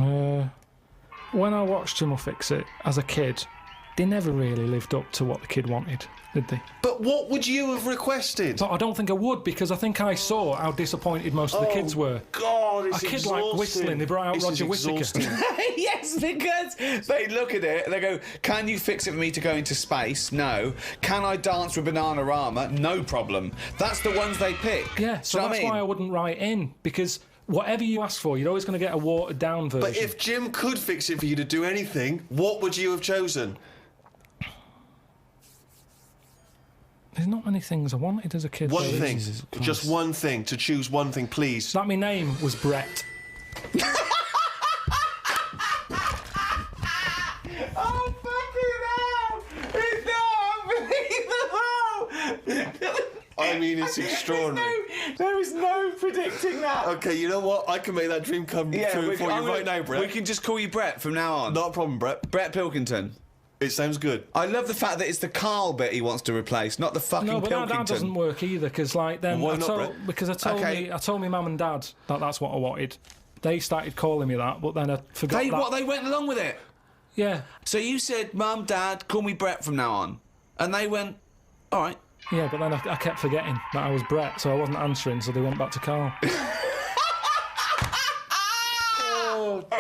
When I watched Jim Will Fix It as a kid, they never really lived up to what the kid wanted, did they? But what would you have requested? But I don't think I would, because I think I saw how disappointed most of the kids were. God, it's A kid exhausting. like whistling, they brought out This Roger is Whittaker. exhausting. Yes, because they look at it and they go, can you fix it for me to go into space? No. Can I dance with Bananarama? No problem. That's the ones they pick. Yeah, so Do you know that's what I mean? why I wouldn't write in, because whatever you ask for, you're always going to get a watered-down version. But if Jim could fix it for you to do anything, what would you have chosen? There's not many things I wanted as a kid. One though. thing. Jesus Christ. Just one thing. To choose one thing, please. That my name was Brett. Oh, fucking hell! It's not unbelievable! I mean, it's extraordinary. There is no predicting that. Okay, you know what? I can make that dream come true for you right now, Brett. We can just call you Brett from now on. Not a problem, Brett. Brett Pilkington. It sounds good. I love the fact that it's the Karl bit he wants to replace, not the fucking No, but Pilkington. that doesn't work either, because like then Why I not, told, Brett? because I told Okay. I told my mum and dad that that's what I wanted. They started calling me that, but then I forgot that. They went along with it. Yeah, So you said, Mum, Dad, call me Brett from now on. And they went, all right. yeah, but then I kept forgetting that I was Brett, so I wasn't answering, so they went back to Karl.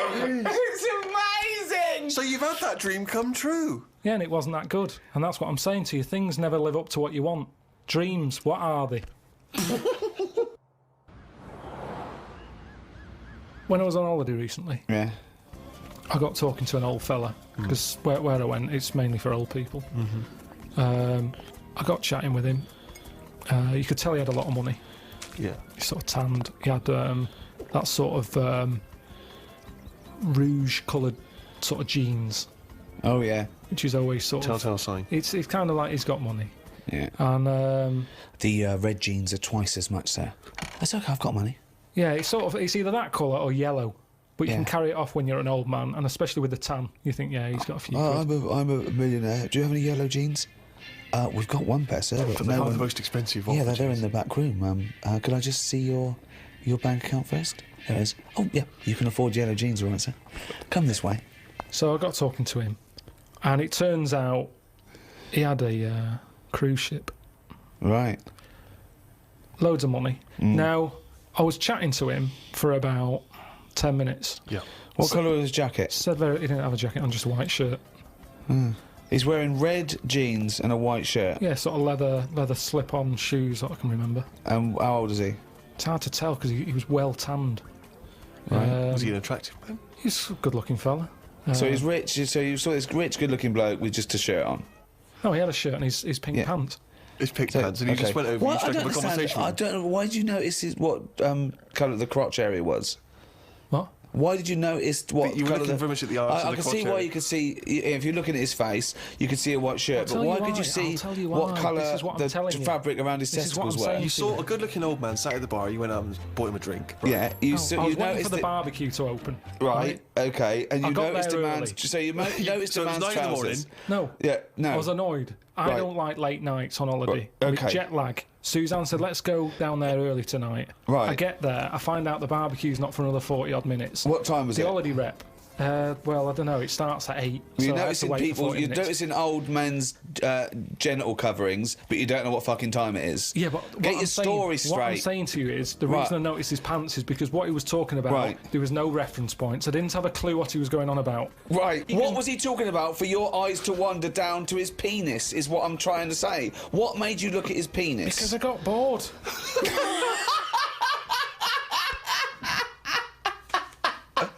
It's amazing! So you've had that dream come true. Yeah, and it wasn't that good, and that's what I'm saying to you. Things never live up to what you want. Dreams, what are they? When I was on holiday recently, Yeah. I got talking to an old fella, because where I went, it's mainly for old people. I got chatting with him. You could tell he had a lot of money. Yeah. He sort of tanned. He had that sort of rouge-coloured sort of jeans, Oh, yeah. which is always sort of... Telltale sign. It's kind of like he's got money. Yeah. And, The red jeans are twice as much, sir. That's okay, I've got money. yeah, it's either that colour or yellow. But you Yeah. can carry it off when you're an old man, and especially with the tan, you think, yeah, he's got a few Oh, quid. I'm a millionaire. Do you have any yellow jeans? We've got one pair, sir. But They no are the one... most expensive Yeah, of they're in the back room. Could I just see your bank account first? There it is. Oh, yeah, you can afford yellow jeans, all right, sir. Come this way. So I got talking to him, and it turns out he had a cruise ship. Right. Loads of money. Now, I was chatting to him for about 10 minutes. Yeah. What colour was his jacket? Said he didn't have a jacket on, just a white shirt. He's wearing red jeans and a white shirt. Yeah, sort of leather slip-on shoes, that I can remember. And how old is he? It's hard to tell because he was well tanned. Right. Was he an attractive man? He's a good-looking fella. So he's rich. So you saw this rich, good-looking bloke with just a shirt on. Oh, he had a shirt and his pink Yeah. pants. His pink So- pants, and he just went over and I struck don't up a understand. conversation I with him. don't know. Why did you notice what colour the crotch area was? What? Why did you notice what You were colour looking very much at the arse I and the can see crotch why area. you could see if you're looking at his face, you could see a white shirt. But tell why you could you why. see I'll tell you what why. colour This is what I'm the telling you. fabric around his This is what I'm testicles were? saying. You saw a good-looking old man sat at the bar. You went out and bought him a drink. Yeah, you I saw, was you waiting noticed for the it, barbecue to open. right? Okay, and I you got noticed a there man's. early. So you noticed So a it was man's 9 in the trousers. No. Yeah, no. I was annoyed. I Right. don't like late nights on holiday. Right, With okay. jet lag. Suzanne said, let's go down there early tonight. Right. I get there, I find out the barbecue's not for another 40-odd minutes. What time was the it? holiday rep. Well, I don't know. It starts at 8. You're so I have to noticing wait for people. 40 You're minutes. noticing old men's genital coverings, but you don't know what fucking time it is. Yeah, but what get I'm your story saying, What I'm straight. saying to you is the Right. reason I noticed his pants is because what he was talking about, Right. there was no reference points. I didn't have a clue what he was going on about. Right. What was he talking about for your eyes to wander down to his penis, is what I'm trying to say. What made you look at his penis? Because I got bored.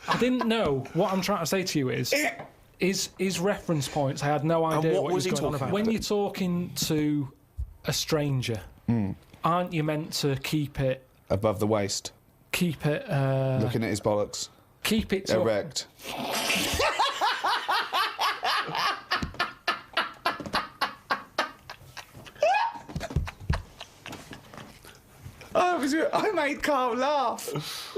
I didn't know. What I'm trying to say to you is reference points. I had no idea what what was he was he going on talking about. When about? you're talking to a stranger, aren't you meant to keep it Above the waist, keep it looking at his bollocks, keep it to erect. I made Karl laugh.